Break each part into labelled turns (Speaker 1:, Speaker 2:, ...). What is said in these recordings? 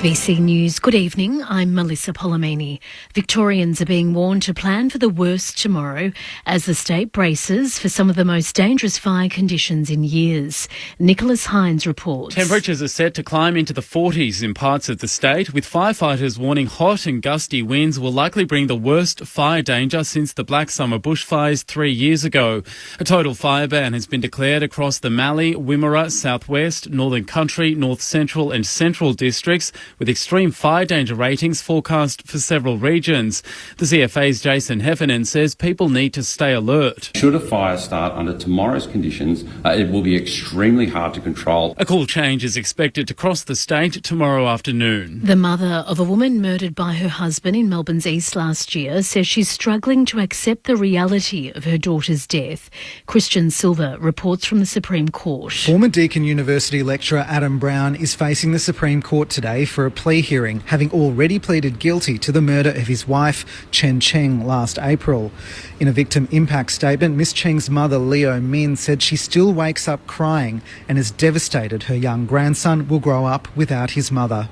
Speaker 1: ABC News. Good evening. I'm Melissa Polomini. Victorians are being warned to plan for the worst tomorrow as the state braces for some of the most dangerous fire conditions in years. Nicholas Hines reports.
Speaker 2: Temperatures are set to climb into the 40s in parts of the state, with firefighters warning hot and gusty winds will likely bring the worst fire danger since the Black Summer bushfires 3 years ago. A total fire ban has been declared across the Mallee, Wimmera, Southwest, Northern Country, North Central and Central districts, with extreme fire danger ratings forecast for several regions. The CFA's Jason Heffernan says people need to stay alert.
Speaker 3: Should a fire start under tomorrow's conditions, it will be extremely hard to control.
Speaker 2: A cool change is expected to cross the state tomorrow afternoon.
Speaker 1: The mother of a woman murdered by her husband in Melbourne's East last year says she's struggling to accept the reality of her daughter's death. Christian Silver reports from the Supreme Court.
Speaker 4: Former Deakin University lecturer Adam Brown is facing the Supreme Court today for a plea hearing, having already pleaded guilty to the murder of his wife, Chen Cheng, last April. In a victim impact statement, Miss Cheng's mother, Leo Min, said she still wakes up crying and is devastated her young grandson will grow up without his mother.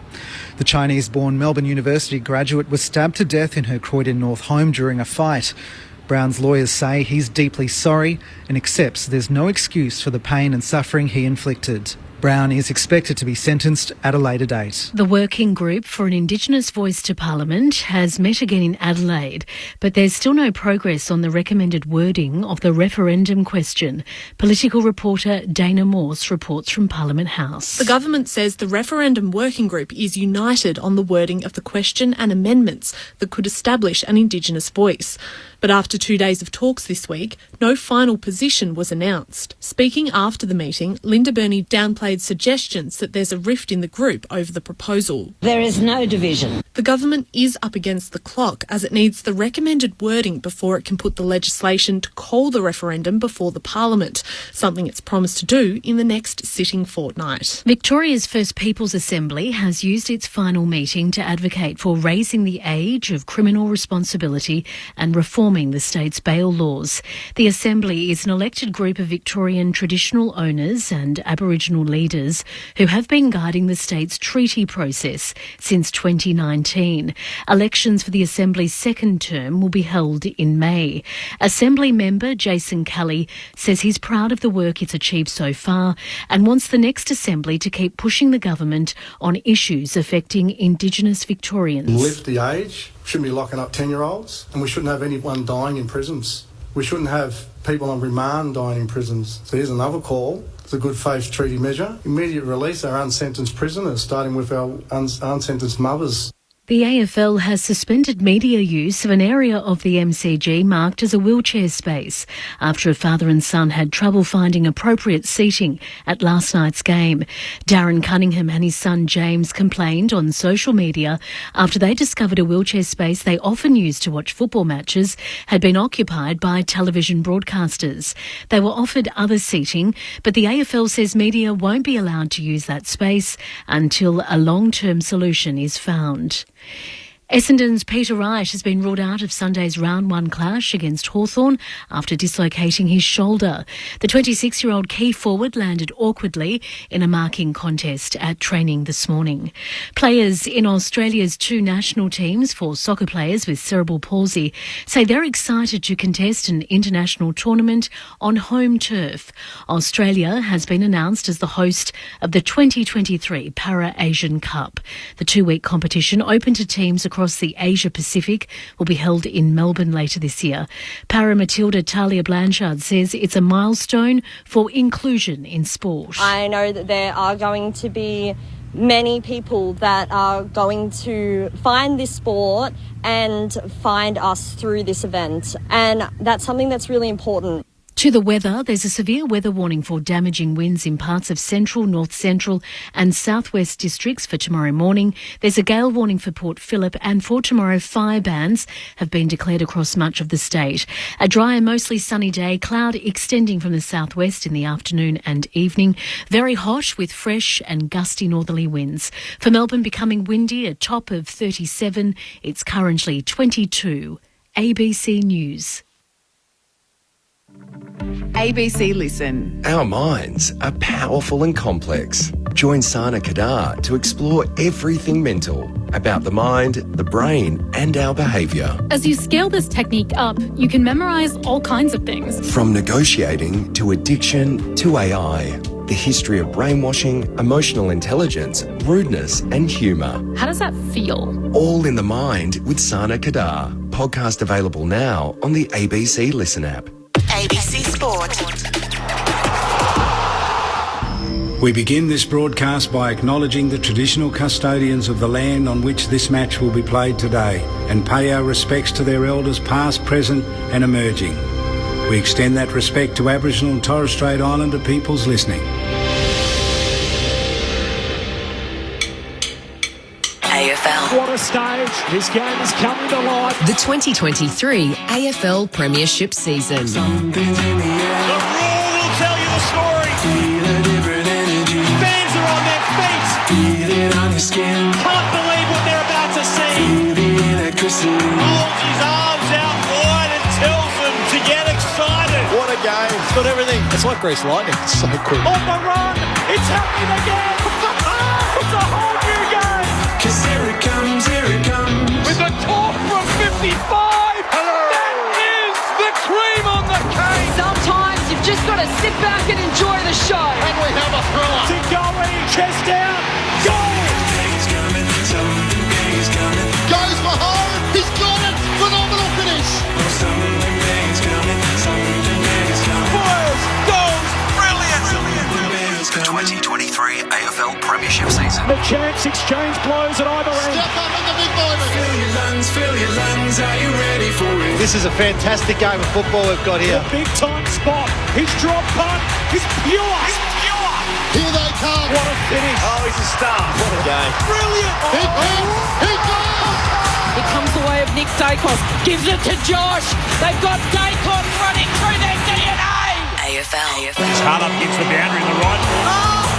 Speaker 4: The Chinese-born Melbourne University graduate was stabbed to death in her Croydon North home during a fight. Brown's lawyers say he's deeply sorry and accepts there's no excuse for the pain and suffering he inflicted. Brown is expected to be sentenced at a later date.
Speaker 1: The Working Group for an Indigenous Voice to Parliament has met again in Adelaide, but there's still no progress on the recommended wording of the referendum question. Political reporter Dana Morse reports from Parliament House.
Speaker 5: The government says the referendum working group is united on the wording of the question and amendments that could establish an Indigenous voice. But after 2 days of talks this week, no final position was announced. Speaking after the meeting, Linda Burney downplayed suggestions that there's a rift in the group over the proposal.
Speaker 6: There is no division.
Speaker 5: The government is up against the clock as it needs the recommended wording before it can put the legislation to call the referendum before the Parliament, something it's promised to do in the next sitting fortnight.
Speaker 1: Victoria's First Peoples Assembly has used its final meeting to advocate for raising the age of criminal responsibility and reforming the state's bail laws. The Assembly is an elected group of Victorian traditional owners and Aboriginal leaders who have been guiding the state's treaty process since 2019. Elections for the Assembly's second term will be held in May. Assembly member Jason Kelly says he's proud of the work it's achieved so far and wants the next Assembly to keep pushing the government on issues affecting Indigenous Victorians.
Speaker 7: Lift the age. Shouldn't be locking up 10-year-olds, and we shouldn't have anyone dying in prisons. We shouldn't have people on remand dying in prisons. So here's another call. It's a good faith treaty measure. Immediate release our unsentenced prisoners, starting with our unsentenced mothers.
Speaker 1: The AFL has suspended media use of an area of the MCG marked as a wheelchair space after a father and son had trouble finding appropriate seating at last night's game. Darren Cunningham and his son James complained on social media after they discovered a wheelchair space they often use to watch football matches had been occupied by television broadcasters. They were offered other seating, but the AFL says media won't be allowed to use that space until a long-term solution is found. Essendon's Peter Wright has been ruled out of Sunday's round one clash against Hawthorn after dislocating his shoulder. The 26-year-old key forward landed awkwardly in a marking contest at training this morning. Players in Australia's two national teams for soccer players with cerebral palsy say they're excited to contest an international tournament on home turf. Australia has been announced as the host of the 2023 Para-Asian Cup. The two-week competition, open to teams across the Asia-Pacific, will be held in Melbourne later this year. Para Matilda Talia Blanchard says it's a milestone for inclusion in sport.
Speaker 8: I know that there are going to be many people that are going to find this sport and find us through this event, and that's something that's really important.
Speaker 1: To the weather, there's a severe weather warning for damaging winds in parts of central, north central and southwest districts for tomorrow morning. There's a gale warning for Port Phillip, and for tomorrow, fire bans have been declared across much of the state. A dry and mostly sunny day, cloud extending from the southwest in the afternoon and evening. Very hot with fresh and gusty northerly winds. For Melbourne, becoming windy, a top of 37. It's currently 22. ABC News.
Speaker 6: ABC Listen.
Speaker 9: Our minds are powerful and complex. Join Sana Kadar to explore everything mental about the mind, the brain, and our behaviour.
Speaker 10: As you scale this technique up, you can memorise all kinds of things.
Speaker 9: From negotiating to addiction to AI. The history of brainwashing, emotional intelligence, rudeness, and humour.
Speaker 10: How does that feel?
Speaker 9: All in the Mind with Sana Kadar. Podcast available now on the ABC Listen app.
Speaker 11: ABC Sport.
Speaker 12: We begin this broadcast by acknowledging the traditional custodians of the land on which this match will be played today and pay our respects to their elders past, present and emerging. We extend that respect to Aboriginal and Torres Strait Islander peoples listening.
Speaker 11: AFL.
Speaker 13: What a stage. This game is coming to life.
Speaker 14: The 2023 AFL Premiership season.
Speaker 13: The Roar will tell you the story. Fans are on their feet. Feel it on your skin. Can't believe what they're about to see. Feel the electricity. Holds his arms out wide and tells them to get excited. What a game. It's got everything. It's like Grease Lightning. It's so cool. On the run. It's happening again. It's a whole new game. Cause here it comes, here it comes. With a talk from 55. Hello. That is the cream on the cake.
Speaker 15: Sometimes you've just got to sit back and enjoy the show.
Speaker 13: And we have a thriller. To going, chest down, goal. Something's coming, something is coming. Goes for home, he's got it. Phenomenal finish. Something's coming, something is coming. Fires, goals, brilliant.
Speaker 11: The 2023 AFL Premiership season.
Speaker 13: The chance exchange blows at either end. Step up in the big moment. Fill your lungs, are you ready for it?
Speaker 16: This is a fantastic game of football we've got here.
Speaker 13: The big time spot. His drop punt is pure. It's pure. Here they come. What a finish.
Speaker 16: Oh, he's a star. What a game.
Speaker 13: Brilliant. He goes.
Speaker 15: Here comes the way of Nick Dacos. Gives it to Josh. They've got Dacos running through their DNA.
Speaker 11: AFL.
Speaker 13: It's hard up against the boundary in the right.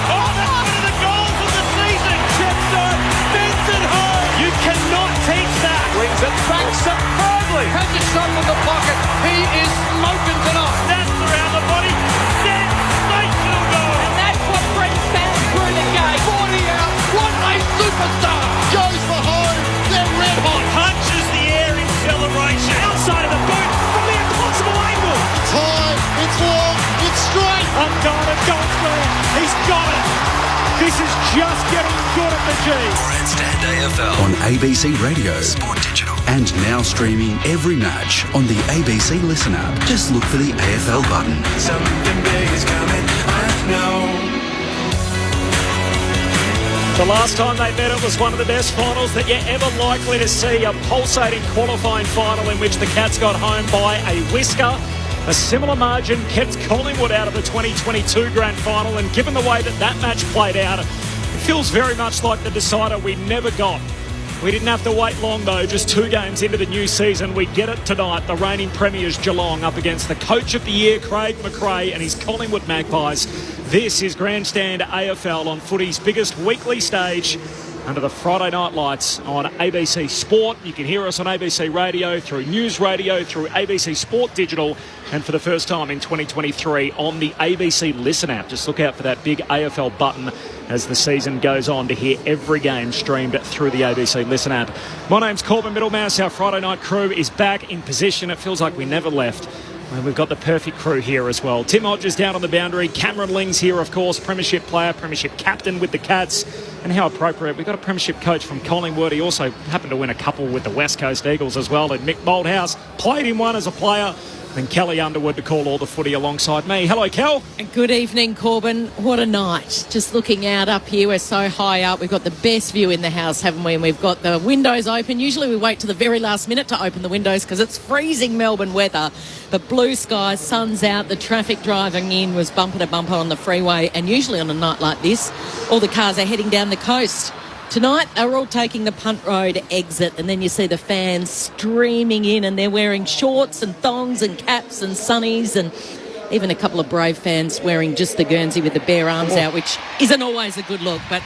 Speaker 13: Oh, that's one of the goals of the season. Chepstone bends it home. You cannot teach that. Brings it back superbly. Has a shot from the pocket. He is smoking tonight. That's around the body. Sensational goal.
Speaker 15: And that's what brings fans through the game.
Speaker 13: 40 out. What a superstar. Goes for home. They're red hot. Punches the air in celebration. Outside of the boot from the impossible angle. It's high. It's long. It's straight. Unguarded. Goldsmith. He's got it. This is just getting good at the G.
Speaker 11: Grandstand AFL.
Speaker 17: On ABC Radio.
Speaker 11: Sport Digital.
Speaker 17: And now streaming every match on the ABC Listen app. Just look for the AFL button.
Speaker 13: Something big is coming. I know. The last time they met, it was one of the best finals that you're ever likely to see. A pulsating qualifying final in which the Cats got home by a whisker. A similar margin kept Collingwood out of the 2022 grand final, and given the way that that match played out, it feels very much like the decider we never got. We didn't have to wait long though, just 2 games into the new season. We get it tonight, the reigning premiers Geelong up against the coach of the year, Craig McRae, and his Collingwood Magpies. This is Grandstand AFL on footy's biggest weekly stage under the Friday night lights on ABC Sport. You can hear us on ABC Radio, through News Radio, through ABC Sport Digital, and for the first time in 2023 on the ABC Listen app. Just look out for that big AFL button as the season goes on to hear every game streamed through the ABC Listen app. My name's Corbin Middlemouse. Our Friday night crew is back in position. It feels like we never left. And we've got the perfect crew here as well. Tim Hodges down on the boundary. Cameron Ling's here, of course, premiership player, premiership captain with the Cats. And how appropriate, we've got a premiership coach from Collingwood. He also happened to win a couple with the West Coast Eagles as well. And Mick Moldhouse played in one as a player. And Kelly Underwood to call all the footy alongside me. Hello, Kel.
Speaker 15: Good evening, Corbin. What a night. Just looking out up here, we're so high up. We've got the best view in the house, haven't we? And we've got the windows open. Usually we wait to the very last minute to open the windows because it's freezing Melbourne weather. But blue skies, sun's out. The traffic driving in was bumper to bumper on the freeway. And usually on a night like this, all the cars are heading down the coast. Tonight, they're all taking the Punt Road exit, and then you see the fans streaming in, and they're wearing shorts and thongs and caps and sunnies, and even a couple of Brave fans wearing just the Guernsey with the bare arms out, which isn't always a good look, but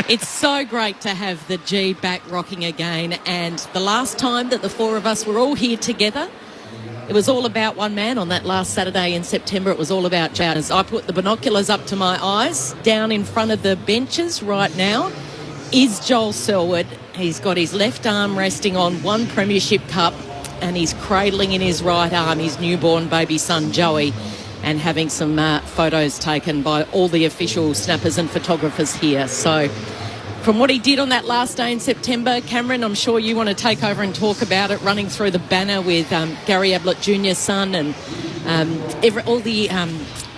Speaker 15: it's so great to have the G back rocking again. And the last time that the four of us were all here together It was all about one man on that last Saturday in September. It was all about Jones. I put the binoculars up to my eyes. Down in front of the benches right now is Joel Selwood. He's got his left arm resting on one premiership cup and he's cradling in his right arm his newborn baby son Joey, and having some photos taken by all the official snappers and photographers here. So from what he did on that last day in September, Cameron, I'm sure you want to take over and talk about it, running through the banner with Gary Ablett Jr.'s son and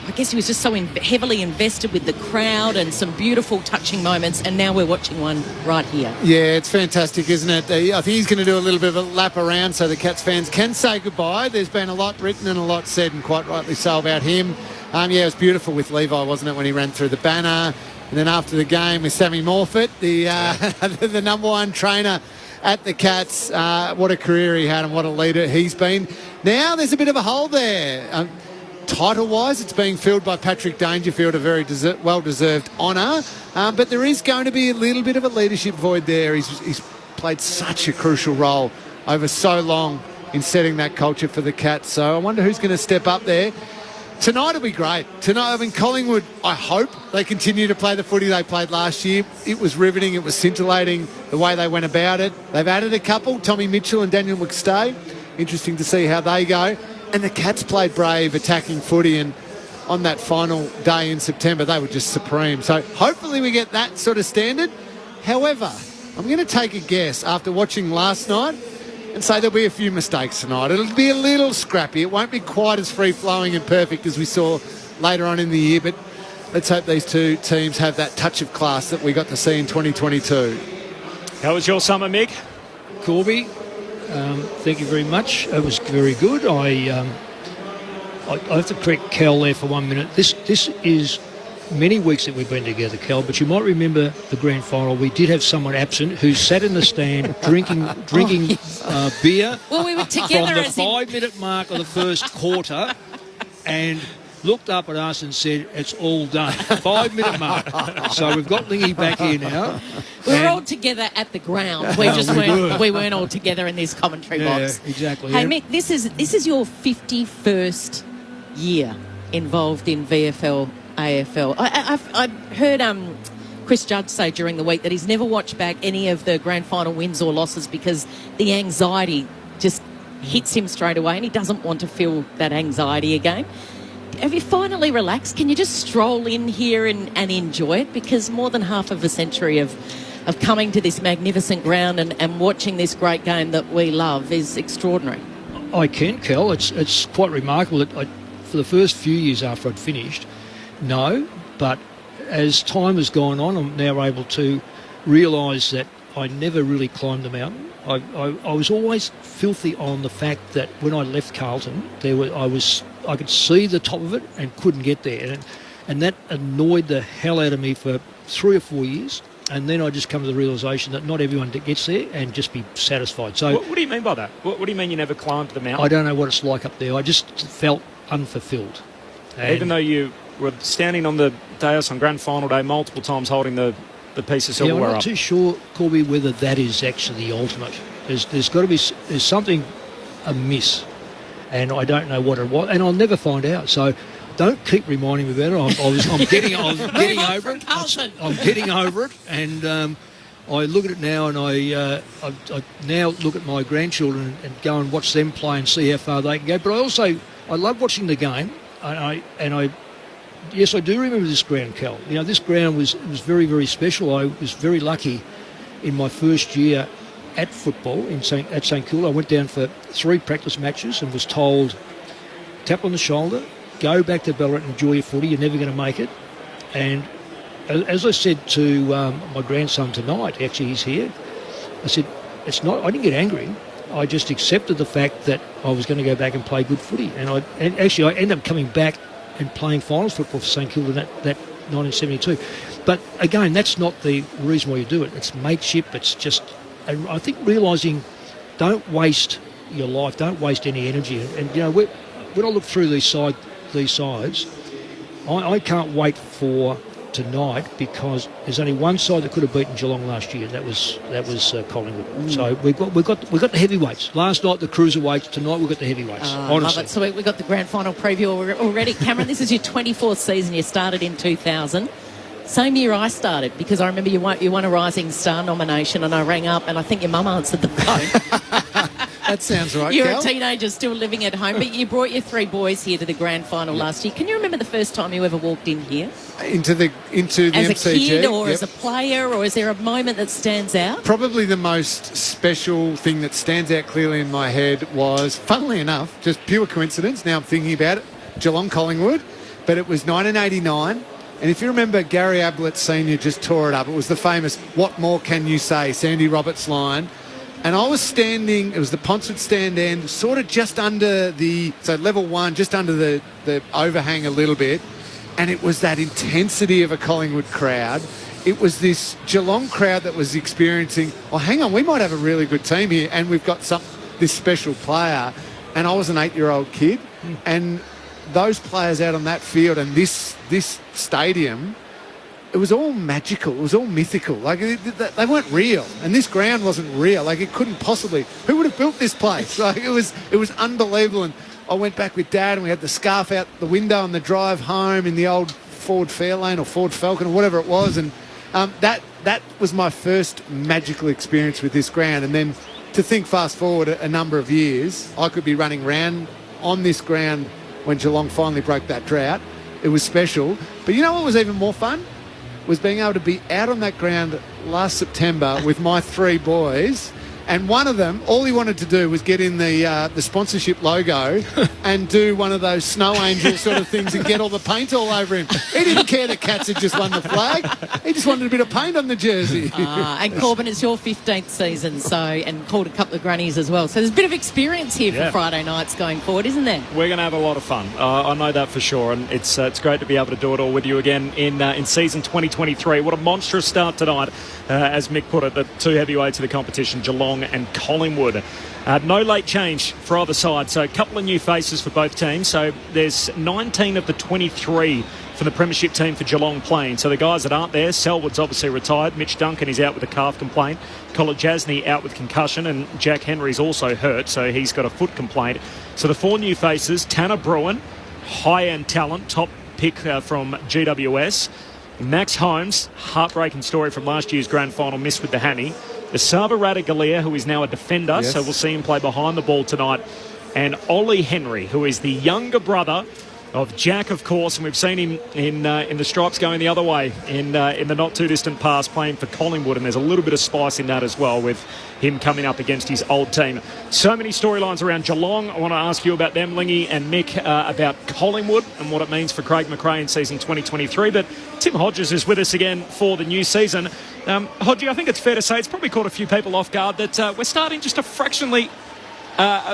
Speaker 15: I guess he was just so heavily invested with the crowd and some beautiful touching moments, and now we're watching one right here.
Speaker 6: Yeah, it's fantastic, isn't it? I think he's going to do a little bit of a lap around so the Cats fans can say goodbye. There's been a lot written and a lot said, and quite rightly so, about him. It was beautiful with Levi, wasn't it, when he ran through the banner? And then after the game with Sammy Morfitt, the number one trainer at the Cats. What a career he had and what a leader he's been. Now there's a bit of a hole there. Title-wise, it's being filled by Patrick Dangerfield, a very well-deserved honour. But there is going to be a little bit of a leadership void there. He's played such a crucial role over so long in setting that culture for the Cats. So I wonder who's going to step up there. Tonight will be great. Collingwood, I hope they continue to play the footy they played last year. It was riveting. It was scintillating the way they went about it. They've added a couple, Tommy Mitchell and Daniel McStay. Interesting to see how they go. And the Cats played brave, attacking footy, and on that final day in September, they were just supreme. So hopefully we get that sort of standard. However, I'm going to take a guess after watching last night and say there'll be a few mistakes tonight. It'll be a little scrappy. It won't be quite as free-flowing and perfect as we saw later on in the year, but let's hope these two teams have that touch of class that we got to see in 2022.
Speaker 13: How was your summer, Mick?
Speaker 18: Corby, thank you very much. It was very good. I have to correct Cal there for 1 minute. This is many weeks that we've been together, Cal, but you might remember the grand final. We did have someone absent who sat in the stand drinking beer.
Speaker 15: Well, we were together
Speaker 18: from the 5-minute mark of the first quarter, and looked up at us and said, "It's all done." 5-minute mark. So we've got Lingy back here now.
Speaker 15: We were all together at the ground. We weren't all together in this commentary box.
Speaker 18: Yeah, exactly.
Speaker 15: Hey, Mick, this is your 51st year involved in VFL, AFL. I heard Chris Judd say during the week that he's never watched back any of the grand final wins or losses because the anxiety just hits him straight away and he doesn't want to feel that anxiety again. Have you finally relaxed? Can you just stroll in here and enjoy it? Because more than half of a century of coming to this magnificent ground and watching this great game that we love is extraordinary.
Speaker 18: I can, Kel. It's quite remarkable that for the first few years after I'd finished, no, but as time has gone on, I'm now able to realise that I never really climbed the mountain. I was always filthy on the fact that when I left Carlton, I could see the top of it and couldn't get there, and that annoyed the hell out of me for 3 or 4 years. And then I just come to the realisation that not everyone gets there, and just be satisfied. So,
Speaker 13: what do you mean by that? What do you mean you never climbed the mountain?
Speaker 18: I don't know what it's like up there. I just felt unfulfilled.
Speaker 13: Even though you were standing on the dais on grand final day multiple times holding the piece of silverware up.
Speaker 18: I'm not too sure, Corby, whether that is actually the ultimate. There's got to be something amiss, and I don't know what it was, and I'll never find out. So don't keep reminding me about it. I'm getting over it. I'm getting over it, and I look at it now, and I now look at my grandchildren and go and watch them play and see how far they can go. But I love watching the game, yes, I do remember this ground, Cal. You know, this ground was very, very special. I was very lucky in my first year at football at St Kilda. I went down for 3 practice matches and was told, tap on the shoulder, go back to Ballarat and enjoy your footy. You're never going to make it. And as I said to my grandson tonight, actually he's here, I said, it's not. I didn't get angry. I just accepted the fact that I was going to go back and play good footy. And actually I ended up coming back and playing finals football for St Kilda that 1972. But again, that's not the reason why you do it. It's mateship. It's just, and I think realising, don't waste your life, don't waste any energy. And you know, when I look through these sides, I can't wait for tonight because there's only one side that could have beaten Geelong last year. That was Collingwood. So we've got the heavyweights. Last night the cruiserweights. Tonight we've got the heavyweights.
Speaker 15: Love
Speaker 18: Honestly.
Speaker 15: it. So we've got the grand final preview already. Cameron, this is your 24th season. You started in 2000. Same year I started, because I remember you won a Rising Star nomination, and I rang up and I think your mum answered the phone.
Speaker 6: That sounds right,
Speaker 15: You're
Speaker 6: Cal.
Speaker 15: a teenager still living at home, but you brought your 3 boys here to the grand final last year. Can you remember the first time you ever walked in here?
Speaker 6: Into the
Speaker 15: As
Speaker 6: MCG.
Speaker 15: a kid or
Speaker 6: Yep.
Speaker 15: as a player, or is there a moment that stands out?
Speaker 6: Probably the most special thing that stands out clearly in my head was, funnily enough, just pure coincidence, now I'm thinking about it, Geelong Collingwood, but it was 1989. And if you remember, Gary Ablett Sr. just tore it up. It was the famous "What more can you say?" Sandy Roberts line. And I was standing, it was the Ponsford stand end, sort of just under so level 1, just under the overhang a little bit. And it was that intensity of a Collingwood crowd. It was this Geelong crowd that was experiencing, oh, hang on, we might have a really good team here, and we've got this special player. And I was an 8-year-old kid, and those players out on that field and this stadium, it was all magical. It was all mythical. Like, they weren't real. And this ground wasn't real. Like, it couldn't possibly. Who would have built this place? Like, it was unbelievable. And I went back with Dad, and we had the scarf out the window on the drive home in the old Ford Fairlane or Ford Falcon or whatever it was. And that was my first magical experience with this ground. And then to think fast forward a number of years, I could be running around on this ground when Geelong finally broke that drought. It was special. But you know what was even more fun? Was being able to be out on that ground last September with my 3 boys, and one of them, all he wanted to do was get in the sponsorship logo and do one of those snow angel sort of things and get all the paint all over him. He didn't care that Cats had just won the flag. He just wanted a bit of paint on the jersey.
Speaker 15: And Corbin, it's your 15th season, and called a couple of grannies as well. So there's a bit of experience here for Friday nights going forward, isn't there?
Speaker 13: We're going to have a lot of fun. I know that for sure, and it's great to be able to do it all with you again in season 2023. What a monstrous start tonight, as Mick put it, the 2 heavyweights of the competition, Geelong and Collingwood. No late change for either side, so a couple of new faces for both teams. So there's 19 of the 23 for the premiership team for Geelong playing. So the guys that aren't there, Selwood's obviously retired, Mitch Duncan is out with a calf complaint, Colin Jasny out with concussion, and Jack Henry's also hurt, so he's got a foot complaint. So the 4 new faces, Tanner Bruin, high-end talent, top pick from GWS, Max Holmes, heartbreaking story from last year's grand final, missed with the hammy. Esaba Radaglia, who is now a defender, so we'll see him play behind the ball tonight. And Ollie Henry, who is the younger brother of Jack, of course, and we've seen him in the stripes going the other way in the not-too-distant past, playing for Collingwood, and there's a little bit of spice in that as well with him coming up against his old team. So many storylines around Geelong. I want to ask you about them, Lingy and Mick, about Collingwood and what it means for Craig McRae in season 2023. But Tim Hodges is with us again for the new season. Hodgie, I think it's fair to say it's probably caught a few people off guard that we're starting just a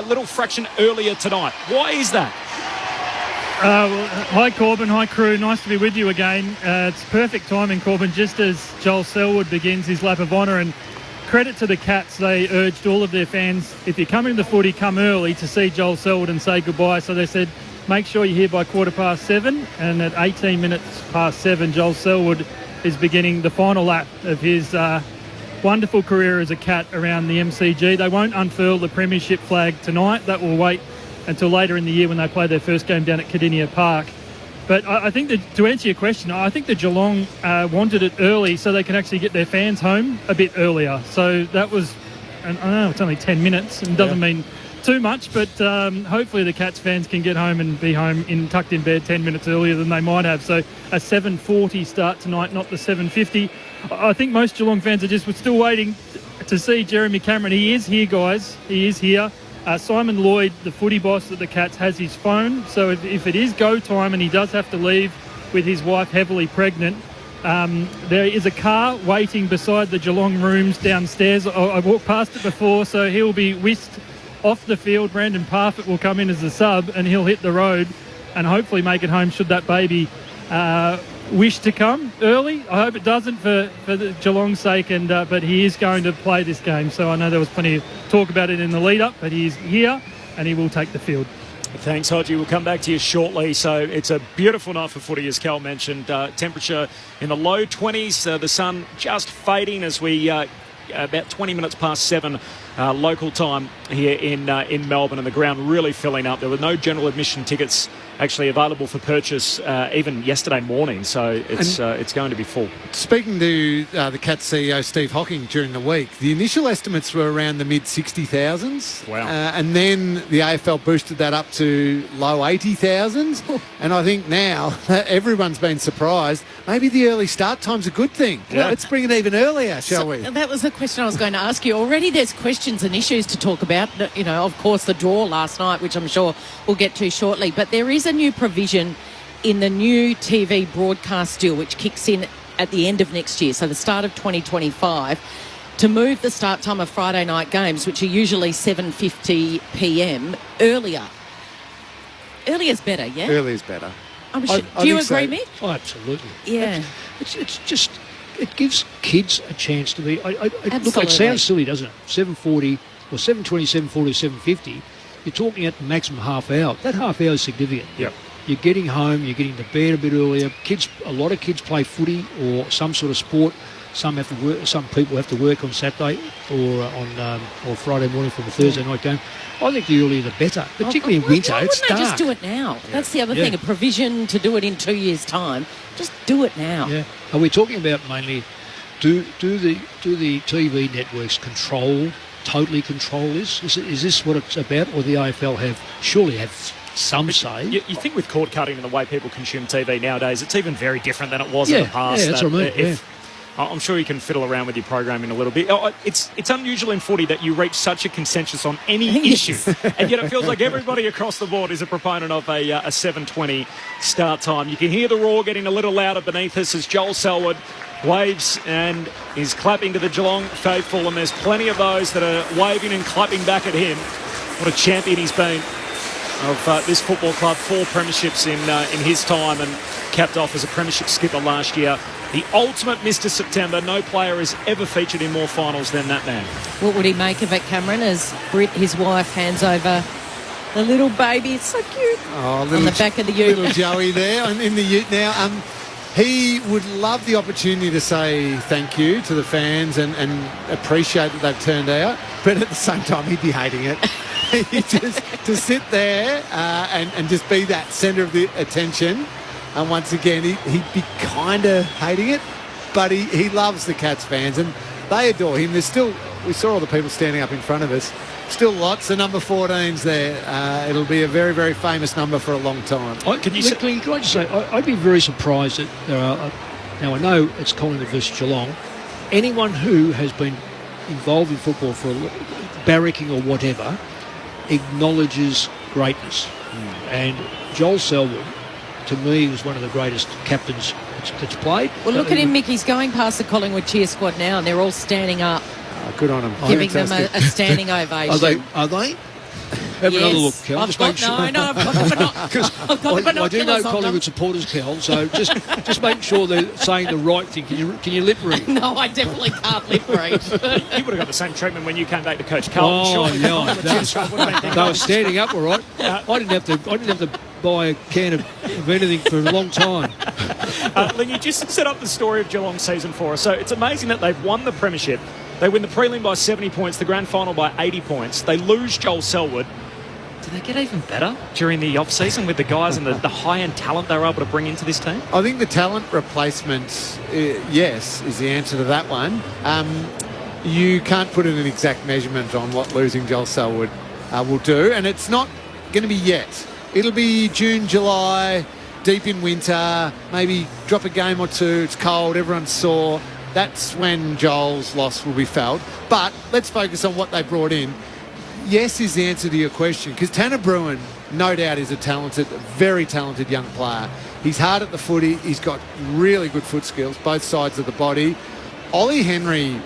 Speaker 13: little fraction earlier tonight. Why is that?
Speaker 19: Well, hi Corbin, hi crew, nice to be with you again. It's perfect timing, Corbin, just as Joel Selwood begins his lap of honour, and credit to the Cats, they urged all of their fans, if you're coming to the footy, come early to see Joel Selwood and say goodbye. So they said, make sure you're here by 7:15, and at 18 minutes past 7, Joel Selwood is beginning the final lap of his wonderful career as a Cat around the MCG. They won't unfurl the premiership flag tonight, that will wait until later in the year when they play their first game down at Cardinia Park. But I think that, to answer your question, I think the Geelong wanted it early so they can actually get their fans home a bit earlier. So that was, and I know it's only 10 minutes and doesn't mean too much, but hopefully the Cats fans can get home and be home tucked in bed 10 minutes earlier than they might have. So a 7:40 start tonight, not the 7:50. I think most Geelong fans we're still waiting to see Jeremy Cameron. He is here, guys. He is here. Simon Lloyd, the footy boss at the Cats, has his phone. So if it is go time and he does have to leave with his wife heavily pregnant, there is a car waiting beside the Geelong rooms downstairs. I walked past it before, so he'll be whisked off the field. Brandon Parfitt will come in as a sub and he'll hit the road and hopefully make it home should that baby wish to come early. I hope it doesn't for the Geelong's sake, but he is going to play this game. So I know there was plenty of talk about it in the lead-up, but he's here and he will take the field.
Speaker 13: Thanks, Hodgie. We'll come back to you shortly. So it's a beautiful night for footy, as Cal mentioned. Temperature in the low 20s. The sun just fading as we about 20 minutes past 7 local time here in Melbourne, and the ground really filling up. There were no general admission tickets actually available for purchase even yesterday morning, so it's going to be full.
Speaker 6: Speaking to the Cats CEO Steve Hocking during the week, the initial estimates were around the mid 60,000s.
Speaker 13: Wow.
Speaker 6: And then the AFL boosted that up to low 80,000s. And I think now everyone's been surprised. Maybe the early start time's a good thing.
Speaker 13: Yeah.
Speaker 6: Let's bring it even earlier, shall we?
Speaker 15: That was the question I was going to ask you. Already there's questions and issues to talk about. You know, of course, the draw last night, which I'm sure we'll get to shortly. But there is a new provision in the new TV broadcast deal, which kicks in at the end of next year, so the start of 2025, to move the start time of Friday night games, which are usually 7:50 p.m, earlier. Earlier's better, yeah?
Speaker 6: Earlier's better.
Speaker 15: Do you agree, Mick?
Speaker 18: Oh, absolutely.
Speaker 15: Yeah.
Speaker 18: It's just, it gives kids a chance to be... Look,
Speaker 15: Absolutely.
Speaker 18: it sounds silly, doesn't it? 7:40 or 7:20, 7:40, 7:50. You're talking at maximum half hour. That half hour is significant.
Speaker 13: Yep.
Speaker 18: You're getting home, you're getting to bed a bit earlier. A lot of kids play footy or some sort of sport. Some have to work. Some people have to work on Saturday or Friday morning for the Thursday night game. I think the earlier the better, particularly in winter.
Speaker 15: Why
Speaker 18: It's
Speaker 15: wouldn't they
Speaker 18: dark.
Speaker 15: just do it now? That's the other thing, a provision to do it in 2 years' time. Just do it now.
Speaker 18: Yeah. Are we talking about mainly? Do the TV networks totally control this? Is this what it's about, or the AFL surely have some say?
Speaker 13: You think with cord cutting and the way people consume TV nowadays, it's even very different than it was in the past.
Speaker 18: Yeah, that's what I mean.
Speaker 13: I'm sure you can fiddle around with your programming a little bit. It's unusual in footy that you reach such a consensus on any issue, and yet it feels like everybody across the board is a proponent of a 7:20 start time. You can hear the roar getting a little louder beneath us as Joel Selwood waves and is clapping to the Geelong faithful, and there's plenty of those that are waving and clapping back at him. What a champion he's been of this football club. 4 premierships in his time, and capped off as a premiership skipper last year. The ultimate Mr. September. No player has ever featured in more finals than that man.
Speaker 15: What would he make of it, Cameron, as Britt, his wife, hands over the little baby? It's so cute.
Speaker 6: Oh,
Speaker 15: on the back of the ute.
Speaker 6: Little Joey there in the ute now. He would love the opportunity to say thank you to the fans and appreciate that they've turned out, but at the same time he'd be hating it. Just to sit there and just be that centre of the attention. And once again, he'd be kind of hating it, but he loves the Cats fans and they adore him. We saw all the people standing up in front of us. Still lots of number 14s there. It'll be a very, very famous number for a long time.
Speaker 18: Can I just say, I'd be very surprised that there are... Now, I know it's Collingwood versus Geelong. Anyone who has been involved in football for barracking or whatever acknowledges greatness. And Joel Selwood, to me, was one of the greatest captains that's played.
Speaker 15: Well, look at him, Mick. He's going past the Collingwood cheer squad now, and they're all standing up.
Speaker 6: Good on him.
Speaker 15: Giving them a standing ovation.
Speaker 18: Are they? Have another look, Kel.
Speaker 15: I've got
Speaker 18: I do know Collingwood supporters, Kel, so just make sure they're saying the right thing. Can you lip read?
Speaker 15: No, I definitely can't lip read.
Speaker 13: You would have got the same treatment when you came back to coach Carlton.
Speaker 18: They were standing up, all right. I didn't have to buy a can of anything for a long time.
Speaker 13: Lingy, just set up the story of Geelong's season for us. So it's amazing that they've won the premiership. They win the prelim by 70 points, the grand final by 80 points. They lose Joel Selwood. Do they get even better during the off-season with the guys and the high-end talent they were able to bring into this team?
Speaker 6: I think the talent replacement, yes, is the answer to that one. You can't put in an exact measurement on what losing Joel Selwood will do, and it's not going to be yet. It'll be June, July, deep in winter, maybe drop a game or two, it's cold, everyone's sore. That's when Joel's loss will be felt. But let's focus on what they brought in. Yes is the answer to your question, because Tanner Bruin, no doubt, is a talented, very talented young player. He's hard at the footy. He's got really good foot skills, both sides of the body. Ollie Henry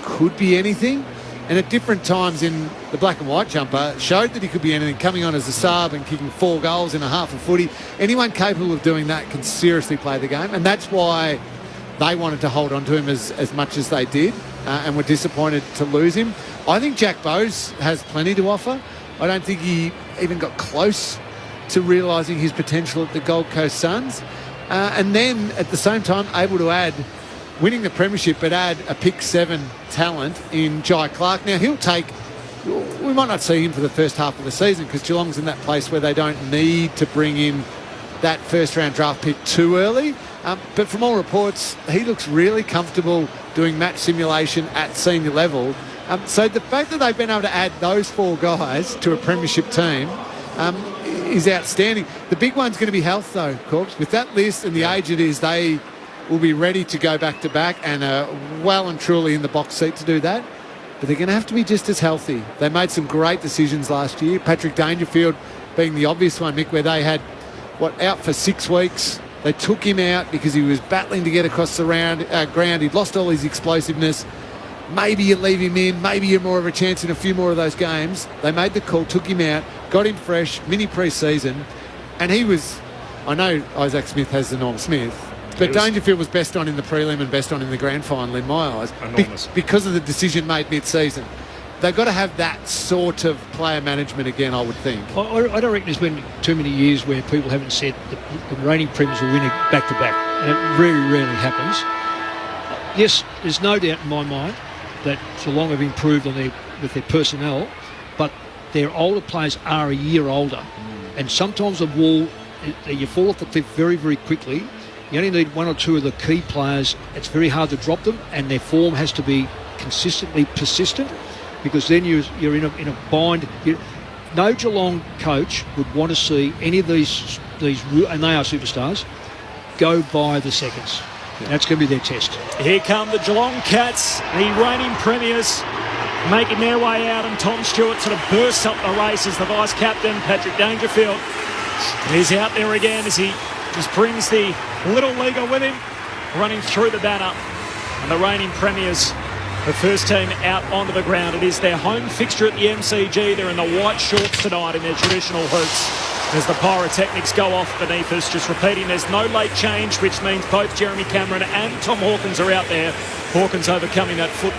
Speaker 6: could be anything, and at different times in the black and white jumper showed that he could be anything, coming on as a sub and kicking 4 goals in a half of footy. Anyone capable of doing that can seriously play the game, and that's why they wanted to hold on to him as much as they did, and were disappointed to lose him. I think Jack Bowes has plenty to offer. I don't think he even got close to realising his potential at the Gold Coast Suns. And then at the same time able to add, winning the premiership, but add a pick 7 talent in Jai Clark. Now we might not see him for the first half of the season because Geelong's in that place where they don't need to bring in that first round draft pick too early. But from all reports, he looks really comfortable doing match simulation at senior level. So the fact that they've been able to add those 4 guys to a premiership team is outstanding. The big one's going to be health, though, Corps. With that list and the age it is, they will be ready to go back-to-back and are well and truly in the box seat to do that. But they're going to have to be just as healthy. They made some great decisions last year. Patrick Dangerfield being the obvious one, Mick, where they had, out for 6 weeks. They took him out because he was battling to get across the ground. He'd lost all his explosiveness. Maybe you leave him in. Maybe you're more of a chance in a few more of those games. They made the call, took him out, got him fresh, mini pre-season. And he was... I know Isaac Smith has the Norm Smith, but Dangerfield was best on in the prelim and best on in the grand final in my eyes. Because of the decision made mid-season. They've got to have that sort of player management again, I would think.
Speaker 18: I don't reckon there's been too many years where people haven't said the reigning premiers will win it back-to-back. And it very rarely happens. Yes, there's no doubt in my mind that Geelong have improved with their personnel, but their older players are a year older. And sometimes you fall off the cliff very, very quickly. You only need 1 or 2 of the key players. It's very hard to drop them, and their form has to be consistently persistent, because then you're in a bind. No Geelong coach would want to see any of these, and they are superstars, go by the seconds. That's going to be their test.
Speaker 13: Here come the Geelong Cats, the reigning premiers, making their way out, and Tom Stewart sort of bursts up the race as the vice-captain, Patrick Dangerfield. He's out there again as he just brings the little leaguer with him, running through the banner. And the reigning premiers, the first team out onto the ground. It is their home fixture at the MCG. They're in the white shorts tonight in their traditional hoops as the pyrotechnics go off beneath us. Just repeating, there's no late change, which means both Jeremy Cameron and Tom Hawkins are out there. Hawkins overcoming that foot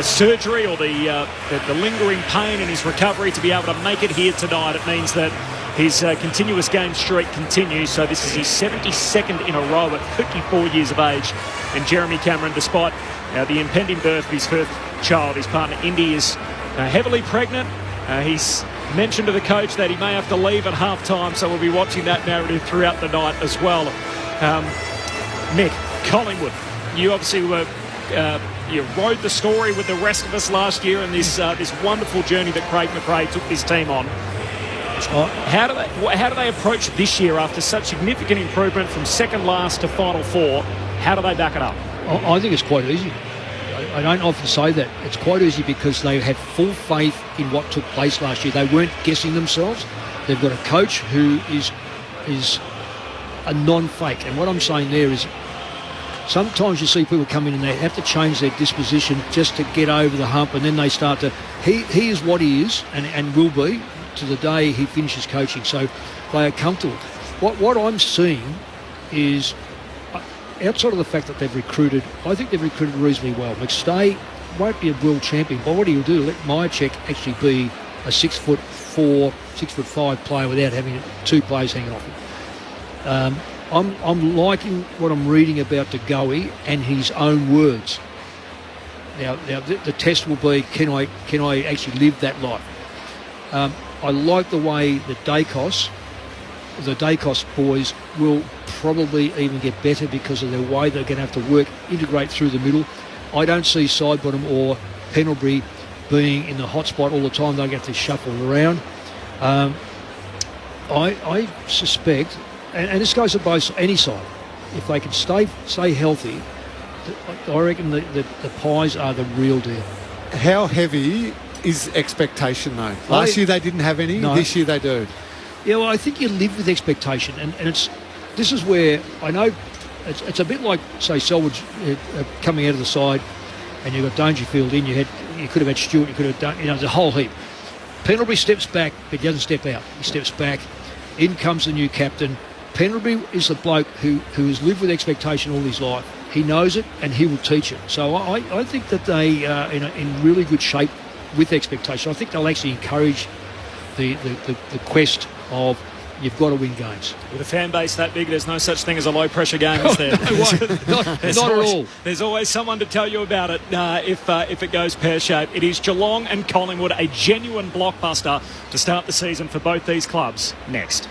Speaker 13: surgery or the lingering pain in his recovery to be able to make it here tonight. It means that his continuous game streak continues. So this is his 72nd in a row at 54 years of age. And Jeremy Cameron, despite the impending birth of his first child, his partner Indy is heavily pregnant. He's mentioned to the coach that he may have to leave at half-time, so we'll be watching that narrative throughout the night as well. Mick, Collingwood, you obviously were... you rode the story with the rest of us last year in this wonderful journey that Craig McRae took this team on. How do they approach this year after such significant improvement from second last to final 4? How do they back it up?
Speaker 18: I think it's quite easy. I don't often say that. It's quite easy because they have full faith in what took place last year. They weren't guessing themselves. They've got a coach who is a non-fake. And what I'm saying there is sometimes you see people come in and they have to change their disposition just to get over the hump, and then they start to... He is what he is and will be to the day he finishes coaching. So they are comfortable. What I'm seeing is... outside of the fact that they've recruited, I think they've recruited reasonably well. McStay won't be a world champion, but what he'll do, let Myercheck actually be a 6'4", 6'5" player without having 2 players hanging off him. I'm liking what I'm reading about De Goey and his own words. Now the test will be, can I actually live that life? I like the way the Dacos boys will probably even get better because of their way they're going to have to integrate through the middle. I don't see Sidebottom or Pendlebury being in the hot spot all the time. They're going to have to shuffle around. I suspect, and this goes to both any side, if they can stay healthy, I reckon the Pies are the real deal.
Speaker 6: How heavy is expectation, though? Last year they didn't have any. No. This year they do.
Speaker 18: Yeah, well, I think you live with expectation, and this is where I know it's a bit like, say, Selwood's coming out of the side, and you've got Dangerfield in. You could have had Stewart. You could have done. There's a whole heap. Pendlebury steps back, but he doesn't step out. He steps back. In comes the new captain. Pendlebury is the bloke who has lived with expectation all his life. He knows it, and he will teach it. So I think that they are in really good shape with expectation. I think they'll actually encourage the quest of You've got to win games.
Speaker 13: With a fan base that big, there's no such thing as a low-pressure game, is there?
Speaker 18: Not at all.
Speaker 13: There's always someone to tell you about it if it goes pear-shaped. It is Geelong and Collingwood, a genuine blockbuster to start the season for both these clubs. Next.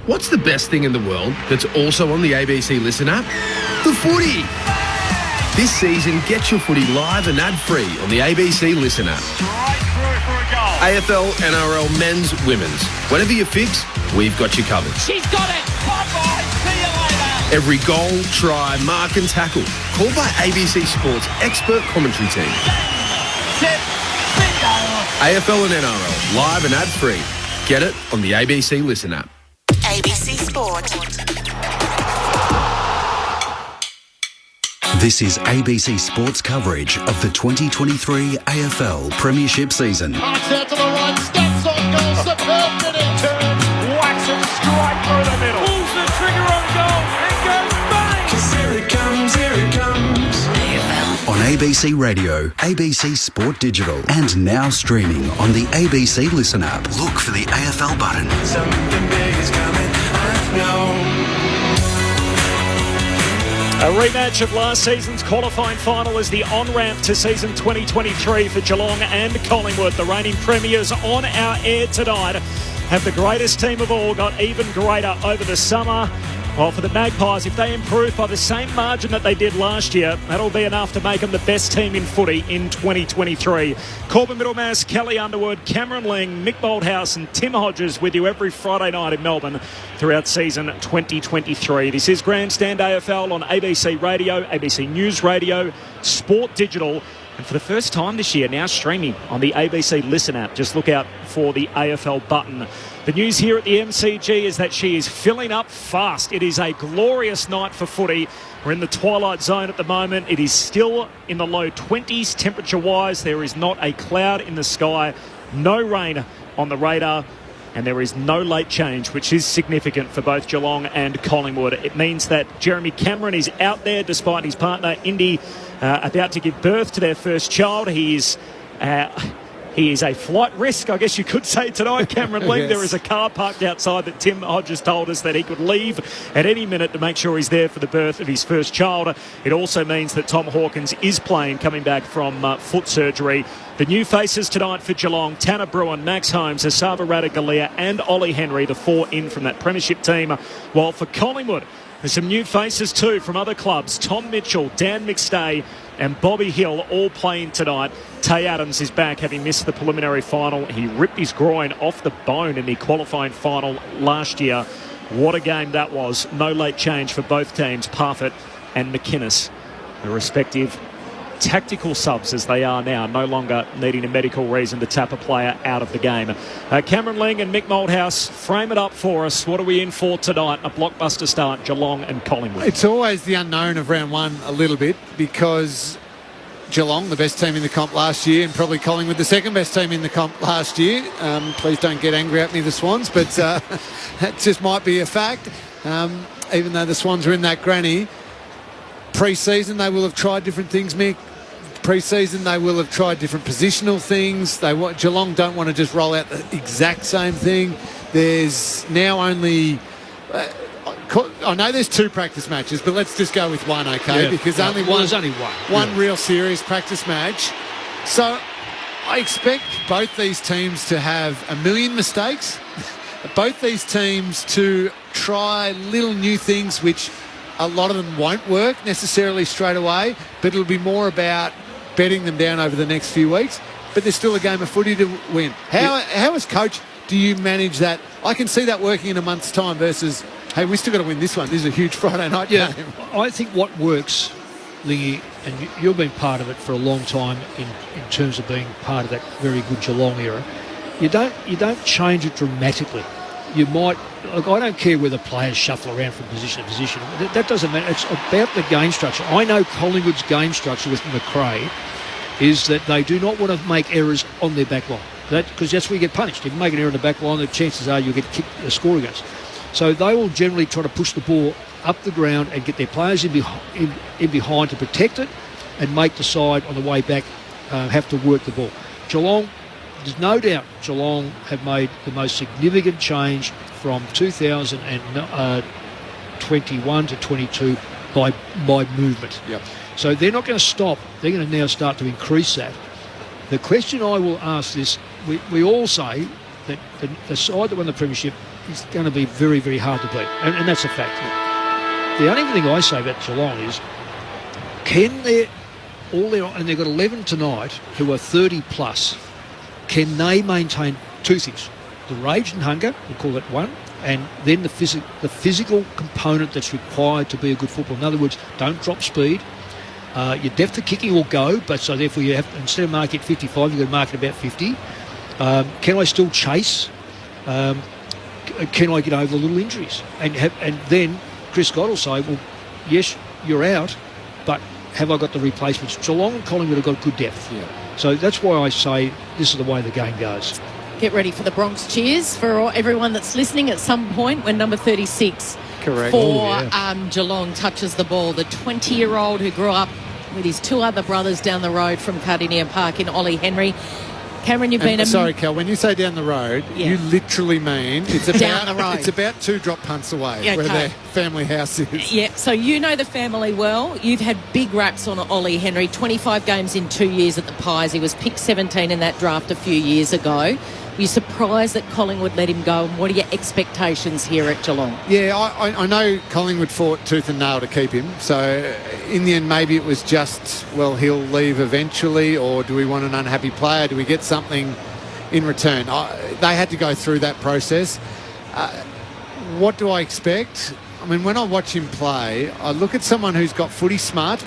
Speaker 20: What's the best thing in the world that's also on the ABC Listen app? The footy! This season, get your footy live and ad-free on the ABC Listen app. AFL, NRL, men's, women's. Whatever you fix, we've got you covered.
Speaker 21: She's got it! Bye-bye! See you later!
Speaker 20: Every goal, try, mark and tackle. Called by ABC Sports' expert commentary team.
Speaker 21: Set, bingo!
Speaker 20: AFL and NRL, live and ad-free. Get it on the ABC Listen app.
Speaker 22: ABC Sport.
Speaker 17: This is ABC Sports coverage of the 2023 AFL Premiership season.
Speaker 21: Marks out to the right, steps on goal, superb finish. Turns, whacks it straight through the middle. Pulls the trigger on goal, and goes bang! 'Cause here it comes, here it comes. AFL.
Speaker 17: On ABC Radio, ABC Sport Digital, and now streaming on the ABC Listen app. Look for the AFL button.
Speaker 21: Something big is coming, I know.
Speaker 13: A rematch of last season's qualifying final is the on-ramp to season 2023 for Geelong and Collingwood. The reigning premiers on our air tonight have the greatest team of all got even greater over the summer. Well, for the Magpies, if they improve by the same margin that they did last year, that'll be enough to make them the best team in footy in 2023. Corbin Middlemass, Kelly Underwood, Cameron Ling, Mick Bolthouse and Tim Hodges with you every Friday night in Melbourne throughout season 2023. This is Grandstand AFL on ABC Radio, ABC News Radio, Sport Digital, and for the first time this year, now streaming on the ABC Listen app. Just look out for the AFL button. The news here at the MCG is that she is filling up fast. It is a glorious night for footy. We're in the twilight zone at the moment. It is still in the low 20s temperature-wise. There is not a cloud in the sky, no rain on the radar, and there is no late change, which is significant for both Geelong and Collingwood. It means that Jeremy Cameron is out there despite his partner, Indy, about to give birth to their first child. He is a flight risk, I guess you could say, tonight. Cameron Ling,
Speaker 6: Yes.
Speaker 13: There is a car parked outside that Tim Hodges told us that he could leave at any minute to make sure he's there for the birth of his first child. It also means that Tom Hawkins is playing, coming back from foot surgery. The new faces tonight for Geelong, Tanner Bruin, Max Holmes, Asava Radagalia and Ollie Henry, the four in from that premiership team. While for Collingwood, there's some new faces too from other clubs. Tom Mitchell, Dan McStay and Bobby Hill all playing tonight. Tay Adams is back, having missed the preliminary final. He ripped his groin off the bone in the qualifying final last year. What a game that was. No late change for both teams, Parfitt and McInnes, the respective tactical subs as they are now, no longer needing a medical reason to tap a player out of the game. Cameron Ling and Mick Moldhouse, frame it up for us. What are we in for tonight? A blockbuster start, Geelong and Collingwood.
Speaker 6: It's always the unknown of round one a little bit, because Geelong, the best team in the comp last year, and probably Collingwood, the second best team in the comp last year. Please don't get angry at me, the Swans, but that just might be a fact. Even though the Swans are in that granny, pre-season they will have tried different things, Mick. Pre-season they will have tried different positional things. Geelong don't want to just roll out the exact same thing. There's now only... I know there's 2 practice matches, but let's just go with one, okay?
Speaker 18: Yeah.
Speaker 6: Because
Speaker 18: there's only one
Speaker 6: real serious practice match. So I expect both these teams to have a million mistakes. Both these teams to try little new things, which a lot of them won't work necessarily straight away, but it'll be more about bedding them down over the next few weeks. But there's still a game of footy to win. How as coach do you manage that? I can see that working in a month's time versus, hey, we still got to win this one. This is a huge Friday night game.
Speaker 18: I think what works, Lingy, and you've been part of it for a long time in terms of being part of that very good Geelong era, you don't change it dramatically. You might, I don't care whether players shuffle around from position to position. That doesn't matter. It's about the game structure. I know Collingwood's game structure with McRae is that they do not want to make errors on their back line, because that's where you get punished. If you make an error in the back line, the chances are you'll get kicked, a score against. So they will generally try to push the ball up the ground and get their players in behind to protect it, and make the side on the way back have to work the ball. Geelong, there's no doubt Geelong have made the most significant change from 2021 to 22 by movement.
Speaker 6: Yep.
Speaker 18: So they're not going to stop. They're going to now start to increase that. The question I will ask is, we all say that the side that won the premiership is going to be very, very hard to beat, and that's a fact. The only thing I say about Geelong is, can they, and they've got 11 tonight who are 30 plus, can they maintain two things? The rage and hunger, we'll call that one, and then the physical component that's required to be a good footballer. In other words, don't drop speed. Your depth of kicking will go, but so therefore you have, instead of marking at 55, you've got to mark it about 50. Can I still chase? Can I get over the little injuries? And then Chris Scott will say, well, yes, you're out, but have I got the replacements? Geelong and Collingwood have got good depth.
Speaker 6: Yeah.
Speaker 18: So that's why I say this is the way the game goes.
Speaker 15: Get ready for the Bronx cheers for everyone that's listening at some point when number 36
Speaker 6: Correct.
Speaker 15: for Geelong touches the ball. The 20-year-old who grew up with his two other brothers down the road from Cardinia Park in Ollie Henry. Cameron, you've been...
Speaker 6: Sorry, Cal, when you say down the road, you literally mean it's about,
Speaker 15: down the road.
Speaker 6: It's about 2 drop punts away
Speaker 15: Yeah,
Speaker 6: where
Speaker 15: okay.
Speaker 6: their family house is.
Speaker 15: Yeah, so you know the family well. You've had big raps on Ollie Henry, 25 games in 2 years at the Pies. He was picked 17 in that draft a few years ago. Were you surprised that Collingwood let him go? And what are your expectations here at Geelong?
Speaker 6: Yeah, I know Collingwood fought tooth and nail to keep him. So in the end, maybe it was just, well, he'll leave eventually, or do we want an unhappy player? Do we get something in return? They had to go through that process. What do I expect? I mean, when I watch him play, I look at someone who's got footy smarts,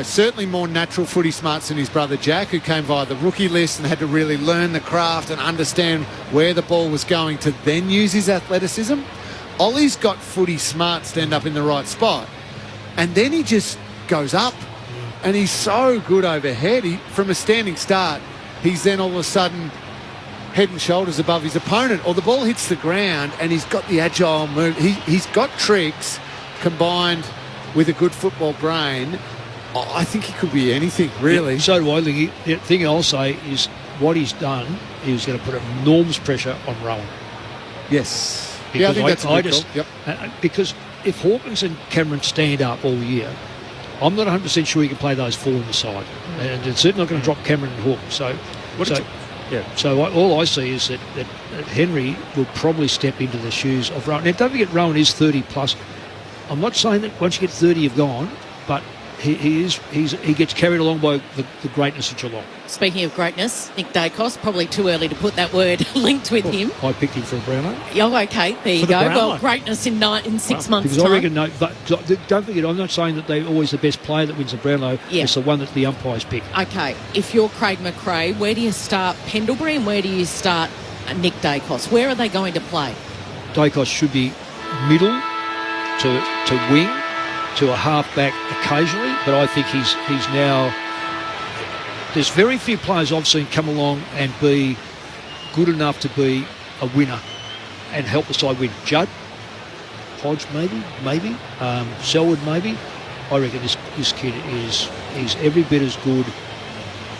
Speaker 6: certainly more natural footy smarts than his brother Jack, who came via the rookie list and had to really learn the craft and understand where the ball was going to then use his athleticism. Ollie's got footy smarts to end up in the right spot. And then he just goes up. And he's so good overhead. From a standing start, he's then all of a sudden head and shoulders above his opponent. Or the ball hits the ground and he's got the agile move. He's got tricks combined with a good football brain. I think he could be anything, really.
Speaker 18: Yeah, so do I. The thing I'll say is what he's done, he's going to put enormous pressure on Rowan.
Speaker 6: Yes.
Speaker 18: Because
Speaker 6: I think that's a good call. Yep.
Speaker 18: Because if Hawkins and Cameron stand up all year, I'm not 100% sure he can play those 4 in the side. And it's certainly not going to drop Cameron and Hawkins. So all I see is that Henry will probably step into the shoes of Rowan. Now, don't forget, Rowan is 30 plus. I'm not saying that once you get 30, you've gone, but he gets carried along by the greatness of Geelong.
Speaker 15: Speaking of greatness, Nick Dacos, probably too early to put that word linked with him.
Speaker 18: I picked him for a Brownlow.
Speaker 15: Oh, okay, there you go. Well, greatness in 6 months'
Speaker 18: because
Speaker 15: time.
Speaker 18: I reckon, don't forget, I'm not saying that they're always the best player that wins a Brownlow.
Speaker 15: Yeah.
Speaker 18: It's the one that the umpires pick.
Speaker 15: Okay, if you're Craig McRae, where do you start Pendlebury and where do you start Nick Dacos? Where are they going to play?
Speaker 18: Dacos should be middle to wing, to a half-back occasionally, but I think he's now... There's very few players I've seen come along and be good enough to be a winner and help the side win. Judd, Hodge maybe, Selwood maybe. I reckon this kid is every bit as good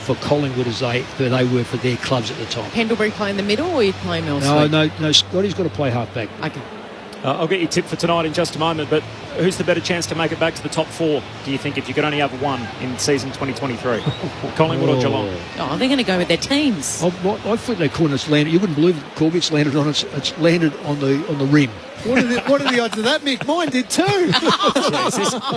Speaker 18: for Collingwood as they were for their clubs at the time.
Speaker 15: Pendlebury play in the middle or you play him elsewhere?
Speaker 18: No, Scotty's got to play half-back.
Speaker 15: Okay.
Speaker 13: I'll get your tip for tonight in just a moment, but who's the better chance to make it back to the top 4, do you think, if you could only have one in season 2023? Collingwood or Geelong?
Speaker 15: Oh, they're going to go with their teams.
Speaker 18: I think they couldn't. It's landed. You wouldn't believe it, Corby. It's landed on it's landed on the rim.
Speaker 6: What are the odds of that, Mick? Mine did too.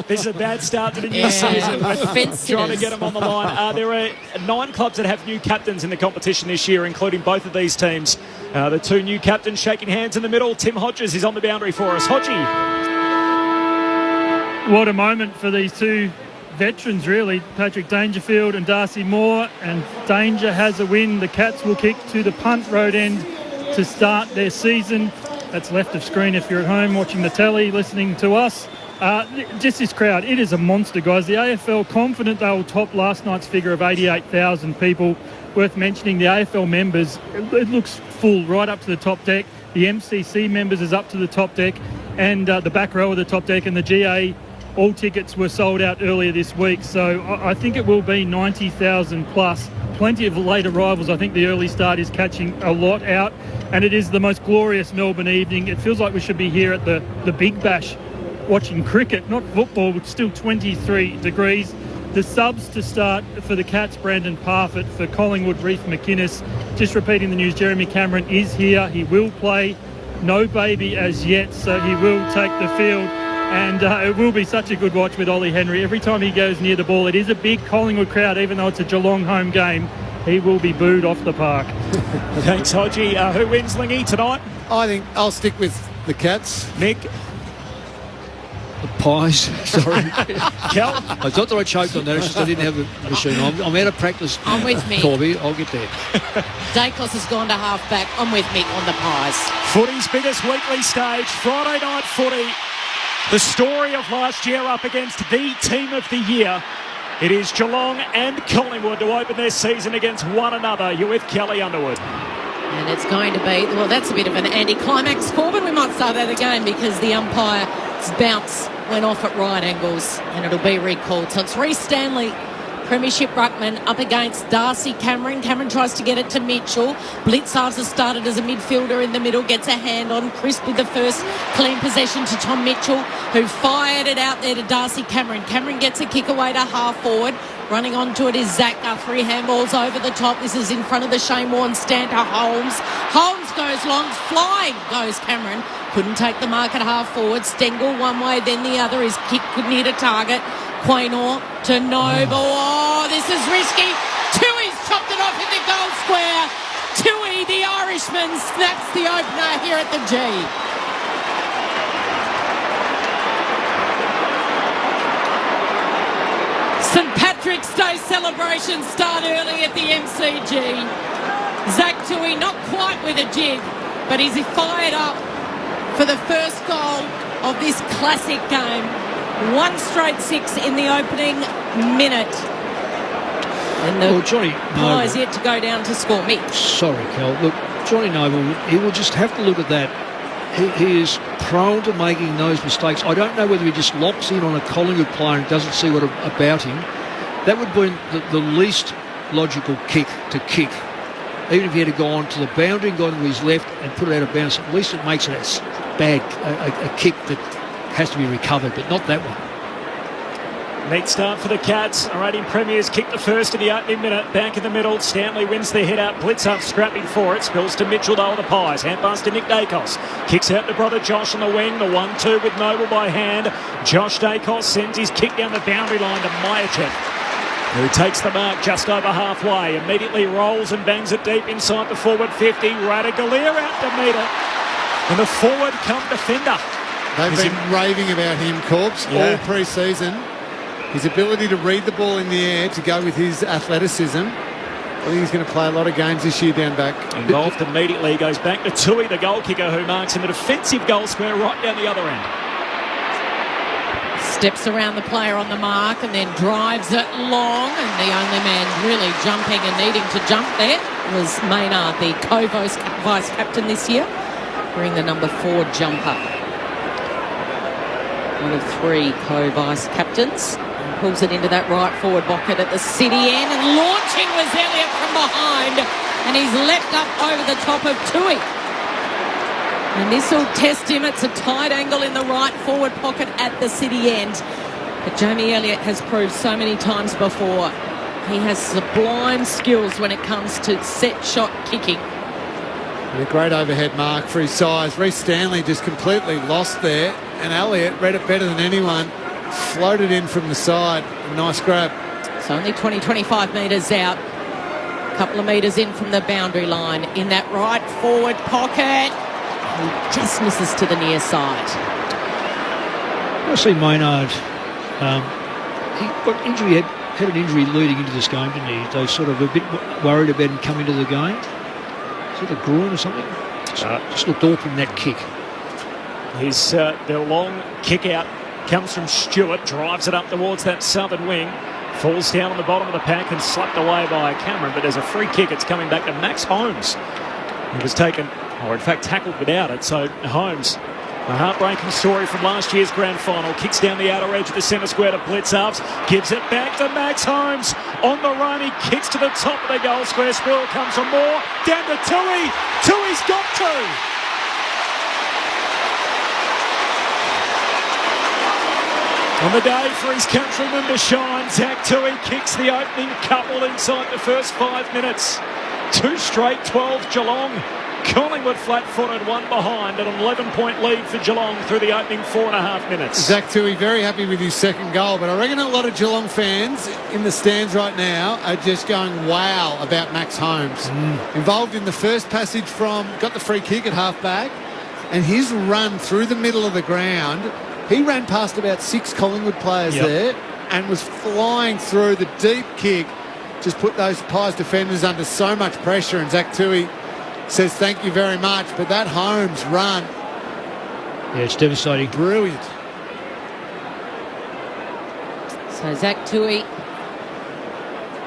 Speaker 13: This is a bad start to the new season. Trying to get them on the line. There are 9 clubs that have new captains in the competition this year, including both of these teams. The 2 new captains shaking hands in the middle. Tim Hodges is on the boundary for us. Hodgie.
Speaker 19: What a moment for these 2 veterans, really. Patrick Dangerfield and Darcy Moore. And Danger has a win. The Cats will kick to the punt road end to start their season. That's left of screen if you're at home watching the telly, listening to us. Just this crowd, it is a monster, guys. The AFL confident they will top last night's figure of 88,000 people. Worth mentioning, the AFL members, it looks full right up to the top deck. The MCC members is up to the top deck, and the back row of the top deck, and the GA, all tickets were sold out earlier this week. So I think it will be 90,000 plus plenty of late arrivals. I think the early start is catching a lot out, and it is the most glorious Melbourne evening. It feels like we should be here at the Big Bash watching cricket, not football. It's still 23 degrees. The subs to start for the Cats, Brandon Parfitt. For Collingwood, Reece McInnes. Just repeating the news, Jeremy Cameron is here. He will play. No baby as yet, so he will take the field. And it will be such a good watch with Ollie Henry. Every time he goes near the ball, it is a big Collingwood crowd, even though it's a Geelong home game. He will be booed off the park.
Speaker 13: Thanks, Hodgie. Who wins, Lingy, tonight?
Speaker 6: I think I'll stick with the Cats.
Speaker 13: Mick?
Speaker 18: The Pies, sorry.
Speaker 13: Kel?
Speaker 18: I thought that I choked on that, it's just I didn't have a machine. I'm out of practice.
Speaker 15: I'm with Mick.
Speaker 18: Corby, I'll get there.
Speaker 15: Dacos has gone to half-back. I'm with Mick on the Pies.
Speaker 13: Footy's biggest weekly stage, Friday night footy. The story of last year up against the team of the year. It is Geelong and Collingwood to open their season against one another. You're with Kelly Underwood.
Speaker 15: And it's going to be, well, that's a bit of an anticlimax, Corbin. We might start that again because the umpire's bounce went off at right angles and it'll be recalled. So it's Reece Stanley, Premiership ruckman, up against Darcy Cameron. Cameron tries to get it to Mitchell. Blitzarves has started as a midfielder in the middle, gets a hand on. Crisp with the first clean possession to Tom Mitchell, who fired it out there to Darcy Cameron. Cameron gets a kick away to half forward. Running onto it is Zach Guthrie. Handballs over the top. This is in front of the Shane Warne stand to Holmes. Holmes goes long. Flying goes Cameron. Couldn't take the mark at half forward. Stengel one way, then the other. His kick could near to target. Quaynor to Noble. Oh, this is risky. Tui's chopped it off in the goal square. Tui, the Irishman, snaps the opener here at the G. St Patrick's Day celebrations start early at the MCG. Zach Tui not quite with a jig, but he's fired up for the first goal of this classic game. 1 straight 6 in the opening minute. And the
Speaker 18: Johnny
Speaker 15: Pies yet to go down to score. Mick.
Speaker 18: Sorry, Cal. Look, Johnny Noble, he will just have to look at that. He is prone to making those mistakes. I don't know whether he just locks in on a Collingwood player and doesn't see what about him. That would be the least logical kick to kick. Even if he had to go on to the boundary and gone to his left and put it out of bounds, at least it makes it a kick that has to be recovered, but not that one.
Speaker 13: Neat start for the Cats. Our reigning premiers kick the first in the opening minute. Back in the middle, Stanley wins the head out. Blitz up, scrapping for it. Spills to Mitchell, though, of the Pies. Hand pass to Nick Dacos. Kicks out to brother Josh on the wing. The 1-2 with Noble by hand. Josh Dacos sends his kick down the boundary line to Majacek, who takes the mark just over halfway. Immediately rolls and bangs it deep inside the forward 50. Radagalier out to meet it. And the forward come defender.
Speaker 6: They've been raving about him, Corbs, all pre-season. His ability to read the ball in the air, to go with his athleticism. I think he's going to play a lot of games this year down back.
Speaker 13: Involved immediately, goes back to Tui, the goal kicker, who marks him a defensive goal square right down the other end.
Speaker 15: Steps around the player on the mark and then drives it long, and the only man really jumping and needing to jump there was Maynard, the co-vice captain this year, wearing the number 4 jumper. One of 3 co-vice captains. Pulls it into that right forward pocket at the city end, and launching was Elliott from behind, and he's leapt up over the top of Tui. And this will test him. It's a tight angle in the right forward pocket at the city end. But Jamie Elliott has proved so many times before he has sublime skills when it comes to set shot kicking.
Speaker 6: And a great overhead mark for his size. Reece Stanley just completely lost there, and Elliott read it better than anyone. Floated in from the side. A nice grab.
Speaker 15: It's only 20-25 metres out. A couple of metres in from the boundary line. In that right forward pocket. He just misses to the near side.
Speaker 18: I see Maynard. He got injury, had an injury leading into this game, didn't he? They sort of a bit worried about him coming to the game. Is it a groin or something? Just looked awful in that kick.
Speaker 13: His the long kick out comes from Stewart, drives it up towards that southern wing, falls down on the bottom of the pack and slapped away by Cameron, but there's a free kick. It's coming back to Max Holmes. He was taken, or in fact tackled without it, so Holmes A heartbreaking story from last year's grand final. Kicks down the outer edge of the centre square to Blitzarves. Gives it back to Max Holmes. On the run, he kicks to the top of the goal square. Spill comes from Moore. Down to Tui. Tui's got two. On the day for his countrymen to shine, Zach Tui kicks the opening couple inside the first 5 minutes. 2 straight, 12 Geelong. Collingwood flat-footed, one behind, an 11-point lead for Geelong through the opening 4.5 minutes.
Speaker 6: Zach Tui very happy with his second goal, but I reckon a lot of Geelong fans in the stands right now are just going wow about Max Holmes. Involved in the first passage got the free kick at half-back, and his run through the middle of the ground, he ran past about 6 Collingwood players there and was flying through. The deep kick just put those Pies defenders under so much pressure, and Zach Tui says thank you very much, but that Holmes run,
Speaker 18: yeah, it's devastating.
Speaker 6: Brilliant.
Speaker 15: So Zach Tui,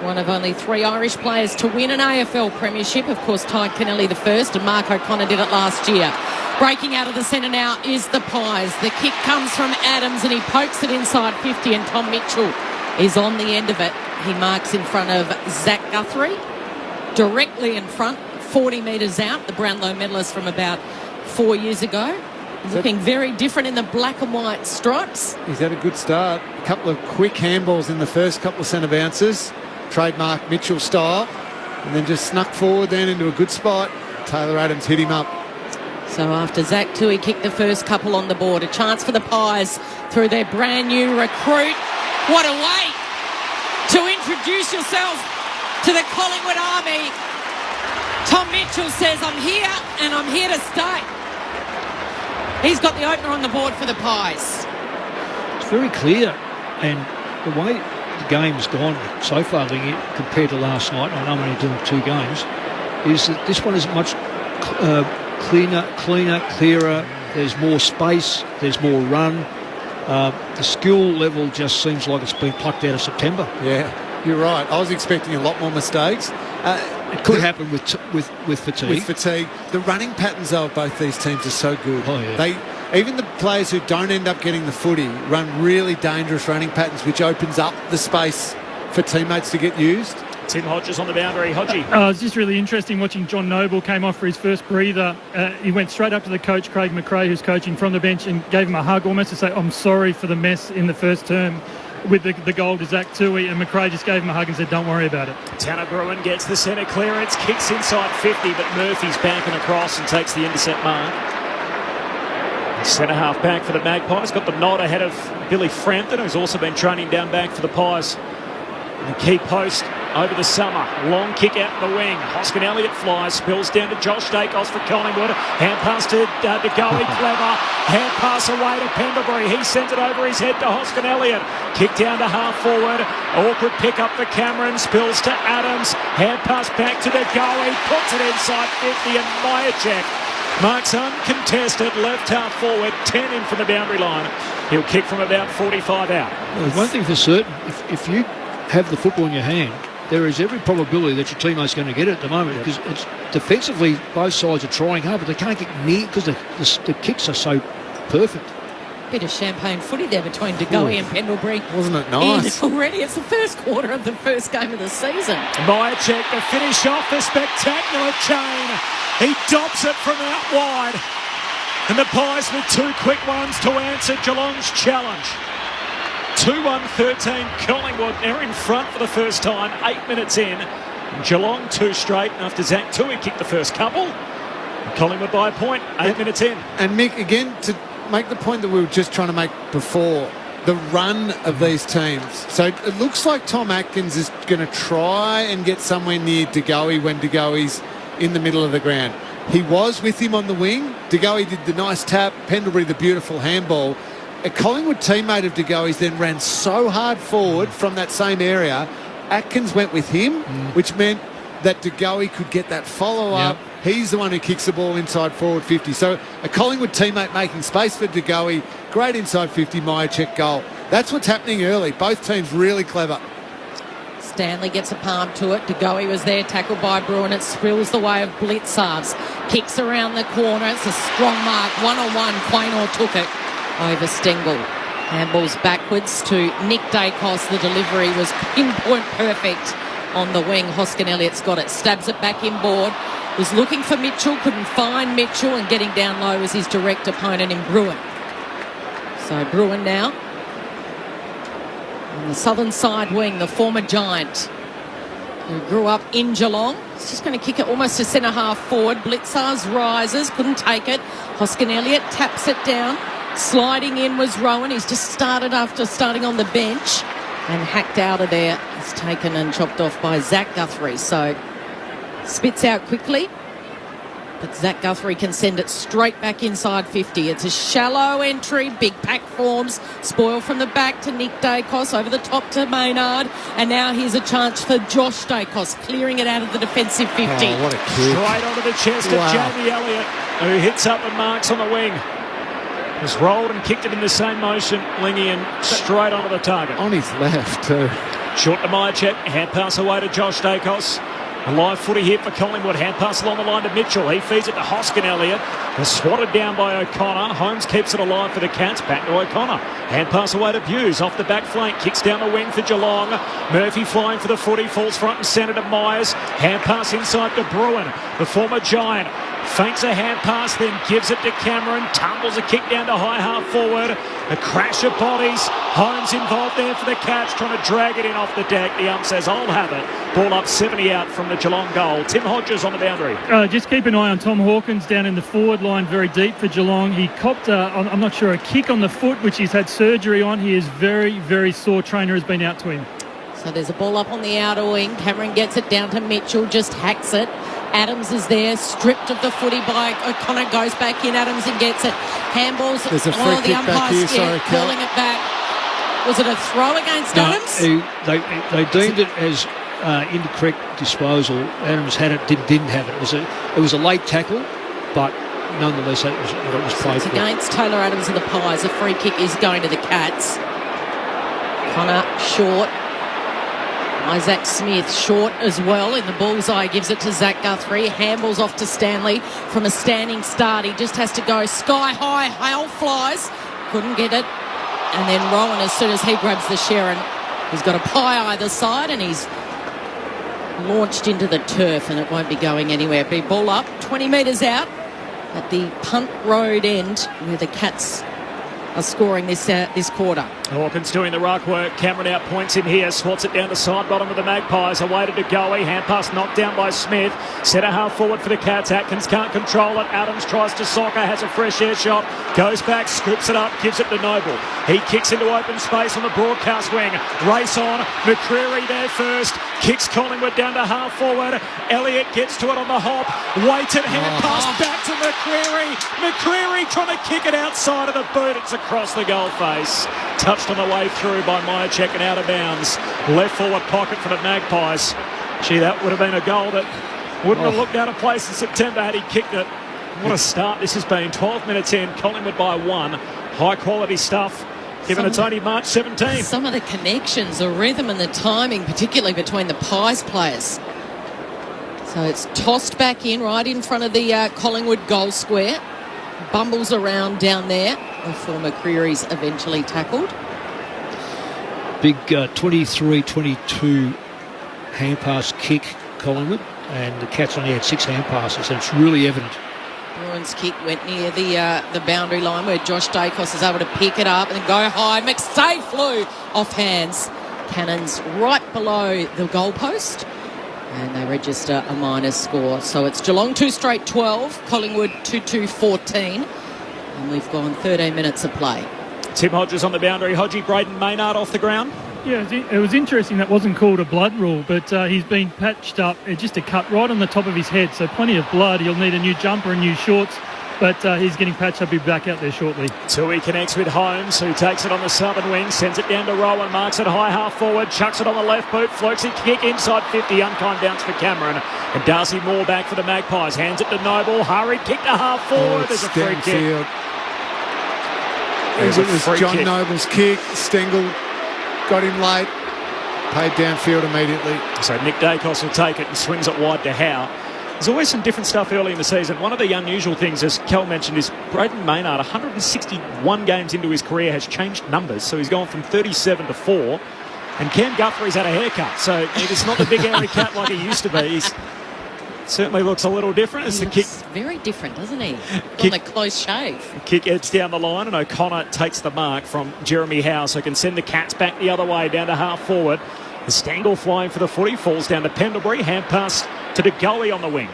Speaker 15: one of only 3 Irish players to win an AFL premiership. Of course, Ty Kennelly the first, and Mark O'Connor did it last year. Breaking out of the centre now is the Pies. The kick comes from Adams and he pokes it inside 50, and Tom Mitchell is on the end of it. He marks in front of Zach Guthrie, directly in front, 40 metres out, the Brownlow medalist from about 4 years ago. Looking very different in the black and white stripes.
Speaker 6: He's had a good start. A couple of quick handballs in the first couple of centre bounces, trademark Mitchell style, and then just snuck forward then into a good spot. Taylor Adams hit him up.
Speaker 15: So after Zach Tui kicked the first couple on the board, a chance for the Pies through their brand new recruit. What a way to introduce yourself to the Collingwood Army. Tom Mitchell says, I'm here and I'm here to stay. He's got the opener on the board for the Pies.
Speaker 18: It's very clear, and the way the game's gone so far, Lingy, compared to last night, I know I'm only doing 2 games, is that this one is much clearer. There's more space, there's more run. The skill level just seems like it's been plucked out of September.
Speaker 6: Yeah, you're right. I was expecting a lot more mistakes.
Speaker 18: It could happen with fatigue.
Speaker 6: With fatigue. The running patterns of both these teams are so good.
Speaker 18: Oh, yeah.
Speaker 6: Even the players who don't end up getting the footy run really dangerous running patterns, which opens up the space for teammates to get used.
Speaker 13: Tim Hodges on the boundary. Hodgie.
Speaker 19: It's just really interesting watching John Noble came off for his first breather. He went straight up to the coach, Craig McRae, who's coaching from the bench, and gave him a hug almost to say, I'm sorry for the mess in the first term with the goal to Zach Tui, and McRae just gave him a hug and said, don't worry about it.
Speaker 13: Tanner Bruin gets the centre clearance, kicks inside 50, but Murphy's backing across and takes the intercept mark. Centre half back for the Magpies, got the nod ahead of Billy Frampton, who's also been training down back for the Pies. And the key post over the summer. Long kick out the wing. Hoskin Elliott flies, spills down to Josh Dacos for Collingwood. Hand pass to Goey, clever. Hand pass away to Pendlebury. He sends it over his head to Hoskin Elliott. Kick down to half forward. Awkward pick up for Cameron. Spills to Adams. Hand pass back to Goey. Puts it inside 50, and Myercheck marks uncontested. Left half forward. 10 in from the boundary line. He'll kick from about 45 out.
Speaker 18: Well, one thing for certain, if you have the football in your hand, there is every probability that your teammate's going to get it at the moment, because it's defensively both sides are trying hard, but they can't get near because the kicks are so perfect.
Speaker 15: Bit of champagne footy there between DeGoey and Pendlebury.
Speaker 6: Wasn't it nice?
Speaker 15: Already, it's the first quarter of the first game of the season.
Speaker 13: Myercheck to finish off the spectacular chain. He dobs it from out wide. And the Pies with 2 quick ones to answer Geelong's challenge. 2-1-13 Collingwood. They're in front for the first time, 8 minutes in. Geelong 2 straight after Zach Tui kicked the first couple. Collingwood by a point, 8 minutes in.
Speaker 6: And Mick, again, to make the point that we were just trying to make before, the run of these teams. So it looks like Tom Atkins is going to try and get somewhere near DeGoey when DeGoey's in the middle of the ground. He was with him on the wing. DeGoey did the nice tap, Pendlebury the beautiful handball. A Collingwood teammate of DeGoey's then ran so hard forward from that same area, Atkins went with him, which meant that DeGoey could get that follow-up. Yep. He's the one who kicks the ball inside forward 50. So a Collingwood teammate making space for DeGoey. Great inside 50, Myercheck goal. That's what's happening early. Both teams really clever.
Speaker 15: Stanley gets a palm to it. De Goey was there, tackled by Bruin. It spills the way of Blitzarves. Kicks around the corner. It's a strong mark. 1-on-1. Quaynor took it over Stengel. Handballs backwards to Nick Dacos. The delivery was pinpoint perfect on the wing. Hoskin Elliott's got it. Stabs it back inboard. Was looking for Mitchell. Couldn't find Mitchell. And getting down low was his direct opponent in Bruin. So Bruin now. On the southern side wing, the former Giant who grew up in Geelong. He's just going to kick it almost to centre half forward. Blitzars rises, couldn't take it. Hoskin Elliott taps it down. Sliding in was Rowan. He's just started after starting on the bench and hacked out of there. It's taken and chopped off by Zach Guthrie. So spits out quickly. But Zach Guthrie can send it straight back inside 50. It's a shallow entry, big pack forms. Spoil from the back to Nick Dacos, over the top to Maynard. And now here's a chance for Josh Dacos, clearing it out of the defensive 50.
Speaker 6: Oh, what a kick.
Speaker 13: Straight onto the chest of Jamie Elliott, who hits up and marks on the wing. Just rolled and kicked it in the same motion, Lingy, and straight onto the target.
Speaker 6: On his left, too.
Speaker 13: Short to Myercheck, hand pass away to Josh Dacos. A live footy here for Collingwood. Hand pass along the line to Mitchell. He feeds it to Hoskin Elliott. They're swatted down by O'Connor. Holmes keeps it alive for the Cats. Back to O'Connor. Hand pass away to Buse. Off the back flank. Kicks down the wing for Geelong. Murphy flying for the footy. Falls front and centre to Myers. Hand pass inside to Bruin. The former Giant. Feints a hand pass, then gives it to Cameron. Tumbles a kick down to high half forward. A crash of bodies. Holmes involved there for the Cats, trying to drag it in off the deck. The ump says, I'll have it. Ball up 70 out from the Geelong goal. Tim Hodges on the boundary.
Speaker 19: Just keep an eye on Tom Hawkins down in the forward line, very deep for Geelong. He copped, I'm not sure, a kick on the foot, which he's had surgery on. He is very, very sore. Trainer has been out to him.
Speaker 15: So there's a ball up on the outer wing. Cameron gets it down to Mitchell, just hacks it. Adams is there, stripped of the footy by O'Connor, goes back in. Adams and gets it. Handballs.
Speaker 6: There's a free kick back here, sorry, Cal.
Speaker 15: Calling it back. Was it a throw against Adams?
Speaker 18: They deemed it as incorrect disposal. Adams had it, didn't have it. It was a late tackle, but nonetheless it was played
Speaker 15: It's
Speaker 18: for.
Speaker 15: against Taylor Adams and the Pies. A free kick is going to the Cats. Connor short. Isaac Smith short as well in the bullseye, gives it to Zach Guthrie. Handballs off to Stanley from a standing start. He just has to go sky high. Hail flies. Couldn't get it. And then Rowan, as soon as he grabs the Sharon, he's got a pie either side and he's launched into the turf and it won't be going anywhere. Be ball up, 20 metres out at the punt road end where the Cats are scoring this quarter.
Speaker 13: Hawkins doing the ruck work. Cameron outpoints him here. Swats it down the side bottom of the Magpies. Away to De Goey. Hand pass knocked down by Smith. Centre half forward for the Cats. Atkins can't control it. Adams tries to soccer. Has a fresh air shot. Goes back. Scoops it up. Gives it to Noble. He kicks into open space on the broadcast wing. Race on. McCreary there first. Kicks Collingwood down to half forward. Elliott gets to it on the hop. Weighted hand pass back to McCreary. McCreary trying to kick it outside of the boot. It's across the goal face. Touched on the way through by Myercheck and out of bounds. Left forward pocket for the Magpies. Gee, that would have been a goal that wouldn't have looked out of place in September had he kicked it. What a start this has been. 12 minutes in, Collingwood by 1. High quality stuff, given it's only March 17.
Speaker 15: Some of the connections, the rhythm and the timing, particularly between the Pies players. So it's tossed back in right in front of the Collingwood goal square. Bumbles around down there before McCreary's eventually tackled.
Speaker 18: Big 23-22 hand pass kick, Collingwood, and the Cats only had 6 hand passes, and it's really evident.
Speaker 15: Bruin's kick went near the boundary line where Josh Dacos is able to pick it up and go high. McStay flew off hands. Cannons right below the goalpost. And they register a minus score. So it's Geelong 2 straight 12, Collingwood 2-2-14. And we've gone 13 minutes of play.
Speaker 13: Tim Hodges on the boundary. Hodgie, Braden Maynard off the ground.
Speaker 19: Yeah, it was interesting that wasn't called a blood rule, but he's been patched up. Just a cut right on the top of his head, so plenty of blood. He'll need a new jumper and new shorts, but he's getting patched up. He'll be back out there shortly.
Speaker 13: Tui connects with Holmes, who takes it on the southern wing, sends it down to Rowan, marks it high half forward, chucks it on the left boot, floats it, kick inside 50, unkind bounce for Cameron. And Darcy Moore back for the Magpies, hands it to Noble, hurried, kick to half forward. There's a free kick.
Speaker 6: It was John Noble's kick. Stengel got him late. paid downfield immediately.
Speaker 13: So Nick Dacos will take it and swings it wide to Howe. There's always some different stuff early in the season. One of the unusual things, as Kel mentioned, is Braden Maynard, 161 games into his career, has changed numbers. So he's gone from 37 to 4. And Cam Guthrie's had a haircut. So he's not the big hairy cat like he used to be. He's certainly looks a little different. As the kick
Speaker 15: very different, doesn't he? On the close shave.
Speaker 13: Kick heads down the line, and O'Connor takes the mark from Jeremy Howe, so can send the Cats back the other way down to half forward. The Stengel flying for the footy, falls down to Pendlebury, hand pass to DeGoey on the wing.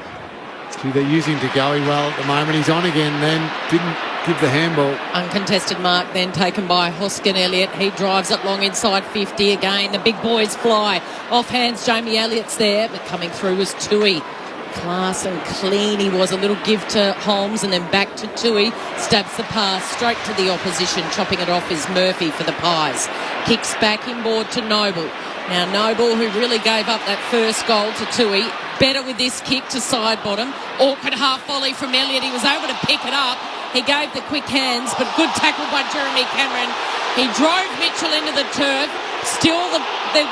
Speaker 6: They're using DeGoey well at the moment. He's on again, then didn't give the handball.
Speaker 15: Uncontested mark then taken by Hoskin Elliott. He drives it long inside 50 again. The big boys fly. Off hands, Jamie Elliott's there, but coming through was Tui. Class and clean he was. A little give to Holmes and then back to Tui. Stabs the pass straight to the opposition. Chopping it off is Murphy for the Pies. Kicks back inboard to Noble. Now Noble, who really gave up that first goal to Tui, better with this kick to side bottom. Awkward half volley from Elliott. He was able to pick it up. He gave the quick hands, but good tackle by Jeremy Cameron. He drove Mitchell into the turf. Still the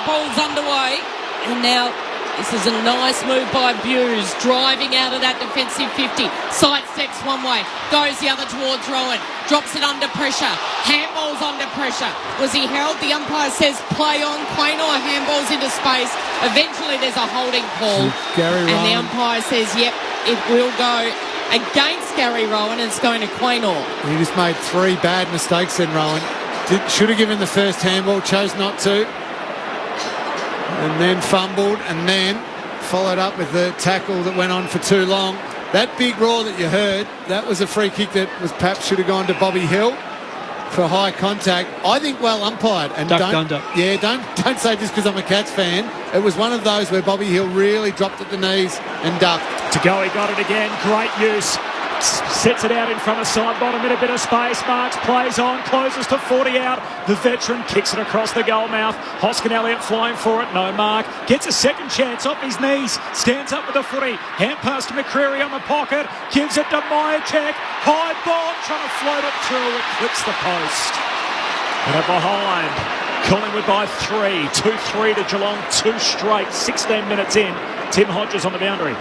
Speaker 15: ball's underway. And now this is a nice move by Buse, driving out of that defensive 50. Sidesteps one way, goes the other towards Rowan, drops it under pressure. Handball's under pressure. Was he held? The umpire says play on. Quaynor handballs into space. Eventually there's a holding call.
Speaker 6: Gary Rowan.
Speaker 15: And the umpire says, yep, it will go against Gary Rowan, and it's going to Quaynor.
Speaker 6: He just made 3 bad mistakes then, Rowan. Should have given the first handball, chose not to. And then fumbled, and then followed up with the tackle that went on for too long. That big roar that you heard, that was a free kick that was perhaps should have gone to Bobby Hill for high contact. I think well umpired. And don't say just because I'm a Cats fan. It was one of those where Bobby Hill really dropped at the knees and ducked.
Speaker 13: DeGoey got it again. Great use. Sets it out in front of side bottom in a bit of space. Marks plays on, closes to 40 out. The veteran kicks it across the goal mouth. Hoskin Elliott flying for it, no mark. Gets a second chance off his knees. Stands up with the footy. Hand pass to McCreary on the pocket. Gives it to Myercheck. High ball, trying to float it through. It clips the post. And behind. Collingwood by 3. 2-3 to Geelong. 2 straight. 16 minutes in. Tim Hodges on the boundary.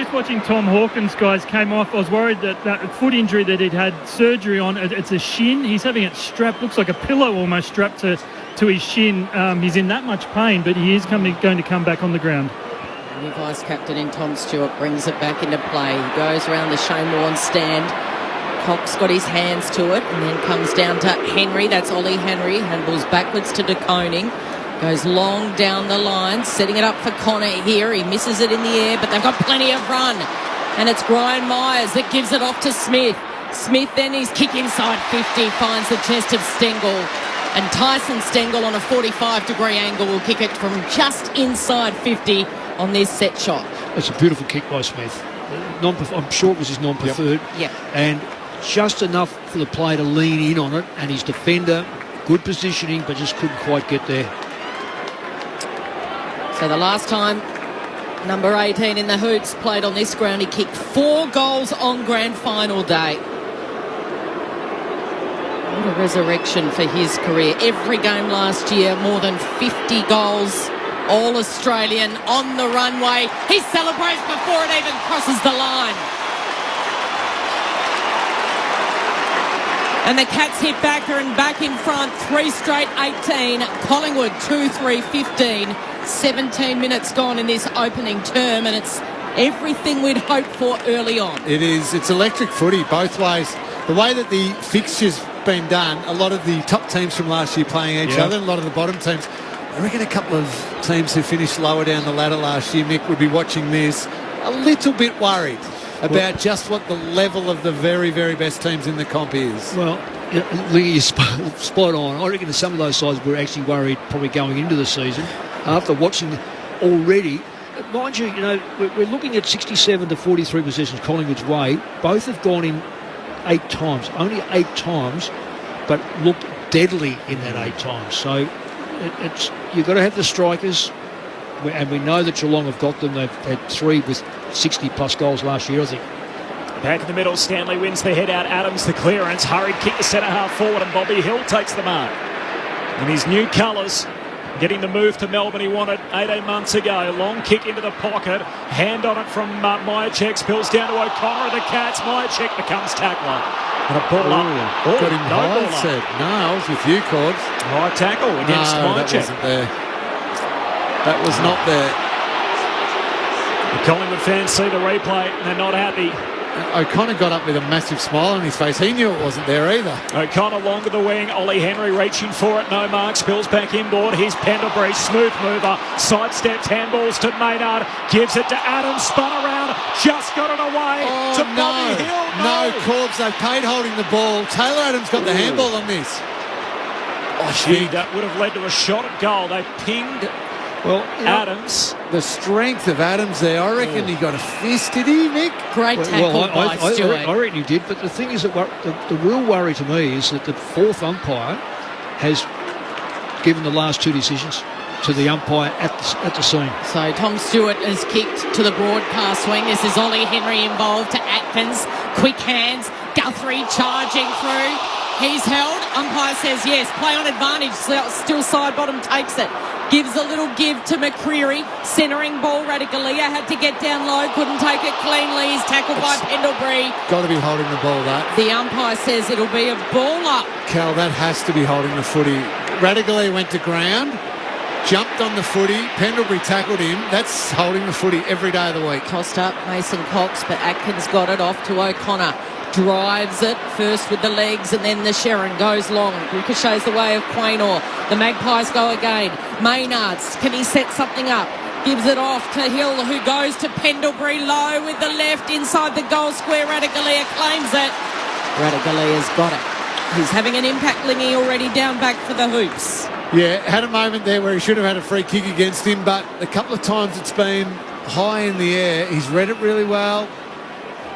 Speaker 19: Just watching Tom Hawkins, guys, came off. I was worried that foot injury that he'd had surgery on, it's a shin. He's having it strapped, looks like a pillow almost strapped to his shin. He's in that much pain, but he is going to come back on the ground.
Speaker 15: New vice captain in Tom Stewart brings it back into play. He goes around the Shane Warne stand. Cox got his hands to it and then comes down to Henry. That's Ollie Henry. Handballs backwards to De Koning. Goes long down the line, setting it up for Connor here. He misses it in the air, but they've got plenty of run. And it's Brian Myers that gives it off to Smith. Smith then his kick inside 50, finds the chest of Stengel. And Tyson Stengel on a 45-degree angle will kick it from just inside 50 on this set shot.
Speaker 18: It's a beautiful kick by Smith. I'm sure it was his non-preferred.
Speaker 15: Yep.
Speaker 18: And just enough for the player to lean in on it, and his defender, good positioning, but just couldn't quite get there.
Speaker 15: So the last time number 18 in the Hoops played on this ground, he kicked 4 goals on grand final day. What a resurrection for his career. Every game last year, more than 50 goals, all Australian on the runway. He celebrates before it even crosses the line. And the Cats hit back and back in front, 3 straight 18. Collingwood 2-3-15. 17 minutes gone in this opening term, and it's everything we'd hoped for early on.
Speaker 6: It is. It's electric footy both ways. The way that the fixture's been done, a lot of the top teams from last year playing each other, and a lot of the bottom teams. I reckon a couple of teams who finished lower down the ladder last year, Mick, would be watching this a little bit worried about just what the level of the very, very best teams in the comp is.
Speaker 18: Well, Lee is spot on. I reckon some of those sides were actually worried probably going into the season. After watching already, mind you, we're looking at 67 to 43 possessions Collingwood's way. Both have gone in 8 times, only 8 times, but looked deadly in that 8 times. So you've got to have the strikers, and we know that Geelong have got them. They've had 3 with 60-plus goals last year, I think.
Speaker 13: Back in the middle, Stanley wins the head out. Adams the clearance. Hurried kick to centre half forward, and Bobby Hill takes the mark. In his new colours, getting the move to Melbourne he wanted 18 months ago. Long kick into the pocket, hand on it from Myercheck, spills down to O'Connor of the Cats. Myercheck becomes tackler. And a ball up. Oh,
Speaker 6: got him
Speaker 13: no
Speaker 6: high,
Speaker 13: ball
Speaker 6: said.
Speaker 13: up.
Speaker 6: No, I was with you, Corbs.
Speaker 13: High tackle against
Speaker 6: No, that
Speaker 13: Myercheck.
Speaker 6: wasn't there. That was not there.
Speaker 13: The Collingwood fans see the replay and they're not happy.
Speaker 6: O'Connor got up with a massive smile on his face. He knew it wasn't there either.
Speaker 13: O'Connor longer the wing. Ollie Henry reaching for it. No mark. Spills back inboard. Here's Pendlebury. Smooth mover. Sidesteps. Handballs to Maynard. Gives it to Adams. Spun around. Just got it away to Bobby Hill.
Speaker 6: No, Corbs. They've paid holding the ball. Taylor Adams got the handball on this.
Speaker 13: Gee, that would have led to a shot at goal. They pinged Adams.
Speaker 6: The strength of Adams there. I reckon he got a fist. Did he, Nick?
Speaker 15: Great tackle by Stewart.
Speaker 18: I reckon he did, but the thing is that the real worry to me is that the fourth umpire has given the last two decisions to the umpire at the scene.
Speaker 15: So Tom Stewart has kicked to the broadcast swing. This is Ollie Henry involved to Atkins. Quick hands. Guthrie charging through. He's held. Umpire says yes. Play on advantage. Still side bottom takes it. Gives a little give to McCreery. Centering ball. Radicalia had to get down low. Couldn't take it cleanly. He's tackled by Pendlebury.
Speaker 6: Got to be holding the ball, that.
Speaker 15: The umpire says it'll be a ball up.
Speaker 6: Cal, that has to be holding the footy. Radicalia went to ground. Jumped on the footy. Pendlebury tackled him. That's holding the footy every day of the week.
Speaker 15: Tossed up Mason Cox, but Atkins got it off to O'Connor. Drives it first with the legs and then the Sharon goes long. Ricochets the way of Quaynor. The Magpies go again. Maynards, can he set something up? Gives it off to Hill, who goes to Pendlebury low with the left inside the goal square. Radicalia claims it. Radicalia's got it. He's having an impact, Lingy, already down back for the hoops.
Speaker 6: Yeah, had a moment there where he should have had a free kick against him, but a couple of times it's been high in the air. He's read it really well.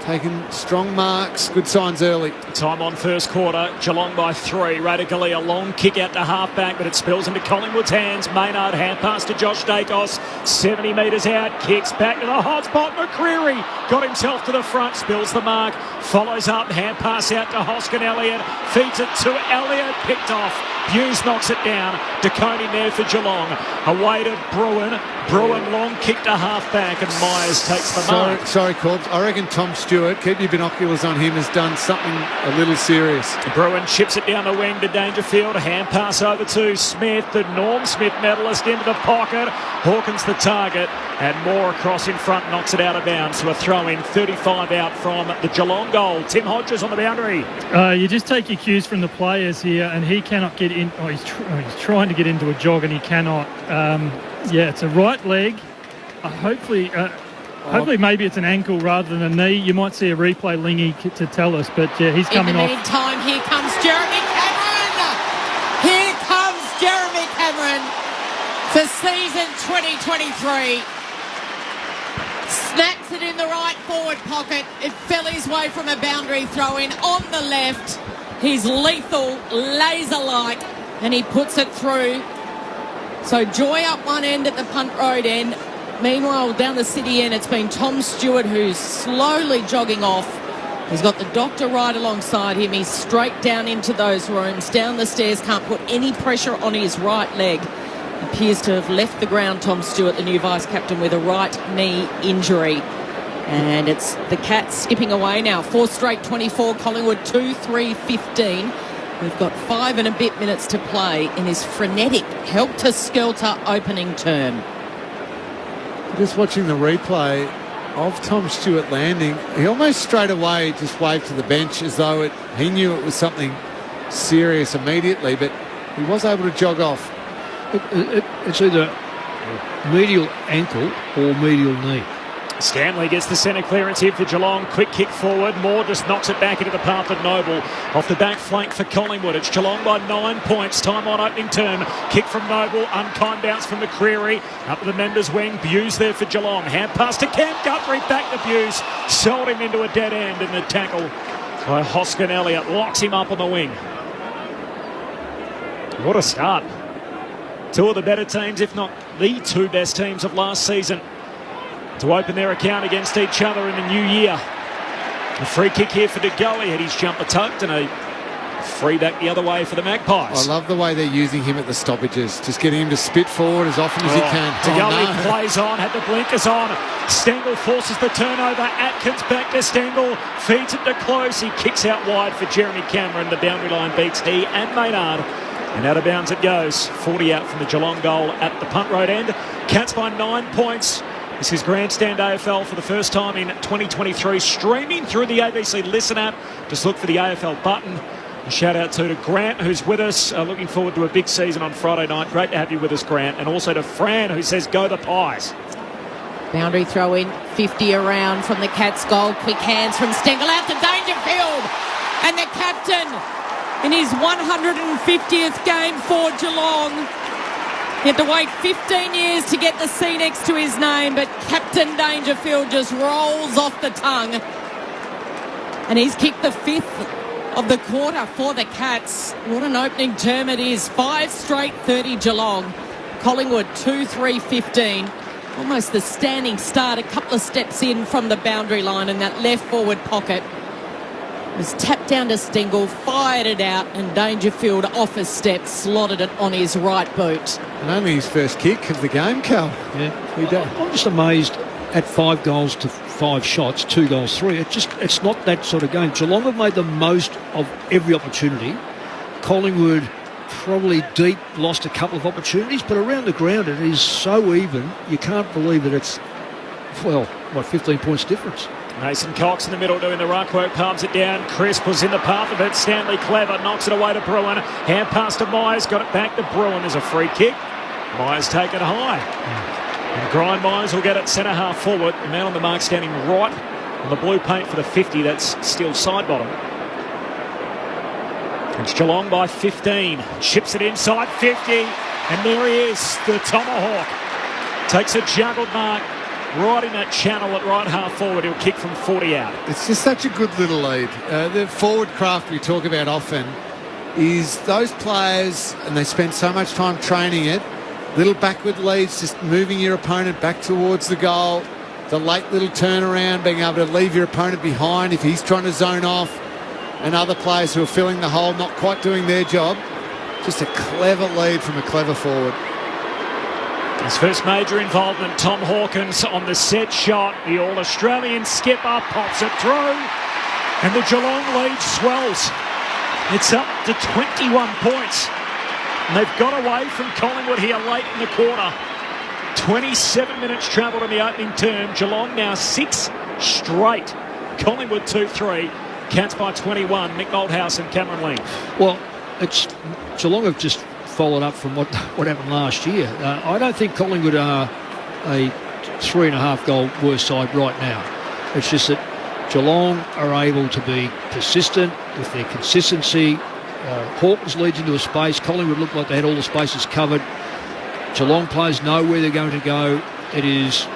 Speaker 6: Taking strong marks, good signs early.
Speaker 13: Time on first quarter, Geelong by 3. Radically a long kick out to half-back, but it spills into Collingwood's hands. Maynard hand pass to Josh Dacos, 70 metres out, kicks back to the hot spot. McCreery got himself to the front, spills the mark, follows up, hand pass out to Hoskin Elliott, feeds it to Elliott, picked off. Hughes knocks it down. DeConey there for Geelong. Away to Bruin. Bruin long kick to half-back, and Myers takes the mark.
Speaker 6: Sorry, Corbs. I reckon Tom Stewart, keep your binoculars on him, has done something a little serious.
Speaker 13: Bruin chips it down the wing to Dangerfield. Hand pass over to Smith, the Norm Smith medalist, into the pocket. Hawkins the target, and Moore across in front knocks it out of bounds. So a throw in, 35 out from the Geelong goal. Tim Hodges on the boundary.
Speaker 19: You just take your cues from the players here, and he cannot get in. He's trying to get into a jog, and he cannot. It's a right leg. Hopefully maybe it's an ankle rather than a knee. You might see a replay, Lingy, to tell us, but he's coming off.
Speaker 15: In the meantime, here comes Jeremy Cameron. Here comes Jeremy Cameron for season 2023. Snaps it in the right forward pocket. It fell his way from a boundary throw-in on the left. He's lethal, laser-like, and he puts it through. So Joy up one end at the punt road end. Meanwhile, down the city end, it's been Tom Stewart who's slowly jogging off. He's got the doctor right alongside him. He's straight down into those rooms, down the stairs, can't put any pressure on his right leg. Appears to have left the ground, Tom Stewart, the new vice-captain, with a right knee injury. And it's the Cats skipping away now. 4 straight 24, Collingwood 2-3-15. We've got 5 and a bit minutes to play in this frenetic, helter-skelter opening term.
Speaker 6: Just watching the replay of Tom Stewart landing, he almost straight away just waved to the bench as though he knew it was something serious immediately, but he was able to jog off.
Speaker 18: It's either medial ankle or medial knee.
Speaker 13: Stanley gets the centre clearance here for Geelong. Quick kick forward. Moore just knocks it back into the path of Noble. Off the back flank for Collingwood. It's Geelong by 9 points. Time on opening term. Kick from Noble. Unkind bounce from McCreery. Up to the members' wing. Buse there for Geelong. Hand pass to Cam Guthrie. Back to Buse. Sold him into a dead end. And the tackle by Hoskin Elliott locks him up on the wing. What a start. 2 of the better teams, if not the 2 best teams of last season, to open their account against each other in the new year. A free kick here for De Goey. Had his jumper tucked and a Free back the other way for the Magpies.
Speaker 6: I love the way they're using him at the stoppages, just getting him to spit forward as often as he can.
Speaker 13: Tagali plays on, had the blinkers on. Stengel forces the turnover. Atkins back to Stengel, feeds it to Close. He kicks out wide for Jeremy Cameron. The boundary line beats he and Maynard. And out of bounds it goes. 40 out from the Geelong goal at the Punt Road end. Cats by 9 points. This is Grandstand AFL for the first time in 2023, streaming through the ABC Listen app. Just look for the AFL button. A shout out to Grant, who's with us. Looking forward to a big season on Friday night. Great to have you with us, Grant. And also to Fran, who says, go the Pies.
Speaker 15: Boundary throw in, 50 around from the Cats goal. Quick hands from Stengel out to Dangerfield. And the captain in his 150th game for Geelong. He had to wait 15 years to get the C next to his name, but Captain Dangerfield just rolls off the tongue. And he's kicked the 5th of the quarter for the Cats. What an opening term it is. 5 straight 30 Geelong. Collingwood 2-3-15. Almost the standing start, a couple of steps in from the boundary line in that left forward pocket. Was tapped down to Stengel, fired it out, and Dangerfield off a step, slotted it on his right boot.
Speaker 6: And only his first kick of the game, Cal.
Speaker 18: Yeah, I'm just amazed at 5 goals to 5 shots, 2 goals, 3. It's not that sort of game. Geelong have made the most of every opportunity. Collingwood probably deep lost a couple of opportunities, but around the ground it is so even. You can't believe that it's, 15 points difference.
Speaker 13: Mason Cox in the middle doing the ruck work, palms it down. Crisp was in the path of it. Stanley Clever knocks it away to Bruin. Hand pass to Myers, got it back to Bruin. There's a free kick. Myers taken high. And Grind Myers will get it centre half forward. The man on the mark standing right on the blue paint for the 50. That's still side bottom. It's Geelong by 15. Chips it inside 50. And there he is, the Tomahawk. Takes a juggled mark. Right in that channel at right half forward. He'll kick from 40 out.
Speaker 6: It's just such a good little lead. The forward craft we talk about often is those players, and they spend so much time training it, little backward leads, just moving your opponent back towards the goal, the late little turnaround, being able to leave your opponent behind if he's trying to zone off, and other players who are filling the hole, not quite doing their job. Just a clever lead from a clever forward.
Speaker 13: His first major involvement, Tom Hawkins on the set shot. The All-Australian skipper pops it through. And the Geelong lead swells. It's up to 21 points. And they've got away from Collingwood here late in the quarter. 27 minutes travelled in the opening term. Geelong now 6 straight. Collingwood 2-3. Cats by 21. Nick Malthouse and Cameron Ling.
Speaker 18: Well, it's Geelong have just followed up from what happened last year. I don't think Collingwood are a 3.5 goal worse side right now. It's just that Geelong are able to be persistent with their consistency. Hawkins leads into a space. Collingwood looked like they had all the spaces covered. Geelong players know where they're going to go. It is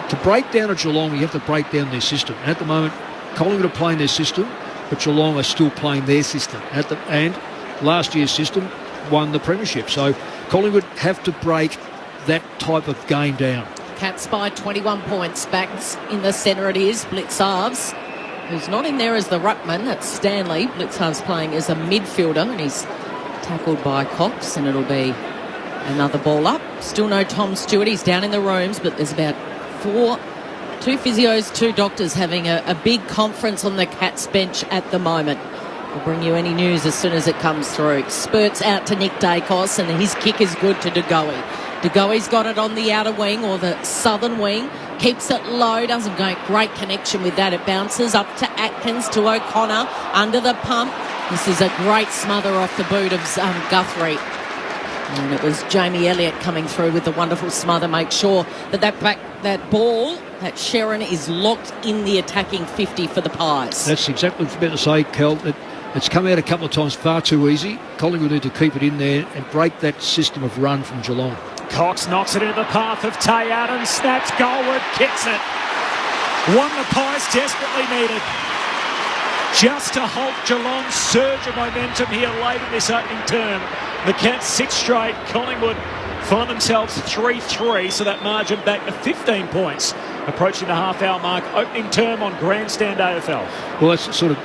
Speaker 18: to break down a Geelong, you have to break down their system. And at the moment, Collingwood are playing their system, but Geelong are still playing their system. And last year's system won the premiership. So Collingwood have to break that type of game down.
Speaker 15: Cats by 21 points. Back in the centre it is Blitzarves, who's not in there as the ruckman. That's Stanley. Blitzarves playing as a midfielder, and he's tackled by Cox, and it'll be another ball up. Still no Tom Stewart. He's down in the rooms, but there's about 2 physios, 2 doctors having a big conference on the Cats bench at the moment. We'll bring you any news as soon as it comes through. Spurts out to Nick Dacos, and his kick is good to De Goey. De Goey's got it on the outer wing, or the southern wing. Keeps it low, doesn't go great connection with that. It bounces up to Atkins, to O'Connor, under the pump. This is a great smother off the boot of Guthrie. And it was Jamie Elliott coming through with the wonderful smother. Make sure that ball, that Sharon, is locked in the attacking 50 for the Pies.
Speaker 18: That's exactly what I was about to say, Kel. It's come out a couple of times far too easy. Collingwood need to keep it in there and break that system of run from Geelong.
Speaker 13: Cox knocks it into the path of Tay Adams, snaps goalward, kicks it. One the Pies desperately needed. Just to halt Geelong's surge of momentum here late in this opening term. The Cats 6 straight. Collingwood find themselves 3-3, so that margin back to 15 points. Approaching the half-hour mark. Opening term on Grandstand AFL.
Speaker 18: Well, that's sort of,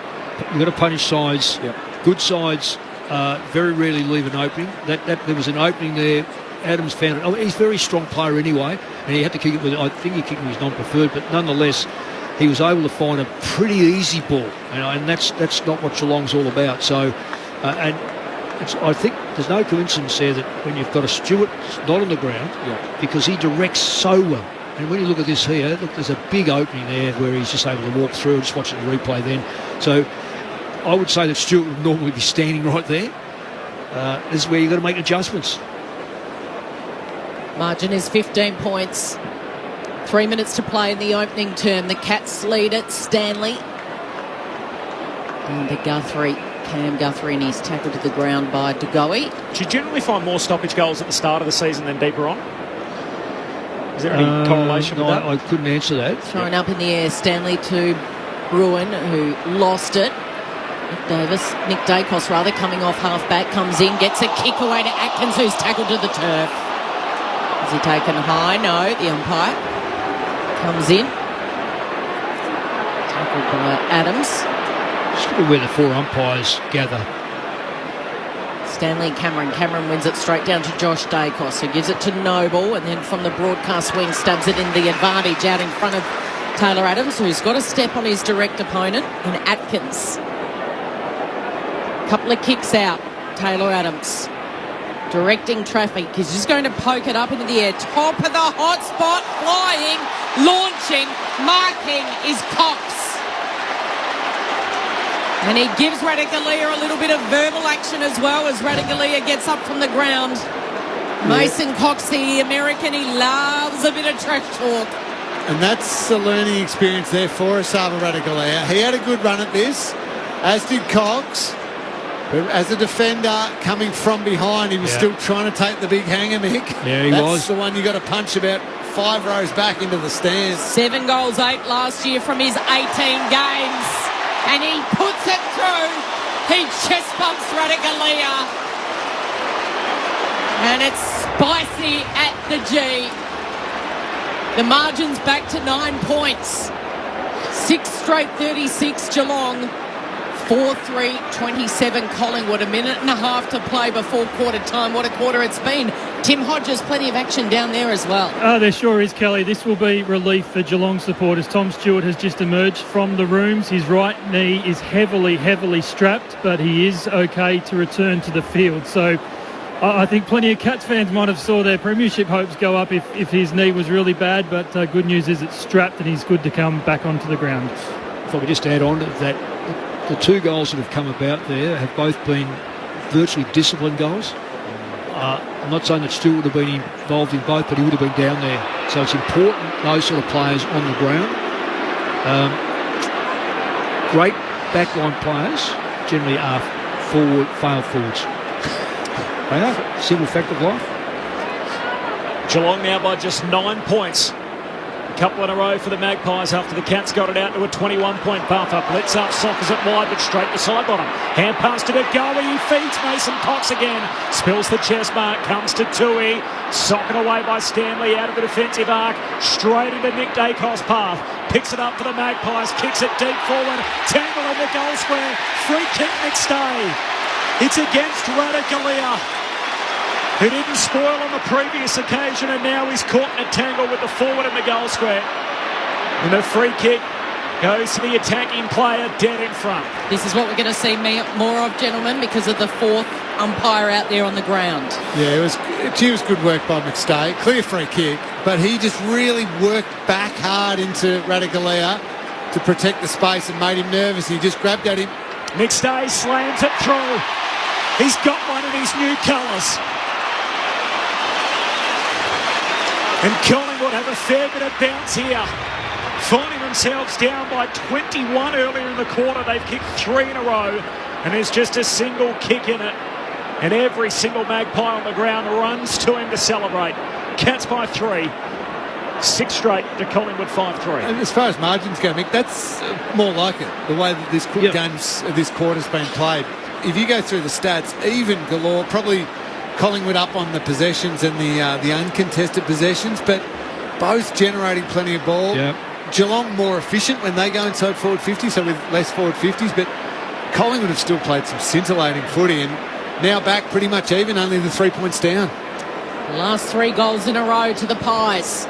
Speaker 18: you've got to punish sides good sides very rarely leave an opening. That there was an opening there. Adams found it. Oh, he's a very strong player anyway, and he had to kick it with, I think he kicked it with his non-preferred, but nonetheless, he was able to find a pretty easy ball, and that's not what Geelong's all about. So, I think there's no coincidence there that when you've got a Stewart not on the ground, because he directs so well. And when you look at this here, look, there's a big opening there where he's just able to walk through. Just watching the replay then. So I would say that Stewart would normally be standing right there. This is where you've got to make adjustments.
Speaker 15: Margin is 15 points. 3 minutes to play in the opening term. The Cats lead it. Stanley. And the Cam Guthrie, and he's tackled to the ground by Dugowie.
Speaker 13: Do you generally find more stoppage goals at the start of the season than deeper on? Is there any correlation with that?
Speaker 18: I couldn't answer that.
Speaker 15: Thrown up in the air. Stanley to Bruin, who lost it. Nick Dacos coming off half-back, comes in, gets a kick away to Atkins, who's tackled to the turf. Is he taken high? No, the umpire comes in. Tackled by Adams.
Speaker 18: Just look at where the four umpires gather.
Speaker 15: Stanley Cameron wins it straight down to Josh Dacos, who gives it to Noble, and then from the broadcast wing stabs it in the advantage out in front of Taylor Adams, who's got a step on his direct opponent in Atkins. Couple of kicks out, Taylor Adams. Directing traffic. He's just going to poke it up into the air. Top of the hot spot, flying, launching, marking is Cox. And he gives Ratugolea a little bit of verbal action as well as Ratugolea gets up from the ground. Mason Cox, the American, he loves a bit of trash talk.
Speaker 6: And that's a learning experience there for Asava Ratugolea. He had a good run at this, as did Cox. But as a defender coming from behind, he was still trying to take the big hanger, Mick.
Speaker 18: Yeah, he
Speaker 6: That's
Speaker 18: was.
Speaker 6: the one you got to punch about 5 rows back into the stands.
Speaker 15: 7 goals, 8 last year from his 18 games. And he puts it through. He chest bumps Ratugolea. And it's spicy at the G. The margin's back to 9 points. 6 straight 36 Geelong. 4-3-27 Collingwood. A minute and a half to play before quarter time. What a quarter it's been. Tim Hodges, plenty of action down there as well.
Speaker 19: There sure is, Kelly. This will be relief for Geelong supporters. Tom Stewart has just emerged from the rooms. His right knee is heavily strapped, but he is okay to return to the field. So I think plenty of Cats fans might have saw their premiership hopes go up if his knee was really bad, but good news is it's strapped and he's good to come back onto the ground.
Speaker 18: If I could just add on to that, the 2 goals that have come about there have both been virtually disciplined goals. I'm not saying that Stewart would have been involved in both, but he would have been down there. So it's important those sort of players on the ground. Great backline players generally are failed forwards. They are. Simple fact of life.
Speaker 13: Geelong now by just 9 points. Couple in a row for the Magpies after the Cats got it out to a 21-point buffer. Blitz up, sockers it wide, but straight to side bottom. Hand pass to Dugowie, he feeds Mason Cox again. Spills the chest mark, comes to Tui. Socked away by Stanley out of the defensive arc. Straight into Nick Dacos' path. Picks it up for the Magpies, kicks it deep forward. Tangle in the goal square. Free kick McStay. It's against Ratugolea, who didn't spoil on the previous occasion, and now he's caught in a tangle with the forward in the goal square. And the free kick goes to the attacking player dead in front.
Speaker 15: This is what we're going to see more of, gentlemen, because of the 4th umpire out there on the ground.
Speaker 6: Yeah, it was good work by McStay. Clear free kick, but he just really worked back hard into Ratugolea to protect the space and made him nervous. He just grabbed at him.
Speaker 13: McStay slams it through. He's got one in his new colours. And Collingwood have a fair bit of bounce here. Finding themselves down by 21 earlier in the quarter. They've kicked 3 in a row. And there's just a single kick in it. And every single Magpie on the ground runs to him to celebrate. Cats by 3. 6 straight to Collingwood 5-3.
Speaker 6: And as far as margins go, Mick, that's more like it. The way that this quarter's been played. If you go through the stats, even galore, probably Collingwood up on the possessions and the uncontested possessions, but both generating plenty of ball.
Speaker 18: Yep.
Speaker 6: Geelong more efficient when they go inside forward 50, so with less forward 50s, but Collingwood have still played some scintillating footy and now back pretty much even, only the 3 points down.
Speaker 15: Last 3 goals in a row to the Pies.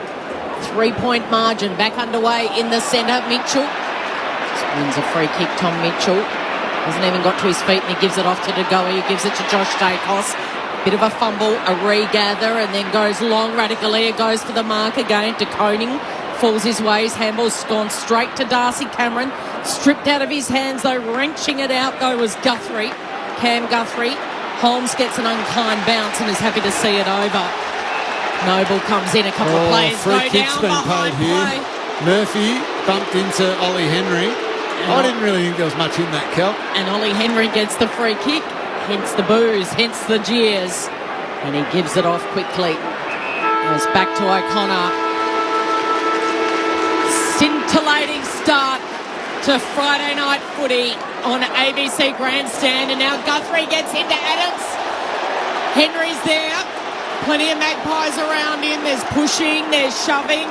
Speaker 15: 3-point margin back underway in the centre. Mitchell wins a free kick. Tom Mitchell hasn't even got to his feet and he gives it off to DeGoey. He gives it to Josh Dacos. Bit of a fumble, a regather, and then goes long. Radicalea goes for the mark again. De Koning falls his way. His handball's gone straight to Darcy Cameron. Stripped out of his hands though, wrenching it out though was Guthrie. Cam Guthrie. Holmes gets an unkind bounce and is happy to see it over. Noble comes in, a couple of players go down behind play.
Speaker 6: Murphy bumped into Ollie Henry. I didn't really think there was much in that, Kel.
Speaker 15: And Ollie Henry gets the free kick, hence the boos, hence the jeers. And he gives it off quickly. Goes back to O'Connor. Scintillating start to Friday night footy on ABC Grandstand. And now Guthrie gets into Adams. Henry's there. Plenty of Magpies around him. There's pushing, there's shoving.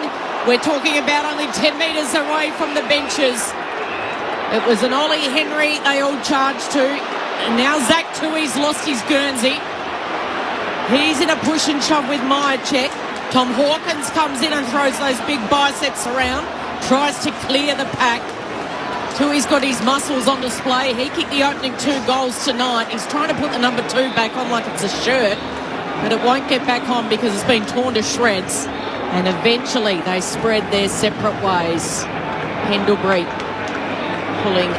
Speaker 15: We're talking about only 10 metres away from the benches. It was an Ollie Henry they all charged to. And now Zach Tui's lost his Guernsey. He's in a push and shove with Myercheck. Tom Hawkins comes in and throws those big biceps around. Tries to clear the pack. Tui's got his muscles on display. He kicked the opening 2 goals tonight. He's trying to put the number 2 back on like it's a shirt. But it won't get back on because it's been torn to shreds. And eventually they spread their separate ways. Pendlebury pulling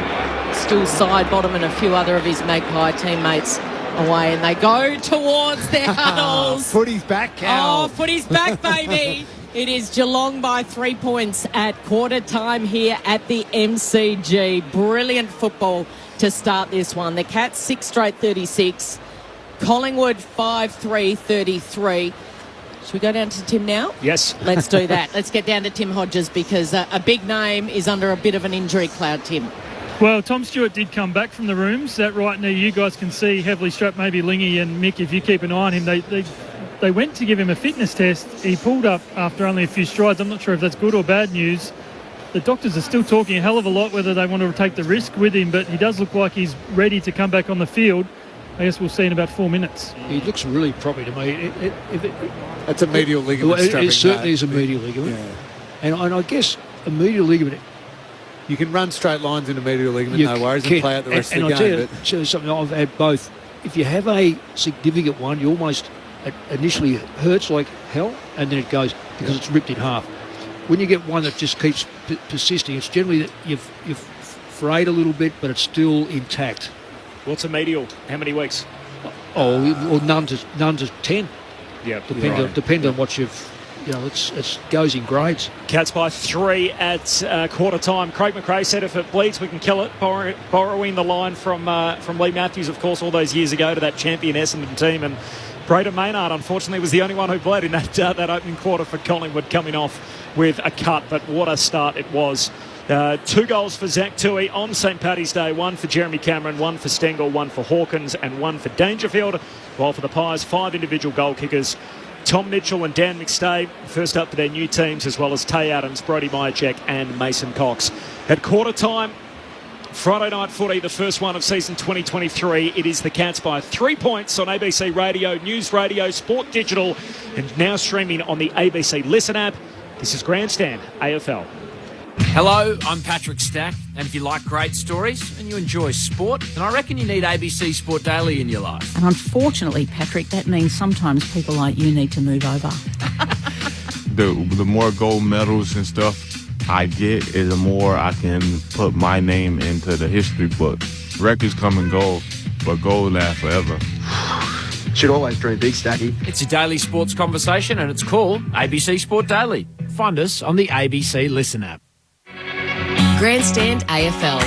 Speaker 15: still side bottom and a few other of his Magpie teammates away. And they go towards their huddles.
Speaker 6: Footy's back, Cal.
Speaker 15: Oh, footy's back, baby. It is Geelong by 3 points at quarter time here at the MCG. Brilliant football to start this one. The Cats 6 straight 36. Collingwood 5-3 33. Should we go down to Tim now?
Speaker 13: Yes.
Speaker 15: Let's do that. Let's get down to Tim Hodges because a big name is under a bit of an injury cloud, Tim.
Speaker 19: Well, Tom Stewart did come back from the rooms. That right knee, you guys can see heavily strapped. Maybe Lingy and Mick, if you keep an eye on him, they went to give him a fitness test. He pulled up after only a few strides. I'm not sure if that's good or bad news. The doctors are still talking a hell of a lot whether they want to take the risk with him, but he does look like he's ready to come back on the field. I guess we'll see in about 4 minutes.
Speaker 18: He looks really proppy to me.
Speaker 6: That's a medial ligament.
Speaker 18: It certainly is a medial ligament. Yeah. And I guess a medial ligament...
Speaker 6: You can run straight lines in a medial ligament, no worries, and play out the rest of the game.
Speaker 18: And I'll tell you something, I've had both. If you have a significant one, you almost initially hurts like hell, and then it goes because it's ripped in half. When you get one that just keeps persisting, it's generally that you've frayed a little bit, but it's still intact.
Speaker 13: What's a medial? How many weeks?
Speaker 18: Or none to 10.
Speaker 13: Yeah,
Speaker 18: depend on what you've. It goes in grades.
Speaker 13: Cats by 3 at quarter time. Craig McRae said if it bleeds, we can kill it. Borrowing the line from Lee Matthews, of course, all those years ago to that champion Essendon team. And Braden Maynard, unfortunately, was the only one who bled in that opening quarter for Collingwood, coming off with a cut. But what a start it was. 2 goals for Zach Tui on St Paddy's Day. 1 for Jeremy Cameron, 1 for Stengel, 1 for Hawkins and 1 for Dangerfield. While for the Pies, 5 individual goal kickers. Tom Mitchell and Dan McStay first up for their new teams, as well as Tay Adams, Brodie Myercheck and Mason Cox. At quarter time, Friday night footy, the first one of season 2023. It is the Cats by 3 points on ABC Radio, News Radio, Sport Digital, and now streaming on the ABC Listen app. This is Grandstand AFL.
Speaker 2: Hello, I'm Patrick Stack, and if you like great stories and you enjoy sport, then I reckon you need ABC Sport Daily in your life.
Speaker 3: And unfortunately, Patrick, that means sometimes people like you need to move over.
Speaker 23: The more gold medals and stuff I get, is the more I can put my name into the history book. Records come and go, but gold lasts forever.
Speaker 2: Should always dream big, Stacky. It's a daily sports conversation, and it's called ABC Sport Daily. Find us on the ABC Listen app.
Speaker 14: Grandstand AFL.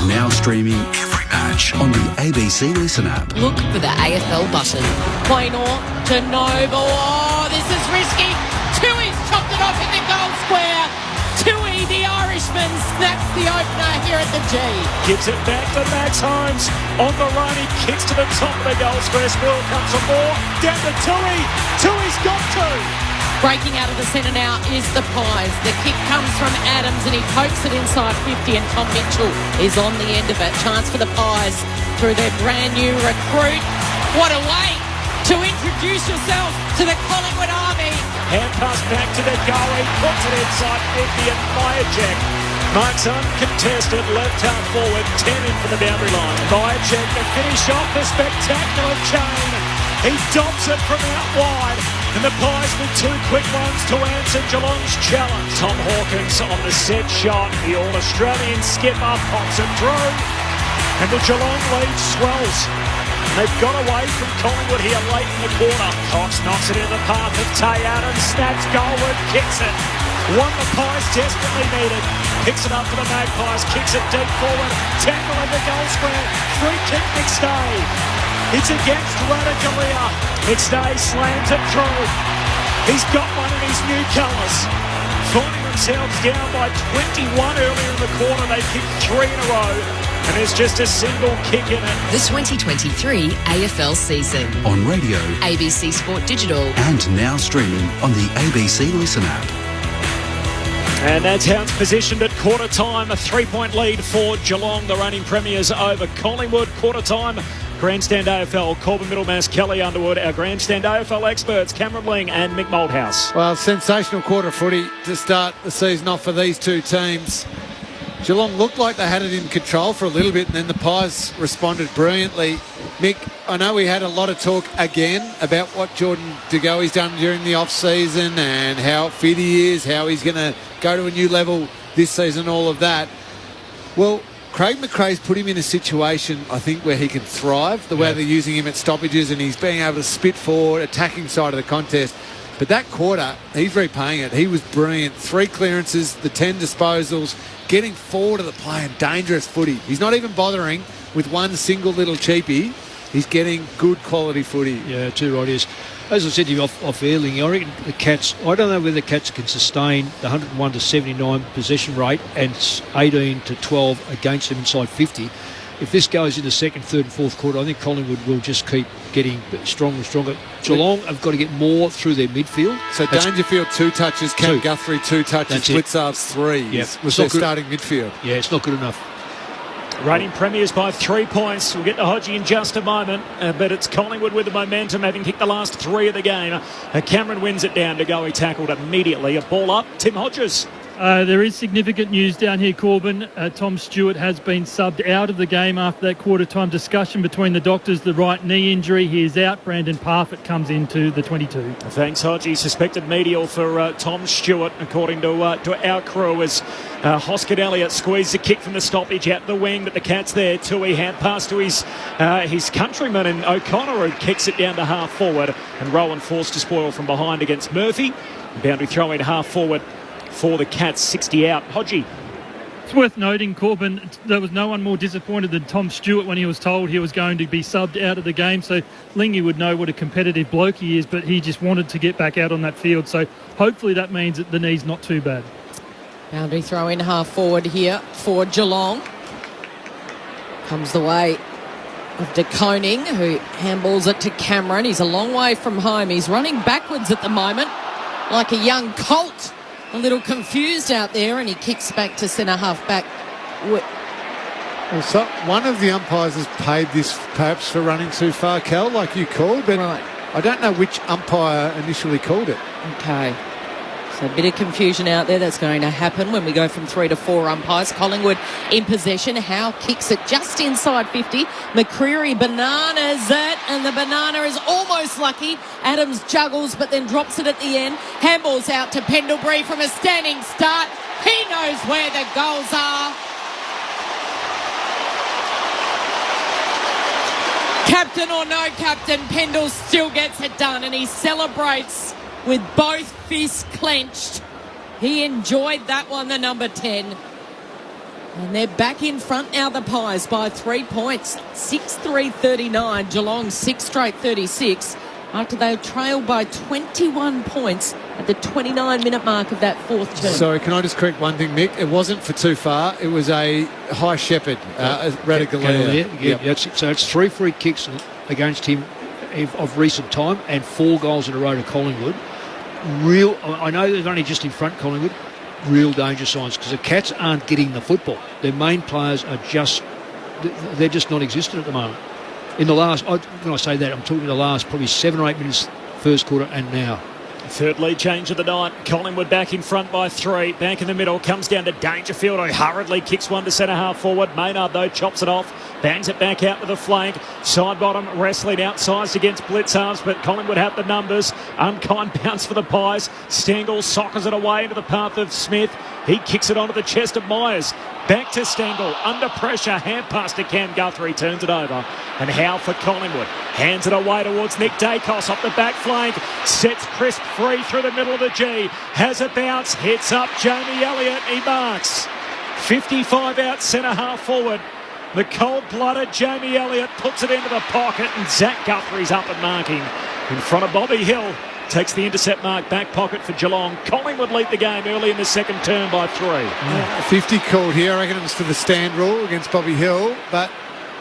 Speaker 17: Now streaming every match on the ABC Listen app.
Speaker 14: Look for the AFL button.
Speaker 15: Quaynor to Noble. Oh, this is risky. Tui's chopped it off in the goal square. Tui, the Irishman, snaps the opener here at the G.
Speaker 13: Gives it back to Max Holmes. On the run, he kicks to the top of the goal square. Squirrel comes for more. Down to Tui. Tui's got 2.
Speaker 15: Breaking out of the centre now is the Pies. The kick comes from Adams and he pokes it inside 50 and Tom Mitchell is on the end of it. Chance for the Pies through their brand new recruit. What a way to introduce yourself to the Collingwood Army.
Speaker 13: Hand pass back to the goal. He puts it inside 50 and Myerjack marks uncontested left half forward, 10 in from the boundary line. Myerjack to finish off the spectacular chain. He dobs it from out wide, and the Pies with two quick ones to answer Geelong's challenge. Tom Hawkins on the set shot. The All-Australian skipper pops it through, and the Geelong lead swells. They've got away from Collingwood here late in the quarter. Cox knocks it in the path of Tay Adams, snaps Goldwood, kicks it. One the Pies desperately needed. Picks it up for the Magpies, kicks it deep forward. Tangle in the goal square. Free kick McStay. It's against Radicalea. McStay slams it through. He's got one in his new colours. Finding themselves down by 21 earlier in the quarter. They kicked 3 in a row. And there's just a single kick in it.
Speaker 14: The 2023 AFL season.
Speaker 17: On radio,
Speaker 14: ABC Sport Digital.
Speaker 17: and now streaming on the ABC Listen app.
Speaker 13: And that's how it's positioned at quarter time. A 3-point lead for Geelong, the reigning premiers over Collingwood. Quarter time, Grandstand AFL, Corbin Middlemass, Kelly Underwood, our Grandstand AFL experts, Cameron Ling and Mick Malthouse.
Speaker 6: Well, sensational quarter footy to start the season off for these two teams. Geelong looked like they had it in control for a little bit, and then the Pies responded brilliantly. Mick, I know we had a lot of talk again about what Jordan De Goey's done during the off-season and how fit he is, how he's going to go to a new level this season, all of that. Well, Craig McRae's put him in a situation, I think, where he can thrive, the way they're using him at stoppages, and he's being able to spit forward, attacking side of the contest. But that quarter, he's repaying it. He was brilliant. 3 clearances, the 10 disposals, getting forward of the play and dangerous footy. He's not even bothering with one single little cheapie. He's getting good quality footy.
Speaker 18: Yeah, too right. Is as I said to you off airling, I reckon the Cats. I don't know whether the Cats can sustain the 101 to 79 possession rate and 18 to 12 against them inside 50. If this goes in the second, third, and fourth quarter, I think Collingwood will just keep getting stronger and stronger. Geelong have got to get more through their midfield.
Speaker 6: So Dangerfield 2 touches, Cam Guthrie 2 touches, Blitzarves 3.
Speaker 18: Yeah,
Speaker 6: was their starting midfield.
Speaker 18: Yeah, it's not good enough.
Speaker 13: Reigning premiers by 3 points. We'll get to Hodgie in just a moment, but it's Collingwood with the momentum, having kicked the last 3 of the game. Cameron wins it down to go. He tackled immediately. A ball up. Tim Hodges.
Speaker 19: There is significant news down here, Corbin. Tom Stewart has been subbed out of the game after that quarter-time discussion between the doctors. The right knee injury, he is out. Brandon Parfitt comes into the 22.
Speaker 13: Thanks, Hodgie. Suspected medial for Tom Stewart, according to our crew, as Hoskin Elliott squeezed a kick from the stoppage out the wing, but the Cat's there. Tui hand pass to his countryman, and O'Connor, who kicks it down to half forward, and Rowan forced to spoil from behind against Murphy. Boundary throw in half forward for the Cats, 60 out. Hodgie.
Speaker 19: It's worth noting, Corbin, there was no one more disappointed than Tom Stewart when he was told he was going to be subbed out of the game. So Lingy would know what a competitive bloke he is, but he just wanted to get back out on that field. So hopefully that means that the knee's not too bad.
Speaker 15: Boundary throw in half forward here for Geelong. Comes the way of De Koning, who handballs it to Cameron. He's a long way from home. He's running backwards at the moment, like a young colt. A little confused out there, and he kicks back to centre half back.
Speaker 6: Well, so one of the umpires has paid this perhaps for running too far, Cal, like you called, but I don't know which umpire initially called it.
Speaker 15: Okay. So a bit of confusion out there. That's going to happen when we go from 3 to 4 umpires. Collingwood in possession. Howe kicks it just inside 50. McCreery bananas it, and the banana is almost lucky. Adams juggles but then drops it at the end. Handballs out to Pendlebury from a standing start. He knows where the goals are. Captain or no captain, Pendle still gets it done, and he celebrates with both fists clenched. He enjoyed that one, the number 10. And they're back in front now, the Pies, by 3 points. 6-3-39. Geelong 6 straight 36. After they trailed by 21 points at the 29-minute mark of that fourth term.
Speaker 6: Sorry, can I just correct one thing, Mick? It wasn't for too far. It was a high shepherd, Radicalea.
Speaker 18: So it's 3 free kicks against him of recent time and 4 goals in a row to Collingwood. real, I know they're only just in front, Collingwood, real danger signs, because the Cats aren't getting the football. Their main players are they're just non-existent at the moment. In the last, when I say that, I'm talking the last probably 7 or 8 minutes, first quarter and now.
Speaker 13: Third lead change of the night. Collingwood back in front by 3. Back in the middle. Comes down to Dangerfield, who hurriedly kicks one to centre half forward. Maynard, though, chops it off. Bangs it back out to the flank. Side bottom wrestling outsized against Blitzarves, but Collingwood have the numbers. Unkind bounce for the Pies. Stengel soccers it away into the path of Smith. He kicks it onto the chest of Myers. Back to Stengel. Under pressure. Hand pass to Cam Guthrie. Turns it over. And Howe for Collingwood. Hands it away towards Nick Dacos off the back flank. Sets Crisp free through the middle of the G. Has a bounce. Hits up Jamie Elliott. He marks. 55 out centre half forward. The cold-blooded Jamie Elliott puts it into the pocket, and Zach Guthrie's up and marking in front of Bobby Hill. Takes the intercept mark, back pocket for Geelong. Collingwood lead the game early in the second term by 3.
Speaker 6: 50 called here. I reckon it was for the stand rule against Bobby Hill, but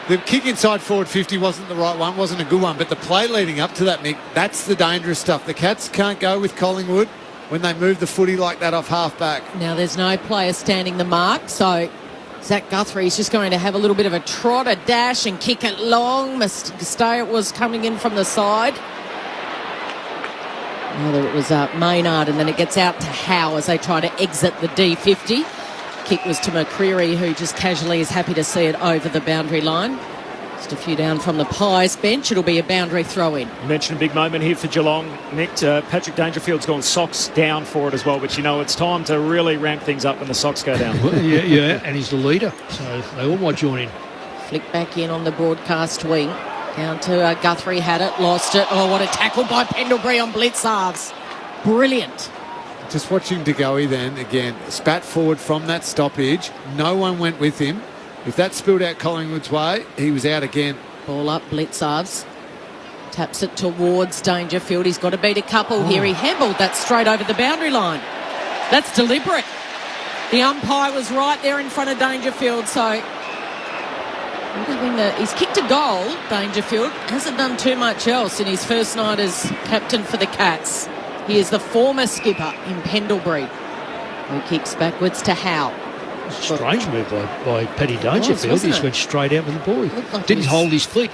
Speaker 6: the kick inside forward 50 wasn't the right one, wasn't a good one, but the play leading up to that, Mick, that's the dangerous stuff. The Cats can't go with Collingwood when they move the footy like that off half-back.
Speaker 15: Now there's no player standing the mark, so Zach Guthrie's just going to have a little bit of a trot, a dash and kick it long. Mistake was coming in from the side. Whether it was Maynard, and then it gets out to Howe as they try to exit the D50. Kick was to McCreery, who just casually is happy to see it over the boundary line. Just a few down from the Pies bench. It'll be a boundary throw-in.
Speaker 13: You mentioned a big moment here for Geelong. Nick, Patrick Dangerfield's gone socks down for it as well, but you know it's time to really ramp things up when the socks go down.
Speaker 18: Well, yeah, and he's the leader, so they all might join in.
Speaker 15: Flick back in on the broadcast wing. Down to Guthrie, had it, lost it. Oh, what a tackle by Pendlebury on Blitzarves. Brilliant.
Speaker 6: Just watching De Goey then, again, spat forward from that stoppage. No one went with him. If that spilled out Collingwood's way, he was out again.
Speaker 15: Ball up, Blitzarves. Taps it towards Dangerfield. He's got to beat a couple here. He handballed that straight over the boundary line. That's deliberate. The umpire was right there in front of Dangerfield, so he's kicked a goal, Dangerfield. Hasn't done too much else in his first night as captain for the Cats. He is the former skipper in Pendlebury, who kicks backwards to Howe.
Speaker 18: Strange move by Paddy Dangerfield. He just went straight out with the ball.
Speaker 15: Like
Speaker 18: Didn't hold his feet.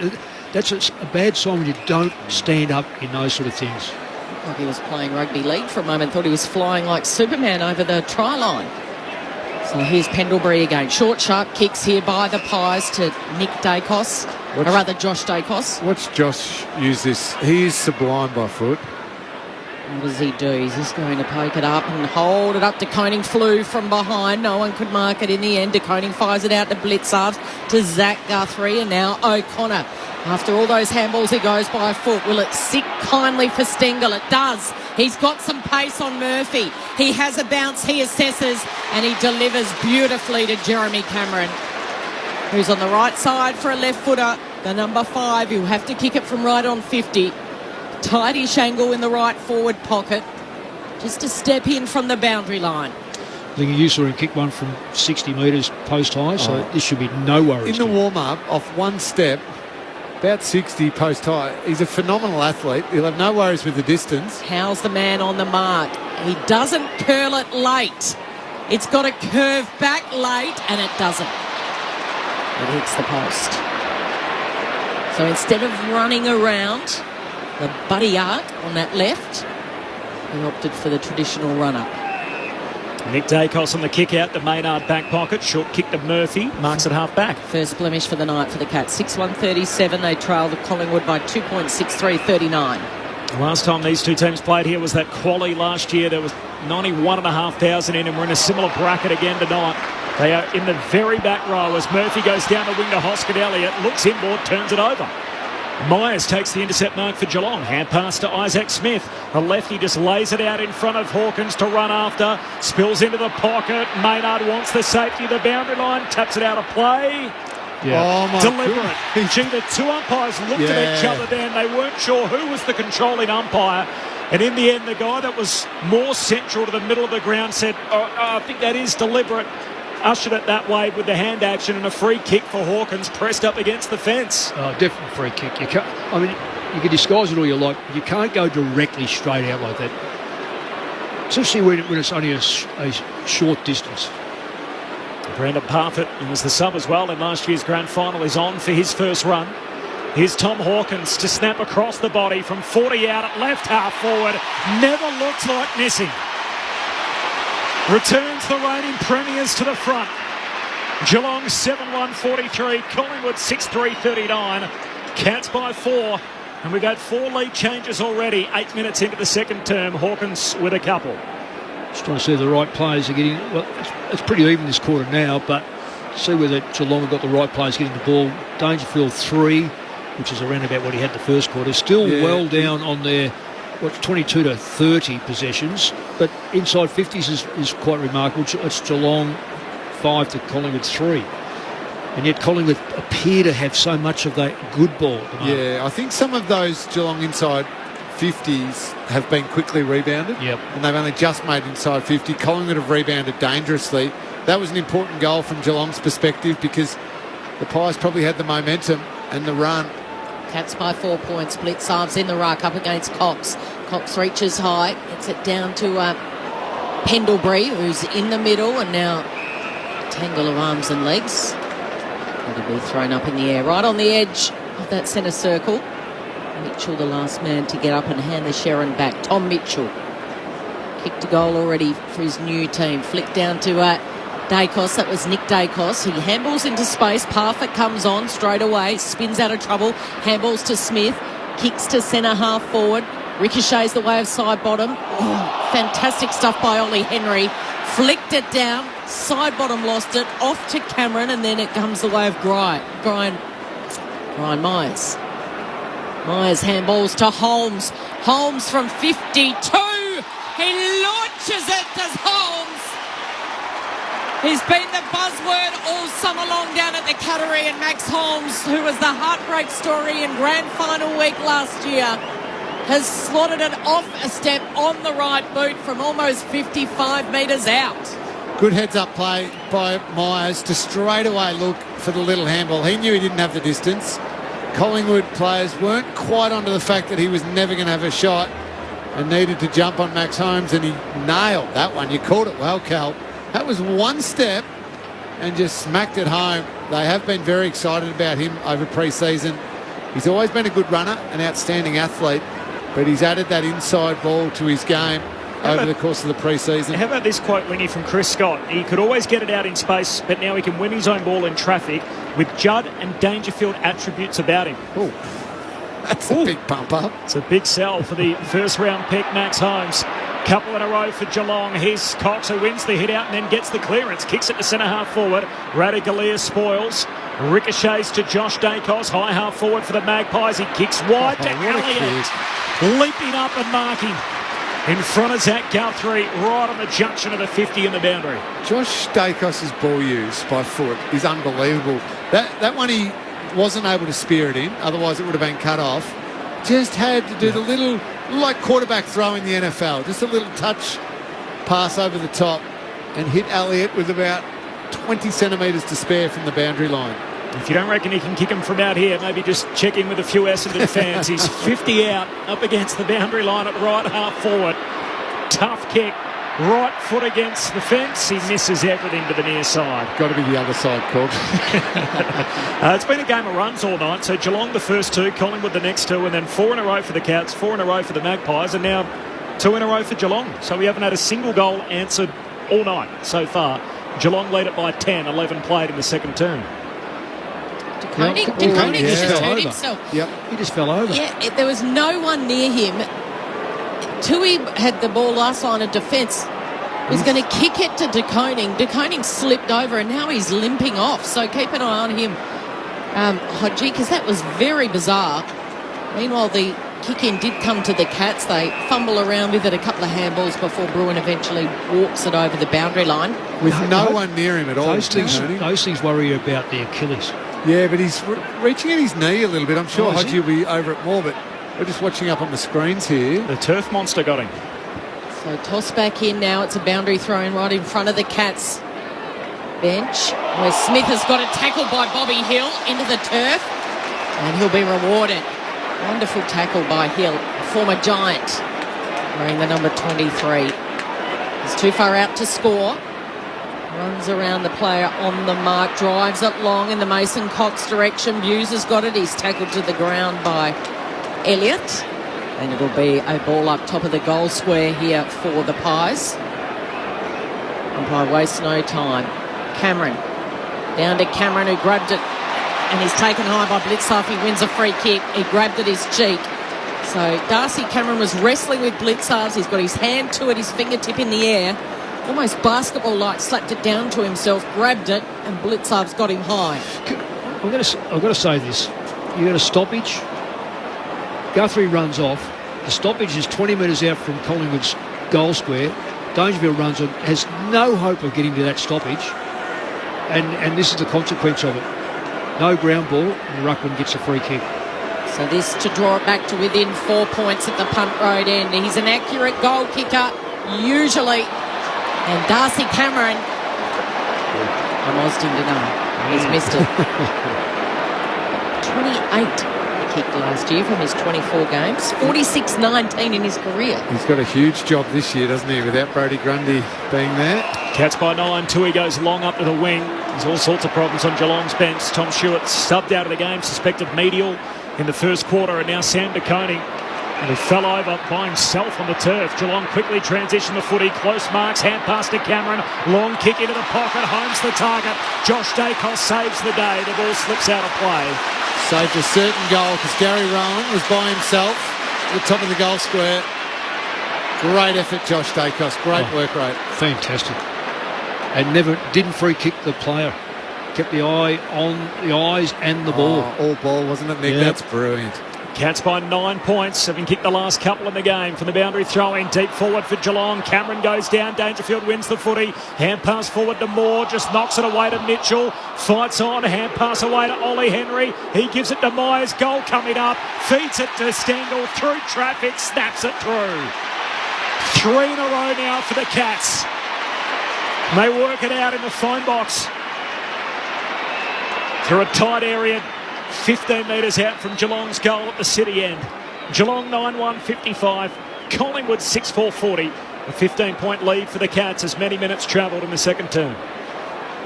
Speaker 18: That's a bad sign when you don't stand up in those sort of things.
Speaker 15: Like he was playing rugby league for a moment. Thought he was flying like Superman over the try line. So here's Pendlebury again. Short, sharp kicks here by the Pies to Nick Dacos, or rather Josh Dacos.
Speaker 6: Watch Josh use this. He is sublime by foot.
Speaker 15: What does he do? He's just going to poke it up and hold it up to Koning. Flew from behind. No one could mark it in the end. De Koning fires it out to Blitzarves, to Zach Guthrie, and now O'Connor. After all those handballs, he goes by foot. Will it sit kindly for Stengel? It does. He's got some pace on Murphy. He has a bounce. He assesses, and he delivers beautifully to Jeremy Cameron, who's on the right side for a left footer. The number 5, he'll have to kick it from right on 50. Tidy Shangle in the right forward pocket. Just a step in from the boundary line.
Speaker 18: I think you saw him kick one from 60 metres post high, so this should be no worries.
Speaker 6: In the warm-up, off one step, about 60 post high. He's a phenomenal athlete. He'll have no worries with the distance.
Speaker 15: How's the man on the mark? He doesn't curl it late. It's got to curve back late, and it doesn't. It hits the post. So instead of running around the buddy arc on that left, he opted for the traditional run-up.
Speaker 13: Nick Dacos on the kick out to Maynard back pocket. Short kick to Murphy. Marks at half back.
Speaker 15: First blemish for the night for the Cats. 6-1-37. They trail the Collingwood by 2.63-39.
Speaker 13: Last time these two teams played here was that quali last year. There was 91,500 in, and we're in a similar bracket again tonight. They are in the very back row as Murphy goes down the wing to Hoskin Elliott. Looks inboard, turns it over. Myers takes the intercept mark for Geelong. Hand pass to Isaac Smith. The lefty just lays it out in front of Hawkins to run after. Spills into the pocket. Maynard wants the safety of the boundary line. Taps it out of play.
Speaker 6: Yeah. Oh,
Speaker 13: deliberate. Gee, the two umpires looked at each other then. They weren't sure who was the controlling umpire. And in the end, the guy that was more central to the middle of the ground said, I think that is deliberate. Ushered it that way with the hand action, and a free kick for Hawkins pressed up against the fence.
Speaker 18: Oh, definitely free kick. You can't, I mean, you can disguise it all you like. You can't go directly straight out like that. especially when it's only a short distance.
Speaker 13: Brandon Parfitt, who was the sub as well in last year's grand final, is on for his first run. Here's Tom Hawkins to snap across the body from 40 out at left half forward. Never looks like missing. Returns the reigning premiers to the front. Geelong 7-1-43, Collingwood 6-3-39. Cats by 4. And we've had 4 lead changes already, 8 minutes into the second term. Hawkins with a couple.
Speaker 18: Just trying to see the right players are getting... Well, it's pretty even this quarter now, but see whether Geelong have got the right players getting the ball. Dangerfield 3, which is around about what he had the first quarter. Still well down on their 22 to 30 possessions, but inside 50s is quite remarkable. It's Geelong 5 to Collingwood 3. And yet Collingwood appear to have so much of that good ball at the moment.
Speaker 6: Yeah, I think some of those Geelong inside 50s have been quickly rebounded.
Speaker 18: Yep.
Speaker 6: And they've only just made inside 50. Collingwood have rebounded dangerously. That was an important goal from Geelong's perspective because the Pies probably had the momentum and the run.
Speaker 15: Cats by 4 points. Blitz arms in the ruck up against Cox. Cox reaches high. Gets it down to Pendlebury, who's in the middle, and now tangle of arms and legs. It'll be thrown up in the air, right on the edge of that centre circle. Mitchell, the last man to get up and hand the Sharon back. Tom Mitchell kicked a goal already for his new team. Flick down to Dacos. That was Nick Dacos. He handballs into space. Parfitt comes on straight away. Spins out of trouble. Handballs to Smith. Kicks to centre half forward. Ricochets the way of side bottom. Oh, fantastic stuff by Ollie Henry. Flicked it down. Side bottom lost it. Off to Cameron, and then it comes the way of Brian Myers. Myers handballs to Holmes. Holmes from 52. He launches it, does Holmes. He's been the buzzword all summer long down at the Cattery, and Max Holmes, who was the heartbreak story in grand final week last year, has slotted it off a step on the right boot from almost 55 metres out.
Speaker 6: Good heads-up play by Myers to straight away look for the little handball. He knew he didn't have the distance. Collingwood players weren't quite onto the fact that he was never going to have a shot and needed to jump on Max Holmes, and he nailed that one. You called it well, Cal. That was one step and just smacked it home. They have been very excited about him over pre-season. He's always been a good runner, an outstanding athlete, but he's added that inside ball to his game over the course of the pre-season.
Speaker 13: How about this quote, Wingy, from Chris Scott? He could always get it out in space, but now he can win his own ball in traffic with Judd and Dangerfield attributes about him.
Speaker 6: Ooh. That's a big pump up.
Speaker 13: It's a big sell for the first round pick, Max Holmes. Couple in a row for Geelong. Here's Cox, who wins the hit out and then gets the clearance. Kicks it to centre half forward. Radicalier spoils. Ricochets to Josh Dacos. High half forward for the Magpies. He kicks wide to Elliott. Leaping up and marking. In front of Zach Guthrie, right on the junction of the 50 and the boundary.
Speaker 6: Josh Dacos' ball use by foot is unbelievable. That one he wasn't able to spear it in, otherwise it would have been cut off. Just had to do the little, like quarterback throw in the NFL, just a little touch pass over the top and hit Elliott with about 20 centimetres to spare from the boundary line.
Speaker 13: If you don't reckon he can kick him from out here, maybe just check in with a few Essendon fans. He's 50 out, up against the boundary line at right half forward. Tough kick, right foot against the fence. He misses everything to the near side.
Speaker 6: Got to be the other side, Cobb.
Speaker 13: It's been a game of runs all night. So Geelong the first 2, Collingwood the next 2, and then 4 in a row for the Cats, 4 in a row for the Magpies, and now 2 in a row for Geelong. So we haven't had a single goal answered all night so far. Geelong lead it by 10, 11 played in the second term.
Speaker 15: DeConing just hurt himself.
Speaker 6: Yep.
Speaker 18: He just fell over.
Speaker 15: Yeah, there was no one near him. Tui had the ball last line of defence. He was going to kick it to DeConing. DeConing slipped over and now he's limping off. So keep an eye on him, Hodgie, because that was very bizarre. Meanwhile, the kick-in did come to the Cats. They fumble around with it a couple of handballs before Bruin eventually walks it over the boundary line.
Speaker 6: With no one near him at all.
Speaker 18: Those things worry you about the Achilles.
Speaker 6: Yeah, but he's reaching at his knee a little bit. I'm sure Hodgie will be over it more, but we're just watching up on the screens here.
Speaker 13: The turf monster got him.
Speaker 15: So toss back in now. It's a boundary thrown right in front of the Cats bench, where Smith has got it tackled by Bobby Hill into the turf, and he'll be rewarded. Wonderful tackle by Hill, former Giant, wearing the number 23. He's too far out to score. Runs around the player on the mark, drives it long in the Mason Cox direction. Buse has got it. He's tackled to the ground by Elliott. And it'll be a ball up top of the goal square here for the Pies. Umpire wastes no time. Cameron. Down to Cameron, who grabbed it. And he's taken high by Blicavs. He wins a free kick. He grabbed at his cheek. So Darcy Cameron was wrestling with Blicavs. He's got his hand to it, his fingertip in the air. Almost basketball-like, slapped it down to himself, grabbed it, and Blicavs got him high.
Speaker 18: I've got to say this. You got a stoppage. Guthrie runs off. The stoppage is 20 metres out from Collingwood's goal square. Dangerfield runs on, has no hope of getting to that stoppage. And this is the consequence of it. No ground ball, and Ruckman gets a free kick.
Speaker 15: So this to draw it back to within 4 points at the Punt Road end. He's an accurate goal kicker, usually. And Darcy Cameron, almost didn't know. He's missed it. 28 he kicked last year from his 24 games. 46-19 in his career.
Speaker 6: He's got a huge job this year, doesn't he, without Brodie Grundy being there.
Speaker 13: Cats by 9. Tui goes long up to the wing. There's all sorts of problems on Geelong's bench. Tom Stewart subbed out of the game, suspected medial in the first quarter, and now Sam De Koning. And he fell over by himself on the turf. Geelong quickly transitioned the footy. Close marks, hand pass to Cameron. Long kick into the pocket, homes the target. Josh Dacos saves the day. The ball slips out of play.
Speaker 6: Saved a certain goal because Gary Rowan was by himself at the top of the goal square. Great effort, Josh Dacos. Great work rate.
Speaker 18: Fantastic. And never didn't free kick the player. Kept the eye on the eyes and the ball.
Speaker 6: All ball, wasn't it, Nick?
Speaker 18: Yep.
Speaker 6: That's brilliant.
Speaker 13: Cats by 9 points, having kicked the last couple in the game. From the boundary throw in, deep forward for Geelong. Cameron goes down, Dangerfield wins the footy. Hand pass forward to Moore, just knocks it away to Mitchell. Fights on, hand pass away to Ollie Henry. He gives it to Myers, goal coming up. Feeds it to Stengel, through traffic, snaps it through. 3 in a row now for the Cats. They work it out in the phone box. Through a tight area, 15 metres out from Geelong's goal at the city end. Geelong 9-1-55, Collingwood 6-4-40. A 15-point lead for the Cats as many minutes travelled in the second term.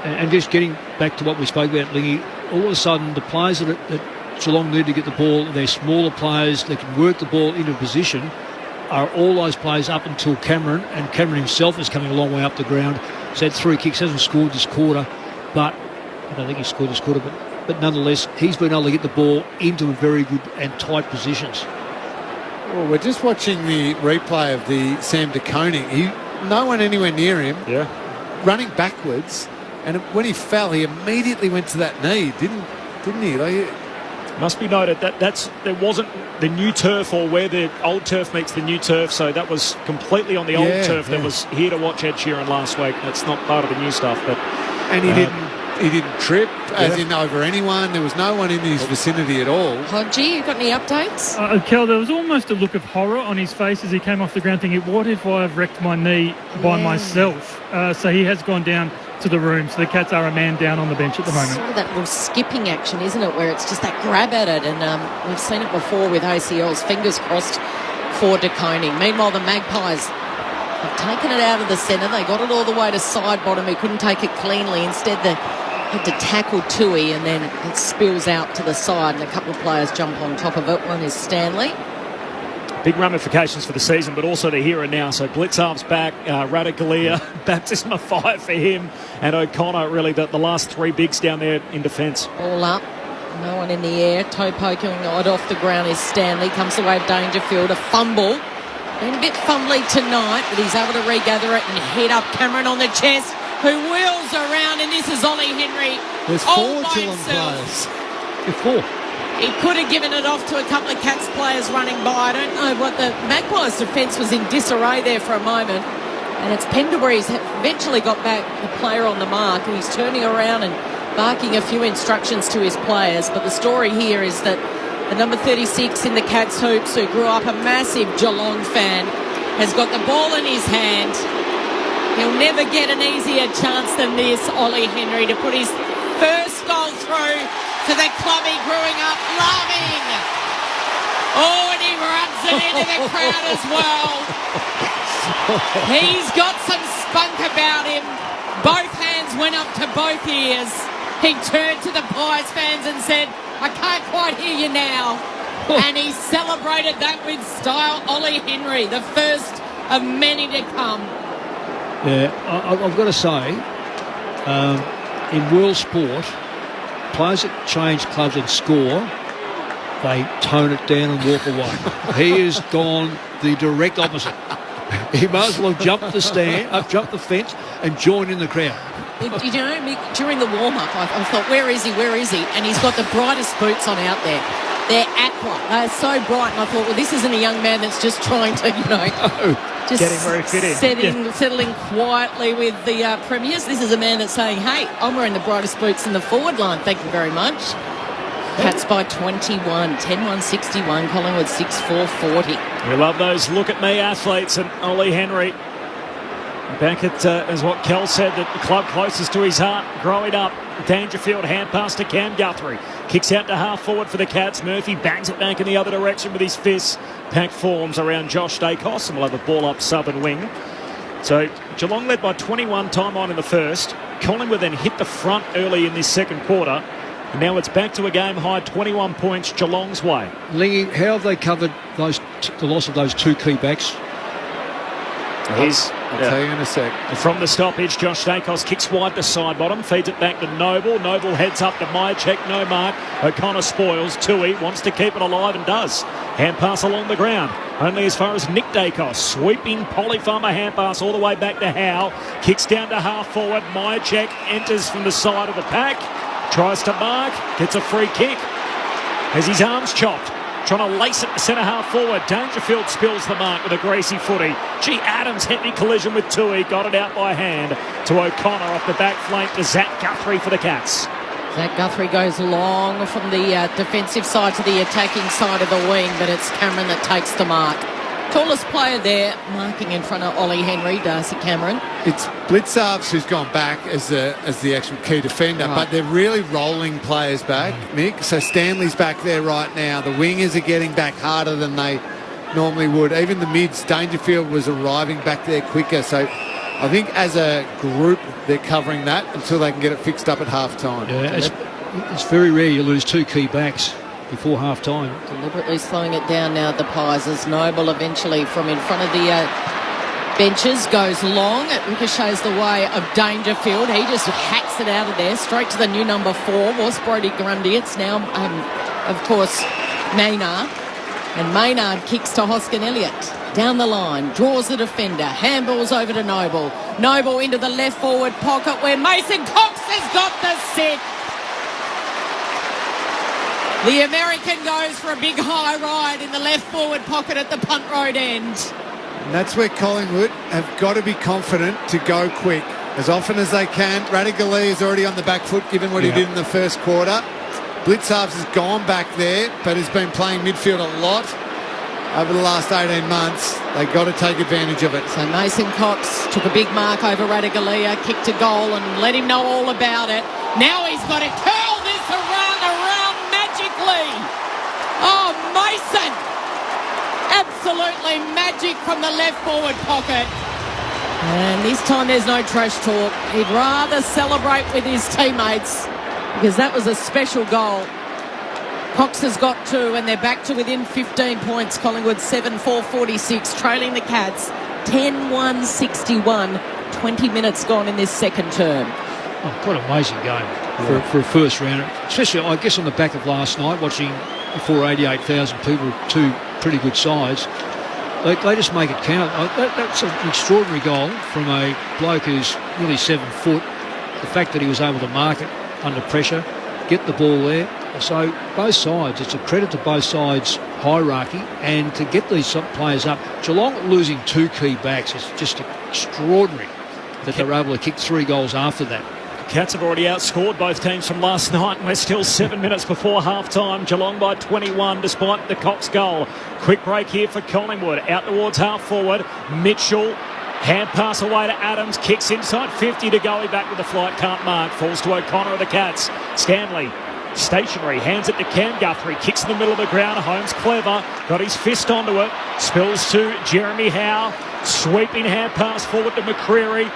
Speaker 18: And just getting back to what we spoke about, Lingy, all of a sudden the players that Geelong need to get the ball, they're smaller players, they can work the ball into position, are all those players up until Cameron, and Cameron himself is coming a long way up the ground. He's had 3 kicks, hasn't scored this quarter, but I don't think he scored this quarter, but nonetheless, he's been able to get the ball into very good and tight positions.
Speaker 6: Well, we're just watching the replay of the Sam De Koning. No one anywhere near him.
Speaker 13: Yeah.
Speaker 6: Running backwards, and when he fell, he immediately went to that knee, didn't he? Like,
Speaker 13: must be noted that there wasn't the new turf or where the old turf meets the new turf, so that was completely on the old turf that was here to watch Ed Sheeran last week. That's not part of the new stuff, but
Speaker 6: and he didn't trip, as in over anyone. There was no one in his vicinity at all.
Speaker 15: Hodgie, you got any updates?
Speaker 19: Kel, there was almost a look of horror on his face as he came off the ground thinking, what if I've wrecked my knee by myself? So he has gone down to the room. So the Cats are a man down on the bench at the moment.
Speaker 15: Sort of that little skipping action, isn't it, where it's just that grab at it. And we've seen it before with ACLs. Fingers crossed for De Koning. Meanwhile, the Magpies have taken it out of the centre. They got it all the way to side bottom. He couldn't take it cleanly. Instead, they had to tackle Tui, and then it spills out to the side, and a couple of players jump on top of it. One is Stanley.
Speaker 13: Big ramifications for the season, but also the here and now. So Blicavs back, Radagalia, baptism of fire for him, and O'Connor, really the last 3 bigs down there in defence.
Speaker 15: All up, no one in the air. Toe poking it off the ground is Stanley. Comes away with Dangerfield, a fumble. Been a bit fumbly tonight, but he's able to regather it and hit up Cameron on the chest, who wheels around, and this is Ollie Henry.
Speaker 6: There's 4 Geelong players.
Speaker 18: There's 4.
Speaker 15: He could have given it off to a couple of Cats players running by. I don't know what the Magpies' defence was in disarray there for a moment. And it's Pendlebury's eventually got back the player on the mark, and he's turning around and barking a few instructions to his players. But the story here is that the number 36 in the Cats hoops, who grew up a massive Geelong fan, has got the ball in his hand. He'll never get an easier chance than this, Ollie Henry, to put his first goal through to the club he growing up loving. Oh, and he runs it into the crowd as well. He's got some spunk about him. Both hands went up to both ears. He turned to the Pies fans and said, I can't quite hear you now. And he celebrated that with style. Ollie Henry, the first of many to come.
Speaker 18: Yeah, I've got to say, in world sport, players that change clubs and score, they tone it down and walk away. He has gone the direct opposite. He might as well jump the fence and join in the crowd.
Speaker 15: You know, Mick, during the warm-up, I thought, where is he? And he's got the brightest boots on out there. They're aqua. They're so bright. And I thought, well, this isn't a young man that's just trying to, just
Speaker 13: getting where he fit in.
Speaker 15: Settling quietly with the premiers. This is a man that's saying, hey, I'm wearing the brightest boots in the forward line. Thank you very much. Cats by 21, 10-1-61, Collingwood 6-4-40.
Speaker 13: We love those look-at-me athletes, and Ollie Henry back at, as what Kel said, the club closest to his heart growing up. Dangerfield hand pass to Cam Guthrie. Kicks out to half forward for the Cats. Murphy bangs it back in the other direction with his fists. Pack forms around Josh Dacos, and we'll have a ball up southern wing. So Geelong led by 21 time on in the first. Collingwood then hit the front early in this second quarter. And now it's back to a game high 21 points Geelong's way.
Speaker 18: Lingy, how have they covered the loss of those two key backs?
Speaker 6: I'll tell you in a sec.
Speaker 13: From the stoppage, Josh Dacos kicks wide to side bottom, feeds it back to Noble. Noble heads up to Myercheck, no mark. O'Connor spoils. Tui wants to keep it alive and does. Hand pass along the ground, only as far as Nick Dacos. Sweeping polyfarmer hand pass all the way back to Howe. Kicks down to half forward. Myercheck enters from the side of the pack. Tries to mark, gets a free kick. Has his arms chopped. Trying to lace it to centre half forward. Dangerfield spills the mark with a greasy footy. Adams heavy collision with Tui. Got it out by hand to O'Connor off the back flank to Zach Guthrie for the Cats.
Speaker 15: Zach Guthrie goes long from the defensive side to the attacking side of the wing, but it's Cameron that takes the mark. Tallest player there, marking in front of Ollie Henry, Darcy Cameron.
Speaker 6: It's Blitzarves who's gone back as the actual key defender, but they're really rolling players back, Mick. So Stanley's back there right now. The wingers are getting back harder than they normally would. Even the mids, Dangerfield was arriving back there quicker. So I think as a group, they're covering that until they can get it fixed up at half-time.
Speaker 18: Yeah, it's very rare you lose two key backs before half-time.
Speaker 15: Deliberately slowing it down now, the Pies, as Noble eventually from in front of the benches goes long. It ricochets the way of Dangerfield. He just hacks it out of there, straight to the new number 4, was Brodie Grundy. It's now, of course, Maynard. And Maynard kicks to Hoskin Elliott. Down the line, draws the defender, handballs over to Noble. Noble into the left forward pocket where Mason Cox has got the sit. The American goes for a big high ride in the left forward pocket at the punt road end.
Speaker 6: And that's where Collingwood have got to be confident to go quick as often as they can. Radigali is already on the back foot given what he did in the first quarter. Blitzarves has gone back there but has been playing midfield a lot over the last 18 months. They've got to take advantage of it.
Speaker 15: So Mason Cox took a big mark over Radigalia, kicked to goal and let him know all about it. Now he's got to curl this around magically. Oh, Mason! Absolutely magic from the left forward pocket. And this time there's no trash talk. He'd rather celebrate with his teammates because that was a special goal. Cox has got 2 and they're back to within 15 points. Collingwood 7-4-46, trailing the Cats 10-1-61. 20 minutes gone in this second term.
Speaker 18: Oh, what an amazing game for a first rounder. Especially, I guess, on the back of last night, watching before 88,000 people, 2 pretty good sides. They just make it count. That's an extraordinary goal from a bloke who's nearly 7 foot. The fact that he was able to mark it under pressure, get the ball there. So both sides, it's a credit to both sides' hierarchy, and to get these players up. Geelong losing 2 key backs is just extraordinary that they were able to kick 3 goals after that.
Speaker 13: Cats have already outscored both teams from last night, and we're still 7 minutes before half-time. Geelong by 21 despite the Cox goal. Quick break here for Collingwood. Out towards half-forward. Mitchell, hand pass away to Adams. Kicks inside 50 to go. He back with the flight, can't mark. Falls to O'Connor of the Cats. Stanley, stationary, hands it to Cam Guthrie. Kicks in the middle of the ground. Holmes clever. Got his fist onto it. Spills to Jeremy Howe. Sweeping hand pass forward to McCreary.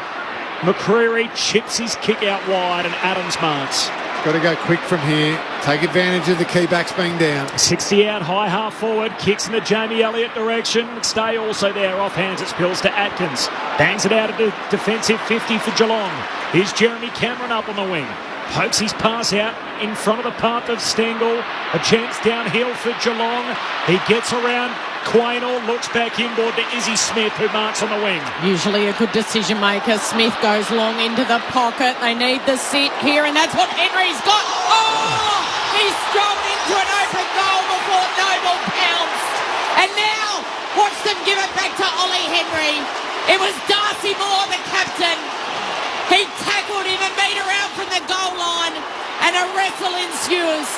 Speaker 13: McCreary chips his kick out wide and Adams marks.
Speaker 6: Got to go quick from here. Take advantage of the key backs being down.
Speaker 13: 60 out, high half forward. Kicks in the Jamie Elliott direction. McStay also there. Off hands, it spills to Atkins. Bangs it out of the defensive 50 for Geelong. Here's Jeremy Cameron up on the wing. Pokes his pass out in front of the path of Stengel. A chance downhill for Geelong. He gets around Quaynor, looks back inboard to Izzy Smith, who marks on the wing.
Speaker 15: Usually a good decision maker. Smith goes long into the pocket. They need the sit here, and that's what Henry's got. Oh! He's thrown into an open goal before Noble pounced. And now, watch them give it back to Ollie Henry. It was Darcy Moore, the captain. He tackled him and beat around from the goal line, and a wrestle ensues.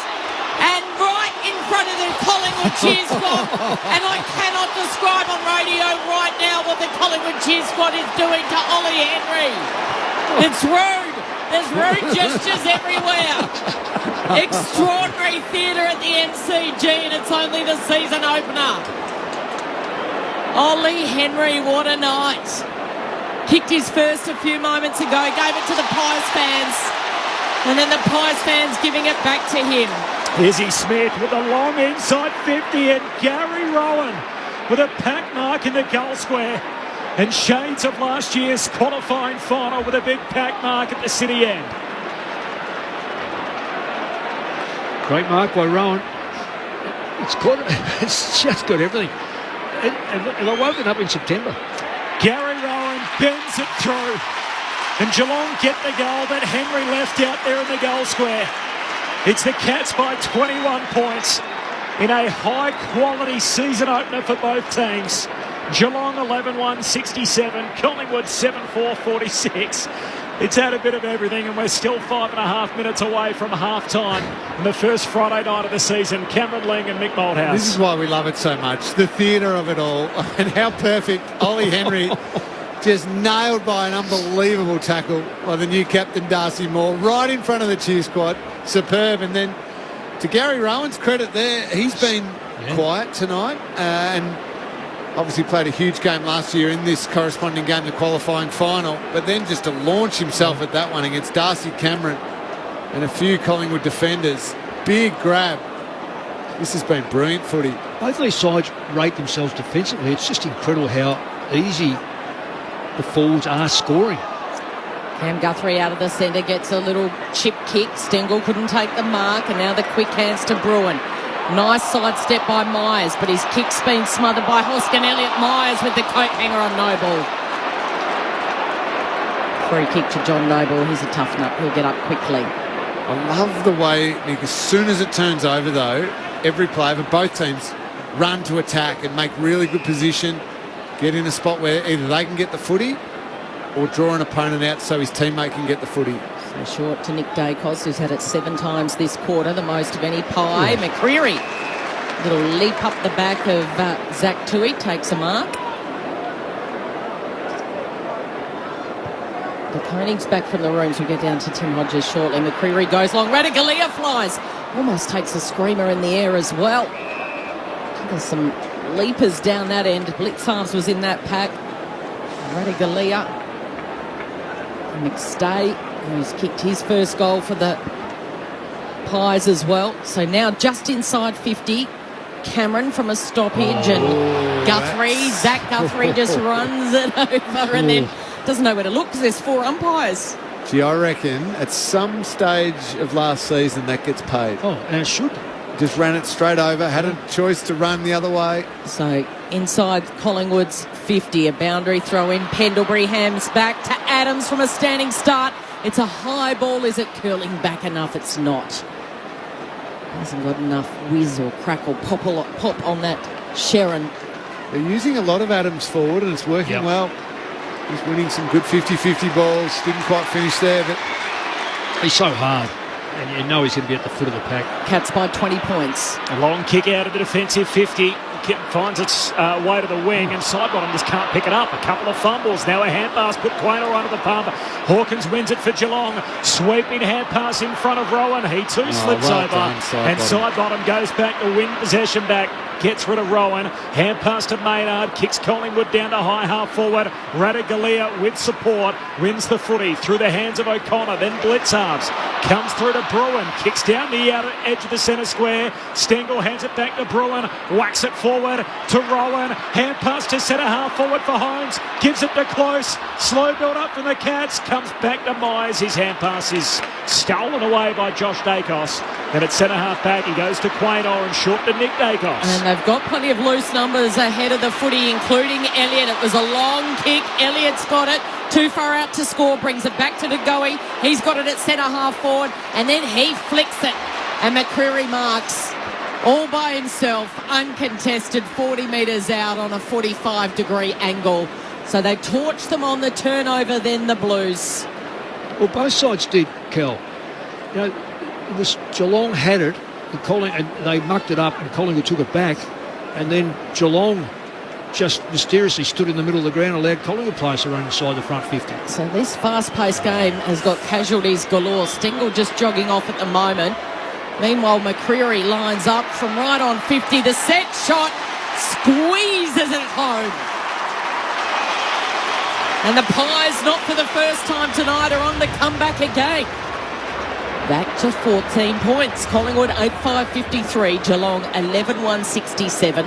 Speaker 15: And right in front of the Collingwood cheer squad, and I cannot describe on radio right now what the Collingwood cheer squad is doing to Ollie Henry. It's rude. There's rude gestures everywhere. Extraordinary theatre at the MCG, and it's only the season opener. Ollie Henry, what a night. Kicked his first a few moments ago, gave it to the Pies fans, and then the Pies fans giving it back to him.
Speaker 13: Izzy Smith with a long inside 50, and Gary Rowan with a pack mark in the goal square. And shades of last year's qualifying final with a big pack mark at the city end.
Speaker 18: Great mark by Rowan. It's just got everything. And I woken up in September.
Speaker 13: Gary Rowan bends it through. And Geelong get the goal that Henry left out there in the goal square. It's the Cats by 21 points in a high-quality season opener for both teams. Geelong 11-1-67, Collingwood 7-4-46. It's had a bit of everything, and we're still 5.5 minutes away from half-time on the first Friday night of the season. Cameron Ling and Mick Malthouse.
Speaker 6: This is why we love it so much, the theatre of it all, and how perfect Ollie Henry just nailed by an unbelievable tackle by the new captain, Darcy Moore, right in front of the cheer squad. Superb. And then to Gary Rowan's credit there, he's been quiet tonight and obviously played a huge game last year in this corresponding game, the qualifying final, but then just to launch himself at that one against Darcy Cameron and a few Collingwood defenders. Big grab. This has been brilliant footy.
Speaker 18: Both of these sides rate themselves defensively. It's just incredible how easy the forwards are scoring.
Speaker 15: Cam Guthrie out of the centre gets a little chip kick. Stengel couldn't take the mark, and now the quick hands to Bruin. Nice sidestep by Myers, but his kick's been smothered by Hoskin. Elliott Myers with the coat hanger on Noble. Free kick to John Noble. He's a tough nut. He'll get up quickly.
Speaker 6: I love the way, Nick, as soon as it turns over, though, every player for both teams run to attack and make really good position, get in a spot where either they can get the footy or draw an opponent out so his teammate can get the footy.
Speaker 15: So short to Nick Dacos, who's had it 7 times this quarter, the most of any Pie. McCreary, little leap up the back of Zach Tui, takes a mark. The Konig's back from the rooms. We'll get down to Tim Hodges shortly. McCreary goes long. Radigalia flies. Almost takes a screamer in the air as well. There's some leapers down that end. Blitz halves was in that pack. Radigalia. McStay, who's kicked his first goal for the Pies as well. So now just inside 50. Cameron from a stoppage, and Zach Guthrie just runs it over and then doesn't know where to look because there's 4 umpires.
Speaker 6: Gee, I reckon at some stage of last season that gets paid.
Speaker 18: Oh, and it should.
Speaker 6: Just ran it straight over, had a choice to run the other way.
Speaker 15: So inside Collingwood's 50, a boundary throw in. Pendlebury hams back to Adams from a standing start. It's a high ball. Is it curling back enough? It's not. Hasn't got enough whiz or crack or pop on that Sharon.
Speaker 6: They're using a lot of Adams forward and it's working well. He's winning some good 50-50 balls. Didn't quite finish there, but
Speaker 18: he's so hard. And you know he's going to be at the foot of the pack.
Speaker 15: Cats by 20 points.
Speaker 13: A long kick out of the defensive 50. finds its way to the wing, and Sidebottom just can't pick it up. A couple of fumbles. Now a hand pass put Quaynor onto the pump. Hawkins wins it for Geelong. Sweeping hand pass in front of Rowan. He too slips over. And Sidebottom goes back to win possession back. Gets rid of Rowan. Hand pass to Maynard. Kicks Collingwood down to high half forward. Radaglia with support. Wins the footy through the hands of O'Connor. Then Blitzarves. Comes through to Bruin. Kicks down the outer edge of the centre square. Stengel hands it back to Bruin. Whacks it forward to Rowan. Hand pass to centre half forward for Holmes. Gives it to Close. Slow build up from the Cats. Comes back to Myers. His hand pass is stolen away by Josh Dacos. Then at centre half back he goes to Quaynor and short to Nick Dacos.
Speaker 15: And they've got plenty of loose numbers ahead of the footy, including Elliott. It was a long kick. Elliott's got it. Too far out to score. Brings it back to Degoe. He's got it at centre half forward. And then he flicks it. And McCreary marks all by himself, uncontested, 40 metres out on a 45-degree angle. So they torched them on the turnover, then the Blues.
Speaker 18: Well, both sides did, Kel. You know, it was Geelong had it, and they mucked it up, and Collingwood took it back, and then Geelong just mysteriously stood in the middle of the ground, allowed Collingwood players to run inside the front 50.
Speaker 15: So this fast-paced game has got casualties galore. Stengel just jogging off at the moment. Meanwhile, McCreary lines up from right on 50. The set shot squeezes it home. And the Pies, not for the first time tonight, are on the comeback again. Back to 14 points. Collingwood 8-5-53. Geelong 11-1-67.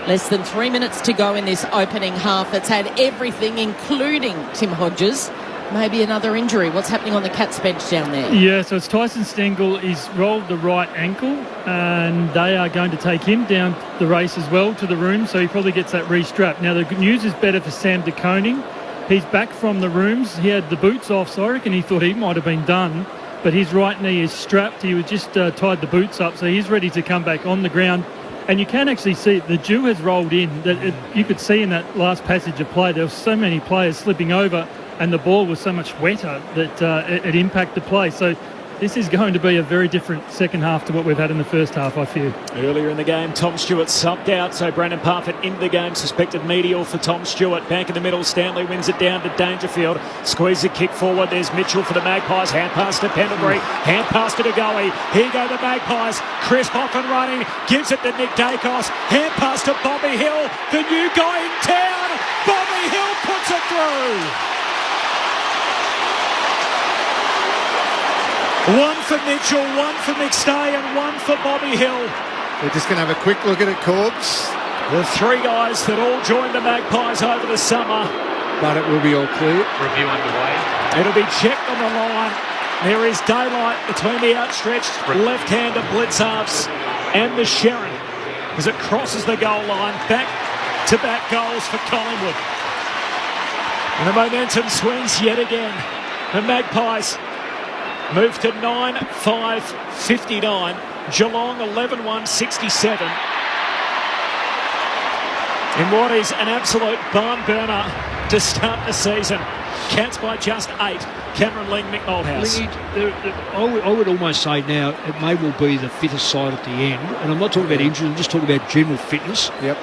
Speaker 15: Less than 3 minutes to go in this opening half that's had everything, including Tim Hodges. Maybe another injury. What's happening on the Cats bench down there?
Speaker 19: Yeah, so it's Tyson Stengel. He's rolled the right ankle, and they are going to take him down the race as well to the room, so he probably gets that re-strapped. Now, the good news is better for Sam de Koning. He's back from the rooms. He had the boots off, so I reckon he thought he might have been done. But his right knee is strapped. He was just tied the boots up, so he's ready to come back on the ground. And you can actually see the dew has rolled in. You could see in that last passage of play, there were so many players slipping over, and the ball was so much wetter that it impacted play. So this is going to be a very different second half to what we've had in the first half, I fear.
Speaker 13: Earlier in the game, Tom Stewart subbed out, so Brandon Parfitt into the game. Suspected medial for Tom Stewart. Back in the middle, Stanley wins it down to Dangerfield. Squeezes a kick forward. There's Mitchell for the Magpies. Hand pass to Pendlebury. Hand pass to Degoe. Here go the Magpies. Chris off and running. Gives it to Nick Dacos. Hand pass to Bobby Hill. The new guy in town. Bobby Hill puts it through. One for Mitchell, one for McStay, and one for Bobby Hill.
Speaker 6: We're just going to have a quick look at it, Corbs.
Speaker 13: The three guys that all joined the Magpies over the summer.
Speaker 6: But it will be all clear.
Speaker 16: Review underway.
Speaker 13: It'll be checked on the line. There is daylight between the outstretched left-hander Blitzarves and the Sherrin as it crosses the goal line. Back-to-back goals for Collingwood. And the momentum swings yet again. The Magpies move to 9-5-59. Geelong 11-1-67. In what is an absolute barn burner to start the season. Cats by just 8. Cameron Ling, Mick Malthouse.
Speaker 18: I would almost say now it may well be the fittest side at the end. And I'm not talking about injury, I'm just talking about general fitness.
Speaker 6: Yep.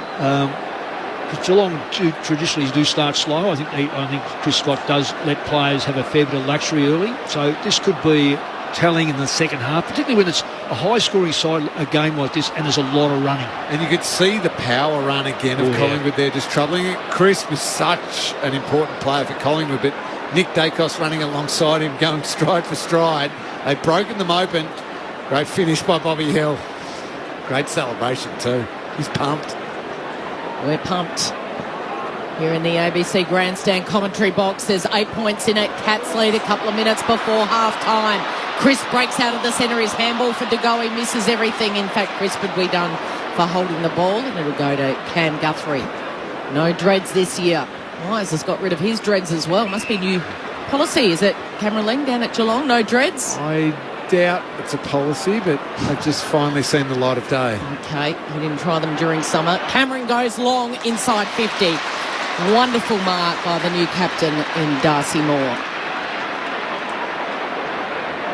Speaker 18: Because Geelong traditionally do start slow. I think Chris Scott does let players have a fair bit of luxury early. So this could be telling in the second half, particularly when it's a high-scoring side, a game like this, and there's a lot of running.
Speaker 6: And you could see the power run again of Collingwood there, just troubling it. Chris was such an important player for Collingwood, but Nick Dacos running alongside him, going stride for stride. They've broken them open. Great finish by Bobby Hill. Great celebration too. He's pumped.
Speaker 15: We're pumped. Here in the ABC Grandstand commentary box, there's 8 points in it. Cats lead a couple of minutes before half-time. Chris breaks out of the centre. His handball for Degoe misses everything. In fact, Chris would be done for holding the ball, and it'll go to Cam Guthrie. No dreads this year. Wise has got rid of his dreads as well. Must be new policy. Is it Cameron Ling down at Geelong? No dreads?
Speaker 6: I doubt it's a policy, but they've just finally seen the light of day.
Speaker 15: Okay, we didn't try them during summer. Cameron goes long inside 50. Wonderful mark by the new captain in Darcy Moore.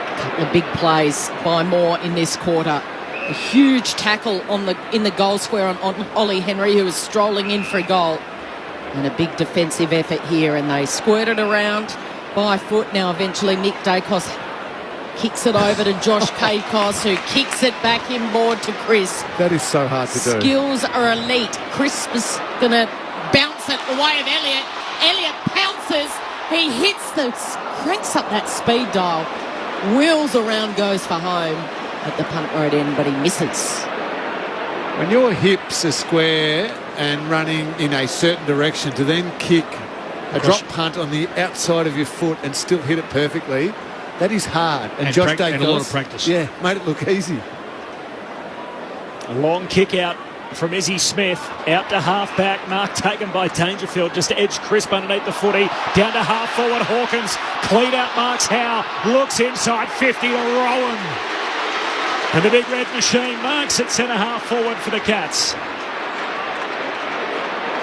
Speaker 15: A couple of big plays by Moore in this quarter. A huge tackle in the goal square on Ollie Henry, who was strolling in for a goal. And a big defensive effort here, and they squirted around by foot. Now eventually Nick Dacos kicks it over to Josh Kakos, who kicks it back inboard to Chris.
Speaker 6: That is so hard to do.
Speaker 15: Skills are elite. Chris is going to bounce it the way of Elliott. Elliott pounces. He cranks up that speed dial. Wheels around, goes for home at the punt road end, but he misses.
Speaker 6: When your hips are square and running in a certain direction, to then kick a drop punt on the outside of your foot and still hit it perfectly, that is hard. And Josh Dacos,
Speaker 18: and a lot of practice.
Speaker 6: Yeah, made it look easy.
Speaker 13: A long kick out from Izzy Smith, out to half-back, mark taken by Dangerfield, just edged crisp underneath the footy, down to half-forward Hawkins, clean out Marks Howe, looks inside 50 to Rowan. And the big red machine marks at centre-half forward for the Cats.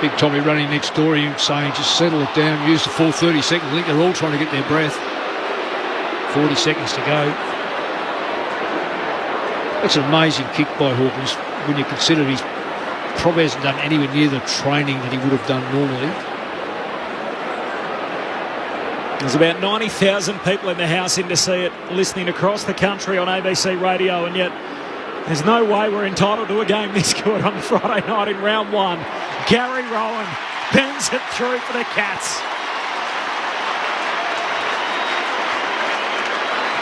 Speaker 18: Big Tommy running next door, him saying just settle it down, use the full 30 seconds. I think they're all trying to get their breath. 40 seconds to go. That's an amazing kick by Hawkins when you consider he's probably hasn't done anywhere near the training that he would have done normally.
Speaker 13: There's about 90,000 people in the house in to see it, listening across the country on ABC radio, and yet there's no way we're entitled to a game this good on Friday night in round one. Gary Rowan bends it through for the Cats.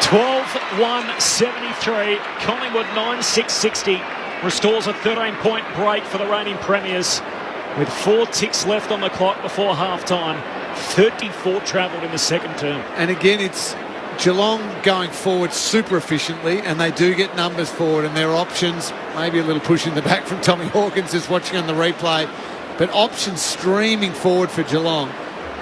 Speaker 13: 12-1-73, Collingwood 9-6-60, restores a 13-point break for the reigning premiers with 4 ticks left on the clock before half-time. 34 travelled in the second term.
Speaker 6: And again, it's Geelong going forward super efficiently, and they do get numbers forward, and their options, maybe a little push in the back from Tommy Hawkins just watching on the replay, but options streaming forward for Geelong.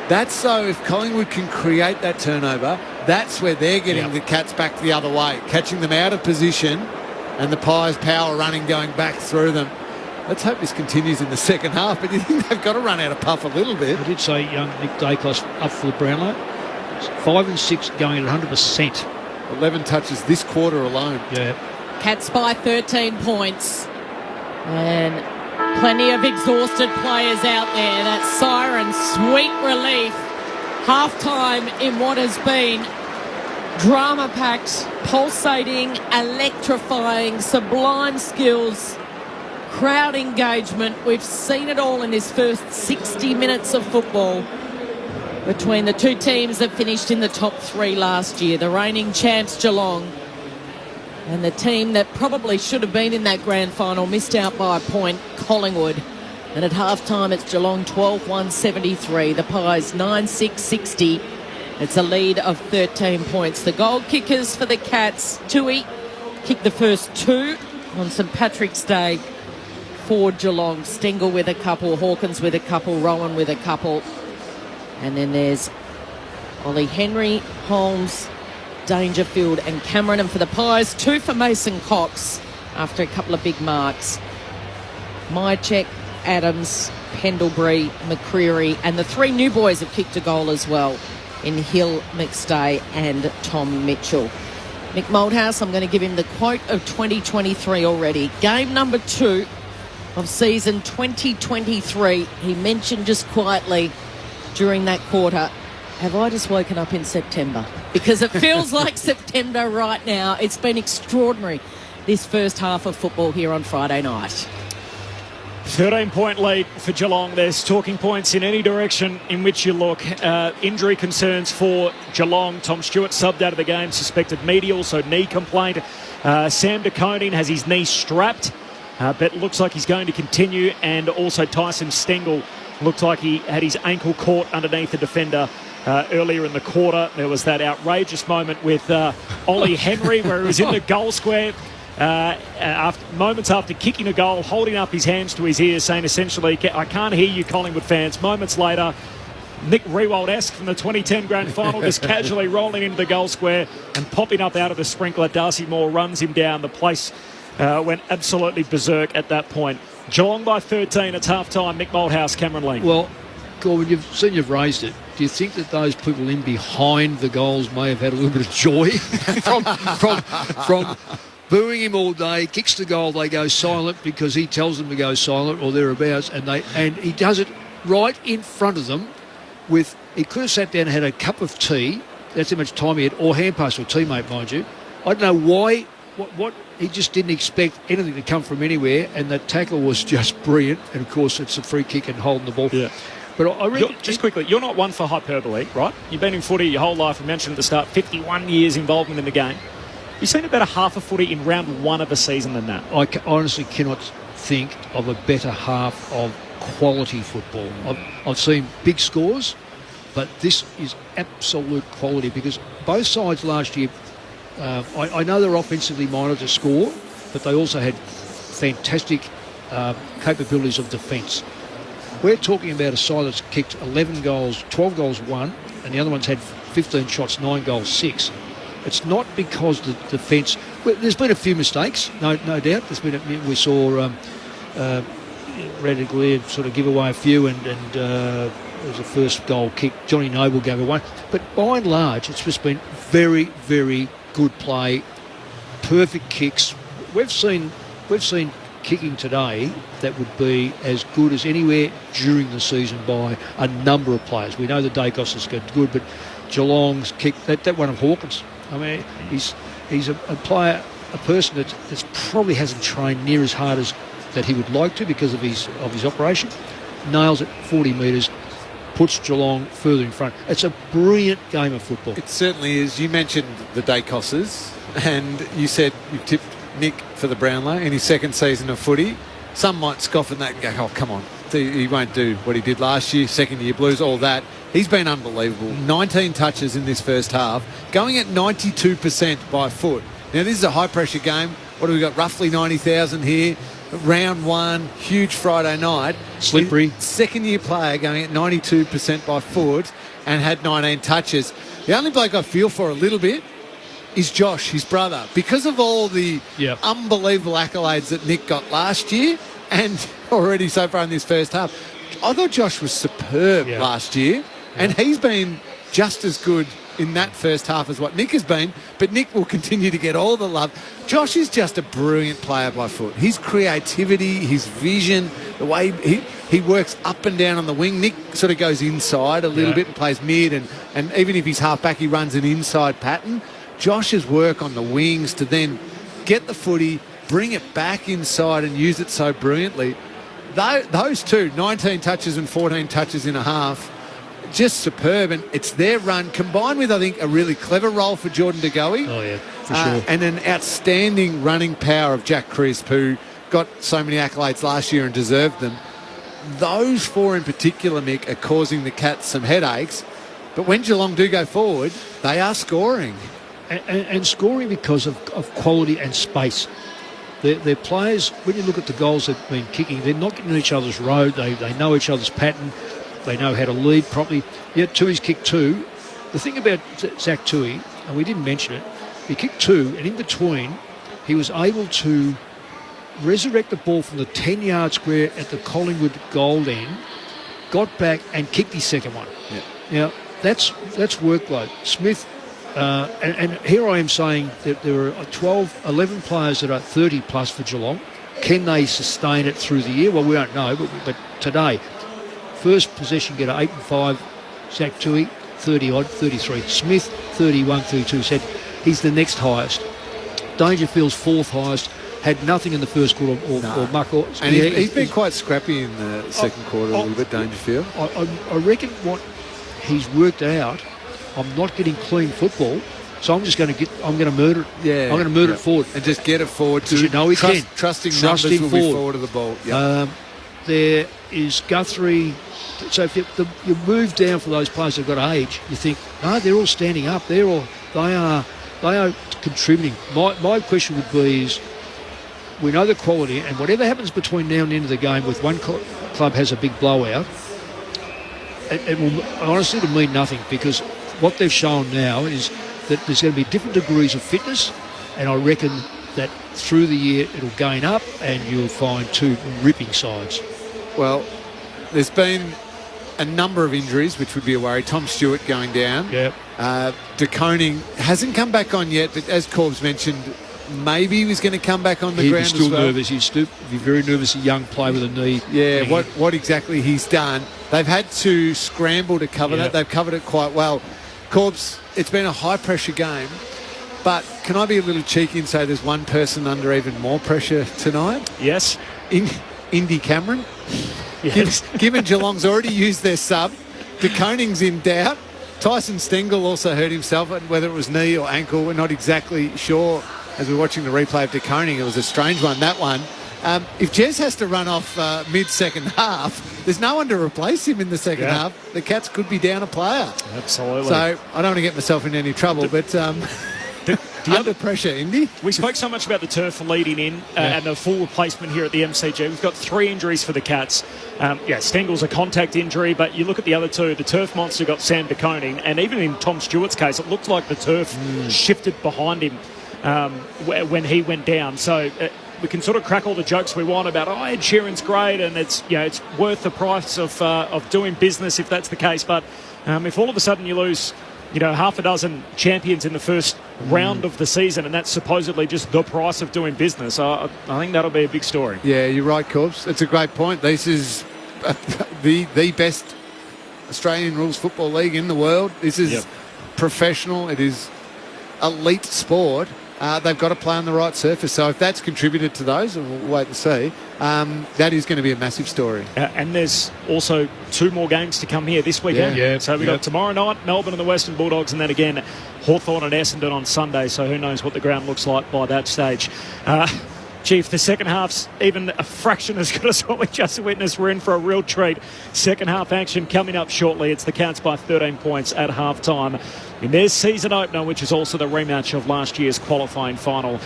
Speaker 6: That's so if Collingwood can create that turnover, that's where they're getting the Cats back the other way, catching them out of position, and the Pies power running going back through them. Let's hope this continues in the second half, but you think they've got to run out of puff a little bit.
Speaker 18: I did say young Nick Dacos up for the Brownlow. 5 and 6 going at 100%.
Speaker 6: 11 touches this quarter alone.
Speaker 18: Yeah.
Speaker 15: Cats by 13 points. And plenty of exhausted players out there. That siren, sweet relief. Half-time in what has been drama-packed, pulsating, electrifying, sublime skills, crowd engagement. We've seen it all in this first 60 minutes of football between the two teams that finished in the top 3 last year, the reigning champs Geelong, and the team that probably should have been in that grand final, missed out by a point, Collingwood. And at half-time, it's Geelong 12-1-73, the Pies 9-6-60. It's a lead of 13 points. The goal kickers for the Cats, Tui kicked the first 2 on St Patrick's Day for Geelong. Stengel with a couple, Hawkins with a couple, Rowan with a couple. And then there's Ollie Henry, Holmes, Dangerfield and Cameron. And for the Pies, 2 for Mason Cox after a couple of big marks. Mychek, Adams, Pendlebury, McCreery, and the 3 new boys have kicked a goal as well in Hill, McStay and Tom Mitchell. Mick Malthouse, I'm going to give him the quote of 2023 already. Game number 2 of season 2023. He mentioned just quietly during that quarter, have I just woken up in September? Because it feels like September right now. It's been extraordinary, this first half of football here on Friday night.
Speaker 13: 13-point lead for Geelong. There's talking points in any direction in which you look. Injury concerns for Geelong. Tom Stewart subbed out of the game, suspected medial, so knee complaint. Sam De Koning has his knee strapped, but looks like he's going to continue. And also Tyson Stengel looked like he had his ankle caught underneath the defender earlier in the quarter. There was that outrageous moment with Ollie Henry where he was in the goal square. Moments after kicking a goal, holding up his hands to his ears, saying essentially, I can't hear you, Collingwood fans. Moments later, Nick Riewoldt-esque from the 2010 grand final, just casually rolling into the goal square and popping up out of the sprinkler. Darcy Moore runs him down. The place went absolutely berserk at that point. Geelong by 13, it's half-time. Mick Malthouse, Cameron Lee.
Speaker 18: Well, Gorman, you've raised it. Do you think that those people in behind the goals may have had a little bit of joy from booing him all day, kicks the goal, they go silent because he tells them to go silent or thereabouts, and he does it right in front of them. He could have sat down and had a cup of tea. That's how much time he had, or hand pass to a teammate, mind you. I don't know why. What he just didn't expect anything to come from anywhere, and the tackle was just brilliant. And of course, it's a free kick and holding the ball.
Speaker 13: Yeah.
Speaker 18: But I reckon,
Speaker 13: just quickly, you're not one for hyperbole, right? You've been in footy your whole life. I mentioned at the start, 51 years involvement in the game. You've seen about a half a footy in round one of a season than that.
Speaker 18: I honestly cannot think of a better half of quality football. I've seen big scores, but this is absolute quality because both sides last year, I know they're offensively minded to score, but they also had fantastic capabilities of defence. We're talking about a side that's kicked 11 goals, 12 goals won, and the other one's had 15 shots, 9 goals 6. It's not because the defence... Well, there's been a few mistakes, no doubt. We saw Radiclere sort of give away a few, and there was a first goal kick. Johnny Noble gave away. But by and large, it's just been very, very good play, perfect kicks. We've seen kicking today that would be as good as anywhere during the season by a number of players. We know the Dacos is good, but Geelong's kick, that one of Hawkins. I mean, he's a player, a person that probably hasn't trained near as hard as that he would like to because of his operation. Nails it 40 metres, puts Geelong further in front. It's a brilliant game of football.
Speaker 6: It certainly is. You mentioned the Dacoses, and you said you tipped Nick for the Brownlow in his second season of footy. Some might scoff at that and go, oh, come on, he won't do what he did last year, second year Blues, all that. He's been unbelievable. 19 touches in this first half, going at 92% by foot. Now, this is a high-pressure game. What have we got? Roughly 90,000 here. Round one, huge Friday night.
Speaker 18: Slippery.
Speaker 6: Second-year player going at 92% by foot and had 19 touches. The only bloke I feel for a little bit is Josh, his brother, because of all the unbelievable accolades that Nick got last year and already so far in this first half. I thought Josh was superb last year, and he's been just as good in that first half as what Nick has been, but Nick will continue to get all the love. Josh is just a brilliant player by foot. His creativity, his vision, the way he works up and down on the wing. Nick sort of goes inside a little bit and plays mid, and even if he's half back, he runs an inside pattern. Josh's work on the wings to then get the footy, bring it back inside and use it so brilliantly. Those two, 19 touches and 14 touches in a half, just superb. And it's their run combined with, I think, a really clever role for Jordan De Goey.
Speaker 18: Oh, yeah, for sure.
Speaker 6: And an outstanding running power of Jack Crisp, who got so many accolades last year and deserved them. Those four in particular, Mick, are causing the Cats some headaches. But when Geelong do go forward, they are scoring.
Speaker 18: And scoring because of quality and space. Their players, when you look at the goals they've been kicking, they're not getting in each other's road. They know each other's pattern. They know how to lead properly. Yeah, Tui's kicked two. The thing about Zach Tui, and we didn't mention it, he kicked two, and in between, he was able to resurrect the ball from the 10-yard square at the Collingwood goal end, got back and kicked his second one.
Speaker 6: Yeah.
Speaker 18: Now, that's workload. Smith... and here I am saying that there are 11 players that are 30 plus for Geelong. Can they sustain it through the year? Well, we don't know, but today, first possession getter 8 and 5, Zach Tui, 30 odd, 33. Smith, 31, 32, said he's the next highest. Dangerfield's fourth highest, had nothing in the first quarter or muck.
Speaker 6: And he's been quite scrappy in the second quarter a little bit, Dangerfield.
Speaker 18: I reckon what he's worked out, I'm not getting clean football, so I'm going to murder it. Yeah, I'm going to murder it forward
Speaker 6: and just get it forward. Because
Speaker 18: you know he can.
Speaker 6: Trusting numbers will be forward to the ball. Yep.
Speaker 18: There is Guthrie. So if you move down for those players that've got age, you think, no, they're all standing up. They are contributing. My question would be is, we know the quality, and whatever happens between now and the end of the game, with one club has a big blowout, it will honestly it'll mean nothing, because what they've shown now is that there's going to be different degrees of fitness, and I reckon that through the year it'll gain up and you'll find two ripping sides.
Speaker 6: Well, there's been a number of injuries which would be a worry. Tom Stewart going down.
Speaker 18: Yep.
Speaker 6: De Koning hasn't come back on yet, but as Corbs mentioned, maybe he was going to come back on the
Speaker 18: He'd
Speaker 6: ground
Speaker 18: be still
Speaker 6: as well.
Speaker 18: nervous. He'd be very nervous, a young player with a knee.
Speaker 6: Yeah, what exactly he's done. They've had to scramble to cover that. They've covered it quite well. Corbs, it's been a high-pressure game, but can I be a little cheeky and say there's one person under even more pressure tonight?
Speaker 13: Yes.
Speaker 6: Indy Cameron.
Speaker 13: Yes.
Speaker 6: Given Geelong's already used their sub, De Koning's in doubt. Tyson Stengel also hurt himself, whether it was knee or ankle, we're not exactly sure. As we're watching the replay of De Koning, it was a strange one, that one. If Jez has to run off mid-second half, there's no one to replace him in the second half. The Cats could be down a player.
Speaker 13: Absolutely.
Speaker 6: So I don't want to get myself in any trouble, but under pressure, Indy.
Speaker 13: We spoke so much about the turf leading in and the full replacement here at the MCG. We've got 3 injuries for the Cats. Stengel's a contact injury, but you look at the other 2. The turf monster got Sam De Koning, and even in Tom Stewart's case, it looked like the turf shifted behind him when he went down. So we can sort of crack all the jokes we want about, Ed Sheeran's great and it's worth the price of doing business if that's the case. But if all of a sudden you lose half a dozen champions in the first round of the season, and that's supposedly just the price of doing business, I think that'll be a big story.
Speaker 6: Yeah, you're right, Corbs. It's a great point. This is the best Australian rules football league in the world. This is professional. It is elite sport. They've got to play on the right surface. So if that's contributed to those, and we'll wait and see, that is going to be a massive story.
Speaker 13: And there's also 2 more games to come here this weekend. So we've got tomorrow night, Melbourne and the Western Bulldogs, and then again Hawthorn and Essendon on Sunday. So who knows what the ground looks like by that stage. Chief, the second half's even a fraction as good as what we just witnessed. We're in for a real treat. Second half action coming up shortly. It's the Cats by 13 points at half-time in their season opener, which is also the rematch of last year's qualifying final.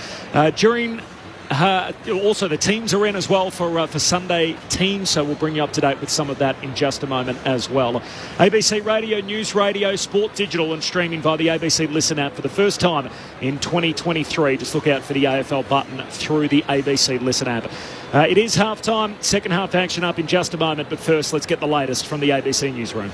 Speaker 13: Also, the teams are in as well for Sunday teams, so we'll bring you up to date with some of that in just a moment as well. ABC Radio, News Radio, Sport Digital, and streaming via the ABC Listen app for the first time in 2023. Just look out for the AFL button through the ABC Listen app. It is half-time, second half action up in just a moment, but first let's get the latest from the ABC Newsroom.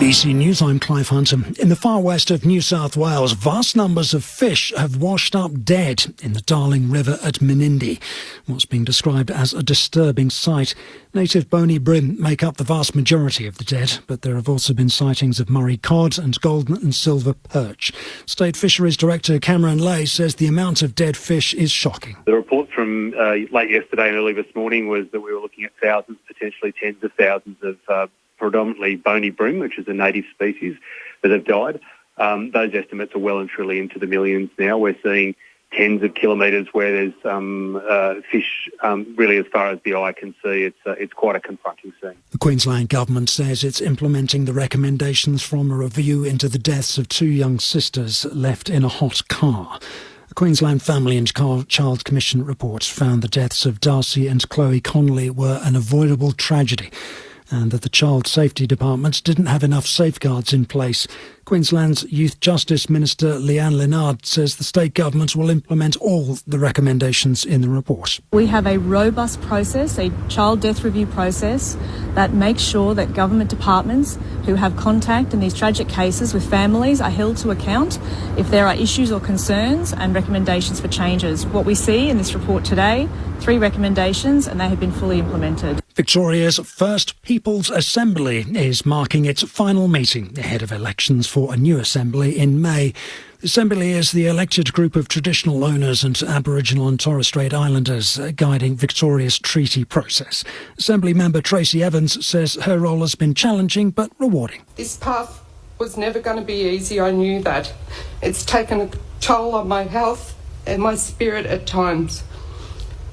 Speaker 4: ABC News, I'm Clive Hunter. In the far west of New South Wales, vast numbers of fish have washed up dead in the Darling River at Menindee. What's being described as a disturbing sight. Native bony bream make up the vast majority of the dead, but there have also been sightings of Murray cod and golden and silver perch. State Fisheries Director Cameron Lay says the amount of dead fish is shocking.
Speaker 5: The report from late yesterday and early this morning was that we were looking at thousands, potentially tens of thousands of predominantly bony bream, which is a native species, that have died. Those estimates are well and truly into the millions now. We're seeing tens of kilometres where there's fish really as far as the eye can see. It's quite a confronting scene.
Speaker 4: The Queensland Government says it's implementing the recommendations from a review into the deaths of 2 young sisters left in a hot car. The Queensland Family and Child Commission report found the deaths of Darcy and Chloe Connolly were an avoidable tragedy, and that the Child Safety Department didn't have enough safeguards in place. Queensland's Youth Justice Minister Leanne Leonard says the state government will implement all the recommendations in the report.
Speaker 7: We have a robust process, a child death review process, that makes sure that government departments who have contact in these tragic cases with families are held to account if there are issues or concerns and recommendations for changes. What we see in this report today, 3 recommendations, and they have been fully implemented.
Speaker 4: Victoria's first People's Assembly is marking its final meeting ahead of elections for a new Assembly in May. The Assembly is the elected group of traditional owners and Aboriginal and Torres Strait Islanders guiding Victoria's treaty process. Assembly member Tracy Evans says her role has been challenging but rewarding.
Speaker 24: This path was never going to be easy, I knew that. It's taken a toll on my health and my spirit at times.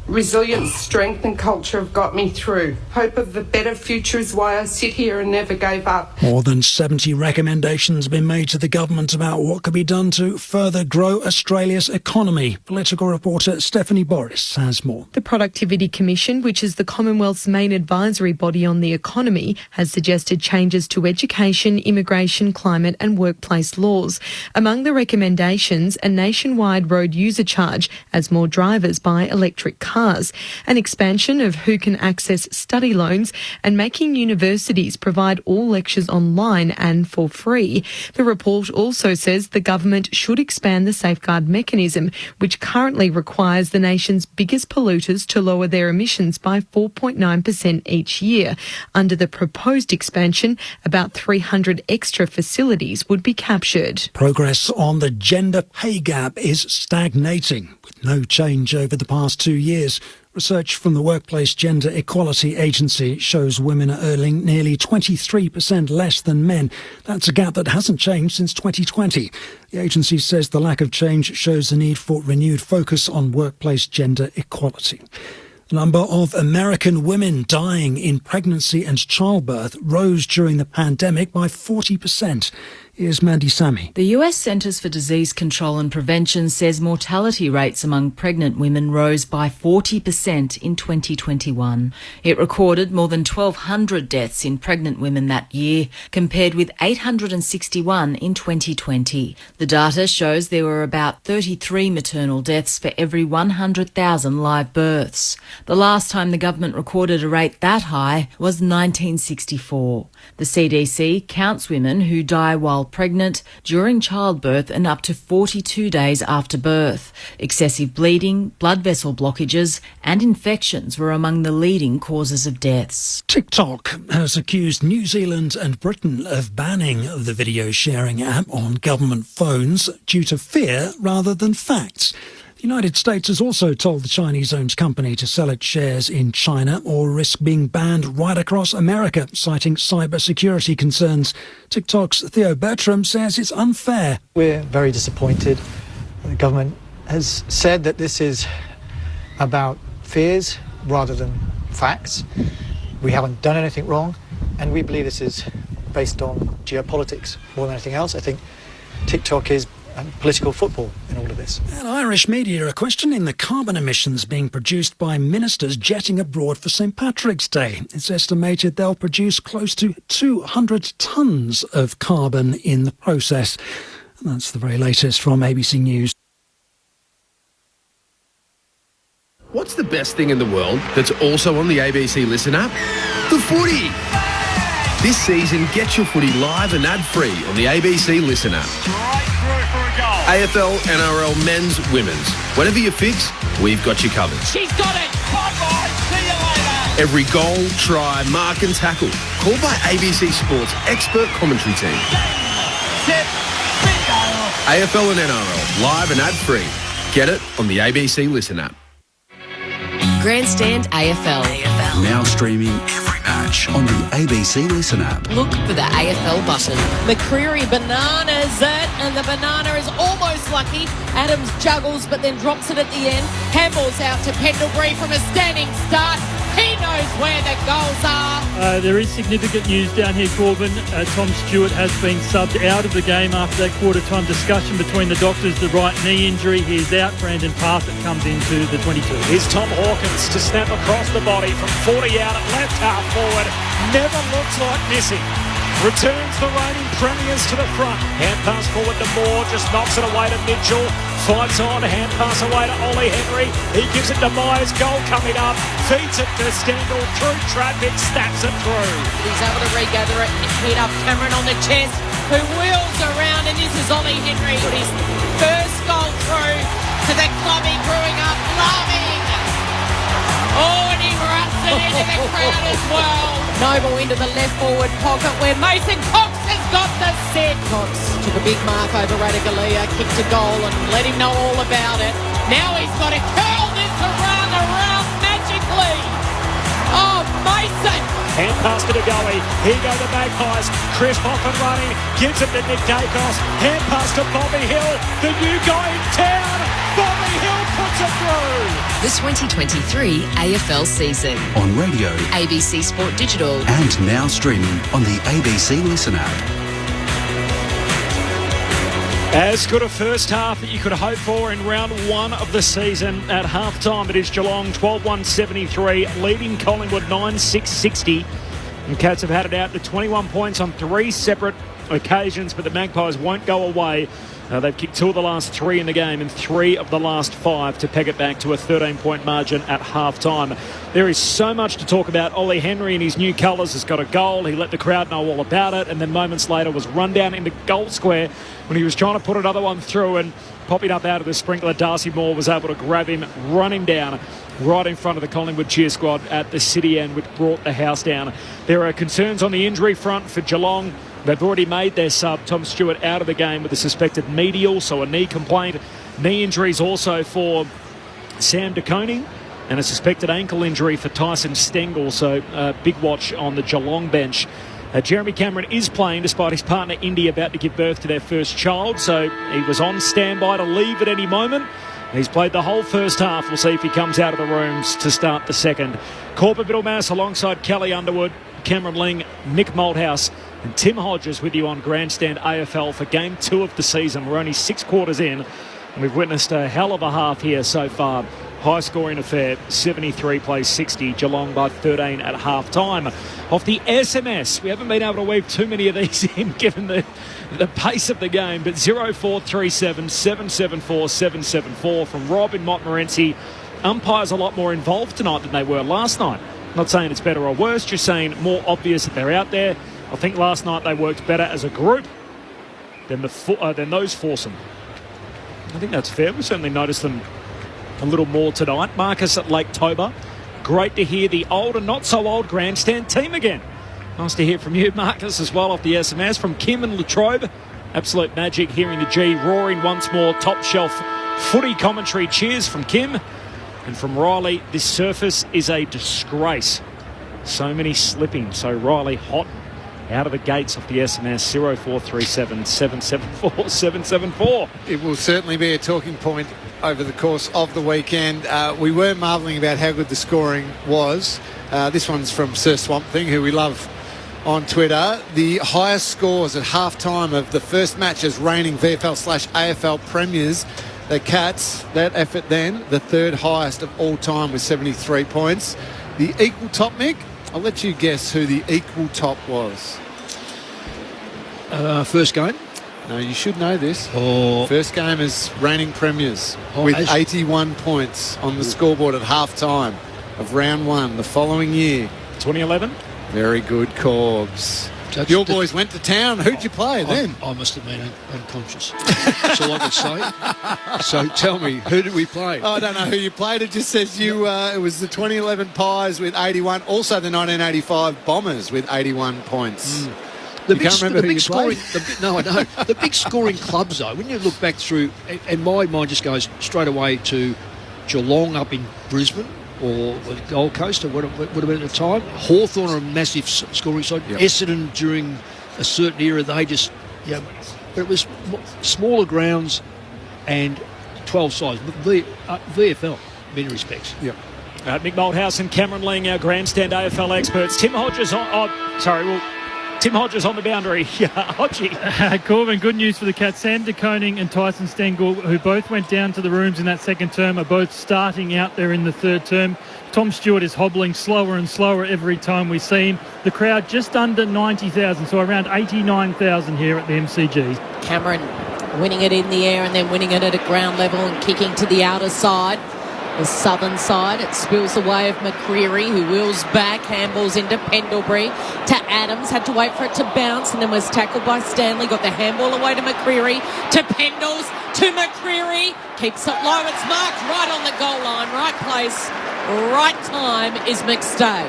Speaker 24: Resilience, strength and culture have got me through. Hope of a better future is why I sit here and never gave up.
Speaker 4: More than 70 recommendations have been made to the government about what could be done to further grow Australia's economy. Political reporter Stephanie Boris has more.
Speaker 25: The Productivity Commission, which is the Commonwealth's main advisory body on the economy, has suggested changes to education, immigration, climate and workplace laws. Among the recommendations, a nationwide road user charge as more drivers buy electric cars. cars, an expansion of who can access study loans, and making universities provide all lectures online and for free. The report also says the government should expand the safeguard mechanism, which currently requires the nation's biggest polluters to lower their emissions by 4.9% each year. Under the proposed expansion, about 300 extra facilities would be captured.
Speaker 4: Progress on the gender pay gap is stagnating, with no change over the past 2 years. Research from the Workplace Gender Equality Agency shows women are earning nearly 23% less than men. That's a gap that hasn't changed since 2020. The agency says the lack of change shows the need for renewed focus on workplace gender equality. The number of American women dying in pregnancy and childbirth rose during the pandemic by 40%. Here's Mandy Sammy.
Speaker 1: The US Centers for Disease Control and Prevention says mortality rates among pregnant women rose by 40% in 2021. It recorded more than 1,200 deaths in pregnant women that year, compared with 861 in 2020. The data shows there were about 33 maternal deaths for every 100,000 live births. The last time the government recorded a rate that high was 1964. The CDC counts women who die while pregnant, during childbirth and up to 42 days after birth. Excessive bleeding, blood vessel blockages and infections were among the leading causes of deaths.
Speaker 4: TikTok has accused New Zealand and Britain of banning the video sharing app on government phones due to fear rather than facts. The United States has also told the Chinese-owned company to sell its shares in China or risk being banned right across America, citing cybersecurity concerns. TikTok's Theo Bertram says it's unfair.
Speaker 8: We're very disappointed. The government has said that this is about fears rather than facts. We haven't done anything wrong, and we believe this is based on geopolitics more than anything else. I think TikTok is political football in all of this.
Speaker 4: And Irish media are questioning the carbon emissions being produced by ministers jetting abroad for St Patrick's Day. It's estimated they'll produce close to 200 tonnes of carbon in the process. And that's the very latest from ABC News.
Speaker 20: What's the best thing in the world that's also on the ABC Listen app? The footy! This season, get your footy live and ad-free on the ABC Listen app. AFL, NRL, men's, women's. Whatever you fix, we've got you covered.
Speaker 21: She's got it! Bye-bye! See you later!
Speaker 20: Every goal, try, mark and tackle. Called by ABC Sports' expert commentary team.
Speaker 21: Set, bingo!
Speaker 20: AFL and NRL, live and ad-free. Get it on the ABC Listen app.
Speaker 14: Grandstand AFL.
Speaker 17: Now streaming every match on the ABC Listen app.
Speaker 14: Look for the AFL button.
Speaker 15: McCreary bananas it, and the banana is almost lucky. Adams juggles but then drops it at the end. Handball's out to Pendlebury from a standing start. He knows where the goals are.
Speaker 19: There is significant news down here, Corbin. Tom Stewart has been subbed out of the game after that quarter-time discussion between the doctors. The right knee injury, he is out. Brandon Parfitt comes into the 22.
Speaker 13: Here's Tom Hawkins to snap across the body from 40 out at left half forward. Never looks like missing. Returns the reigning premiers to the front. Hand pass forward to Moore, just knocks it away to Mitchell. Fights on, hand pass away to Ollie Henry. He gives it to Myers, goal coming up. Feeds it to Stendhal, through traffic, snaps it through.
Speaker 15: He's able to regather it and hit up Cameron on the chest, who wheels around, and this is Ollie Henry with his first goal through to the club he growing up loving. Oh, and he runs it into the crowd as well. Noble into the left forward pocket where Mason Cox has got the set. Cox took a big mark over Radicalea, kicked a goal and let him know all about it. Now he's got to curl this around magically. Oh, Mason.
Speaker 13: Hand pass to Degoe. Here go the Magpies. Chris off and running. Gives it to Nick Dacos. Hand pass to Bobby Hill. The new guy in town. Bobby Hill puts it through.
Speaker 14: The 2023 AFL season.
Speaker 17: On radio,
Speaker 14: ABC Sport Digital.
Speaker 17: and now streaming on the ABC Listen app.
Speaker 13: As good a first half that you could hope for in round one of the season. At half-time, it is Geelong 12-1-73, leading Collingwood 9-6-60. And Cats have had it out to 21 points on three separate occasions, but the Magpies won't go away. They've kicked 2 of the last 3 in the game and 3 of the last 5 to peg it back to a 13-point margin at half-time. There is so much to talk about. Ollie Henry in his new colours has got a goal. He let the crowd know all about it, and then moments later was run down into goal square when he was trying to put another one through, and popping up out of the sprinkler, Darcy Moore was able to grab him, run him down right in front of the Collingwood cheer squad at the city end, which brought the house down. There are concerns on the injury front for Geelong. They've already made their sub, Tom Stewart, out of the game with a suspected medial, so a knee complaint. Knee injuries also for Sam De Koning, and a suspected ankle injury for Tyson Stengel, so big watch on the Geelong bench. Jeremy Cameron is playing despite his partner Indy about to give birth to their first child, so he was on standby to leave at any moment. He's played the whole first half. We'll see if he comes out of the rooms to start the second. Corbett Middlemass alongside Kelly Underwood, Cameron Ling, Nick Malthouse and Tim Hodges with you on Grandstand AFL for Game 2 of the season. We're only 6 quarters in, and we've witnessed a hell of a half here so far. High-scoring affair, 73 plays 60, Geelong by 13 at half-time. Off the SMS, we haven't been able to weave too many of these in given the pace of the game, but 0437 774 774 from Rob in Montmorency. Umpires a lot more involved tonight than they were last night. Not saying it's better or worse, just saying more obvious that they're out there. I think last night they worked better as a group than those foursome. I think that's fair. We certainly noticed them a little more tonight. Marcus at Lake Toba. Great to hear the old and not so old Grandstand team again. Nice to hear from you, Marcus, as well off the SMS. From Kim and Latrobe. Absolute magic hearing the G roaring once more. Top shelf footy commentary. Cheers from Kim. And from Riley, this surface is a disgrace. So many slipping. So Riley hot out of the gates off the SMS 0437 774 774.
Speaker 6: It will certainly be a talking point over the course of the weekend. We were marvelling about how good the scoring was. This one's from Sir Swamp Thing, who we love on Twitter. The highest scores at half-time of the first match as reigning VFL/AFL premiers. The Cats, that effort then, the third highest of all time with 73 points. The equal top, Mick? I'll let you guess who the equal top was.
Speaker 18: First game?
Speaker 6: No, you should know this.
Speaker 18: Oh.
Speaker 6: First game as reigning premiers with 81 points on the scoreboard at half-time of round 1 the following year.
Speaker 13: 2011?
Speaker 6: Very good, Corbs. Your boys went to town. Who'd you play then?
Speaker 18: I must have been unconscious. That's all I could say. So tell me, who did we play?
Speaker 6: I don't know who you played. It just says you. It was the 2011 Pies with 81. Also the 1985 Bombers with 81 points.
Speaker 18: The big scoring. No, I don't. The big scoring clubs, though, when you look back through, and my mind just goes straight away to Geelong up in Brisbane, or the Gold Coast, or what it would have been at the time. Hawthorn are a massive scoring side. Yep. Essendon during a certain era, they just, but it was smaller grounds and 12 sides. VFL, in many respects.
Speaker 6: Yep.
Speaker 13: Mick Malthouse and Cameron Ling, our Grandstand AFL experts. Tim Hodges Tim Hodges on the boundary. Hodgie.
Speaker 19: Corbin, good news for the Cats. Sam De Koning and Tyson Stengel, who both went down to the rooms in that second term, are both starting out there in the third term. Tom Stewart is hobbling slower and slower every time we see him. The crowd just under 90,000, so around 89,000 here at the MCG.
Speaker 15: Cameron winning it in the air and then winning it at a ground level and kicking to the outer side. The southern side, it spills the way of McCreery, who wheels back, handballs into Pendlebury to Adams, had to wait for it to bounce and then was tackled by Stanley, got the handball away to McCreery, to Pendles, to McCreery, keeps it low, it's marked right on the goal line, right place, right time is McStay.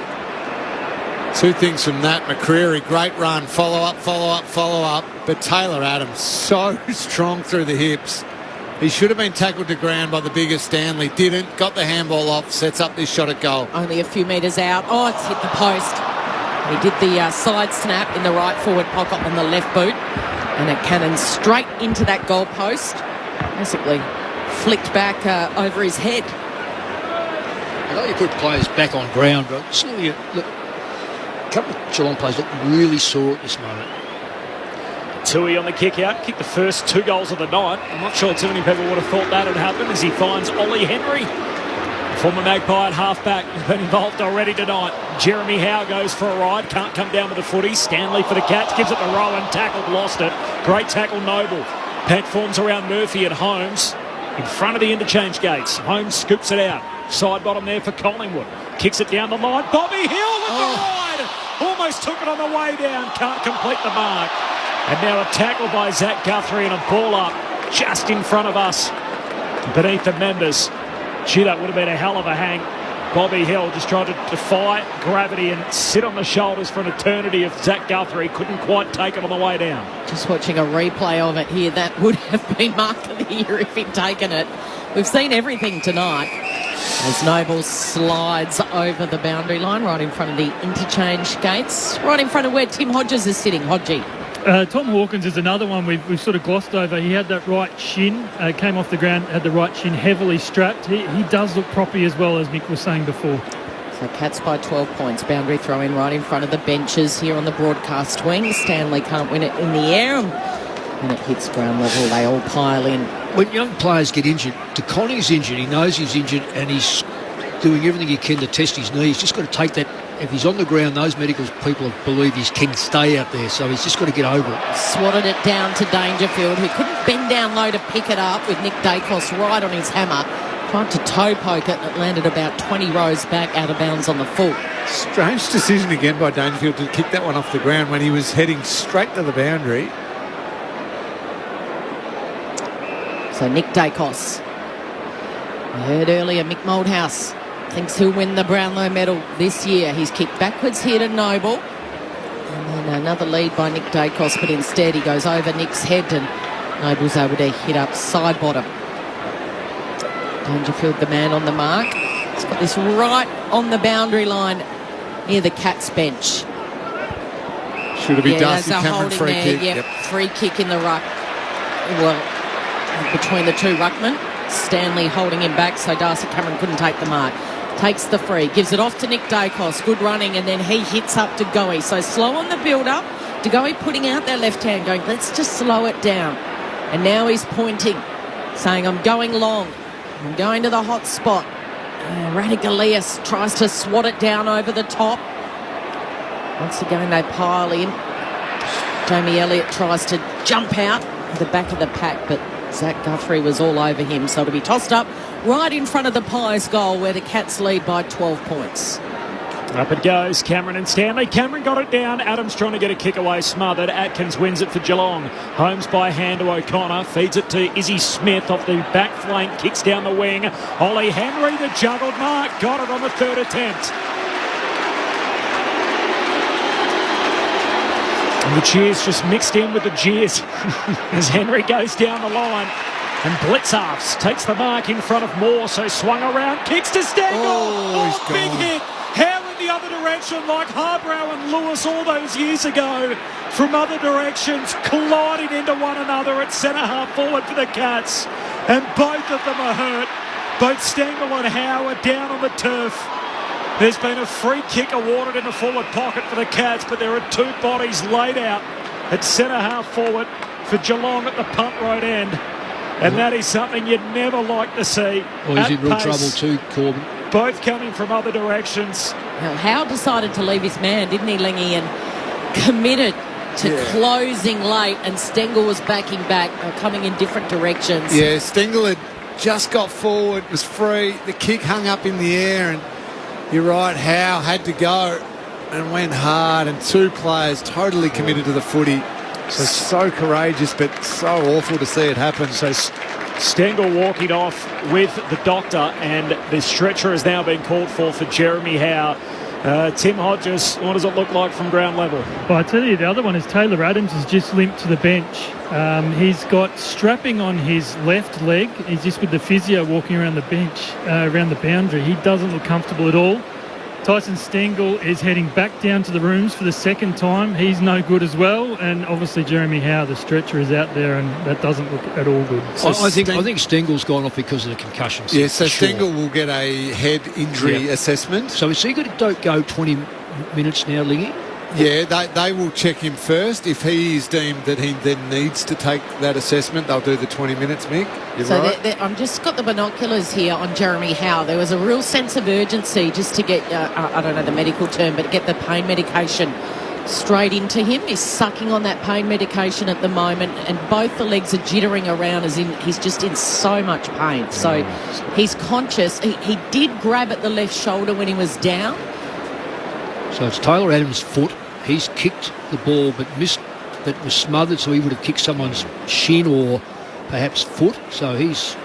Speaker 6: Two things from that. McCreery, great run, follow up, but Taylor Adams so strong through the hips. He should have been tackled to ground by the bigger Stanley. Didn't. Got the handball off. Sets up this shot at goal.
Speaker 15: Only a few metres out. Oh, it's hit the post. He did the side snap in the right forward pocket on the left boot. And it cannons straight into that goal post. Basically flicked back over his head.
Speaker 18: I know you put players back on ground, but certainly a couple of Geelong players look really sore at this moment.
Speaker 13: Tui on the kick out, kicked the first 2 goals of the night. I'm not sure too many people would have thought that had happened as he finds Ollie Henry. Former Magpie at half-back has been involved already tonight. Jeremy Howe goes for a ride. Can't come down with the footy. Stanley for the Cats. Gives it to Rowan. Tackled, lost it. Great tackle, Noble. Pack forms around Murphy and Holmes. In front of the interchange gates. Holmes scoops it out. Side bottom there for Collingwood. Kicks it down the line. Bobby Hill with the ride. Almost took it on the way down. Can't complete the mark. And now a tackle by Zach Guthrie and a ball up just in front of us. Beneath the members. Gee, that would have been a hell of a hang. Bobby Hill just tried to defy gravity and sit on the shoulders for an eternity of Zach Guthrie. Couldn't quite take it on the way down.
Speaker 15: Just watching a replay of it here, that would have been mark of the year if he'd taken it. We've seen everything tonight. As Noble slides over the boundary line right in front of the interchange gates, right in front of where Tim Hodges is sitting. Hodgie.
Speaker 19: Tom Hawkins is another one we've sort of glossed over. He had that right shin, came off the ground, had the right shin heavily strapped. He does look proppy as well, as Mick was saying before.
Speaker 15: So Cats by 12 points. Boundary throw in right in front of the benches here on the broadcast wing. Stanley can't win it in the air. And it hits ground level. They all pile in.
Speaker 18: When young players get injured, DeConning's injured. He knows he's injured and he's doing everything he can to test his knee. He's just got to take that. If he's on the ground, those medical people believe he can stay out there, so he's just got to get over it.
Speaker 15: Swatted it down to Dangerfield, who couldn't bend down low to pick it up with Nick Dacos right on his hammer. Tried to toe poke it and it landed about 20 rows back out of bounds on the full.
Speaker 6: Strange decision again by Dangerfield to kick that one off the ground when he was heading straight to the boundary.
Speaker 15: So Nick Dacos. I heard earlier Mick Moldhouse thinks he'll win the Brownlow medal this year. He's kicked backwards here to Noble. And then another lead by Nick Dacos, but instead he goes over Nick's head and Noble's able to hit up side bottom. Dangerfield, the man on the mark. He's got this right on the boundary line near the Cats bench.
Speaker 6: Should it be Darcy Cameron free kick?
Speaker 15: Yep, free kick in the ruck. Well, between the two ruckmen. Stanley holding him back so Darcy Cameron couldn't take the mark. Takes the free, gives it off to Nick Dacos. Good running, and then he hits up to Goey. So slow on the build-up. De Goey putting out their left hand, going, let's just slow it down. And now he's pointing, saying, I'm going long. I'm going to the hot spot. Radicalius tries to swat it down over the top. Once again, they pile in. Jamie Elliott tries to jump out at the back of the pack, but Zach Guthrie was all over him, so to be tossed up right in front of the Pies goal where the Cats lead by 12 points.
Speaker 13: Up it goes, Cameron and Stanley. Cameron got it down. Adams trying to get a kick away, smothered. Atkins wins it for Geelong. Holmes by hand to O'Connor. Feeds it to Izzy Smith off the back flank. Kicks down the wing. Ollie Henry, the juggled mark. Got it on the third attempt. And the cheers just mixed in with the jeers as Henry goes down the line. And Blitzarfs takes the mark in front of Moore, so swung around, kicks to Stengel. Oh, big hit. How in the other direction, like Harbrow and Lewis all those years ago, from other directions, colliding into one another at centre-half forward for the Cats. And both of them are hurt. Both Stengel and Howe are down on the turf. There's been a free kick awarded in the forward pocket for the Cats, but there are two bodies laid out at centre-half forward for Geelong at the punt road end. And that is something you'd never like to see.
Speaker 18: Well, he's in real trouble too, Corbin.
Speaker 13: Both coming from other directions.
Speaker 15: Well, Howe decided to leave his man, didn't he, Lingy, and committed to closing late, and Stengel was backing back, coming in different directions.
Speaker 6: Yeah, Stengel had just got forward, was free, the kick hung up in the air, and you're right, Howe had to go and went hard, and two players totally committed to the footy. So courageous, but so awful to see it happen.
Speaker 13: So Stengel walking off with the doctor, and the stretcher has now been called for Jeremy Howe. Tim Hodges, what does it look like from ground level?
Speaker 19: Well, I tell you, the other one is Taylor Adams has just limped to the bench. He's got strapping on his left leg. He's just with the physio walking around the bench, around the boundary. He doesn't look comfortable at all. Tyson Stengel is heading back down to the rooms for the second time. He's no good as well. And obviously Jeremy Howe, the stretcher, is out there, and that doesn't look at all good.
Speaker 18: So I think Stengel's gone off because of the concussion.
Speaker 6: Yeah, so Stengel will get a head injury assessment.
Speaker 18: So is he going to go 20 minutes now, Lingy?
Speaker 6: Yeah, they will check him first. If he is deemed that he then needs to take that assessment, they'll do the 20 minutes, Mick. You're right.
Speaker 15: I've just got the binoculars here on Jeremy Howe. There was a real sense of urgency just to get, I don't know the medical term, but get the pain medication straight into him. He's sucking on that pain medication at the moment, and both the legs are jittering around as in he's just in so much pain. So he's conscious. He did grab at the left shoulder when he was down.
Speaker 18: So it's Taylor Adams' foot. He's kicked the ball but missed, but was smothered, so he would have kicked someone's shin or perhaps foot. So it's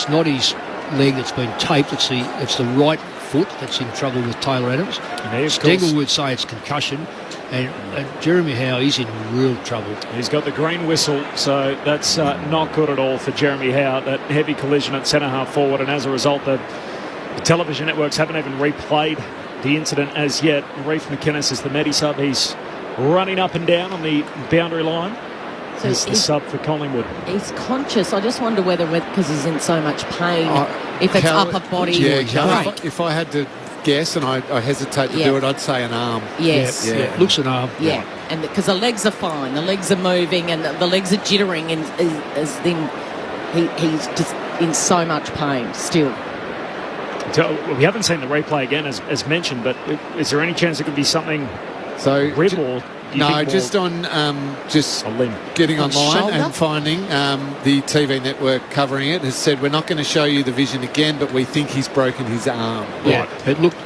Speaker 18: not his leg that's been taped, it's the right foot that's in trouble with Taylor Adams. Stengel would say it's concussion, and Jeremy Howe is in real trouble.
Speaker 13: He's got the green whistle, so that's not good at all for Jeremy Howe. That heavy collision at centre half forward, and as a result the television networks haven't even replayed the incident as yet. Reef McInnes is the medi-sub. He's running up and down on the boundary line. So he's the sub for Collingwood.
Speaker 15: He's conscious. I just wonder whether, because he's in so much pain, if it's upper body or joint.
Speaker 6: If I had to guess, and I hesitate to do it, I'd say an arm.
Speaker 15: Yes.
Speaker 18: Yeah. Looks an arm.
Speaker 15: Yeah. And because the legs are fine, the legs are moving, and the legs are jittering, and he's just in so much pain still.
Speaker 13: We haven't seen the replay again, as mentioned, but is there any chance it could be something rib or...
Speaker 6: No, just on just
Speaker 13: a limb.
Speaker 6: Getting
Speaker 15: on
Speaker 6: online
Speaker 15: shoulder?
Speaker 6: and finding the TV network covering it has said we're not going to show you the vision again, but we think he's broken his arm.
Speaker 18: Yeah, it looked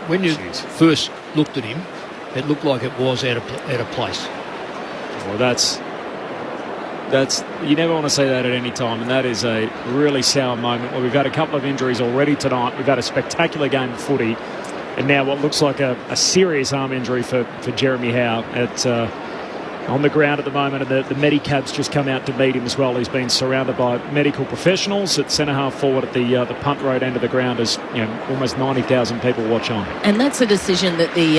Speaker 18: when you first looked at him, it looked like it was out of place.
Speaker 13: Well, that's you never want to say that at any time, and that is a really sour moment. Well, we've had a couple of injuries already tonight. We've had a spectacular game of footy, and now what looks like a serious arm injury for Jeremy Howe on the ground at the moment, and the Medicab's just come out to meet him as well. He's been surrounded by medical professionals at centre half forward at the punt road end of the ground as almost 90,000 people watch on.
Speaker 15: And that's a decision that the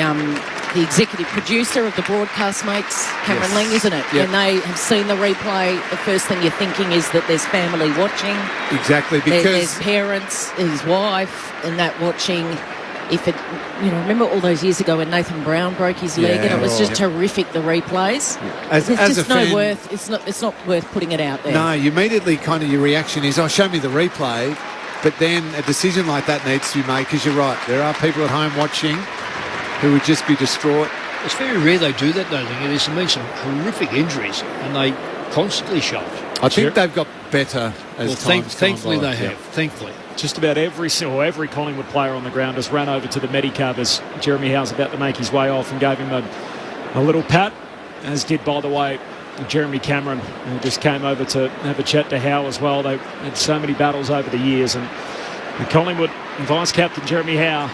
Speaker 15: executive producer of the broadcast makes, Cameron Lang, isn't it?
Speaker 6: Yep.
Speaker 15: When they have seen the replay, the first thing you're thinking is that there's family watching.
Speaker 6: Exactly, because
Speaker 15: there's parents, his wife, and that watching. If it, remember all those years ago when Nathan Brown broke his leg, and it was just terrific. The replays.
Speaker 6: As
Speaker 15: just
Speaker 6: a fan,
Speaker 15: worth. It's not worth putting it out there.
Speaker 6: No, you immediately your reaction is, "Oh, show me the replay," but then a decision like that needs to be made because you're right. There are people at home watching who would just be distraught.
Speaker 18: It's very rare they do that, though. There's been some horrific injuries, and they constantly show it.
Speaker 6: I think they've got better as
Speaker 18: thankfully they have. Thankfully.
Speaker 13: Just about every Collingwood player on the ground has run over to the Medicab as Jeremy Howe's about to make his way off and gave him a little pat, as did, by the way, Jeremy Cameron, who just came over to have a chat to Howe as well. They've had so many battles over the years, and the Collingwood vice-captain Jeremy Howe,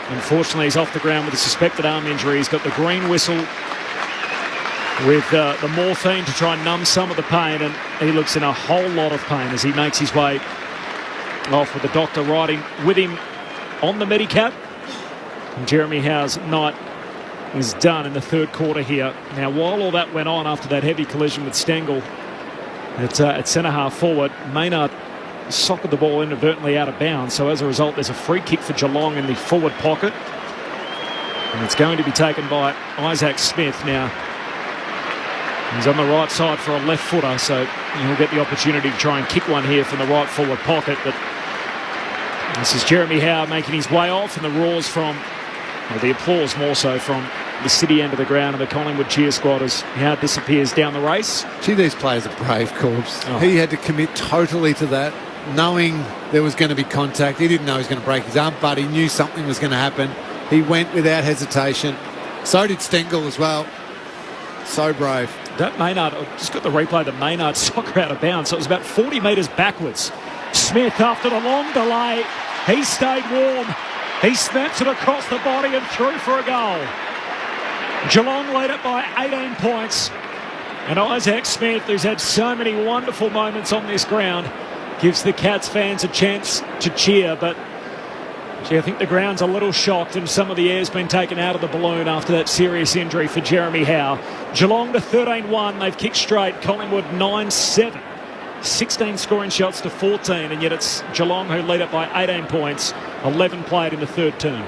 Speaker 13: unfortunately, he's off the ground with a suspected arm injury. He's got the green whistle with the morphine to try and numb some of the pain, and he looks in a whole lot of pain as he makes his way off with the doctor riding with him on the Medicab. And Jeremy Howe's night is done in the third quarter here. Now, while all that went on after that heavy collision with Stengel at centre half forward, Maynard socked the ball inadvertently out of bounds, so as a result there's a free kick for Geelong in the forward pocket, and it's going to be taken by Isaac Smith. Now, he's on the right side for a left footer, so he'll get the opportunity to try and kick one here from the right forward pocket. But this is Jeremy Howe making his way off, and the roars the applause more so from the city end of the ground and the Collingwood cheer squad as Howe disappears down the race.
Speaker 6: Gee, these players are brave, Corbs. He had to commit totally to that, knowing there was going to be contact. He didn't know he was going to break his arm, but he knew something was going to happen. He went without hesitation. So did Stengel as well. So brave.
Speaker 13: That Maynard, just got the replay, the Maynard soccer out of bounds, so it was about 40 metres backwards. Smith, after the long delay, he stayed warm. He snaps it across the body and through for a goal. Geelong lead it by 18 points. And Isaac Smith, who's had so many wonderful moments on this ground, gives the Cats fans a chance to cheer, but I think the ground's a little shocked, and some of the air's been taken out of the balloon after that serious injury for Jeremy Howe. Geelong to 13-1. They've kicked straight. Collingwood 9-7. 16 scoring shots to 14, and yet it's Geelong who lead it by 18 points. 11 played in the third term.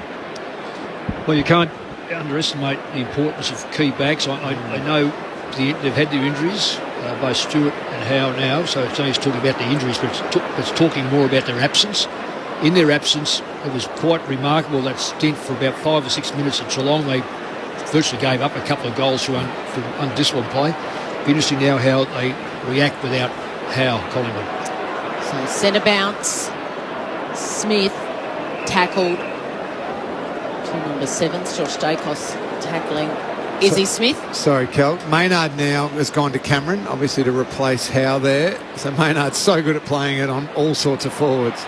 Speaker 18: Well, you can't underestimate the importance of key backs. I know they've had their injuries, both Stewart and Howe now, so it's only talking about the injuries, but it's talking more about their absence. In their absence, it was quite remarkable, that stint for about 5 or 6 minutes at Geelong. They virtually gave up a couple of goals from undisciplined play. Be interesting now how they react without Howe, Collingwood.
Speaker 15: So centre bounce, Smith tackled. 2 number 7s, Josh Dacos tackling Izzy Smith.
Speaker 6: Sorry, Kel. Maynard now has gone to Cameron, obviously to replace Howe there. So Maynard's so good at playing it on all sorts of forwards.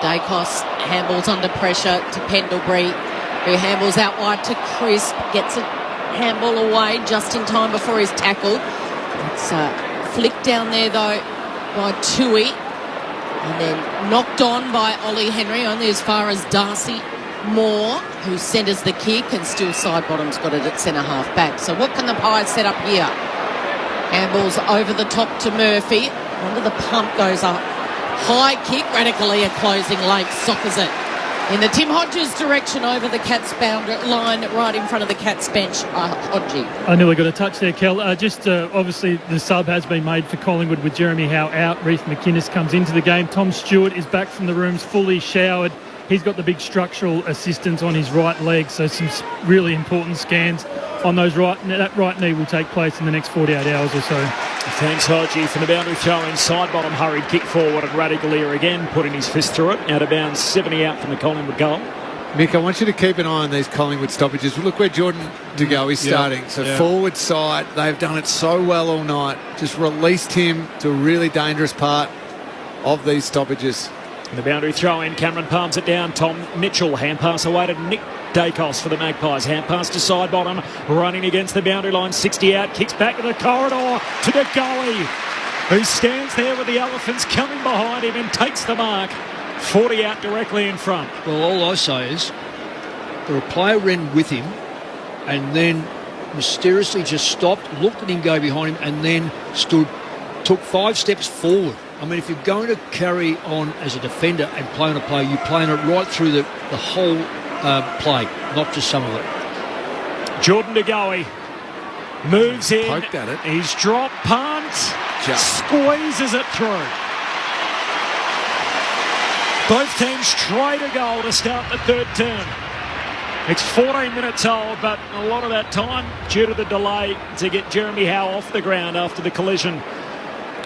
Speaker 15: Dacos handballs under pressure to Pendlebury, who handballs out wide to Crisp, gets a handball away just in time before he's tackled. It's flicked down there though by Tui, and then knocked on by Ollie Henry, only as far as Darcy Moore, who centres the kick, and still Sidebottom's got it at centre half back. So what can the Pies set up here? Handballs over the top to Murphy, under the pump goes up. High kick, Radically closing late, soccers it in the Tim Hodges direction over the Cats boundary line, right in front of the Cats bench. Hodgie.
Speaker 19: I nearly got a touch there, Kel. Obviously the sub has been made for Collingwood with Jeremy Howe out. Reece McInnes comes into the game. Tom Stewart is back from the rooms, fully showered. He's got the big structural assistance on his right leg, so some really important scans on those that right knee will take place in the next 48 hours or so.
Speaker 13: Thanks, Hodgie. From the boundary throw in, Sidebottom hurried kick forward, and Radically again putting his fist through it. Out of bounds, 70 out from the Collingwood goal.
Speaker 6: Mick, I want you to keep an eye on these Collingwood stoppages. Look where Jordan De Goey is starting. So forward side, they've done it so well all night. Just released him to a really dangerous part of these stoppages.
Speaker 13: And the boundary throw in, Cameron palms it down. Tom Mitchell, hand pass away to Nick Dacos for the Magpies. Hand pass to Sidebottom, running against the boundary line, 60 out, kicks back to the corridor to De Goey, who stands there with the Elephants coming behind him and takes the mark. 40 out directly in front.
Speaker 18: Well, all I say is the player ran with him and then mysteriously just stopped, looked at him go behind him, and then took 5 steps forward. I mean, if you're going to carry on as a defender and play on a play, you play on it right through the whole play, not just some of it.
Speaker 13: Jordan De Goey moves in.
Speaker 6: Poked at it.
Speaker 13: He's dropped, punt, squeezes it through. Both teams trade a goal to start the third term. It's 14 minutes old, but a lot of that time due to the delay to get Jeremy Howe off the ground after the collision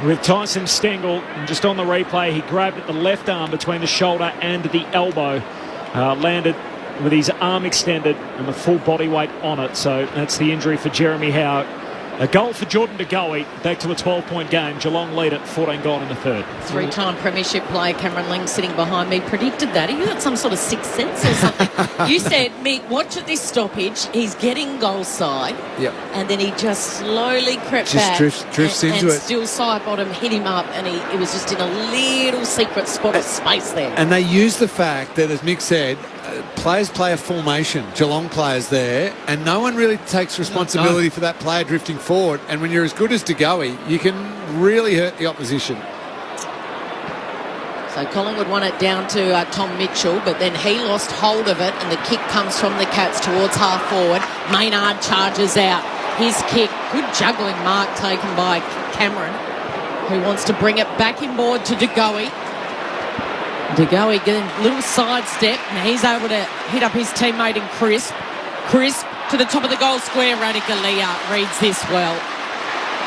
Speaker 13: with Tyson Stengel. And just on the replay, he grabbed at the left arm between the shoulder and the elbow, landed with his arm extended and the full body weight on it. So that's the injury for Jeremy Howe. A goal for Jordan De Goey, back to a 12-point game. Geelong lead at 14 gone in the third.
Speaker 15: 3-time premiership player Cameron Ling sitting behind me predicted that. Have you got some sort of sixth sense or something? You said, Mick, watch at this stoppage. He's getting goal side.
Speaker 6: Yep.
Speaker 15: And then he just slowly crept back.
Speaker 6: Drifts into it.
Speaker 15: And still Sidebottom hit him up, and he was just in a little secret spot of space there.
Speaker 6: And they used the fact that, as Mick said, players play a formation, Geelong players there, and no one really takes responsibility for that player drifting forward. And when you're as good as De Goey, you can really hurt the opposition.
Speaker 15: So Collingwood won it down to Tom Mitchell, but then he lost hold of it, and the kick comes from the Cats towards half forward. Maynard charges out. His kick, good juggling mark taken by Cameron, who wants to bring it back inboard to De Goey. De Goey getting a little sidestep, and he's able to hit up his teammate in Crisp. Crisp to the top of the goal square. Radically reads this well.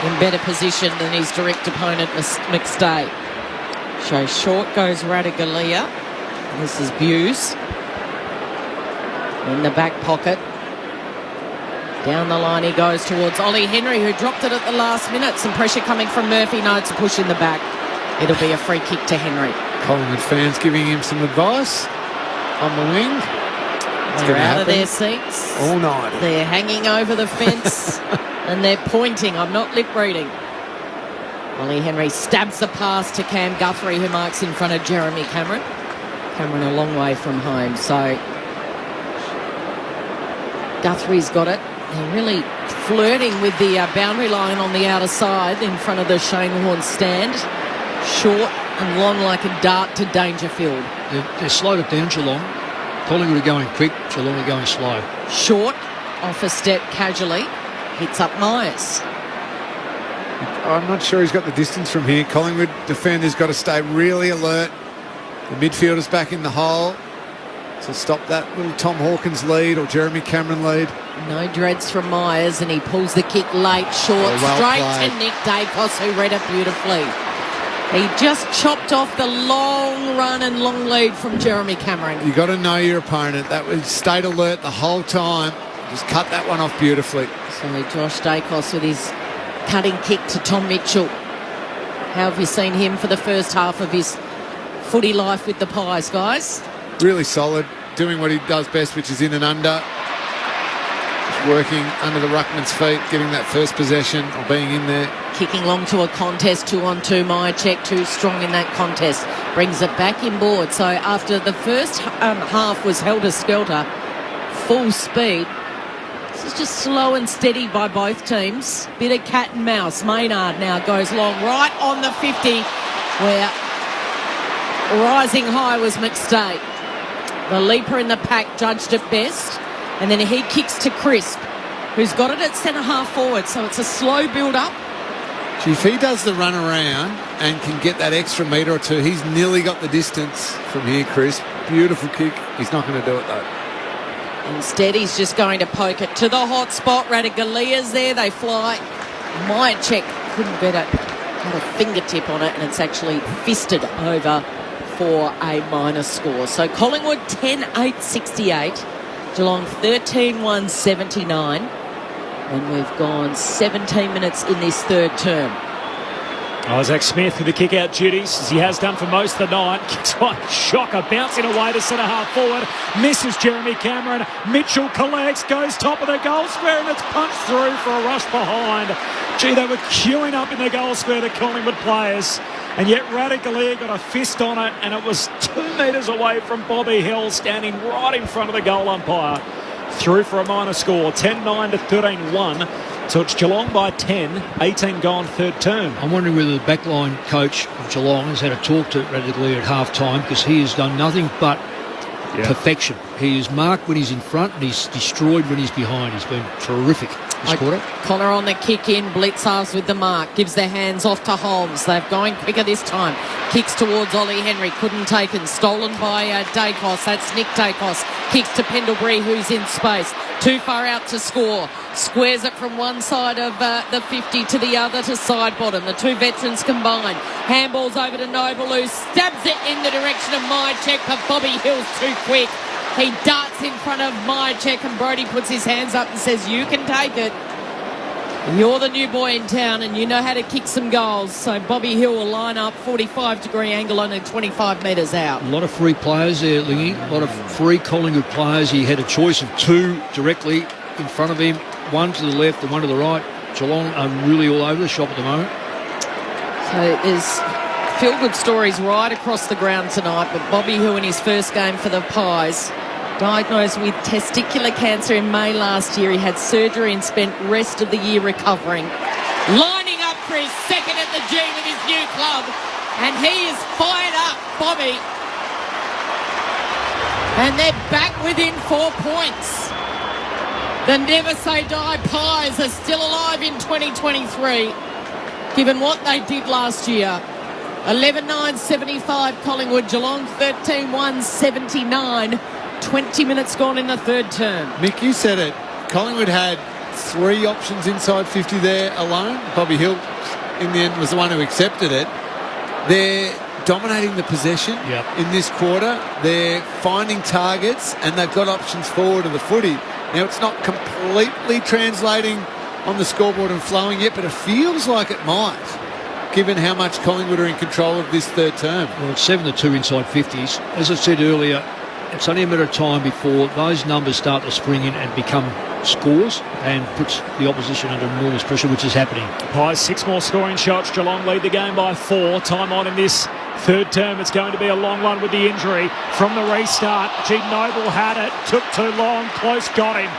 Speaker 15: In better position than his direct opponent, McStay. So short goes Radically. This is Buse. In the back pocket. Down the line he goes towards Ollie Henry, who dropped it at the last minute. Some pressure coming from Murphy. No, it's a push in the back. It'll be a free kick to Henry.
Speaker 6: Collingwood fans giving him some advice on the wing.
Speaker 15: They're out of their seats.
Speaker 6: All night.
Speaker 15: They're hanging over the fence and they're pointing. I'm not lip reading. Ollie Henry stabs the pass to Cam Guthrie, who marks in front of Jeremy Cameron. Cameron a long way from home. So Guthrie's got it. They're really flirting with the boundary line on the outer side in front of the Shane Warne stand. Short and long like a dart to Dangerfield.
Speaker 18: They've slowed it down, Geelong. Collingwood are going quick, Geelong are going slow.
Speaker 15: Short off a step casually. Hits up Myers.
Speaker 6: I'm not sure he's got the distance from here. Collingwood defenders got to stay really alert. The midfielder's back in the hole to stop that little Tom Hawkins lead or Jeremy Cameron lead.
Speaker 15: No dreads from Myers, and he pulls the kick late, short, straight to Nick Dacos, who read it beautifully. He just chopped off the long run and long lead from Jeremy Cameron.
Speaker 6: You got to know your opponent. That was stayed alert the whole time. Just cut that one off beautifully.
Speaker 15: So Josh Dacos with his cutting kick to Tom Mitchell. How have you seen him for the first half of his footy life with the Pies, guys?
Speaker 6: Really solid, doing what he does best, which is in and under. Just working under the ruckman's feet, getting that first possession or being in there.
Speaker 15: Kicking long to a contest, 2-on-2, Myercheck, too strong in that contest. Brings it back inboard. So after the first half was helter-skelter, full speed, this is just slow and steady by both teams. Bit of cat and mouse. Maynard now goes long, right on the 50, where rising high was McStay. The leaper in the pack judged it best, and then he kicks to Crisp, who's got it at centre-half forward, so it's a slow build-up.
Speaker 6: If he does the run around and can get that extra metre or two, he's nearly got the distance from here, Crisp. Beautiful kick. He's not going to do it, though.
Speaker 15: Instead, he's just going to poke it to the hot spot. Radagalia's there. They fly. Myercheck couldn't get it. Had a fingertip on it, and it's actually fisted over for a minus score. So Collingwood 10-8-68. Geelong 13-1-79. And we've gone 17 minutes in this third term.
Speaker 13: Isaac Smith with the kick-out duties, as he has done for most of the night. Kicks one shocker, bouncing away to centre-half forward. Misses Jeremy Cameron. Mitchell collects, goes top of the goal square, and it's punched through for a rush behind. Gee, they were queuing up in the goal square, the Collingwood players. And yet Radaglia got a fist on it, and it was 2 metres away from Bobby Hill, standing right in front of the goal umpire. Through for a minor score, 10-9 to 13-1. So it's Geelong by 10, 18 gone third term.
Speaker 18: I'm wondering whether the backline coach of Geelong has had a talk to Radaglia at half-time, because he has done nothing but perfection. He is marked when he's in front and he's destroyed when he's behind. He's been terrific this quarter.
Speaker 15: Connor on the kick in, Blitzarves with the mark, gives their hands off to Holmes. They're going quicker this time. Kicks towards Ollie Henry, couldn't take it. Stolen by Dacos, that's Nick Dacos. Kicks to Pendlebury, who's in space. Too far out to score. Squares it from one side of the 50 to the other to side bottom. The two veterans combine. Handballs over to Noble, who stabs it in the direction of Myercheck, but Bobby Hill's too quick. He darts in front of Myercheck, and Brodie puts his hands up and says, "You can take it. You're the new boy in town and you know how to kick some goals." So Bobby Hill will line up, 45-degree angle, only 25 metres out.
Speaker 18: A lot of free players there, Lingy. A lot of free Collingwood players. He had a choice of two directly in front of him, one to the left and one to the right. Geelong are really all over the shop at the moment.
Speaker 15: So there's feel-good stories right across the ground tonight, but Bobby Hill in his first game for the Pies, diagnosed with testicular cancer in May last year. He had surgery and spent rest of the year recovering. Lining up for his second at the G with his new club, and he is fired up, Bobby. And they're back within 4 points. The Never Say Die Pies are still alive in 2023, given what they did last year. 11-9-75 Collingwood, Geelong 13-1-79. 20 minutes gone in the third term.
Speaker 6: Mick, you said it. Collingwood had 3 options inside 50 there alone. Bobby Hill, in the end, was the one who accepted it. They're dominating the possession in this quarter. They're finding targets, and they've got options forward of the footy. Now, it's not completely translating on the scoreboard and flowing yet, but it feels like it might, given how much Collingwood are in control of this third term.
Speaker 18: Well, it's 7-2 inside 50s. As I said earlier, it's only a matter of time before those numbers start to spring in and become scores and puts the opposition under enormous pressure, which is happening.
Speaker 13: Pies 6 more scoring shots. Geelong lead the game by 4. Time on in this third term. It's going to be a long one with the injury from the restart. G. Noble had it. Took too long. Close got him.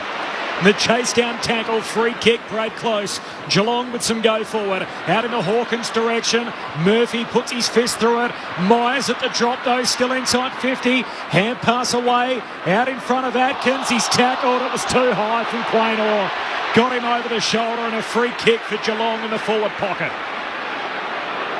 Speaker 13: The chase down tackle, free kick, Brad Close. Geelong with some go forward. Out in the Hawkins direction. Murphy puts his fist through it. Myers at the drop though, still inside 50. Hand pass away. Out in front of Atkins. He's tackled. It was too high from Quaynor. Got him over the shoulder and a free kick for Geelong in the forward pocket.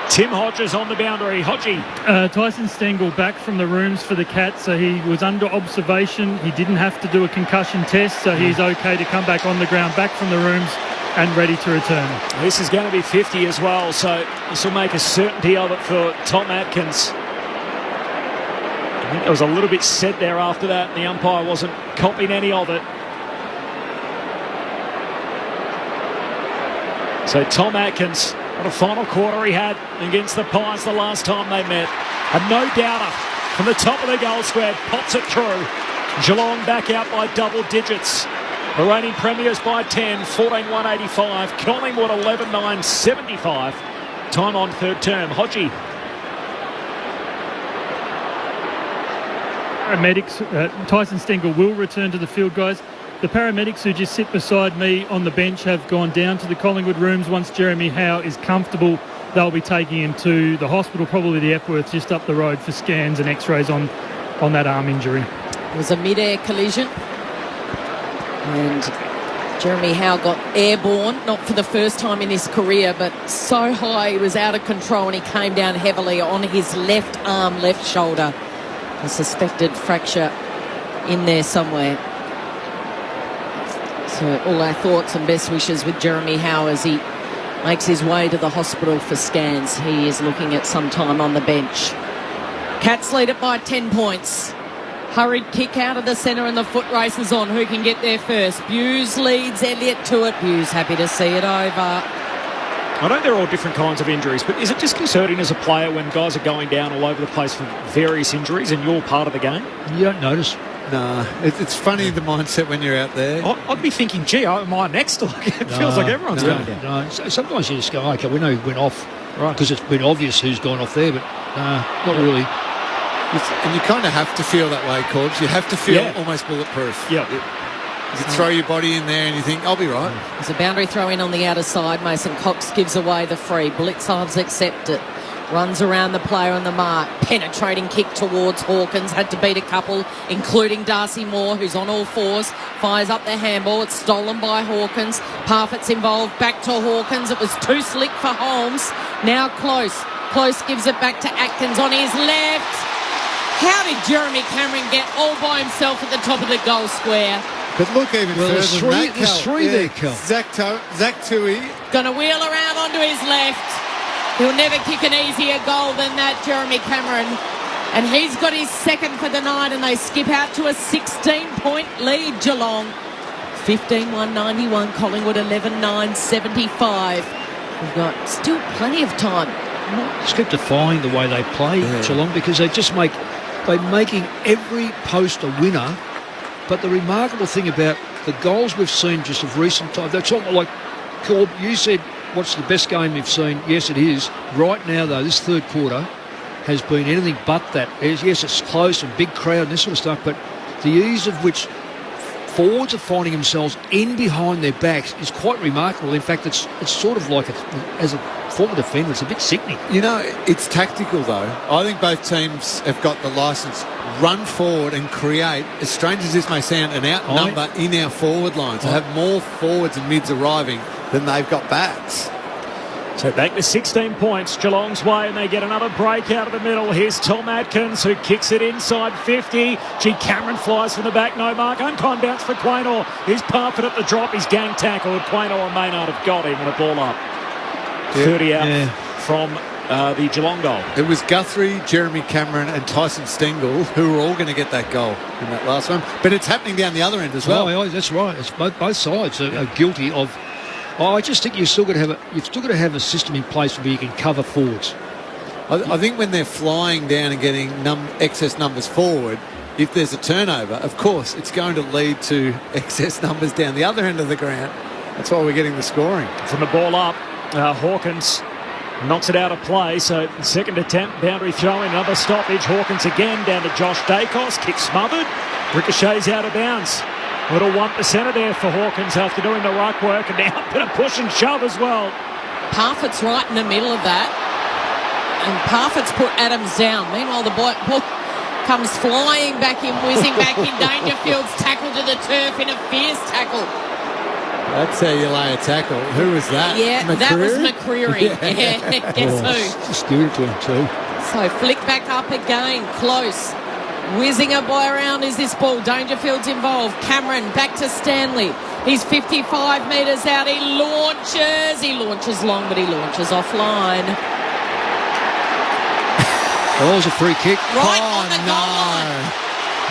Speaker 13: Tim Hodges on the boundary. Hodgie.
Speaker 19: Tyson Stengel back from the rooms for the Cats, so he was under observation. He didn't have to do a concussion test, so he's okay to come back on the ground, back from the rooms and ready to return.
Speaker 13: This is going to be 50 as well, so this will make a certainty of it for Tom Atkins. I think there was a little bit said there after that, and the umpire wasn't copying any of it. So Tom Atkins, what a final quarter he had against the Pies the last time they met. A no-doubter from the top of the goal square, pops it through. Geelong back out by double digits. The reigning premiers by 10, 14-185. Collingwood 11-9-75. Time on third term. Hodgie.
Speaker 19: Paramedics, Tyson Stengel will return to the field, guys. The paramedics who just sit beside me on the bench have gone down to the Collingwood rooms. Once Jeremy Howe is comfortable, they'll be taking him to the hospital, probably the Epworth, just up the road for scans and x-rays on that arm injury.
Speaker 15: It was a mid-air collision. And Jeremy Howe got airborne, not for the first time in his career, but so high he was out of control and he came down heavily on his left arm, left shoulder. A suspected fracture in there somewhere. So all our thoughts and best wishes with Jeremy Howe as he makes his way to the hospital for scans. He is looking at some time on the bench. Cats lead it by 10 points. Hurried kick out of the centre and the foot race is on. Who can get there first? Buse leads Elliott to it. Buse happy to see it over.
Speaker 13: I know they're all different kinds of injuries, but is it disconcerting as a player when guys are going down all over the place for various injuries and you're part of the game?
Speaker 18: You don't notice.
Speaker 6: No, it's funny the mindset when you're out there.
Speaker 13: I'd be thinking, gee, am I next? It feels like everyone's going down.
Speaker 18: No, sometimes you just go, okay, we know who went off, right? Because it's been obvious who's gone off there, but not really.
Speaker 6: And you kind of have to feel that way, Corbs. You have to feel almost bulletproof.
Speaker 13: Yeah.
Speaker 6: You throw your body in there and you think, I'll be right.
Speaker 15: There's a boundary throw in on the outer side. Mason Cox gives away the free. Blitzards accept it. Runs around the player on the mark. Penetrating kick towards Hawkins. Had to beat a couple, including Darcy Moore, who's on all fours. Fires up the handball. It's stolen by Hawkins. Parfitt's involved. Back to Hawkins. It was too slick for Holmes. Now Close. Close gives it back to Atkins on his left. How did Jeremy Cameron get all by himself at the top of the goal square?
Speaker 6: But look even further than that,
Speaker 18: there's three there, Cal.
Speaker 6: Zach Tui.
Speaker 15: Going to wheel around onto his left. He'll never kick an easier goal than that, Jeremy Cameron. And he's got his second for the night, and they skip out to a 16-point lead, Geelong. 15-1-91, Collingwood 11-9-75. We've got still plenty of time.
Speaker 18: Just keep defying the way they play, Geelong, because they're making every post a winner. But the remarkable thing about the goals we've seen just of recent time, they're talking like, Corb, you said, what's the best game you've seen? Yes, it is. Right now, though, this third quarter has been anything but that. Yes, it's close and big crowd and this sort of stuff, but the ease of which forwards are finding themselves in behind their backs is quite remarkable. In fact, it's sort of like, as a former defender, it's a bit sickening.
Speaker 6: You know, it's tactical, though. I think both teams have got the licence. Run forward and create, as strange as this may sound, an outnumber in our forward line. So have more forwards and mids arriving than they've got backs.
Speaker 13: So back to 16 points, Geelong's way, and they get another break out of the middle. Here's Tom Atkins, who kicks it inside 50. Cameron flies from the back, no mark. Unkind bounce for Quaynor. Here's Parfitt at the drop. He's gang tackled. Quaynor and Maynard have got him and a ball up. 30 out from the Geelong goal.
Speaker 6: It was Guthrie, Jeremy Cameron and Tyson Stengel who were all going to get that goal in that last one. But it's happening down the other end as well.
Speaker 18: Oh, that's right. It's both sides are guilty of. I just think you've still got to have a system in place where you can cover forwards.
Speaker 6: I think when they're flying down and getting excess numbers forward, if there's a turnover, of course, it's going to lead to excess numbers down the other end of the ground. That's why we're getting the scoring.
Speaker 13: From the ball up, Hawkins knocks it out of play. So second attempt, boundary throw in, another stoppage. Hawkins again down to Josh Dacos. Kick smothered. Ricochets out of bounds. Little 1%er there for Hawkins after doing the ruck work, and now a bit of push and shove as well.
Speaker 15: Parfitt's right in the middle of that. And Parfitt's put Adams down. Meanwhile, the ball comes flying back in, whizzing back in. Dangerfield's tackle to the turf in a fierce tackle.
Speaker 6: That's how you lay a tackle. Who was that?
Speaker 15: Yeah, that was McCreary. Yeah, guess who?
Speaker 18: Just give it to him too.
Speaker 15: So flick back up again, close. Whizzing a boy around is this ball. Dangerfield's involved. Cameron back to Stanley. He's 55 metres out. He launches long, but he launches offline.
Speaker 18: Oh, it was a free kick.
Speaker 15: Right on the goal line.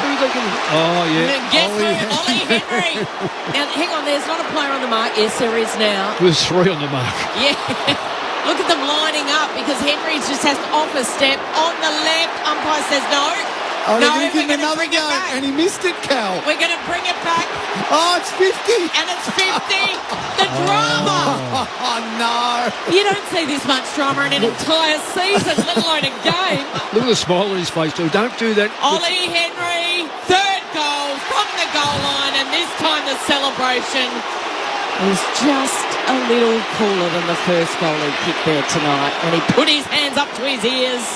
Speaker 18: Who are they going to... Oh, yeah.
Speaker 15: And guess who? Ollie Henry. Now, hang on, there's not a player on the mark. Yes, there is now.
Speaker 18: There's 3 on the mark.
Speaker 15: Yeah. Look at them lining up because Henry just has to off a step on the left. Umpire says no.
Speaker 6: Oh,
Speaker 15: no,
Speaker 6: they're going to give him another go, and he missed it, Cal.
Speaker 15: We're going to bring it back.
Speaker 6: Oh, it's 50.
Speaker 15: And it's 50. The drama.
Speaker 6: Oh, no.
Speaker 15: You don't see this much drama in an entire season, let alone a game.
Speaker 18: Look at the smile on his face, too. Don't do that.
Speaker 15: Ollie Henry, third goal from the goal line, and this time the celebration is just a little cooler than the first goal he kicked there tonight when he put his hands up to his ears.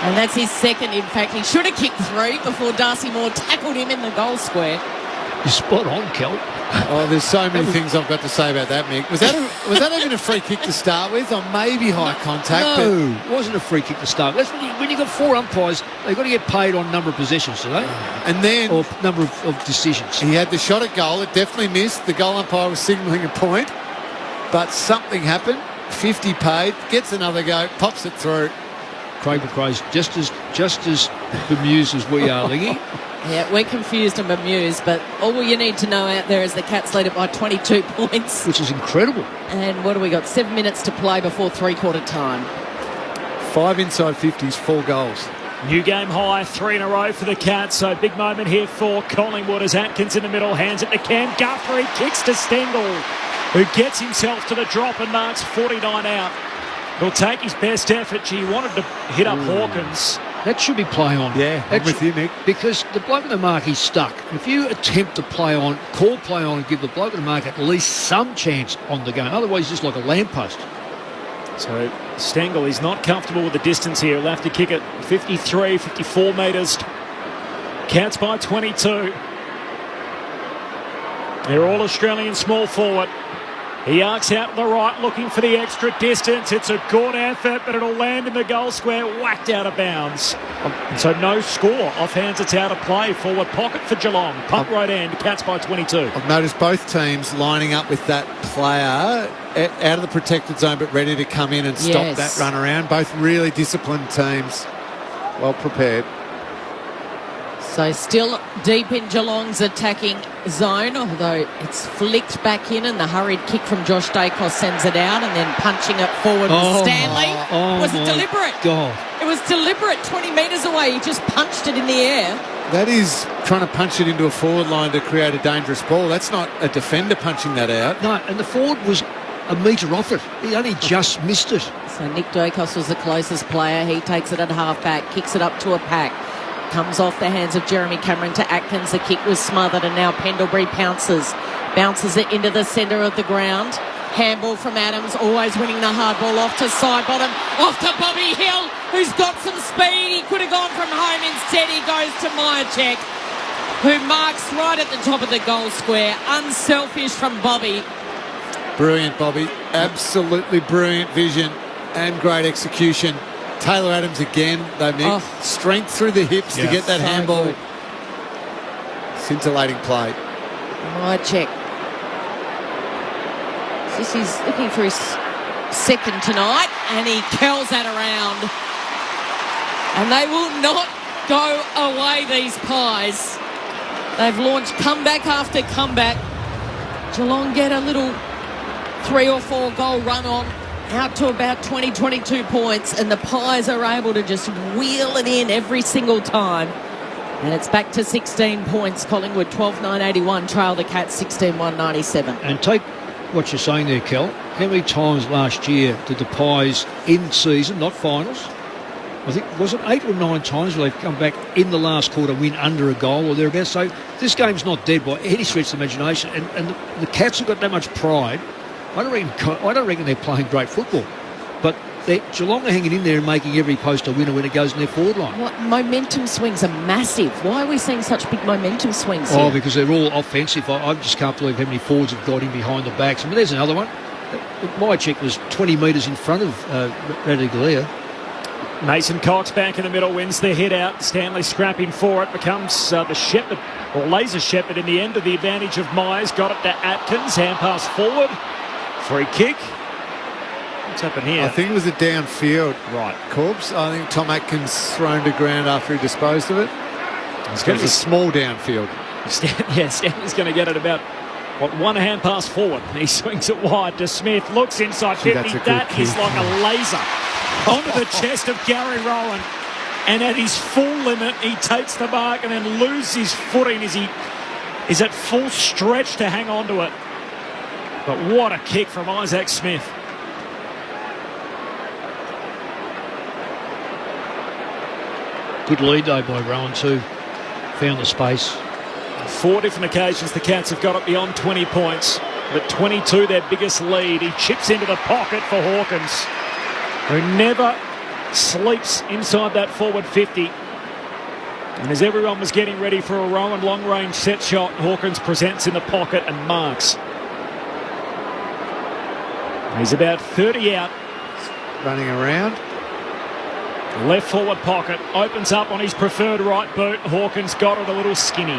Speaker 15: And that's his second, in fact. He should have kicked 3 before Darcy Moore tackled him in the goal square.
Speaker 18: You're spot on, Kel.
Speaker 6: Oh, there's so many things I've got to say about that, Mick. Was that even a free kick to start with, or maybe high contact?
Speaker 18: No, it wasn't a free kick to start with. That's when you've got 4 umpires, they've got to get paid on number of possessions, do they?
Speaker 6: And then...
Speaker 18: Or number of decisions.
Speaker 6: He had the shot at goal. It definitely missed. The goal umpire was signalling a point. But something happened. 50 paid. Gets another go. Pops it through.
Speaker 18: Craig McRae's just as bemused as we are, Lingy.
Speaker 15: Yeah, we're confused and bemused, but all you need to know out there is the Cats lead it by 22 points.
Speaker 18: Which is incredible.
Speaker 15: And what do we got? 7 minutes to play before three-quarter time.
Speaker 6: 5 inside 50s, 4 goals.
Speaker 13: New game high, 3 in a row for the Cats. So big moment here for Collingwood as Atkins in the middle, hands it to Cam Guthrie, kicks to Stengel, who gets himself to the drop and marks 49 out. He'll take his best effort. He wanted to hit up Hawkins.
Speaker 18: That should be play on.
Speaker 6: Yeah, I'm with you, Nick.
Speaker 18: Because the bloke in the mark, he's stuck. If you attempt to play on, call play on and give the bloke in the mark at least some chance on the game. Otherwise, he's just like a lamppost.
Speaker 13: So Stengel is not comfortable with the distance here. He'll have to kick it 53, 54 metres. Cats by 22. They're all Australian small forward. He arcs out to the right, looking for the extra distance. It's a good effort, but it'll land in the goal square, whacked out of bounds. So no score. Off hands, it's out of play. Forward pocket for Geelong. Punt right end, Cats by 22.
Speaker 6: I've noticed both teams lining up with that player out of the protected zone, but ready to come in and stop that run around. Both really disciplined teams. Well prepared.
Speaker 15: So still deep in Geelong's attacking zone, although it's flicked back in and the hurried kick from Josh Dacos sends it out and then punching it forward with Stanley. Was it deliberate?
Speaker 18: God.
Speaker 15: It was deliberate, 20 metres away. He just punched it in the air.
Speaker 6: That is trying to punch it into a forward line to create a dangerous ball. That's not a defender punching that out.
Speaker 18: No, and the forward was a metre off it. He only just missed it.
Speaker 15: So Nick Dacos was the closest player. He takes it at half-back, kicks it up to a pack. Comes off the hands of Jeremy Cameron to Atkins. The kick was smothered and now Pendlebury pounces. Bounces it into the centre of the ground. Handball from Adams, always winning the hard ball off to side bottom. Off to Bobby Hill, who's got some speed. He could have gone from home. Instead, he goes to Myercheck, who marks right at the top of the goal square. Unselfish from Bobby.
Speaker 6: Brilliant, Bobby. Absolutely brilliant vision and great execution. Taylor Adams again, though, Mick. Strength through the hips to get that handball. Good. Scintillating play.
Speaker 15: Myercheck. He's looking for his second tonight, and he curls that around. And they will not go away, these Pies. They've launched comeback after comeback. Geelong get a little 3 or 4 goal run on, out to about 20, 22 points, and the Pies are able to just wheel it in every single time. And it's back to 16 points. Collingwood 12-9-81, trail the Cats 16-1-97.
Speaker 18: And take what you're saying there, Kel. How many times last year did the Pies in season, not finals, I think, was it 8 or 9 times where they've come back in the last quarter, win under a goal or thereabouts. So this game's not dead by any stretch of the imagination. And the Cats have got that much pride. I don't reckon they're playing great football. But Geelong are hanging in there and making every post a winner when it goes in their forward line.
Speaker 15: What momentum swings are massive. Why are we seeing such big momentum swings here?
Speaker 18: Oh, because they're all offensive. I just can't believe how many forwards have got in behind the backs. I mean, there's another one. My check was 20 metres in front of Radaglia.
Speaker 13: Mason Cox back in the middle, wins the hit out. Stanley scrapping for it, becomes the shepherd, or laser shepherd in the end of the advantage of Myers. Got it to Atkins, hand pass forward. Free kick. What's happened here?
Speaker 6: I think it was a downfield.
Speaker 13: Right.
Speaker 6: Corbs. I think Tom Atkins thrown to ground after he disposed of it. It's a small downfield.
Speaker 13: Stanley's going to get it about, one hand pass forward. He swings it wide to Smith, looks inside 50. That is like a laser onto the chest of Gary Rowan. And at his full limit, he takes the mark and then loses his footing as he is at full stretch to hang on to it. But what a kick from Isaac Smith.
Speaker 18: Good lead though by Rowan too. Found the space.
Speaker 13: 4 different occasions the Cats have got it beyond 20 points. But 22 their biggest lead. He chips into the pocket for Hawkins, who never sleeps inside that forward 50. And as everyone was getting ready for a Rowan long-range set shot, Hawkins presents in the pocket and marks. He's about 30 out.
Speaker 6: Running around.
Speaker 13: Left forward pocket, opens up on his preferred right boot. Hawkins got it a little skinny.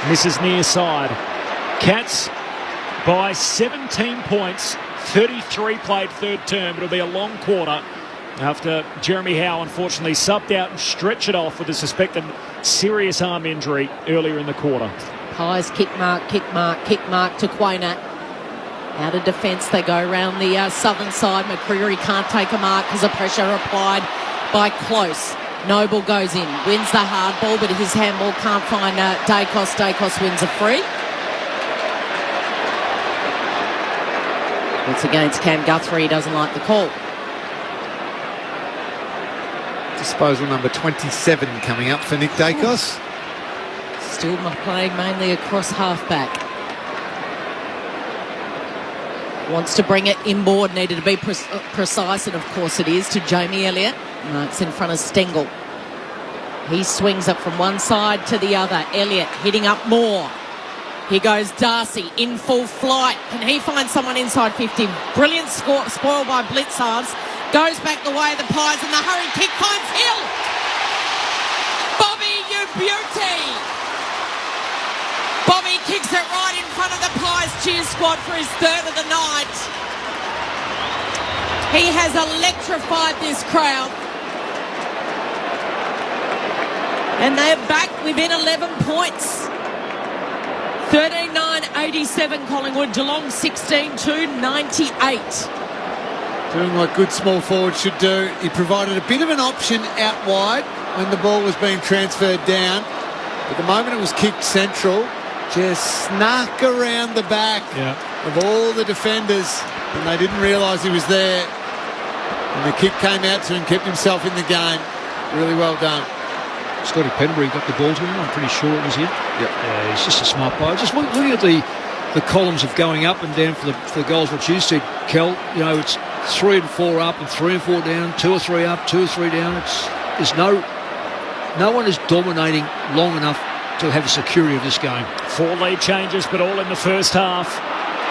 Speaker 13: Misses near side. Cats by 17 points. 33 played third term. It'll be a long quarter after Jeremy Howe unfortunately subbed out and stretched it off with a suspected serious arm injury earlier in the quarter.
Speaker 15: Pies kick mark to Quaynat. Out of defence they go around the southern side. McCreery can't take a mark because of pressure applied by Close. Noble goes in, wins the hard ball, but his handball can't find Dacos. Dacos wins a free. It's against Cam Guthrie. He doesn't like the call.
Speaker 6: Disposal number 27 coming up for Nick Dacos.
Speaker 15: Still playing mainly across halfback. Wants to bring it inboard, needed to be precise, and of course it is, to Jamie Elliott. Marks in front of Stengel. He swings it from one side to the other. Elliott hitting up more. Here goes Darcy in full flight. Can he find someone inside 50? Brilliant score, spoiled by Blitzards. Goes back the way of the Pies, and the hurry kick finds Hill. Bobby, you beauty. Bobby kicks it right in front of the Pies cheer squad for his third of the night. He has electrified this crowd. And they're back within 11 points. 13-9-87 Collingwood. Geelong 16-2-98.
Speaker 6: Doing what good small forwards should do. He provided a bit of an option out wide when the ball was being transferred down. But the moment it was kicked central, just snuck around the back of all the defenders, and they didn't realise he was there. And the kick came out to him, kept himself in the game. Really well done.
Speaker 18: Scotty Penbury got the ball to him. I'm pretty sure it was him. Yeah, he's just a smart player. Just looking at the columns of going up and down for the goals, what you said, Kel, it's 3 and 4 up and 3 and 4 down, 2 or 3 up, 2 or 3 down. There's no one is dominating long enough to have the security of this game.
Speaker 13: 4 lead changes, but all in the first half.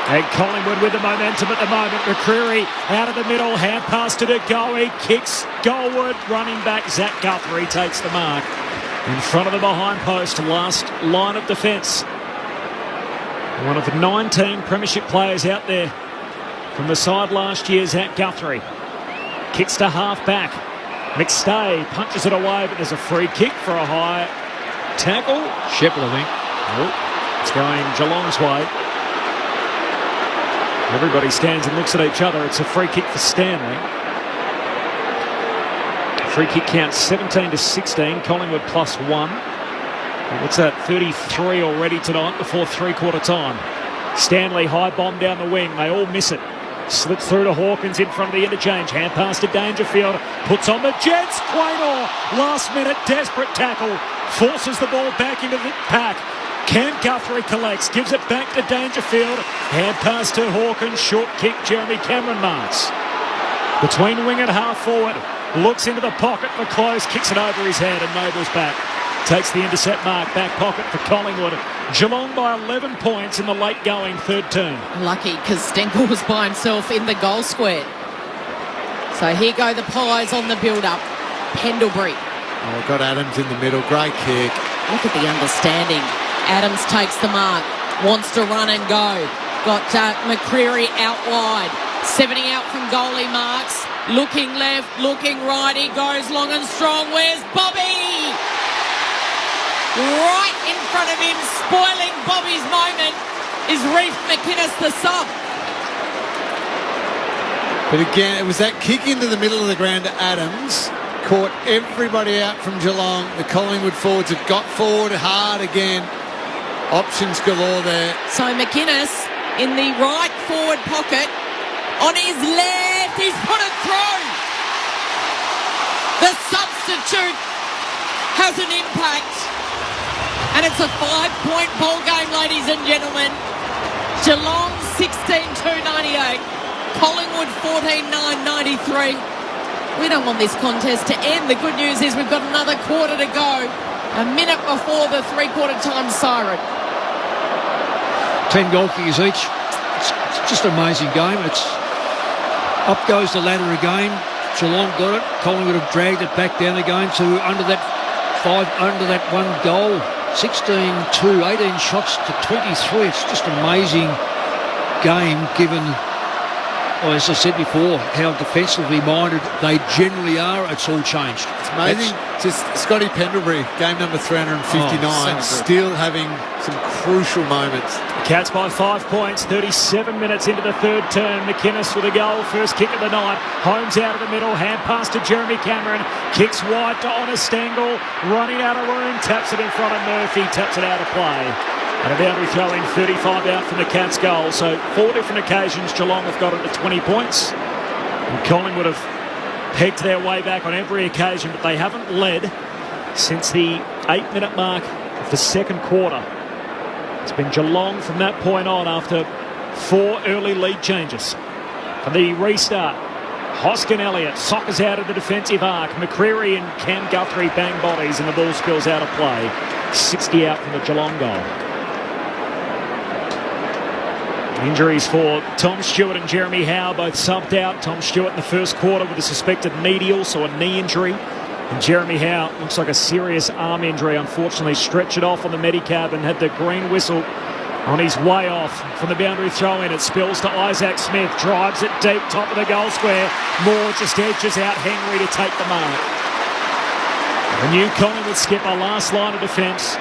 Speaker 13: And Collingwood with the momentum at the moment. McCreery out of the middle, hand pass to Goey, kicks goalward, running back Zach Guthrie takes the mark. In front of the behind post, last line of defence. One of the 19 premiership players out there from the side last year, Zach Guthrie. Kicks to half back. McStay punches it away, but there's a free kick for a high tackle.
Speaker 18: Shepherd, I think.
Speaker 13: It's going Geelong's way. Everybody stands and looks at each other. It's a free kick for Stanley. Free kick counts 17-16. Collingwood +1. What's that? 33 already tonight before three-quarter time. Stanley high bomb down the wing. They all miss it. Slips through to Hawkins in front of the interchange. Hand pass to Dangerfield. Puts on the Jets. Quaynor. Last minute desperate tackle. Forces the ball back into the pack. Cam Guthrie collects. Gives it back to Dangerfield. Hand pass to Hawkins. Short kick. Jeremy Cameron marks. Between wing and half forward. Looks into the pocket for close. Kicks it over his head and Noble's back. Takes the intercept mark. Back pocket for Collingwood. Geelong by 11 points in the late going third term.
Speaker 15: Lucky because Stenkel was by himself in the goal square. So here go the Pies on the build-up. Pendlebury.
Speaker 6: Oh, got Adams in the middle. Great kick.
Speaker 15: Look at the understanding. Adams takes the mark. Wants to run and go. Got McCreary out wide. 70 out from goalie marks. Looking left, looking right. He goes long and strong. Where's Bobby? Right in front of him, spoiling Bobby's moment, is Reef McInnes, the sub.
Speaker 6: But again, it was that kick into the middle of the ground to Adams. Caught everybody out from Geelong. The Collingwood forwards have got forward hard again. Options galore there.
Speaker 15: So McInnes in the right forward pocket. On his left, he's put it through. The substitute has an impact. And it's a 5-point ball game, ladies and gentlemen. Geelong 16-2-98. Collingwood 14-9-93. We don't want this contest to end. The good news is we've got another quarter to go. A minute before the three-quarter time siren.
Speaker 18: 10 goal kickers each. It's just an amazing game. It's up goes the ladder again. Geelong got it. Collingwood have dragged it back down again to under that one goal. 16-2, 18 shots to 23. It's just an amazing game given, well, as I said before, how defensively minded they generally are. It's all changed.
Speaker 6: It's amazing. Just Scotty Pendlebury, game number 359, still having some crucial moments.
Speaker 13: Cats by 5 points, 37 minutes into the third term. McInnes with a goal, first kick of the night. Holmes out of the middle, hand pass to Jeremy Cameron. Kicks wide to Honest Stengel, running out of room, taps it in front of Murphy, taps it out of play. And a boundary throw in, 35 out from the Cats goal. So 4 different occasions Geelong have got it to 20 points. And Collingwood have pegged their way back on every occasion, but they haven't led since the 8-minute mark of the second quarter. It's been Geelong from that point on after 4 early lead changes. For the restart, Hoskin Elliott soccers out of the defensive arc. McCreary and Cam Guthrie bang bodies and the ball spills out of play. 60 out from the Geelong goal. Injuries for Tom Stewart and Jeremy Howe, both subbed out. Tom Stewart in the first quarter with a suspected medial, so a knee injury. And Jeremy Howe looks like a serious arm injury. Unfortunately, stretched it off on the Medicab and had the green whistle on his way off from the boundary throw-in. It spills to Isaac Smith, drives it deep, top of the goal square. Moore just edges out Henry to take the mark. The new Collingwood skipper, last line of defence.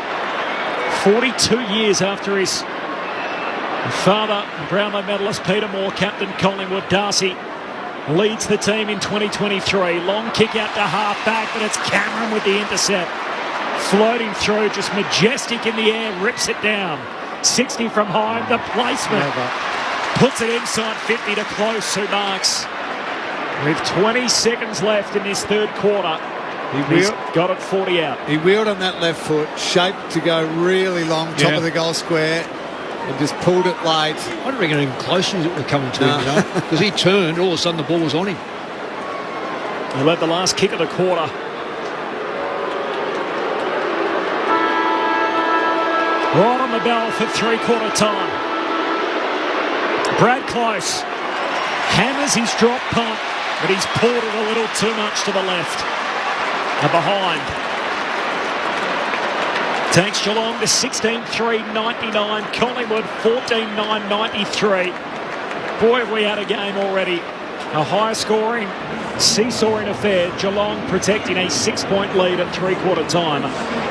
Speaker 13: 42 years after his father, Brownlow medalist Peter Moore, captain Collingwood. Darcy leads the team in 2023. Long kick out to half back, but it's Cameron with the intercept. Floating through, just majestic in the air, rips it down. 60 from home, the placement. Puts it inside 50 to Close, who marks. With 20 seconds left in this third quarter, he's got it 40 out.
Speaker 6: He wheeled on that left foot, shaped to go really long, top of the goal square, and just pulled it late.
Speaker 18: I don't reckon even Close was coming to him, you know, because he turned, all of a sudden the ball was on him.
Speaker 13: He led the last kick of the quarter. Right on the bell for three-quarter time. Brad Close hammers his drop punt, but he's pulled it a little too much to the left. And behind. Takes Geelong to 16-3-99. Collingwood 14-9-93. Boy, have we had a game already. A high-scoring, seesawing affair. Geelong protecting a 6-point lead at three-quarter time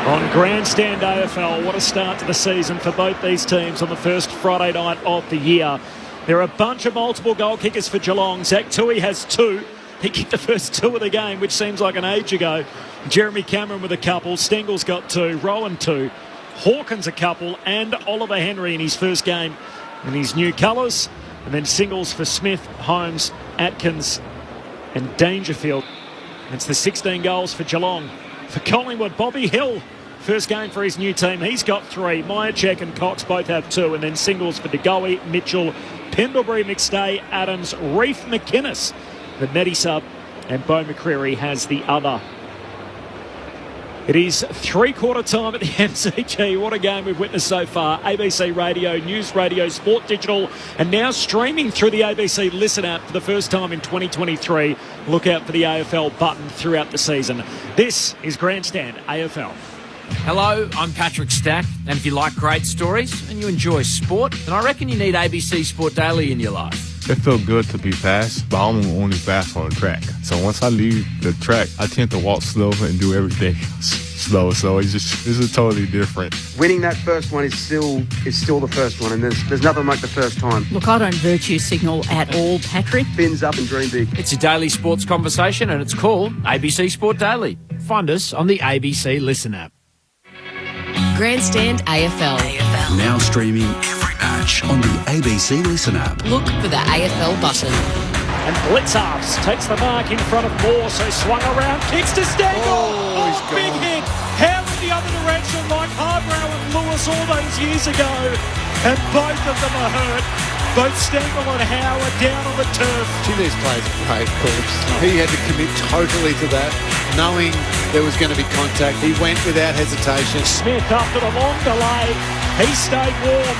Speaker 13: on Grandstand AFL. What a start to the season for both these teams on the first Friday night of the year. There are a bunch of multiple goal kickers for Geelong. Zach Tui has 2. He kicked the first 2 of the game, which seems like an age ago. Jeremy Cameron with a couple. Stengel's got 2. Rowan 2. Hawkins a couple. And Oliver Henry in his first game in his new colours. And then singles for Smith, Holmes, Atkins and Dangerfield. It's the 16 goals for Geelong. For Collingwood, Bobby Hill, first game for his new team. He's got 3. Myercheck and Cox both have 2. And then singles for De Goey, Mitchell, Pendlebury, McStay, Adams, Reef, McInnes, the Netty sub, and Bo McCreary has the other. It is 3-quarter time at the MCG. What a game we've witnessed so far. ABC Radio, News Radio, Sport Digital, and now streaming through the ABC Listen app for the first time in 2023. Look out for the AFL button throughout the season. This is Grandstand AFL.
Speaker 2: Hello, I'm Patrick Stack, and if you like great stories and you enjoy sport, then I reckon you need ABC Sport Daily in your life.
Speaker 23: It felt good to be fast, but I'm only fast on the track. So once I leave the track, I tend to walk slow and do everything slow. So it's a totally different.
Speaker 9: Winning that first one is still the first one, and there's nothing like the first time.
Speaker 3: Look, I don't virtue signal at all, Patrick.
Speaker 9: Fins up and dream big.
Speaker 2: It's your daily sports conversation, and it's called ABC Sport Daily. Find us on the ABC Listen app.
Speaker 14: Grandstand AFL.
Speaker 17: Now streaming every match on the ABC Listen app.
Speaker 14: Look for the AFL button.
Speaker 13: And Blitzarves takes the mark in front of Moore, so swung around, kicks to Stengel. Oh, big hit. How in the other direction, like Harbrow and Lewis all those years ago. And both of them are hurt. Both Stengel and Howe are down on the turf.
Speaker 6: These players are great, Corbs. He had to commit totally to that, knowing there was going to be contact. He went without hesitation.
Speaker 13: Smith, after the long delay, he stayed warm.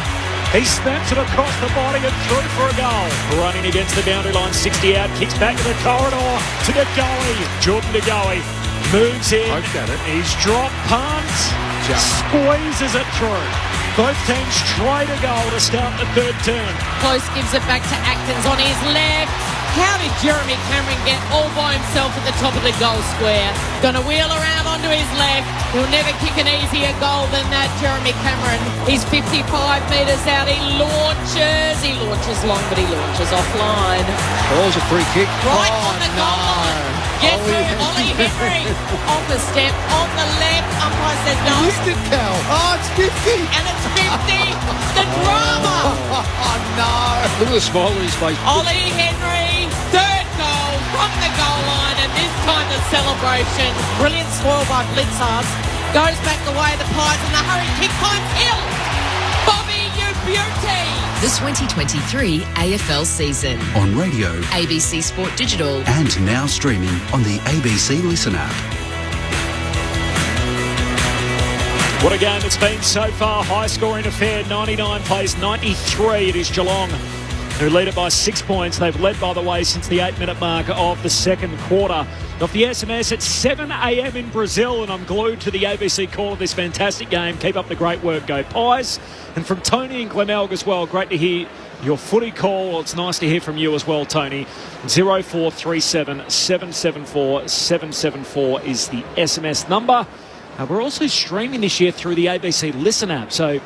Speaker 13: He snaps it across the body and through for a goal. Running against the boundary line, 60 out, kicks back to the corridor to De Goey. Jordan De Goey moves in. He's dropped punts, squeezes it through. Both teams try to goal to start the third term.
Speaker 15: Close gives it back to Atkins on his left. How did Jeremy Cameron get all by himself at the top of the goal square? Going to wheel around onto his left. He'll never kick an easier goal than that, Jeremy Cameron. He's 55 metres out. He launches long, but he launches offline.
Speaker 18: Ball's a free kick.
Speaker 15: Right on the goal line. Yes, Ollie Henry. Off a step, on the left. Umpire says no.
Speaker 6: Missed it, Cal. Oh, it's 50.
Speaker 15: And it's 50. The drama.
Speaker 6: Oh, no.
Speaker 18: Look at the smile on his face.
Speaker 15: Ollie Henry, third goal from the goal line, and this time the celebration. Brilliant spoil by Blitzarves. Goes back the way of the Pies, and the hurry kick finds Hill. Bobby, you beauty.
Speaker 14: The 2023 AFL season.
Speaker 17: On radio,
Speaker 14: ABC Sport Digital.
Speaker 17: and now streaming on the ABC Listen app.
Speaker 13: What a game it's been so far. High-scoring affair. 99 plays 93. It is Geelong who lead it by 6 points. They've led, by the way, since the 8-minute mark of the second quarter. Off the SMS at 7 a.m. in Brazil, and I'm glued to the ABC call of this fantastic game. Keep up the great work, go Pies. And from Tony and Glenelg as well, great to hear your footy call. It's nice to hear from you as well, Tony. 0437 774 774 is the SMS number. We're also streaming this year through the ABC Listen app, so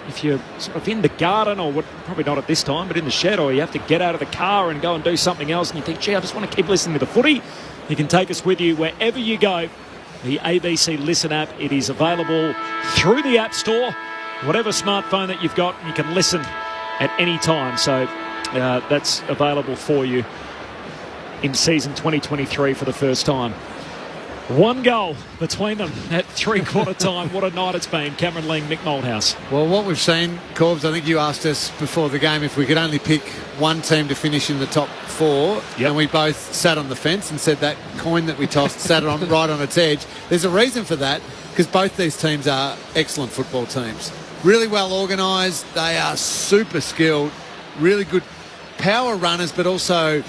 Speaker 13: if you're sort of in the garden, or probably not at this time, but in the shed, or you have to get out of the car and go and do something else, and you think, gee, I just want to keep listening to the footy, you can take us with you wherever you go. The ABC Listen app, it is available through the App Store. Whatever smartphone that you've got, you can listen at any time. So that's available for you in season 2023 for the first time. One goal between them at three-quarter time. What a night it's been. Cameron Ling, Mick Malthouse.
Speaker 6: Well, what we've seen, Corbs, I think you asked us before the game if we could only pick one team to finish in the top four, and we both sat on the fence and said that coin that we tossed sat on right on its edge. There's a reason for that, because both these teams are excellent football teams. Really well organised. They are super skilled, really good power runners, but also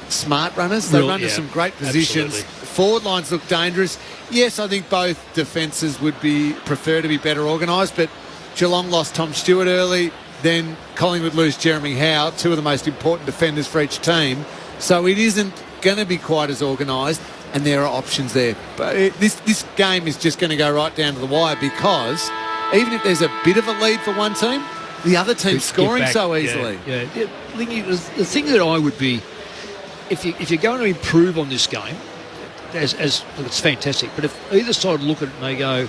Speaker 6: smart runners. They run to some great positions.
Speaker 18: Absolutely.
Speaker 6: Forward lines look dangerous. Yes, I think both defences would prefer to be better organised, but Geelong lost Tom Stewart early, then Collingwood lose Jeremy Howe, two of the most important defenders for each team. So it isn't going to be quite as organised, and there are options there. But this game is just going to go right down to the wire, because even if there's a bit of a lead for one team, the other team's scoring so easily.
Speaker 18: Yeah. Lingy, the thing that I would be, if you're going to improve on this game, as look, it's fantastic, but if either side look at it and they go,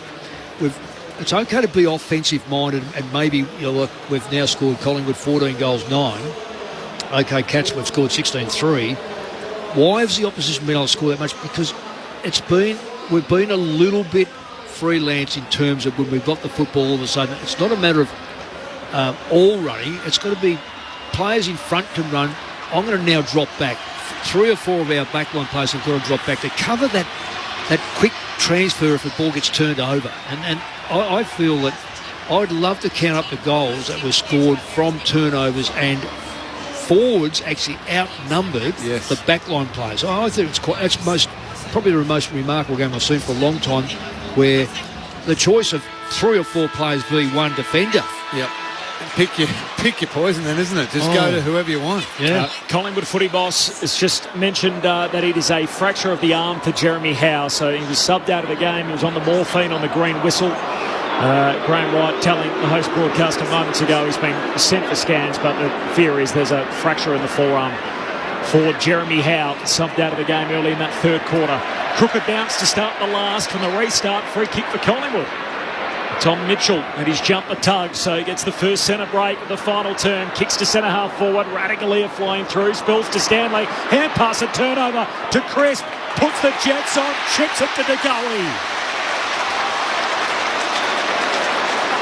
Speaker 18: it's okay to be offensive minded, and maybe, you know, we've now scored Collingwood 14 goals 9. OK, Cats have scored 16-3. Why has the opposition been able to score that much? Because we've been a little bit freelance in terms of when we've got the football all of a sudden. It's not a matter of all running. It's got to be players in front can run. I'm going to now drop back. 3 or 4 of our backline players have got to drop back to cover that quick transfer if the ball gets turned over. And I feel that I'd love to count up the goals that were scored from turnovers, and forwards actually outnumbered the backline players. I think that's probably the most remarkable game I've seen for a long time, where the choice of 3 or 4 players v 1 defender.
Speaker 6: Yep. Pick your poison then, isn't it? Just go to whoever you want.
Speaker 18: Yeah.
Speaker 13: Collingwood footy boss has just mentioned that it is a fracture of the arm for Jeremy Howe. So he was subbed out of the game. He was on the morphine on the green whistle. Graham White telling the host broadcaster moments ago he's been sent for scans, but the fear is there's a fracture in the forearm for Jeremy Howe, subbed out of the game early in that third quarter. Crooked bounce to start the last from the restart. Free kick for Collingwood. Tom Mitchell and his jumper tugs, so he gets the first centre break of the final term. Kicks to centre half forward. Radically flying through. Spills to Stanley. Hand pass and turnover to Crisp. Puts the Jets on. Chips it to DeGoey.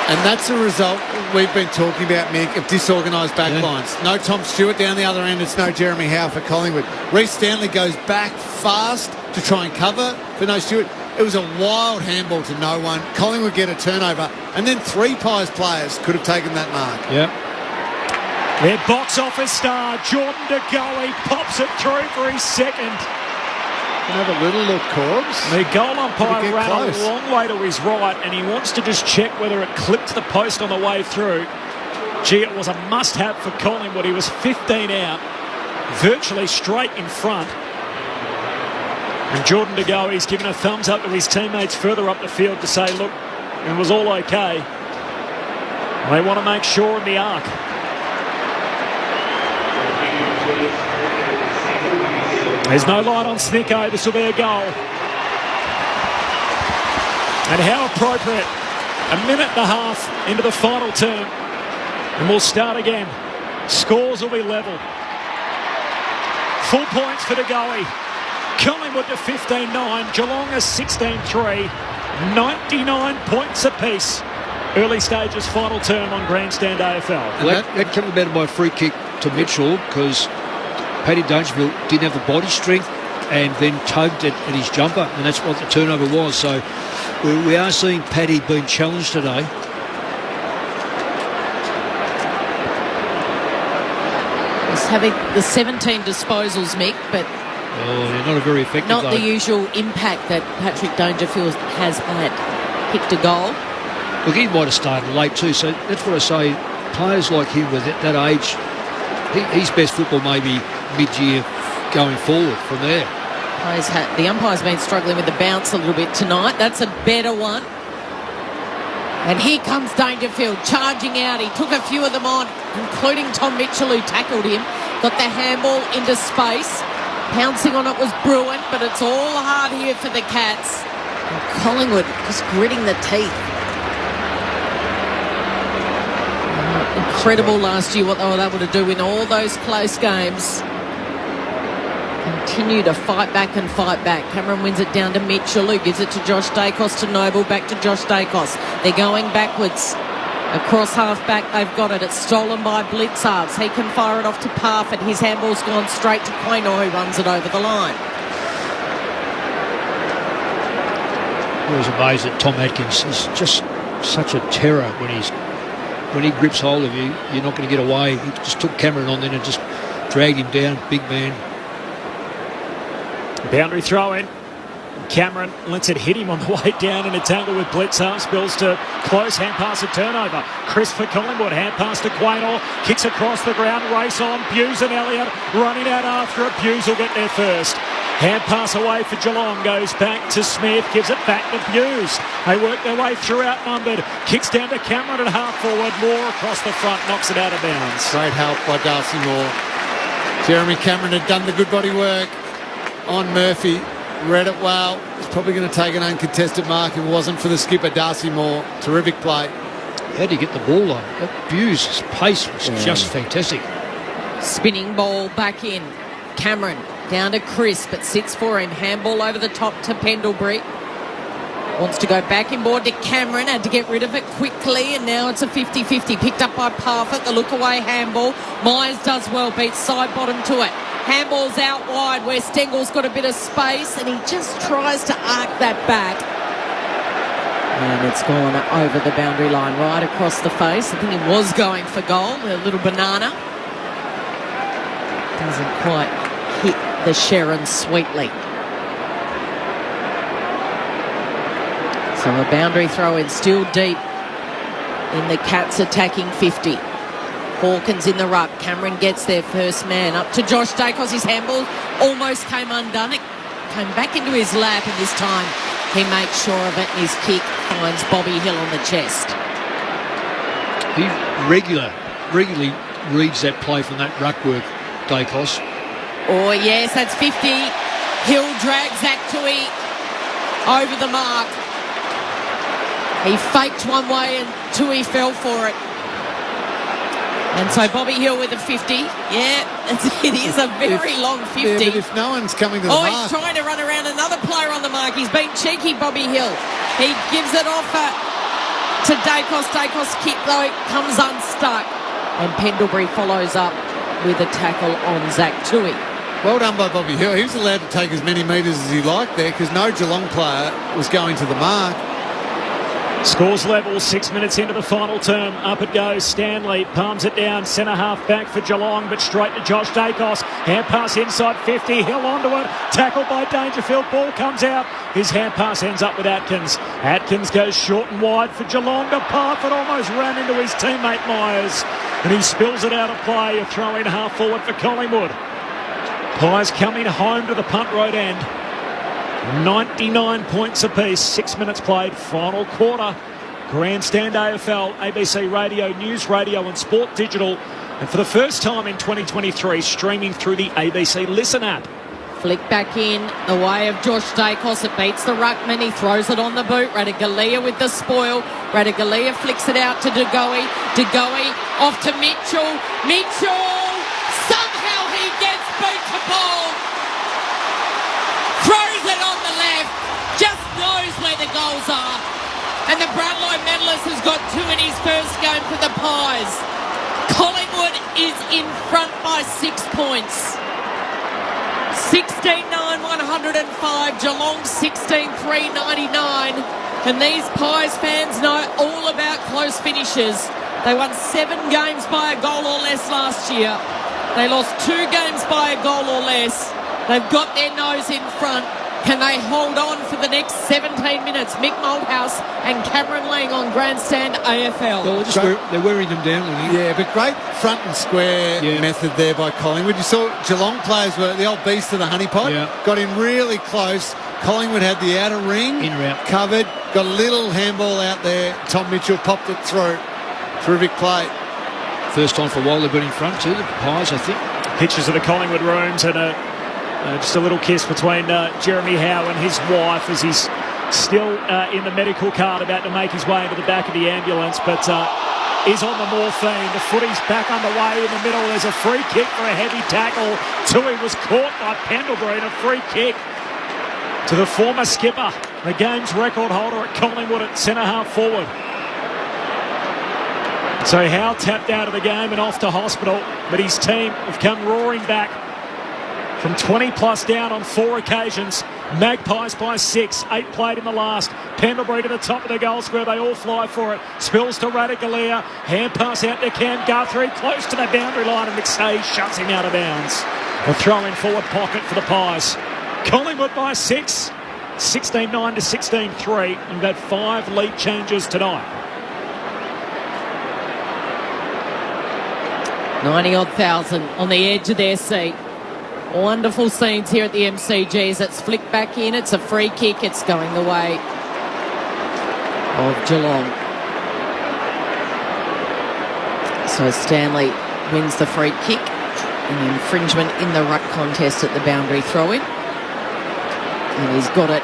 Speaker 6: And that's a result we've been talking about, Mick, of disorganised backlines. No Tom Stewart down the other end. It's no Jeremy Howe for Collingwood. Reece Stanley goes back fast to try and cover for no Stewart. It was a wild handball to no one. Collingwood get a turnover, and then 3 Pies players could have taken that mark.
Speaker 18: Yeah.
Speaker 13: Their box office star, Jordan DeGoey, pops it through for his second.
Speaker 6: Have a little look, Corbs.
Speaker 13: The goal umpire ran
Speaker 6: close.
Speaker 13: a long way to his right, and he wants to just check whether it clipped the post on the way through. Gee, it was a must-have for Collingwood. He was 15 out, virtually straight in front. And Jordan DeGoey's given a thumbs up to his teammates further up the field to say, look, it was all okay. They want to make sure in the arc. There's no light on Snicko. This will be a goal. And how appropriate. A minute and a half into the final term. And we'll start again. Scores will be level. Full points for DeGoey. Collingwood to 15-9. Geelong is 16-3. 99 points apiece. Early stages, final term on Grandstand AFL.
Speaker 18: Well, that came about by a free kick to Mitchell, because Paddy Dangerfield didn't have the body strength and then tugged at his jumper, and that's what the turnover was. So we are seeing Paddy being challenged today.
Speaker 15: He's having the 17 disposals, Mick, but
Speaker 18: they're not a very effective.
Speaker 15: Not the usual impact that Patrick Dangerfield has had. Kicked a goal.
Speaker 18: Look, he might have started late too, so that's what I say. Players like him with that age, his best football may be mid-year going forward from there.
Speaker 15: The umpire's been struggling with the bounce a little bit tonight. That's a better one. And here comes Dangerfield charging out. He took a few of them on, including Tom Mitchell, who tackled him. Got the handball into space. Pouncing on it was Bruin, but it's all hard here for the Cats. And Collingwood just gritting the teeth. Incredible last year what they were able to do in all those close games. Continue to fight back and fight back. Cameron wins it down to Mitchell, who gives it to Josh Dacos, to Noble, back to Josh Dacos. They're going backwards. Across half-back, they've got it. It's stolen by Blitzarves. He can fire it off to Parfitt. His handball's gone straight to Quaynor, who runs it over the line.
Speaker 18: I was amazed that Tom Atkins is just such a terror when he grips hold of you. You're not going to get away. He just took Cameron on then and just dragged him down. Big man.
Speaker 13: Boundary throw in. Cameron lets it hit him on the way down in a tangle with Blitzarves. Spills to close. Hand pass and turnover. Chris for Collingwood. Hand pass to Quaynor. Kicks across the ground. Race on. Buse and Elliott running out after it. Buse will get there first. Hand pass away for Geelong. Goes back to Smith. Gives it back to Buse. They work their way through outnumbered. Kicks down to Cameron at half forward. Moore across the front. Knocks it out of bounds.
Speaker 6: Great help by Darcy Moore. Jeremy Cameron had done the good body work on Murphy. Read it well. He's probably going to take an uncontested mark. If it wasn't for the skipper, Darcy Moore. Terrific play.
Speaker 18: How do you get the ball on? That Buse' pace was just fantastic.
Speaker 15: Spinning ball back in. Cameron down to Chris, but sits for him. Handball over the top to Pendlebury. Wants to go back inboard to Cameron. Had to get rid of it quickly, and now it's a 50-50. Picked up by Parfitt. The look-away handball. Myers does well, beats side bottom to it. Handball's out wide where Stengel's got a bit of space, and he just tries to arc that back. And it's gone over the boundary line, right across the face. I think he was going for goal, a little banana. Doesn't quite hit the Sharon sweetly. So a boundary throw in, still deep in the Cats attacking 50. Hawkins in the ruck. Cameron gets their first man. Up to Josh Dacos. His handball almost came undone. It came back into his lap, and this time he makes sure of it, and his kick finds Bobby Hill on the chest.
Speaker 18: He regularly reads that play from that ruck work, Dacos.
Speaker 15: Oh, yes, that's 50. Hill drags Zach Tui over the mark. He faked one way and Tui fell for it. And so Bobby Hill with a 50. Yeah, it is a very long 50.
Speaker 6: Yeah, but if no one's coming to the mark...
Speaker 15: he's trying to run around another player on the mark. He's been cheeky, Bobby Hill. He gives it off to Dacos. Dacos' kick, though, it comes unstuck. And Pendlebury follows up with a tackle on Zach Tui.
Speaker 6: Well done by Bobby Hill. He was allowed to take as many metres as he liked there because no Geelong player was going to the mark.
Speaker 13: Scores level, 6 minutes into the final term. Up it goes. Stanley palms it down. Centre half back for Geelong, but straight to Josh Dacos. Hand pass inside 50. Hill onto it. Tackled by Dangerfield. Ball comes out. His hand pass ends up with Atkins. Atkins goes short and wide for Geelong. To Parfitt almost ran into his teammate Myers. And he spills it out of play. A throw in half forward for Collingwood. Pies coming home to the punt road end. 99 points apiece, 6 minutes played, final quarter. Grandstand AFL, ABC Radio, News Radio and Sport Digital. And for the first time in 2023, streaming through the ABC Listen app.
Speaker 15: Flick back in the way of Josh Dacos. It beats the ruckman. He throws it on the boot. Ratugolea with the spoil. Ratugolea flicks it out to De Goey. De Goey off to Mitchell. Mitchell! Somehow he gets boot to ball. Throws it on the left, just knows where the goals are. And the Brownlow medalist has got 2 in his first game for the Pies. Collingwood is in front by 6 points. 16-9-105, Geelong 16-3-99. And these Pies fans know all about close finishes. They won 7 games by a goal or less last year. They lost 2 games by a goal or less. They've got their nose in front. Can they hold on for the next 17 minutes? Mick Malthouse and Cameron Lang on Grandstand AFL.
Speaker 18: Well, they're wearing them down.
Speaker 6: Yeah, but great front and square method there by Collingwood. You saw Geelong players were the old beast of the honeypot.
Speaker 18: Yeah.
Speaker 6: Got in really close. Collingwood had the outer ring
Speaker 18: in route
Speaker 6: covered. Got a little handball out there. Tom Mitchell popped it through. Terrific play.
Speaker 18: First time for a while they've been in front too, the Pies, I think.
Speaker 13: Pictures of the Collingwood rooms and just a little kiss between Jeremy Howe and his wife as he's still in the medical cart about to make his way into the back of the ambulance, but is on the morphine. The footy's back underway in the middle. There's a free kick for a heavy tackle. Tui was caught by Pendlebury and a free kick to the former skipper, the game's record holder at Collingwood at centre half forward. So Howe tapped out of the game and off to hospital, but his team have come roaring back from 20 plus down on 4 occasions. Magpies by 6, 8 played in the last. Pendlebury to the top of the goal square, they all fly for it. Spills to Ratugolea, hand pass out to Cam Guthrie, close to the boundary line, and McSay shuts him out of bounds. A throw in forward pocket for the Pies. Collingwood by 6, 16-9 to 16-3, and we've had 5 lead changes tonight.
Speaker 15: 90-odd thousand on the edge of their seat. Wonderful scenes here at the MCG as it's flicked back in. It's a free kick. It's going the way of Geelong. So Stanley wins the free kick. An infringement in the ruck contest at the boundary throw-in. And he's got it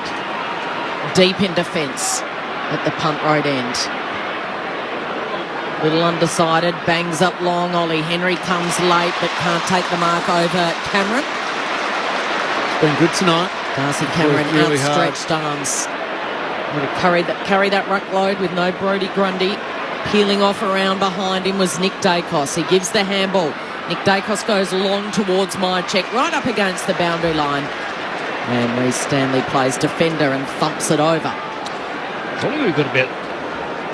Speaker 15: deep in defence at the punt road end. Little undecided, bangs up long. Ollie Henry comes late but can't take the mark over Cameron.
Speaker 6: It's been good tonight.
Speaker 15: Darcy Cameron,
Speaker 6: really
Speaker 15: outstretched arms. Would have carry that ruck load with no Brodie Grundy. Peeling off around behind him was Nick Dacos. He gives the handball. Nick Dacos goes long towards Myercheck, right up against the boundary line. And Reece Stanley plays defender and thumps it over.
Speaker 18: Collingwood got about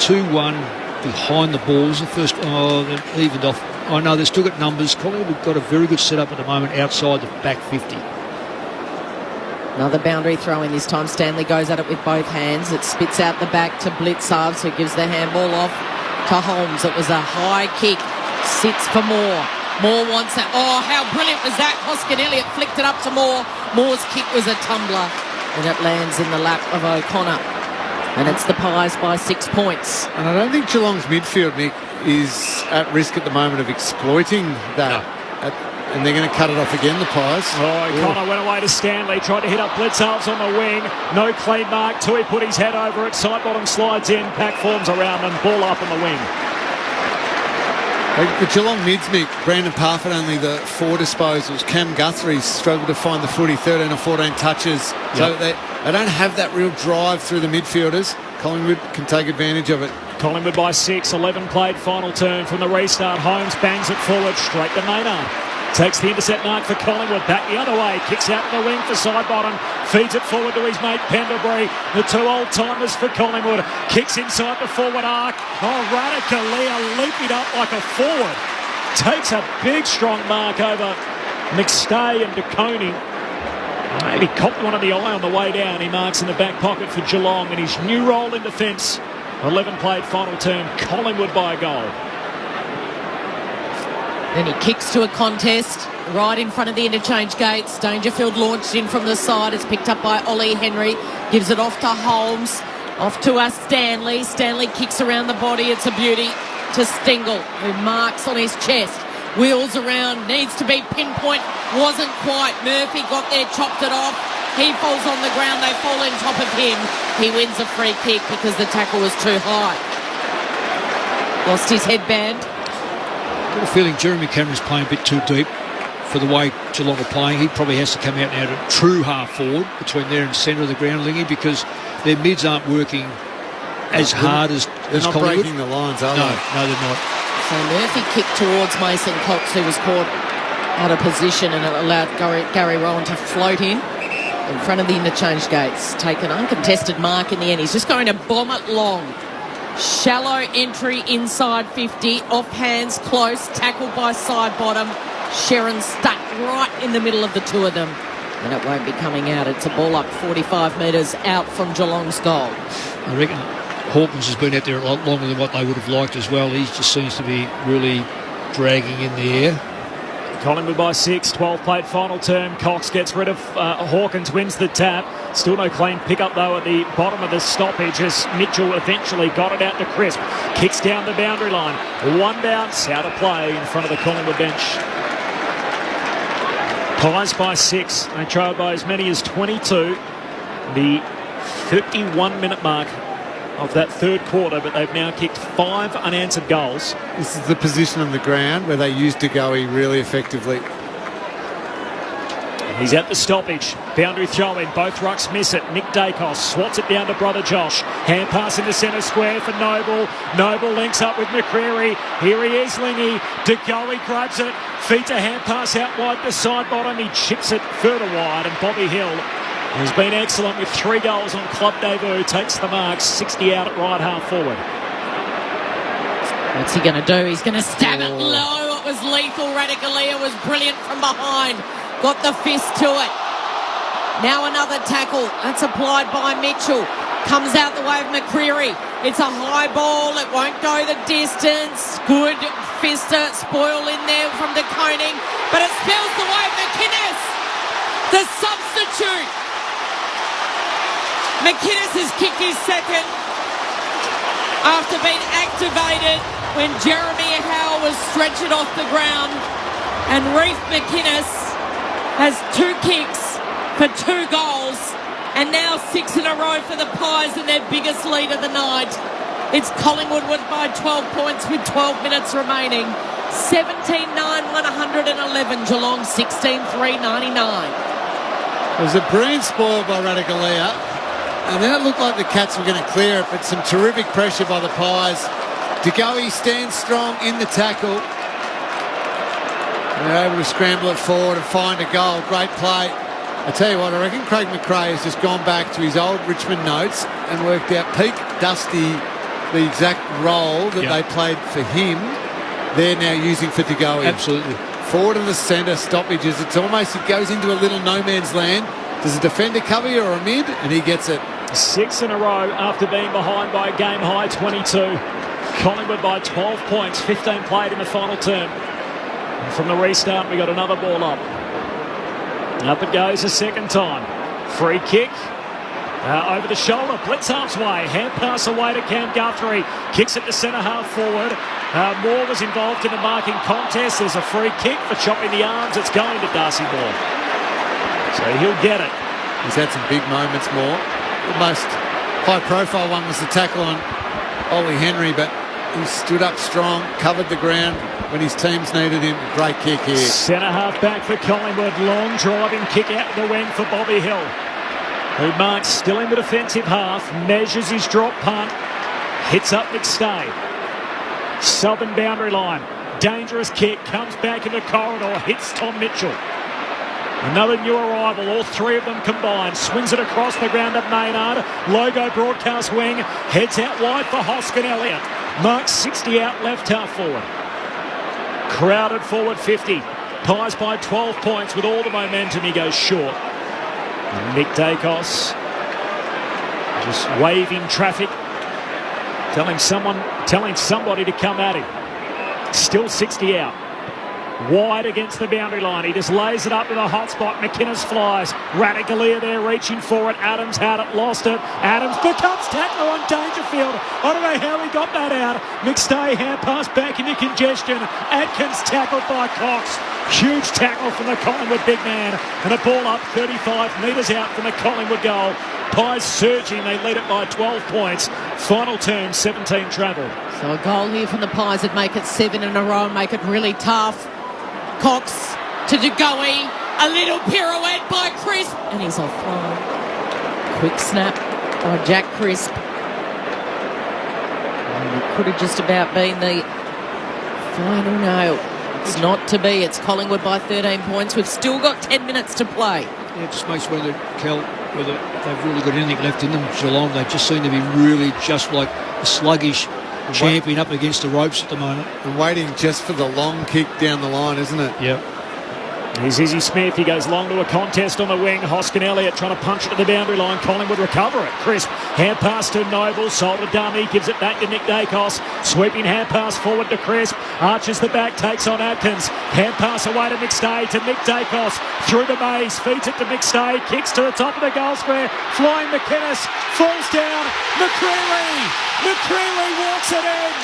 Speaker 18: 2-1 behind the balls. The first, they've evened off. I know they've still got numbers. Collingwood have got a very good setup at the moment outside the back 50.
Speaker 15: Another boundary throw in this time. Stanley goes at it with both hands. It spits out the back to Blitzarves, who gives the handball off to Holmes. It was a high kick. Sits for Moore. Moore wants it. Oh, how brilliant was that? Hoskin Elliott flicked it up to Moore. Moore's kick was a tumbler. And it lands in the lap of O'Connor. And it's the Pies by 6 points.
Speaker 6: And I don't think Geelong's midfield, Nick, is at risk at the moment of exploiting that. And they're going to cut it off again, the Pies.
Speaker 13: Oh, O'Connor went away to Stanley, tried to hit up Blitzarves on the wing. No clean mark. Tui put his head over it. Side bottom slides in. Pack forms around them. Ball up on the wing.
Speaker 6: The Geelong mids, Mick, Brandon Parfitt only the 4 disposals. Cam Guthrie struggled to find the footy, 13 or 14 touches. Yep. So they don't have that real drive through the midfielders. Collingwood can take advantage of it.
Speaker 13: Collingwood by 6, 11 played, final turn from the restart. Holmes bangs it forward, straight to Maynard. Takes the intercept mark for Collingwood, back the other way, kicks out in the wing for side bottom, feeds it forward to his mate Pendlebury, the 2 old-timers for Collingwood, kicks inside the forward arc. Oh, Radikalia leaping up like a forward, takes a big strong mark over McStay and DeConing. Maybe copped one of the eye on the way down. He marks in the back pocket for Geelong in his new role in defence. 11 played, final term, Collingwood by a goal.
Speaker 15: Then he kicks to a contest right in front of the interchange gates. Dangerfield launched in from the side. It's picked up by Ollie Henry. Gives it off to Holmes. Off to Stanley. Stanley kicks around the body. It's a beauty to Stengel, who marks on his chest. Wheels around. Needs to be pinpoint. Wasn't quite. Murphy got there, chopped it off. He falls on the ground. They fall on top of him. He wins a free kick because the tackle was too high. Lost his headband.
Speaker 18: I've got a feeling Jeremy Cameron's playing a bit too deep for the way Geelong are playing. He probably has to come out now to true half forward between there and centre of the ground, Lingy, because their mids aren't working as hard as
Speaker 6: they're not
Speaker 18: Collingwood.
Speaker 6: Breaking the lines, are they?
Speaker 18: No, they're not.
Speaker 15: So Murphy kicked towards Mason Cox, who was caught out of position, and it allowed Gary Rowan to float in front of the interchange gates. Take an uncontested mark in the end. He's just going to bomb it long. Shallow entry inside 50, off hands close, tackled by side bottom. Sharon stuck right in the middle of the two of them, and it won't be coming out. It's a ball up 45 metres out from Geelong's goal.
Speaker 18: I reckon Hawkins has been out there a lot longer than what they would have liked as well. He just seems to be really dragging in the air.
Speaker 13: Collingwood by 6, 12 played, final term. Cox gets rid of Hawkins, wins the tap. Still no clean pick-up, though, at the bottom of the stoppage as Mitchell eventually got it out to Crisp. Kicks down the boundary line. One bounce, out of play in front of the Collingwood bench. Pies by 6. They trailed by as many as 22. The 51-minute mark of that third quarter, but they've now kicked 5 unanswered goals.
Speaker 6: This is the position on the ground where they used to go really effectively.
Speaker 13: He's at the stoppage. Boundary throw in. Both rucks miss it. Nick Dacos swats it down to brother Josh. Hand pass into centre square for Noble. Noble links up with McCreary. Here he is, Lingy. DeGoey grabs it. Feeds a hand pass out wide to side bottom. He chips it further wide, and Bobby Hill has been excellent with 3 goals on club debut. Takes the mark. 60 out at right half forward.
Speaker 15: What's he going to do? He's going to stab it low. It was lethal. Radikalia was brilliant from behind. Got the fist to it. Now another tackle. That's applied by Mitchell. Comes out the way of McCreary. It's a high ball. It won't go the distance. Good fister. Spoil in there from DeConing. But it spills the way of McInnes. The substitute. McInnes has kicked his second after being activated when Jeremy Howe was stretched off the ground. And Reece McInnes has 2 kicks for 2 goals, and now 6 in a row for the Pies and their biggest lead of the night. It's Collingwood by 12 points with 12 minutes remaining. 17-9, 111. Geelong 16-3, 99.
Speaker 6: It was a brilliant spoil by Radicalea, and then it looked like the Cats were going to clear it, but some terrific pressure by the Pies. DeGoey stands strong in the tackle. They're able to scramble it forward and find a goal. Great play. I tell you what, I reckon Craig McRae has just gone back to his old Richmond notes and worked out Peak Dusty, the exact role that they played for him, they're now using for DeGoey.
Speaker 18: Absolutely.
Speaker 6: Forward of the centre, stoppages. It's almost, it goes into a little no man's land. Does a defender cover you or a mid? And he gets it.
Speaker 13: 6 in a row after being behind by a game high 22. Collingwood by 12 points, 15 played in the final term. And from the restart, we got another ball up. Up it goes a second time. Free kick. Over the shoulder, blitz half's way. Hand pass away to Cam Guthrie. Kicks it to centre half forward. Moore was involved in the marking contest. There's a free kick for chopping the arms. It's going to Darcy Moore. So he'll get it.
Speaker 6: He's had some big moments, Moore. The most high-profile one was the tackle on Ollie Henry, but he stood up strong, covered the ground when his teams needed him. Great kick here.
Speaker 13: Centre half back for Collingwood. Long driving kick out the wing for Bobby Hill, who marks still in the defensive half, measures his drop punt, hits up McStay. Southern boundary line. Dangerous kick, comes back in the corridor, hits Tom Mitchell. Another new arrival, all three of them combined. Swings it across the ground at Maynard. Logo broadcast wing, heads out wide for Hoskin Elliott. Marks 60 out left half forward. Crowded forward 50. Pies by 12 points with all the momentum. He goes short. Nick Dacos just waving traffic, telling somebody to come at him. Still 60 out. Wide against the boundary line. He just lays it up to the hot spot. McInnes flies. Radicalea there reaching for it. Adams had it, lost it. Adams becomes tackler on Dangerfield. I don't know how he got that out. McStay hand pass back into congestion. Atkins tackled by Cox. Huge tackle from the Collingwood big man. And a ball up 35 metres out from the Collingwood goal. Pies surging. They lead it by 12 points. Final term, 17 travel.
Speaker 15: So a goal here from the Pies would make it 7 in a row and make it really tough. Cox to DeGoey. A little pirouette by Crisp. And he's offline. Quick snap by Jack Crisp. And it could have just about been the final. No, it's not to be. It's Collingwood by 13 points. We've still got 10 minutes to play.
Speaker 18: Yeah, it just makes whether they've really got anything left in them. Geelong, they just seem to be really just like a sluggish champion up against the ropes at the moment.
Speaker 6: And waiting just for the long kick down the line, isn't it?
Speaker 18: Yep.
Speaker 13: Here's Izzy Smith. He goes long to a contest on the wing. Hoskin Elliott trying to punch it to the boundary line. Collingwood recover it. Crisp. Hand pass to Noble. Sold to Dummy. Gives it back to Nick Dacos. Sweeping hand pass forward to Crisp. Arches the back. Takes on Atkins. Hand pass away to McStay. To Nick Dacos. Through the maze. Feeds it to McStay. Kicks to the top of the goal square. Flying McInnes. Falls down. McCreary walks it in.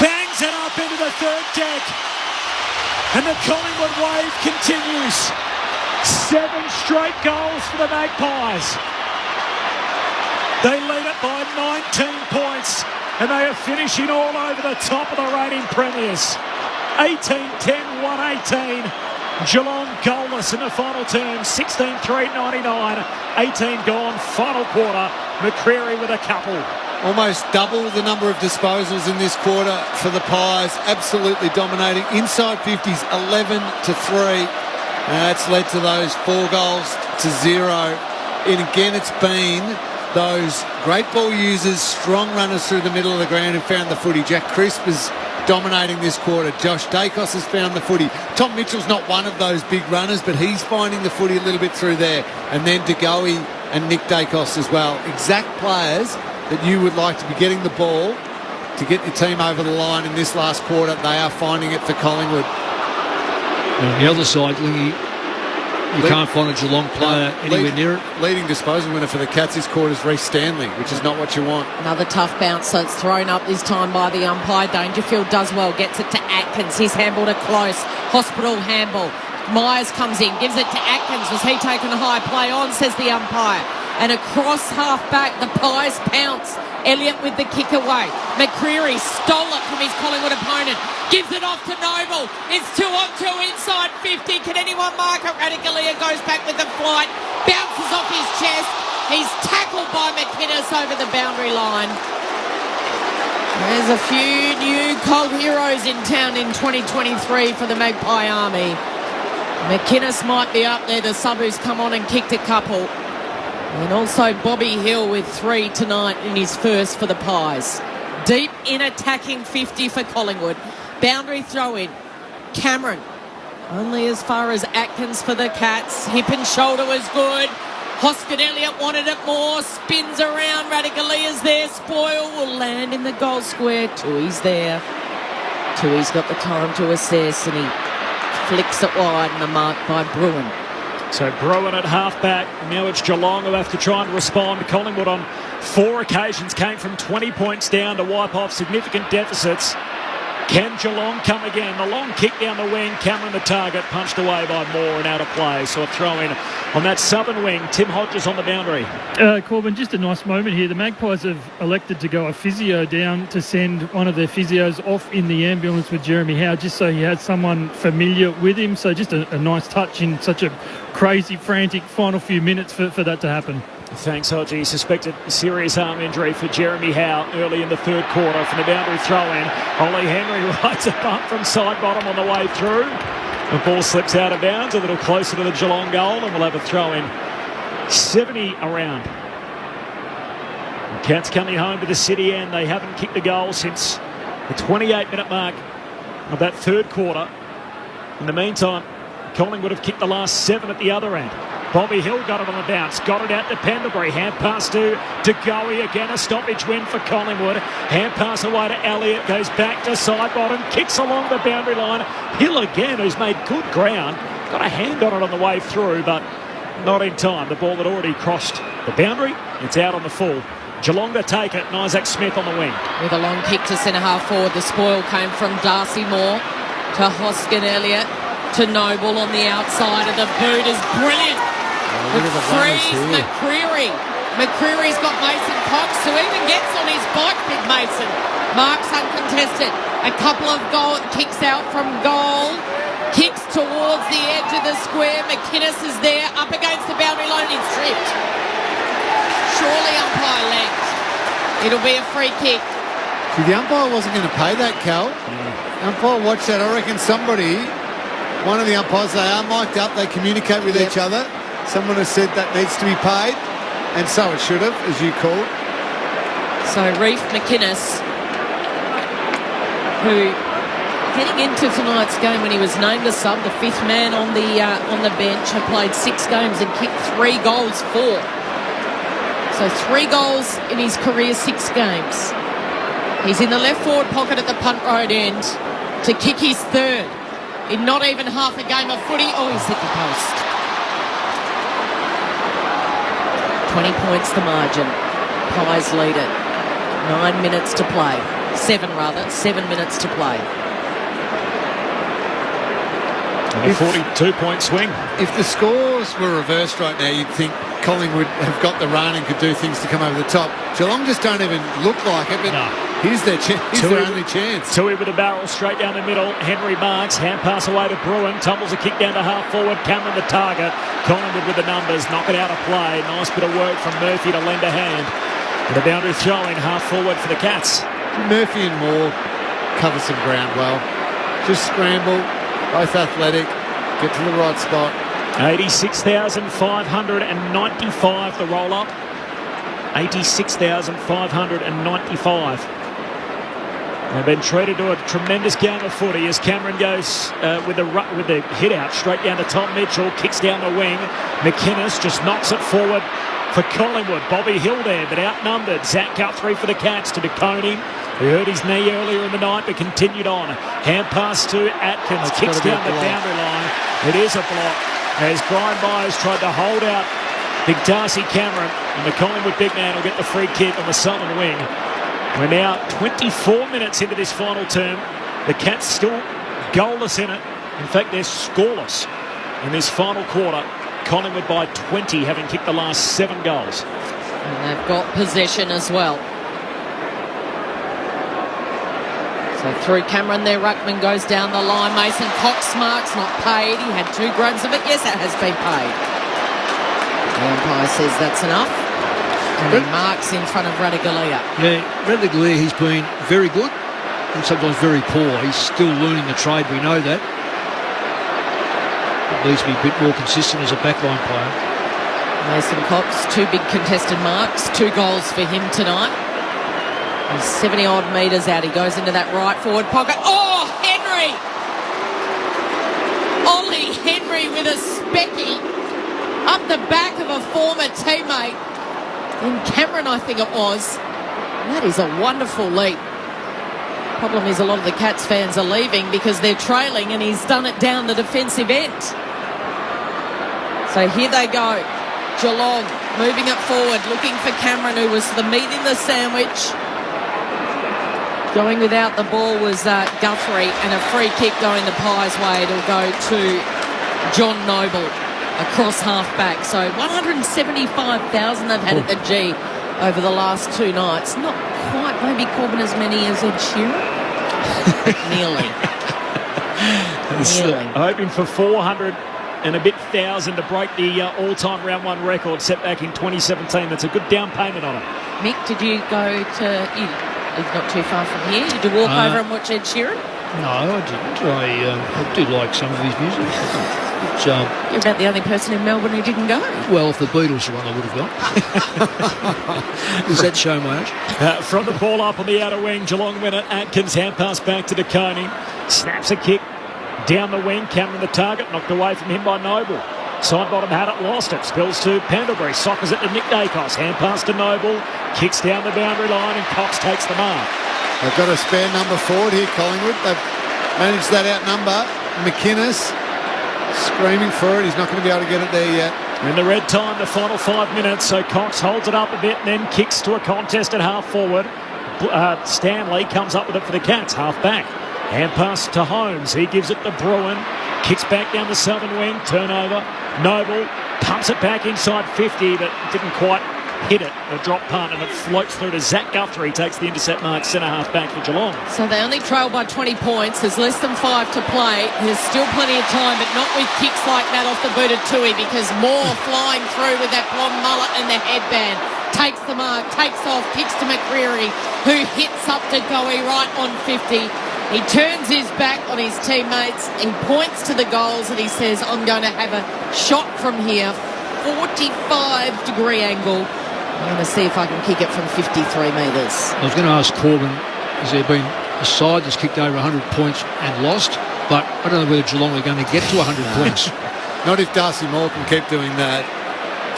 Speaker 13: Bangs it up into the third deck. And the Collingwood wave continues. 7 straight goals for the Magpies. They lead it by 19 points. And they are finishing all over the top of the reigning premiers. 18-10, 118. Geelong goalless in the final term. 16-3, 99. 18 gone, final quarter. McCreary with a couple.
Speaker 6: Almost double the number of disposals in this quarter for the Pies. Absolutely dominating. Inside 50s, 11-3. And that's led to those 4 goals to 0. And again, it's been those great ball users, strong runners through the middle of the ground who found the footy. Jack Crisp is dominating this quarter. Josh Dacos has found the footy. Tom Mitchell's not one of those big runners, but he's finding the footy a little bit through there. And then DeGoey and Nick Dacos as well. Exact players that you would like to be getting the ball to get your team over the line in this last quarter. They are finding it for Collingwood.
Speaker 18: And on the other side, Lingy, you can't find a Geelong player anywhere near it.
Speaker 6: Leading disposal winner for the Cats this quarter is Reece Stanley, which is not what you want.
Speaker 15: Another tough bounce, so it's thrown up this time by the umpire. Dangerfield does well, gets it to Atkins. He's handballed it close. Hospital handball. Myers comes in, gives it to Atkins. Was he taking a high play on, says the umpire. And across half back, the Pies pounce. Elliott with the kick away. McCreary stole it from his Collingwood opponent. Gives it off to Noble. It's 2-on-2 inside 50. Can anyone mark it? Radicalea goes back with the flight. Bounces off his chest. He's tackled by McInnes over the boundary line. There's a few new cold heroes in town in 2023 for the Magpie Army. McInnes might be up there, the sub who's come on and kicked a couple. And also Bobby Hill with 3 tonight in his first for the Pies. Deep in attacking 50 for Collingwood. Boundary throw in. Cameron only as far as Atkins for the Cats. Hip and shoulder was good. Hoskin Elliott wanted it more. Spins around. Radicalea's there. Spoil will land in the goal square. Tui's there. Tui's got the time to assess and he flicks it wide and the mark by Bruin.
Speaker 13: So Bruin at half-back. Now it's Geelong who have to try and respond. Collingwood on 4 occasions came from 20 points down to wipe off significant deficits. Can Geelong come again? The long kick down the wing. Cameron the target, punched away by Moore and out of play. So a throw-in on that southern wing. Tim Hodges on the boundary.
Speaker 19: Corbin, just a nice moment here. The Magpies have elected to go a physio down to send one of their physios off in the ambulance with Jeremy Howe, just so he had someone familiar with him. So just a nice touch in such a crazy, frantic final few minutes for that to happen.
Speaker 13: Thanks, Hodgie. Suspected serious arm injury for Jeremy Howe early in the third quarter from the boundary throw-in. Ollie Henry rides a bump from side bottom on the way through. The ball slips out of bounds a little closer to the Geelong goal and we'll have a throw-in 70 around. The Cats coming home to the city end. They haven't kicked a goal since the 28-minute mark of that third quarter. In the meantime, Collingwood have kicked the last 7 at the other end. Bobby Hill got it on the bounce, got it out to Pendlebury, hand pass to Goey, again a stoppage win for Collingwood, hand pass away to Elliott, goes back to side bottom, kicks along the boundary line, Hill again who's made good ground, got a hand on it on the way through but not in time. The ball had already crossed the boundary, it's out on the full. Geelong to take it, and Isaac Smith on the wing.
Speaker 15: With a long kick to centre half forward, the spoil came from Darcy Moore to Hoskin Elliott to Noble on the outside of the boot is brilliant. Frees McCreary. McCreary's got Mason Cox, who even gets on his bike, Big Mason. Marks uncontested. A couple of kicks out from goal. Kicks towards the edge of the square. McInnes is there, up against the boundary line. He's tripped. Surely umpire legged. It'll be a free kick.
Speaker 6: See, the umpire wasn't going to pay that, Cal. Umpire watched that. I reckon one of the umpires, they are mic'd up, they communicate with each other. Someone has said that needs to be paid, and so it should have, as you called.
Speaker 15: So Reef McInnes, who getting into tonight's game when he was named a sub, the 5th man on the bench, had played 6 games and kicked 3 goals 4. So 3 goals in his career, 6 games. He's in the left forward pocket at the punt road end to kick his 3rd in not even half a game of footy. Oh, he's hit the post. 20 points the margin. Pies lead it. 9 minutes to play. 7 minutes to play.
Speaker 13: And a 42-point swing.
Speaker 6: If the scores were reversed right now, you'd think Collingwood have got the run and could do things to come over the top. Geelong just don't even look like it, but here's their only chance.
Speaker 13: Tui with a barrel straight down the middle. Henry marks, hand pass away to Bruin, tumbles a kick down to half forward. Cameron the target. Collingwood with the numbers, knock it out of play. Nice bit of work from Murphy to lend a hand. And the boundary throwing half forward for the Cats.
Speaker 6: Murphy and Moore cover some ground well. Just scramble, both athletic, get to the right spot.
Speaker 13: 86,595 the roll-up. 86,595. They've been treated to a tremendous game of footy as Cameron goes with the hit out straight down to Tom Mitchell, kicks down the wing. McInnes just knocks it forward for Collingwood. Bobby Hill there, but outnumbered. Zach Guthrie for the Cats to DeConey, who hurt his knee earlier in the night but continued on. Hand pass to Atkins, kicks down the boundary line. It is a block as Brian Myers tried to hold out Big Darcy Cameron, and the Collingwood big man will get the free kick on the southern wing. We're now 24 minutes into this final term. The Cats still goalless in it. In fact, they're scoreless in this final quarter. Collingwood by 20, having kicked the last 7 goals.
Speaker 15: And they've got possession as well. So through Cameron there, Ruckman goes down the line. Mason Cox marks, not paid. He had 2 grubs of it. Yes, it has been paid. The umpire says that's enough. And he marks in front of Radaglia.
Speaker 18: Yeah, Radaglia, he's been very good and sometimes very poor. He's still learning the trade, we know that. It needs to be a bit more consistent as a backline player.
Speaker 15: Mason Cox, 2 big contested marks, 2 goals for him tonight. He's 70-odd metres out. He goes into that right forward pocket. Oh, Henry! Ollie Henry with a specky up the back of a former teammate. In Cameron, I think it was. That is a wonderful leap. Problem is a lot of the Cats fans are leaving because they're trailing and he's done it down the defensive end. So here they go. Geelong moving it forward, looking for Cameron, who was the meat in the sandwich. Going without the ball was Guthrie, and a free kick going the Pies' way. It'll go to John Noble across half-back. So 175,000 they've had at the G over the last 2 nights. Not quite, maybe Corbin as many as Ed Sheeran. Nearly. Nearly.
Speaker 13: Hoping for 400 and a bit thousand to break the all-time round 1 record set back in 2017. That's a good down payment on it.
Speaker 15: Mick, did you go to... You live not too far from here. Did you walk over and watch Ed Sheeran?
Speaker 18: No, I didn't. I do like some of his music.
Speaker 15: You're about the only person in Melbourne who didn't go.
Speaker 18: Well, if the Beatles were on, I would have gone. Does that show my age?
Speaker 13: From the ball up on the outer wing, Geelong win it. Atkins hand pass back to DeConey. Snaps a kick down the wing. Cameron the target, knocked away from him by Noble. Side bottom had it, lost it. Spills to Pendlebury. Sockers it to Nick Dacos. Hand pass to Noble. Kicks down the boundary line and Cox takes the mark.
Speaker 6: They've got a spare number forward here, Collingwood. They've managed that outnumber. McInnes screaming for it. He's not going to be able to get it there yet.
Speaker 13: In the red time, the final 5 minutes. So Cox holds it up a bit and then kicks to a contest at half forward. Stanley comes up with it for the Cats, half back. Hand pass to Holmes. He gives it to Bruin. Kicks back down the southern wing. Turnover. Noble pumps it back inside 50, but didn't quite hit it. A drop punt, and it floats through to Zach Guthrie. Takes the intercept mark, centre-half back for Geelong.
Speaker 15: So they only trail by 20 points. There's less than 5 to play. There's still plenty of time, but not with kicks like that off the boot of Tui, because Moore flying through with that blonde mullet and the headband. Takes the mark, takes off, kicks to McCreary, who hits up to Goey right on 50. He turns his back on his teammates and points to the goals and he says, I'm going to have a shot from here, 45-degree angle. I'm going to see if I can kick it from 53 metres.
Speaker 18: I was going to ask Corbin, has there been a side that's kicked over 100 points and lost? But I don't know whether Geelong are going to get to 100 points.
Speaker 6: Not if Darcy Moore can keep doing that.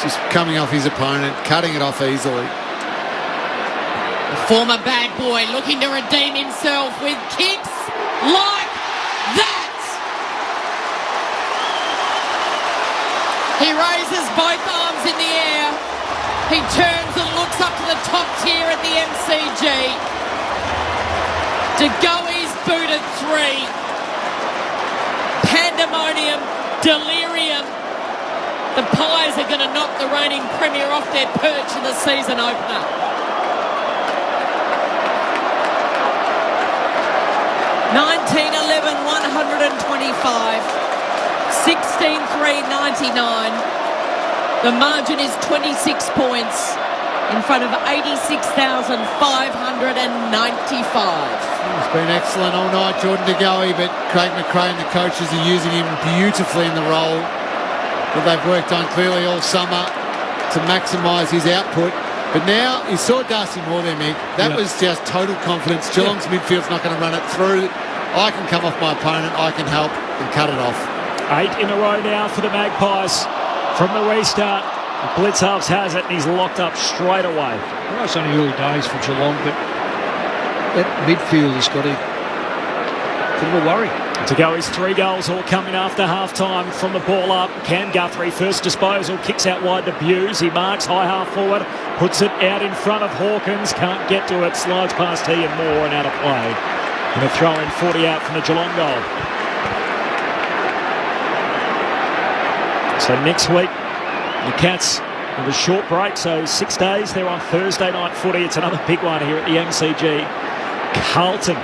Speaker 6: Just coming off his opponent, cutting it off easily.
Speaker 15: The former bad boy looking to redeem himself with kicks like that. He raises both arms in the air. He turns and looks up to the top tier at the MCG. De Goey's booted 3. Pandemonium, delirium. The Pies are going to knock the reigning premier off their perch in the season opener. 19-11, 125. 16-3, 99. The margin is 26 points in front of 86,595.
Speaker 6: He's been excellent all night, Jordan De Goey, but Craig McRae and the coaches are using him beautifully in the role that they've worked on clearly all summer to maximise his output. But now, you saw Darcy Moore there, Mick. That was just total confidence. Geelong's midfield's not going to run it through. I can come off my opponent, I can help and cut it off. 8
Speaker 13: in a row now for the Magpies from the restart. Blitz halves has it and he's locked up straight away.
Speaker 18: I know it's only early days for Geelong, but that midfield has got a bit of a worry.
Speaker 13: To go his 3 goals all coming after half-time from the ball up. Cam Guthrie, first disposal, kicks out wide to Buse. He marks high half forward, puts it out in front of Hawkins, can't get to it, slides past he and Moore and out of play. And a throw in 40 out from the Geelong goal. So next week, the Cats have a short break, so 6 days. They're on Thursday night footy. It's another big one here at the MCG. Carlton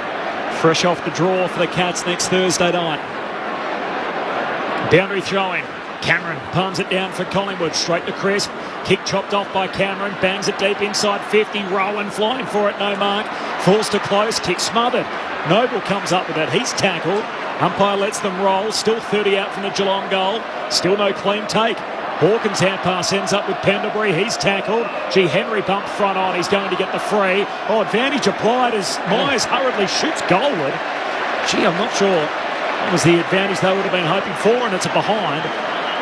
Speaker 13: Fresh off the draw for the Cats next Thursday night. Boundary throwing. Cameron palms it down for Collingwood. Straight to Crisp. Kick chopped off by Cameron. Bangs it deep inside 50. Rowan flying for it. No mark. Falls to close. Kick smothered. Noble comes up with it. He's tackled. Umpire lets them roll. Still 30 out from the Geelong goal. Still no clean take. Hawkins' hand pass ends up with Pendlebury. He's tackled. Henry bumped front on. He's going to get the free. Advantage applied as Myers hurriedly shoots goalward. I'm not sure that was the advantage they would have been hoping for, and it's a behind.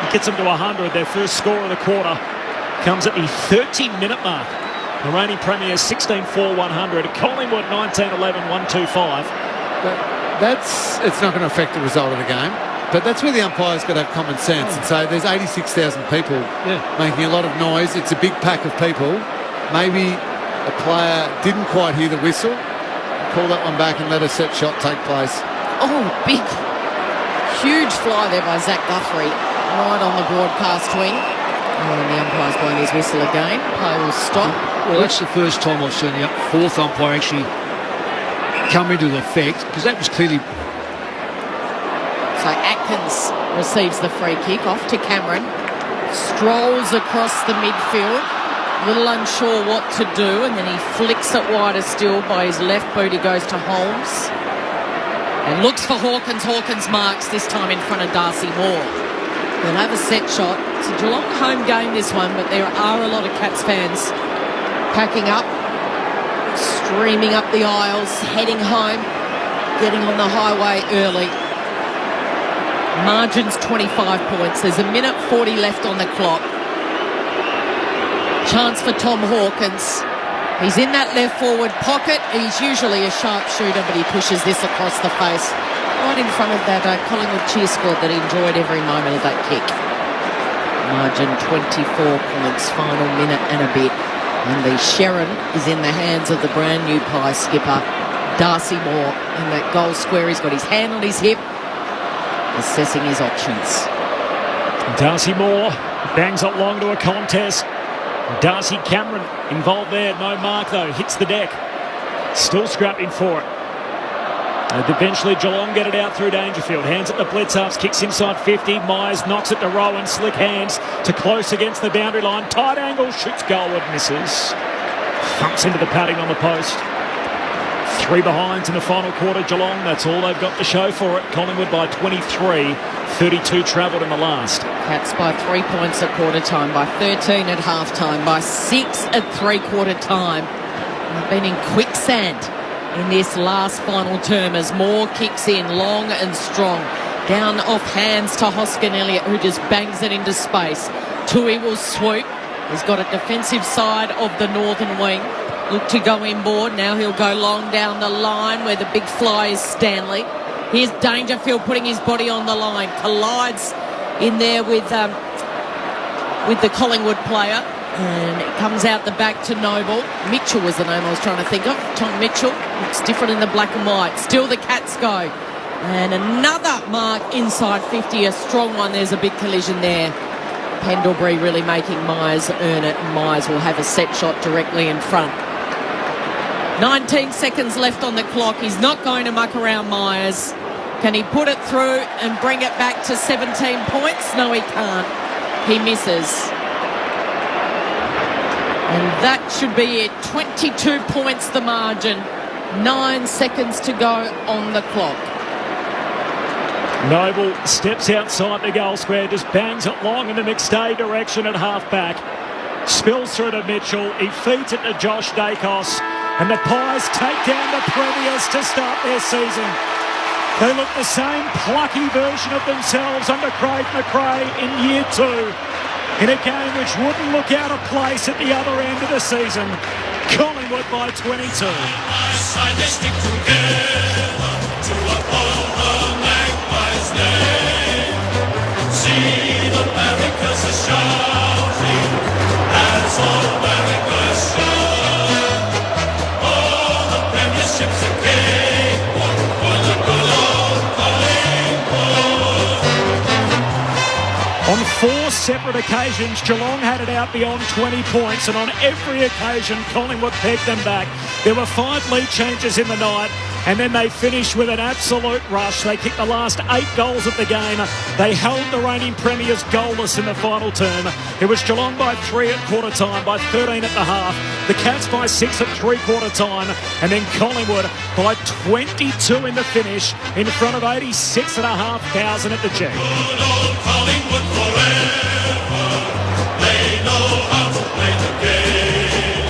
Speaker 13: It gets them to 100. Their first score of the quarter comes at the 30-minute mark. The reigning premiers 16-4-100. Collingwood 19-11, 125.
Speaker 6: It's not going to affect the result of the game. But that's where the umpire's got to have common sense and say there's 86,000 people making a lot of noise. It's a big pack of people. Maybe a player didn't quite hear the whistle. Call that one back and let a set shot take place.
Speaker 15: Oh, big, huge fly there by Zach Guthrie, right on the broadcast wing. And the umpire's blowing his whistle again. Play will stop.
Speaker 18: Well, that's the first time I've seen the fourth umpire actually come into effect, because that was clearly...
Speaker 15: So Atkins receives the free kick off to Cameron. Strolls across the midfield. A little unsure what to do, and then he flicks it wider still by his left boot. He goes to Holmes and looks for Hawkins. Hawkins marks, this time in front of Darcy Moore. They'll have a set shot. It's a Geelong home game, this one, but there are a lot of Cats fans packing up, streaming up the aisles, heading home, getting on the highway early. Margin's 25 points. There's a minute 40 left on the clock. Chance for Tom Hawkins. He's in that left forward pocket. He's usually a sharp shooter, but he pushes this across the face, right in front of that Collingwood cheer squad that enjoyed every moment of that kick. Margin 24 points, final minute and a bit. And the Sherrin is in the hands of the brand new Pie skipper, Darcy Moore, in that goal square. He's got his hand on his hip, assessing his options.
Speaker 13: Darcy Moore bangs it long to a contest. Darcy Cameron involved there. No mark though. Hits the deck. Still scrapping for it. And eventually Geelong get it out through Dangerfield. Hands at the blitz-ups. Kicks inside 50. Myers knocks it to Rowan. Slick hands to close against the boundary line. Tight angle. Shoots goalward. Misses. Thumps into the padding on the post. 3 behinds in the final quarter. Geelong, that's all they've got to show for it. Collingwood by 23. 32 travelled in the last.
Speaker 15: Cats by 3 points at quarter time, by 13 at half time, by 6 at 3/4 time. They've been in quicksand in this last final term as Moore kicks in long and strong. Down off hands to Hoskin Elliott, who just bangs it into space. Tui will swoop. He's got a defensive side of the northern wing. Look to go inboard. Now he'll go long down the line where the big fly is Stanley. Here's Dangerfield putting his body on the line. Collides in there with the Collingwood player. And it comes out the back to Noble. Mitchell was the name I was trying to think of. Tom Mitchell. Looks different in the black and white. Still the Cats go. And another mark inside 50. A strong one. There's a big collision there. Pendlebury really making Myers earn it. And Myers will have a set shot directly in front. 19 seconds left on the clock. He's not going to muck around Myers. Can he put it through and bring it back to 17 points? No, he can't. He misses. And that should be it. 22 points the margin. 9 seconds to go on the clock.
Speaker 13: Noble steps outside the goal square, just bangs it long in the McStay direction at half-back. Spills through to Mitchell. He feeds it to Josh Dacos. And the Pies take down the Premiers to start their season. They look the same plucky version of themselves under Craig McRae in year 2. In a game which wouldn't look out of place at the other end of the season. Collingwood by 22. See the Americas are shouting as all Americas shout. All the premierships are king for the good old Collingwood. On 4 separate occasions, Geelong had it out beyond 20 points, and on every occasion, Collingwood pegged them back. There were 5 lead changes in the night, and then they finished with an absolute rush. They kicked the last 8 goals of the game. They held the reigning premiers goalless in the final term. It was Geelong by 3 at quarter time, by 13 at the half. The Cats by 6 at three-quarter time, and then Collingwood by 22 in the finish in front of 86,500 at the G.
Speaker 21: Good old Collingwood forever. They know how to play the game.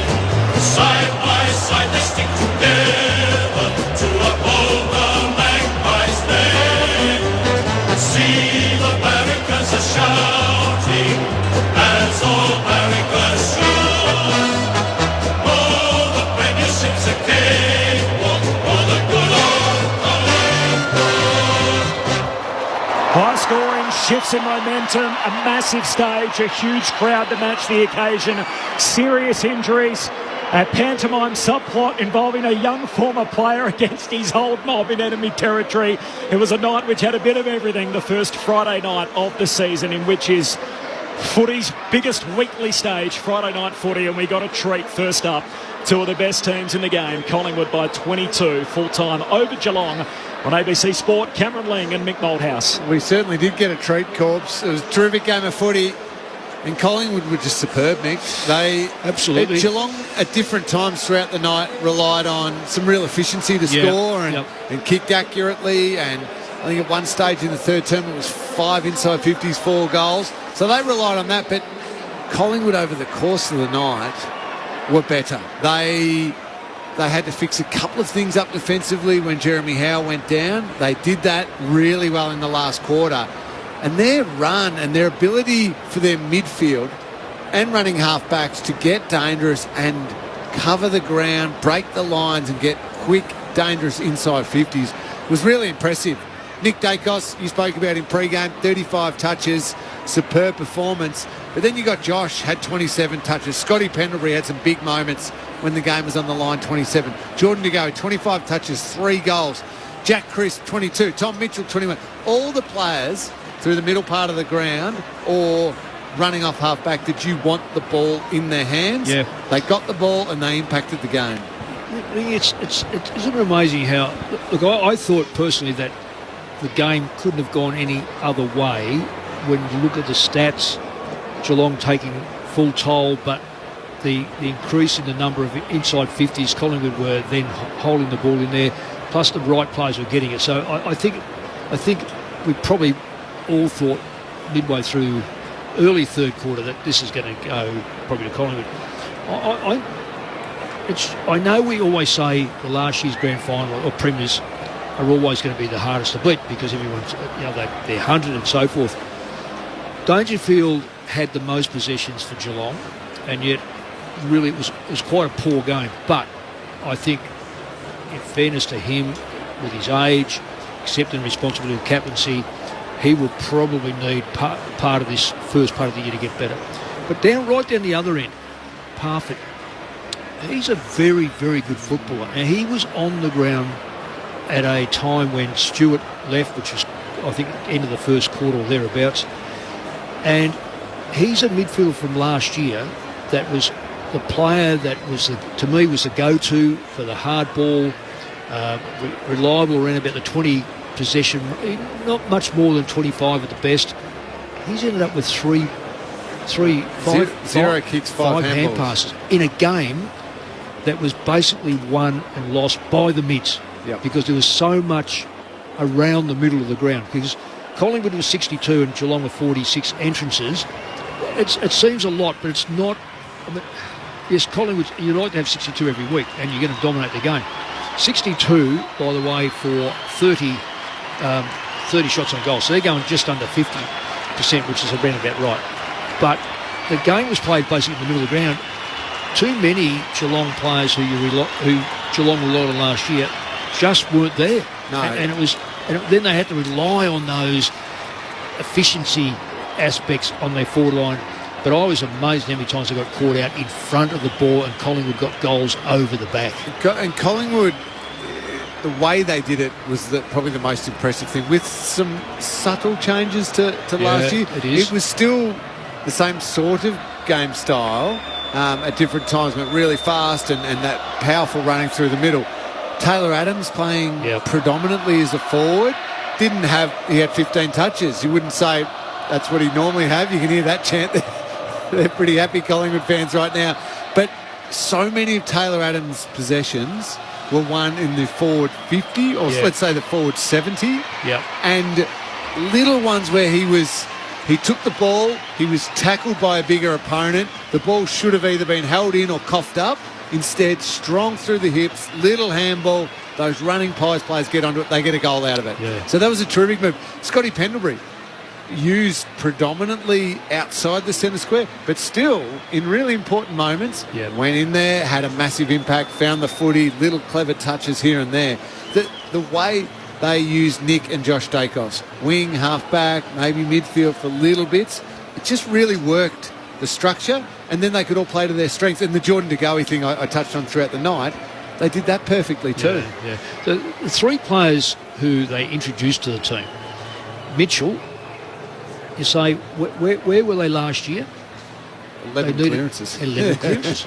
Speaker 21: Side by side they stick together to uphold the Magpies' name. See the barricades are shouting as all barricades should. Oh, the premiership's a cakewalk for the good old Collingwood.
Speaker 13: High scoring, shifts in momentum, a massive stage, a huge crowd to match the occasion, serious injuries, a pantomime subplot involving a young former player against his old mob in enemy territory. It was a night which had a bit of everything, the first Friday night of the season, in which is footy's biggest weekly stage, Friday night footy, and we got a treat. First up, 2 of the best teams in the game, Collingwood by 22 full-time over Geelong on ABC Sport. Cameron Ling and Mick Malthouse.
Speaker 6: We certainly did get a treat, Corbs. It was a terrific game of footy, and Collingwood were just superb, Mick. They
Speaker 18: absolutely.
Speaker 6: Geelong at different times throughout the night relied on some real efficiency to score and kicked accurately, and I think at one stage in the third term it was 5 inside 50s, 4 goals. So they relied on that, but Collingwood over the course of the night were better. They had to fix a couple of things up defensively when Jeremy Howe went down. They did that really well in the last quarter. And their run and their ability for their midfield and running half-backs to get dangerous and cover the ground, break the lines and get quick, dangerous inside 50s was really impressive. Nick Dacos, you spoke about him pre-game, 35 touches, superb performance. But then you got Josh, had 27 touches. Scotty Pendlebury had some big moments when the game was on the line, 27. Jordan De Goey, 25 touches, 3 goals. Jack Crisp, 22. Tom Mitchell, 21. All the players through the middle part of the ground or running off half-back that you want the ball in their hands.
Speaker 18: Yeah.
Speaker 6: They got the ball and they impacted the game.
Speaker 18: Isn't it amazing how... Look, I thought personally that the game couldn't have gone any other way when you look at the stats. Geelong taking full toll, but the increase in the number of inside 50s, Collingwood were then holding the ball in there, plus the right players were getting it. So I think we probably all thought midway through early third quarter that this is going to go probably to Collingwood. I know we always say the last year's grand final or premiers are always going to be the hardest to beat because everyone's, they're hunted and so forth. Dangerfield had the most possessions for Geelong, and yet really it was quite a poor game. But I think, in fairness to him, with his age, accepting responsibility of captaincy, he will probably need part of this first part of the year to get better. But right down the other end, Parfitt, he's a very, very good footballer. Now, he was on the ground at a time when Stewart left, which was, I think, end of the first quarter or thereabouts. And he's a midfielder from last year that was the player that was, to me, was the go-to for the hard ball, reliable around about the 20 possession, not much more than 25 at the best. He's ended up with zero kicks, 5 hand passes in a game that was basically won and lost by the mids, because there was so much around the middle of the ground. Because Collingwood was 62 and Geelong were 46 entrances. It seems a lot, but it's not. I mean, yes, Collingwood, you'd like to have 62 every week and you're going to dominate the game. 62, by the way, for 30 shots on goal. So they're going just under 50%, which is around about right. But the game was played basically in the middle of the ground. Too many Geelong players who Geelong relied on last year just weren't there.
Speaker 6: No.
Speaker 18: And then they had to rely on those efficiency aspects on their forward line. But I was amazed how many times they got caught out in front of the ball and Collingwood got goals over the back.
Speaker 6: And Collingwood, the way they did it was probably the most impressive thing, with some subtle changes to last year.
Speaker 18: It is.
Speaker 6: It was still the same sort of game style at different times, but really fast and that powerful running through the middle. Taylor Adams playing predominantly as a forward. He had 15 touches. You wouldn't say that's what he'd normally have. You can hear that chant. They're pretty happy, Collingwood fans, right now. But so many of Taylor Adams' possessions were won in the forward 50 or let's say the forward 70.
Speaker 18: Yeah.
Speaker 6: And little ones where he took the ball, he was tackled by a bigger opponent. The ball should have either been held in or coughed up. Instead, strong through the hips, little handball. Those running Pies players get onto it, they get a goal out of it.
Speaker 18: Yeah.
Speaker 6: So that was a terrific move. Scotty Pendlebury used predominantly outside the centre square, but still in really important moments, went in there, had a massive impact, found the footy, little clever touches here and there. The way they used Nick and Josh Dacos, wing, half-back, maybe midfield for little bits, it just really worked the structure, and then they could all play to their strengths. And the Jordan De Goey thing I touched on throughout the night, they did that perfectly too.
Speaker 18: Yeah. The three players who they introduced to the team, Mitchell, you say, where were they last year?
Speaker 6: 11 clearances.
Speaker 18: 11 clearances.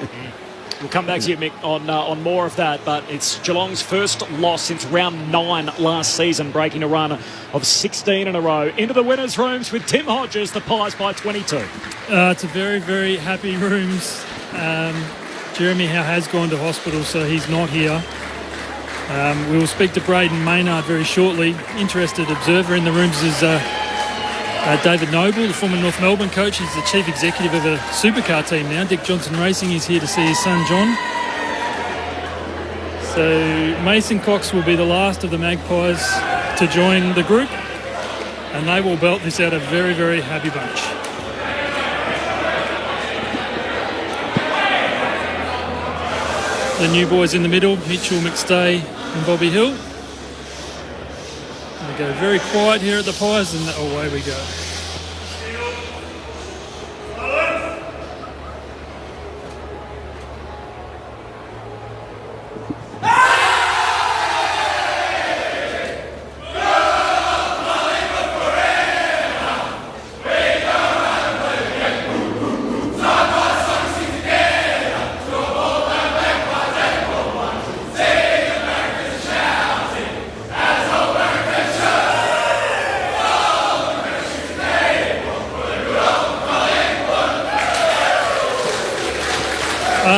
Speaker 13: We'll come back to you, Mick, on more of that, but it's Geelong's first loss since round 9 last season, breaking a run of 16 in a row. Into the winners' rooms with Tim Hodges, the Pies by 22.
Speaker 19: It's a very, very happy rooms. Jeremy Howe has gone to hospital, so he's not here. We will speak to Braden Maynard very shortly. Interested observer in the rooms is David Noble, the former North Melbourne coach. He's the chief executive of a supercar team now. Dick Johnson Racing is here to see his son John. So Mason Cox will be the last of the Magpies to join the group, and they will belt this out a very, very happy bunch. The new boys in the middle, Mitchell, McStay and Bobby Hill. They go very quiet here at the Pies, and away we go.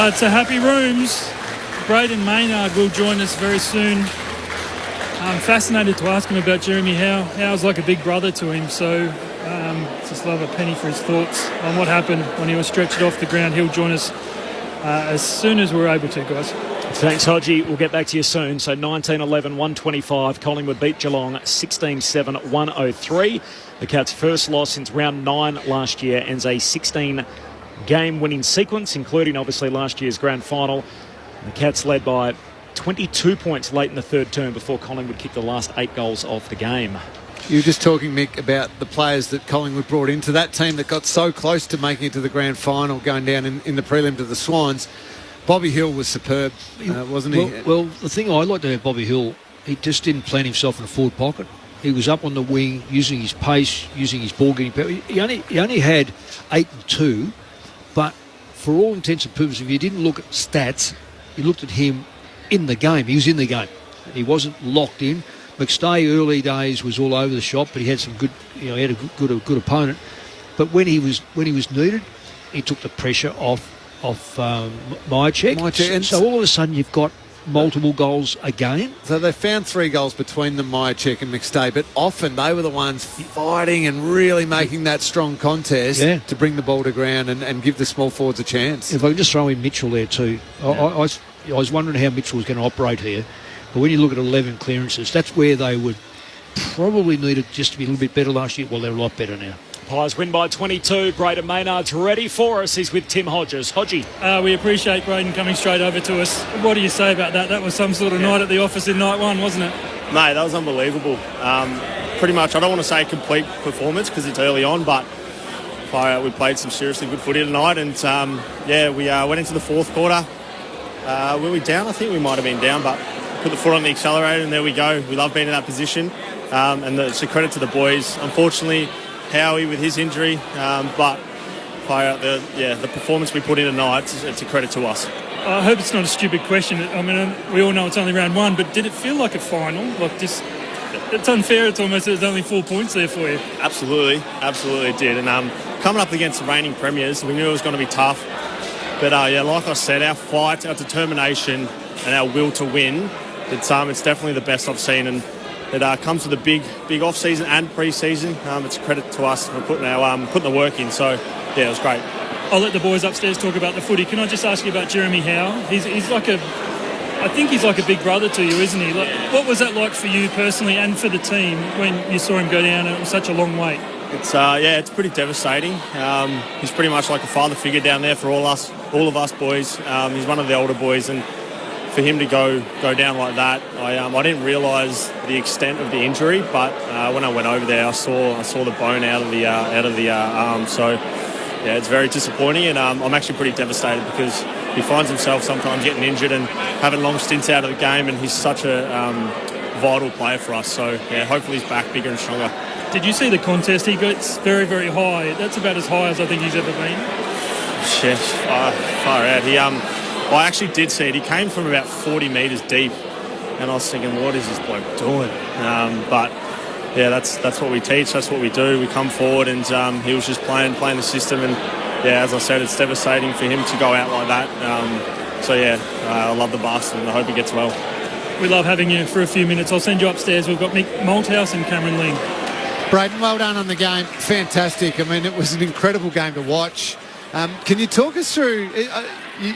Speaker 19: It's a happy rooms. Braden Maynard will join us very soon. I'm fascinated to ask him about Jeremy Howe. Howe's like a big brother to him, so just love a penny for his thoughts on what happened when he was stretched off the ground. He'll join us as soon as we're able to, guys.
Speaker 13: Thanks, Hodgie. We'll get back to you soon. So 19-11, 125. Collingwood beat Geelong 16-7, 103. The Cats' first loss since round 9 last year ends a 16-game-winning sequence, including obviously last year's grand final. The Cats led by 22 points late in the third term before Collingwood kicked the last 8 goals of the game.
Speaker 6: You were just talking, Mick, about the players that Collingwood brought into that team that got so close to making it to the grand final, going down in the prelim to the Swans. Bobby Hill was superb, wasn't he?
Speaker 18: Well, the thing I liked about Bobby Hill, he just didn't plant himself in a forward pocket. He was up on the wing, using his pace, using his ball getting power. He only had 8 and 2, but for all intents and purposes, if you didn't look at stats, you looked at him in the game. He was in the game. He wasn't locked in. McStay early days was all over the shop, but he had some good, he had a good opponent. But when he was needed, he took the pressure off Myercheck. So all of a sudden you've got multiple goals again.
Speaker 6: So they found 3 goals between them, Myercheck and McStay, but often they were the ones fighting and really making that strong contest to bring the ball to ground and give the small forwards a chance.
Speaker 18: If I could just throw in Mitchell there too. I was wondering how Mitchell was going to operate here, but when you look at 11 clearances, that's where they would probably needed just to be a little bit better last year. Well, they're a lot better now.
Speaker 13: Pies win by 22. Braden Maynard's ready for us. He's with Tim Hodges. Hodgie.
Speaker 19: We appreciate Braden coming straight over to us. What do you say about that? That was some sort of night at the office in night 1, wasn't it?
Speaker 10: Mate, that was unbelievable. Pretty much, I don't want to say complete performance because it's early on, but we played some seriously good footy tonight. And, we went into the fourth quarter. Were we down? I think we might have been down, but put the foot on the accelerator and there we go. We love being in that position. And it's a credit to the boys. Unfortunately, Howie with his injury, but The performance we put in tonight, it's a credit to us.
Speaker 19: I hope it's not a stupid question. I mean, we all know it's only round one, but did it feel like a final? Like this, it's unfair. It's almost there's only 4 points there for you.
Speaker 10: Absolutely it did. And coming up against the reigning premiers, we knew it was going to be tough. But like I said, our fight, our determination, and our will to win, it's definitely the best I've seen. And it comes with a big off season and pre-season. It's a credit to us for putting the work in. So yeah, it was great.
Speaker 19: I'll let the boys upstairs talk about the footy. Can I just ask you about Jeremy Howe? He's like I think he's like a big brother to you, isn't he? Like, what was that like for you personally and for the team when you saw him go down and it was such a long wait?
Speaker 10: It's pretty devastating. He's pretty much like a father figure down there for all of us boys. He's one of the older boys, and for him to go down like that, I didn't realise the extent of the injury, but when I went over there, I saw the bone out of the arm. So yeah, it's very disappointing, and I'm actually pretty devastated because he finds himself sometimes getting injured and having long stints out of the game, and he's such a vital player for us. So yeah, hopefully he's back bigger and stronger.
Speaker 19: Did you see the contest? He gets very, very high. That's about as high as I think he's ever been.
Speaker 10: Shit, far out. I actually did see it. He came from about 40 metres deep, and I was thinking, what is this bloke doing? But yeah, that's what we teach. That's what we do. We come forward, and he was just playing the system. And yeah, as I said, it's devastating for him to go out like that. So yeah, I love the bastard, and I hope he gets well.
Speaker 19: We love having you for a few minutes. I'll send you upstairs. We've got Mick Malthouse and Cameron Ling.
Speaker 6: Braden, well done on the game. Fantastic. I mean, it was an incredible game to watch. Can you talk us through...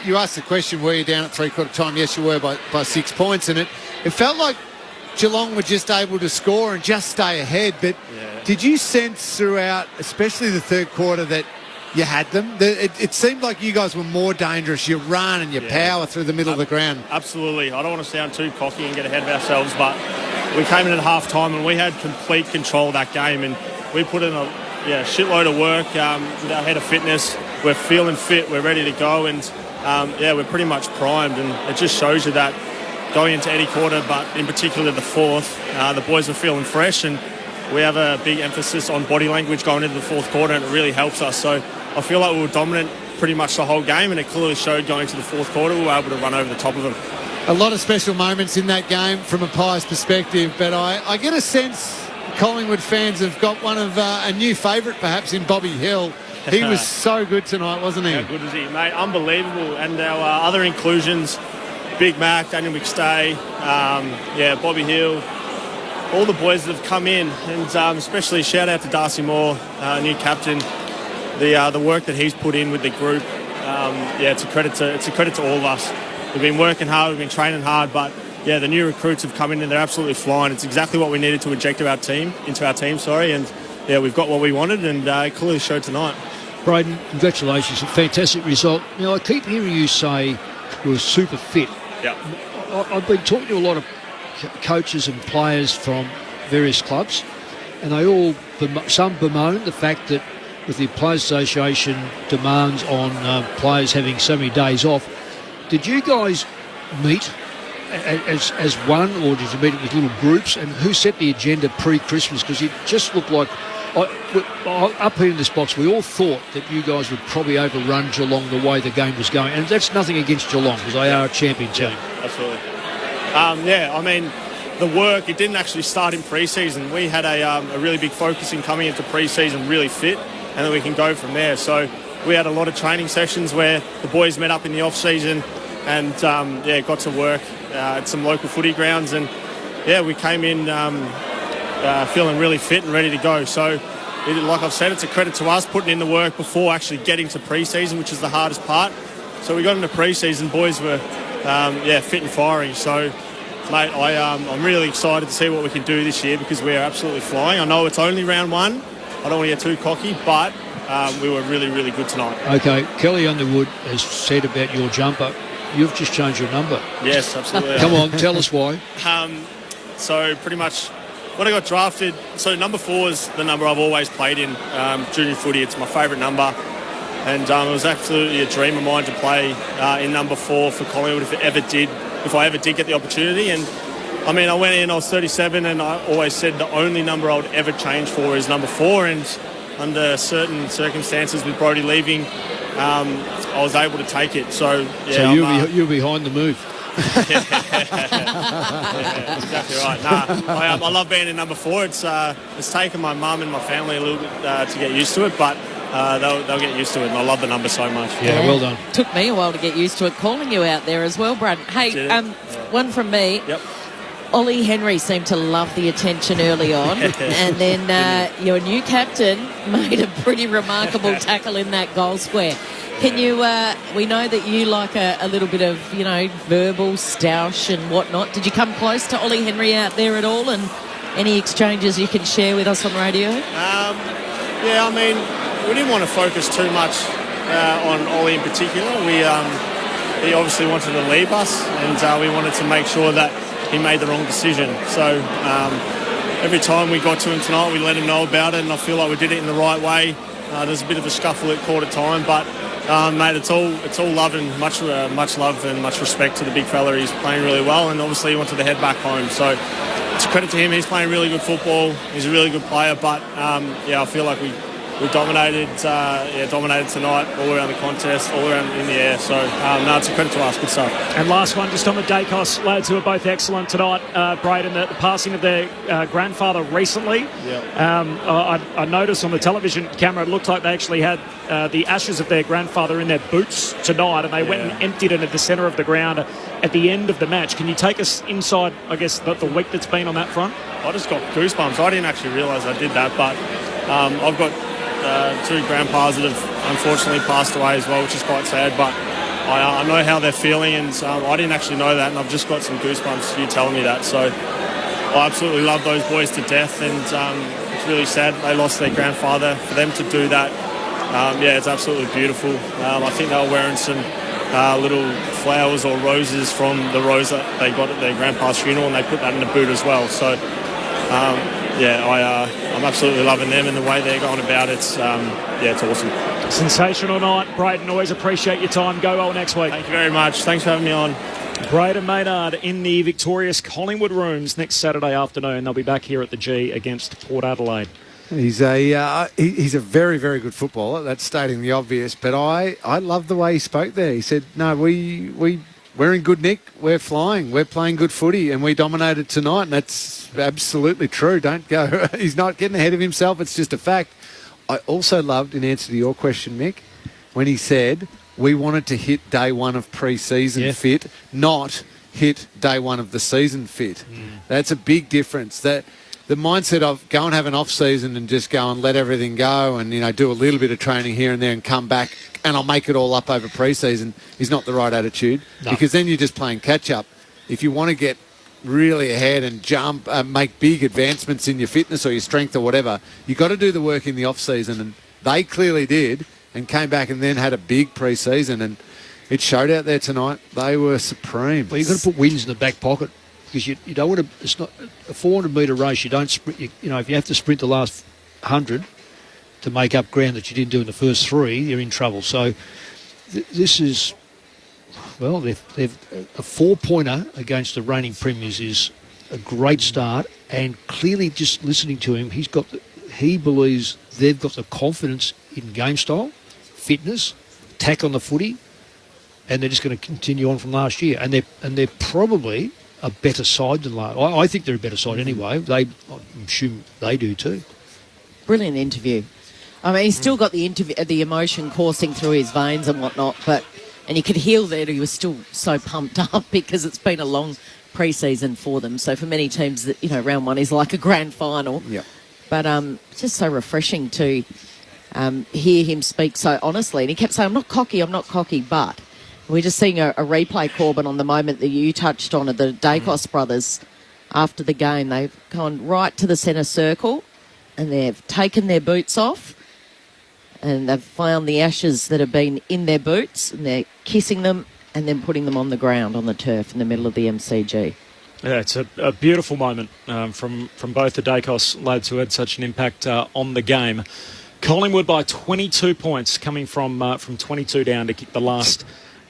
Speaker 6: You asked the question, were you down at three-quarter time? Yes, you were by 6 points. And it felt like Geelong were just able to score and just stay ahead. But did you sense throughout, especially the third quarter, that you had them? It seemed like you guys were more dangerous. You run and you power through the middle of the ground.
Speaker 10: Absolutely. I don't want to sound too cocky and get ahead of ourselves, but we came in at half-time and we had complete control of that game, and we put in a shitload of work with our head of fitness. We're feeling fit. We're ready to go, and we're pretty much primed, and it just shows you that going into any quarter, but in particular the fourth, the boys are feeling fresh, and we have a big emphasis on body language going into the fourth quarter, and it really helps us. So I feel like we were dominant pretty much the whole game, and it clearly showed going to the fourth quarter. We were able to run over the top of them.
Speaker 6: A lot of special moments in that game from a Pies perspective, but I get a sense Collingwood fans have got one of a new favourite perhaps in Bobby Hill. He was so good tonight, wasn't he?
Speaker 10: How good was he, mate? Unbelievable. And our other inclusions, Big Mac, Daniel McStay, Bobby Hill, all the boys that have come in, and especially shout out to Darcy Moore, new captain, the work that he's put in with the group. It's a credit to all of us. We've been working hard, we've been training hard, but yeah, the new recruits have come in and they're absolutely flying. It's exactly what we needed to inject into our team, and yeah, we've got what we wanted, and it clearly showed tonight.
Speaker 18: Braden, congratulations, a fantastic result. Now, I keep hearing you say you were super fit.
Speaker 10: Yeah.
Speaker 18: I've been talking to a lot of coaches and players from various clubs, and they all, some bemoan the fact that with the Players Association demands on players having so many days off. Did you guys meet as one, or did you meet with little groups? And who set the agenda pre-Christmas? Because it just looked like, up here in this box, we all thought that you guys would probably overrun Geelong the way the game was going. And that's nothing against Geelong, because they are a champion team.
Speaker 10: Yeah, absolutely. I mean, the work, it didn't actually start in pre-season. We had a really big focus in coming into pre-season really fit, and then we can go from there. So we had a lot of training sessions where the boys met up in the off-season and, got to work at some local footy grounds. And, we came in feeling really fit and ready to go. So, like I've said, it's a credit to us putting in the work before actually getting to pre-season, which is the hardest part. So we got into pre-season, boys were, fit and firing. So, mate, I'm really excited to see what we can do this year because we are absolutely flying. I know it's only round one. I don't want to get too cocky, but we were really, really good tonight.
Speaker 18: Okay, Kelly Underwood has said about your jumper, you've just changed your number.
Speaker 10: Yes, absolutely.
Speaker 18: Come on, tell us why.
Speaker 10: So pretty much when I got drafted, so number 4 is the number I've always played in junior footy. It's my favourite number. And it was absolutely a dream of mine to play in number 4 for Collingwood if I ever did get the opportunity. And I mean, I went in, I was 37, and I always said the only number I would ever change for is number 4. And under certain circumstances with Brodie leaving, I was able to take it. So, yeah.
Speaker 18: So you're behind the move.
Speaker 10: Yeah, exactly right. I love being in number 4. It's taken my mum and my family a little bit to get used to it, but they'll get used to it, and I love the number so much.
Speaker 18: Yeah, well done.
Speaker 15: Took me a while to get used to it, calling you out there as well, Brad. Hey, one from me.
Speaker 10: Yep.
Speaker 15: Ollie Henry seemed to love the attention early on, and then your new captain made a pretty remarkable tackle in that goal square. Can you, we know that you like a little bit of, verbal stoush and whatnot. Did you come close to Ollie Henry out there at all, and any exchanges you can share with us on radio?
Speaker 10: Yeah, I mean, we didn't want to focus too much on Ollie in particular. He obviously wanted to leave us, and we wanted to make sure that he made the wrong decision. So every time we got to him tonight, we let him know about it, and I feel like we did it in the right way. There's a bit of a scuffle at quarter time, but mate, it's all love and much love and much respect to the big fella. He's playing really well, and obviously he wanted to head back home. So it's a credit to him. He's playing really good football. He's a really good player, but I feel like we dominated tonight, all around the contest, all around in the air. So, it's a credit to us. Good stuff.
Speaker 13: And last one, just on the Dacos lads, who are both excellent tonight. Braden, the passing of their grandfather recently.
Speaker 10: Yeah.
Speaker 13: I noticed on the television camera, it looked like they actually had the ashes of their grandfather in their boots tonight, and they went and emptied it at the centre of the ground at the end of the match. Can you take us inside, I guess, the week that's been on that front?
Speaker 10: I just got goosebumps. I didn't actually realise I did that, but I've got 2 grandpas that have unfortunately passed away as well, which is quite sad, but I know how they're feeling, and I didn't actually know that, and I've just got some goosebumps you telling me that. So I absolutely love those boys to death, and it's really sad they lost their grandfather. For them to do that, it's absolutely beautiful. I think they were wearing some little flowers or roses from the rose that they got at their grandpa's funeral, and they put that in the boot as well. So I'm absolutely loving them and the way they're going about it. It's awesome.
Speaker 13: Sensational night. Braden, always appreciate your time. Go well next week.
Speaker 10: Thank you very much. Thanks for having me on.
Speaker 13: Braden Maynard in the victorious Collingwood rooms next Saturday afternoon. They'll be back here at the G against Port Adelaide.
Speaker 6: He's a very, very good footballer. That's stating the obvious. But I love the way he spoke there. He said, no, we're in good nick. We're flying. We're playing good footy, and we dominated tonight. And that's absolutely true. Don't go. He's not getting ahead of himself. It's just a fact. I also loved, in answer to your question, Mick, when he said we wanted to hit day one of pre-season fit, not hit day one of the season fit. That's a big difference. That the mindset of go and have an off-season and just go and let everything go and, do a little bit of training here and there and come back and I'll make it all up over pre-season is not the right attitude. No. Because then you're just playing catch-up. If you want to get really ahead and jump, make big advancements in your fitness or your strength or whatever, you've got to do the work in the off-season, and they clearly did and came back and then had a big pre-season, and it showed out there tonight. They were supreme.
Speaker 18: Well, you've got to put wins in the back pocket because you don't want to. It's not a 400-metre race. You don't sprint. If you have to sprint the last 100 to make up ground that you didn't do in the first 3, you're in trouble. So this is. Well, they've a 4-pointer against the reigning premiers is a great start, and clearly just listening to him, he believes they've got the confidence in game style, fitness, attack on the footy, and they're just going to continue on from last year. And they're probably a better side than last. I think they're a better side anyway. I'm assuming they do too.
Speaker 15: Brilliant interview. I mean, he's still got the emotion coursing through his veins and whatnot, and you could hear that he was still so pumped up because it's been a long pre-season for them. So for many teams, round one is like a grand final.
Speaker 6: Yeah.
Speaker 15: But it's just so refreshing to hear him speak so honestly. And he kept saying, I'm not cocky, but we're just seeing a replay, Corbin, on the moment that you touched on of the Dacos brothers after the game. They've gone right to the centre circle and they've taken their boots off. And they've found the ashes that have been in their boots, and they're kissing them and then putting them on the ground, on the turf in the middle of the MCG.
Speaker 13: Yeah, it's a beautiful moment from both the Dacos lads who had such an impact on the game. Collingwood by 22 points, coming from 22 down to kick the last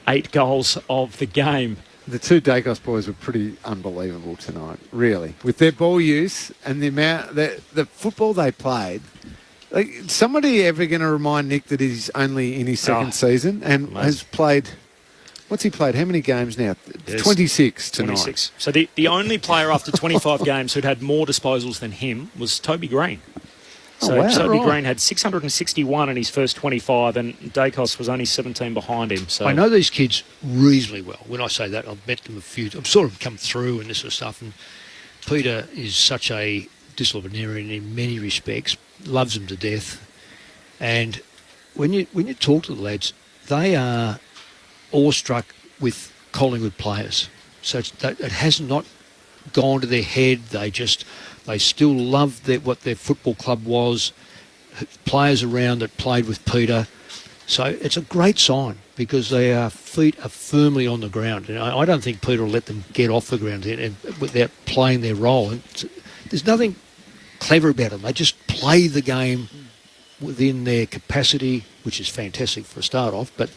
Speaker 13: 8 goals of the game.
Speaker 6: The 2 Dacos boys were pretty unbelievable tonight, really. With their ball use and the amount, the football they played, somebody ever going to remind Nick that he's only in his second season and has played... What's he played? How many games now?
Speaker 13: Yes.
Speaker 6: 26 tonight.
Speaker 13: 26. So the only player after 25 games who'd had more disposals than him was Toby Green. So Toby Green had 661 in his first 25, and Dacos was only 17 behind him. So
Speaker 18: I know these kids reasonably well. When I say that, I've met them a few. I've sort of come through and this sort of stuff. And Peter is such a disciplinarian in many respects, loves them to death. And when you talk to the lads, they are awestruck with Collingwood players. So it has not gone to their head. They still love what their football club was. Players around that played with Peter. So it's a great sign because their feet are firmly on the ground. And I don't think Peter will let them get off the ground without playing their role. And there's nothing clever about them. They just play the game within their capacity, which is fantastic for a start off, but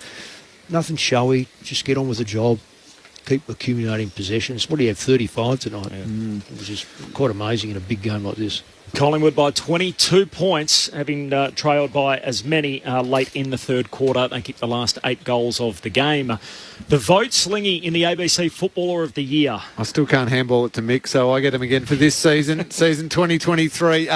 Speaker 18: nothing showy. Just get on with the job. Keep accumulating possessions. What do you have, 35 tonight? Yeah. Which is quite amazing in a big game like this.
Speaker 13: Collingwood by 22 points, having trailed by as many late in the third quarter. They kicked the last 8 goals of the game. The vote, Slingy, in the ABC Footballer of the Year.
Speaker 6: I still can't handball it to Mick, so I get him again for this season, season 2023.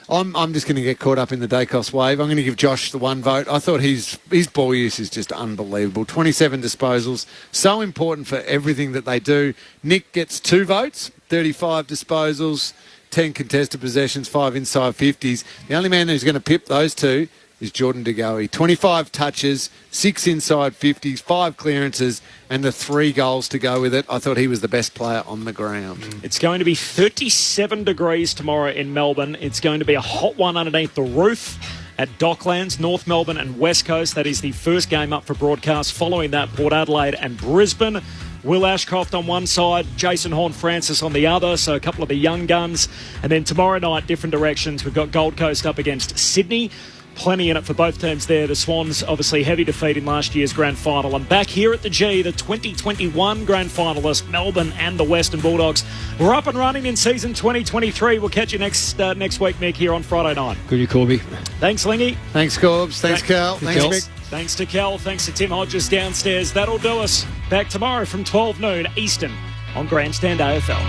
Speaker 6: I'm just going to get caught up in the Dacos wave. I'm going to give Josh the one vote. I thought his ball use is just unbelievable. 27 disposals, so important for everything that they do. Nick gets 2 votes, 35 disposals, 10 contested possessions, 5 inside 50s. The only man who's going to pip those 2 is Jordan De Goey. 25 touches, 6 inside 50s, 5 clearances, and the 3 goals to go with it. I thought he was the best player on the ground.
Speaker 13: It's going to be 37 degrees tomorrow in Melbourne. It's going to be a hot one underneath the roof at Docklands, North Melbourne and West Coast. That is the first game up for broadcast. Following that, Port Adelaide and Brisbane. Will Ashcroft on one side, Jason Horne-Francis on the other, so a couple of the young guns. And then tomorrow night, different directions. We've got Gold Coast up against Sydney. Plenty in it for both teams there. The Swans, obviously heavy defeat in last year's grand final. And back here at the G, the 2021 grand finalists, Melbourne and the Western Bulldogs. We're up and running in season 2023. We'll catch you next week, Mick, here on Friday night.
Speaker 18: Good, you, Corby.
Speaker 13: Thanks, Lingy.
Speaker 6: Thanks, Corbs. Thanks, Cal. Thanks, Mick.
Speaker 13: Thanks to Cal. Thanks to Tim Hodges downstairs. That'll do us. Back tomorrow from 12 noon Eastern on Grandstand AFL.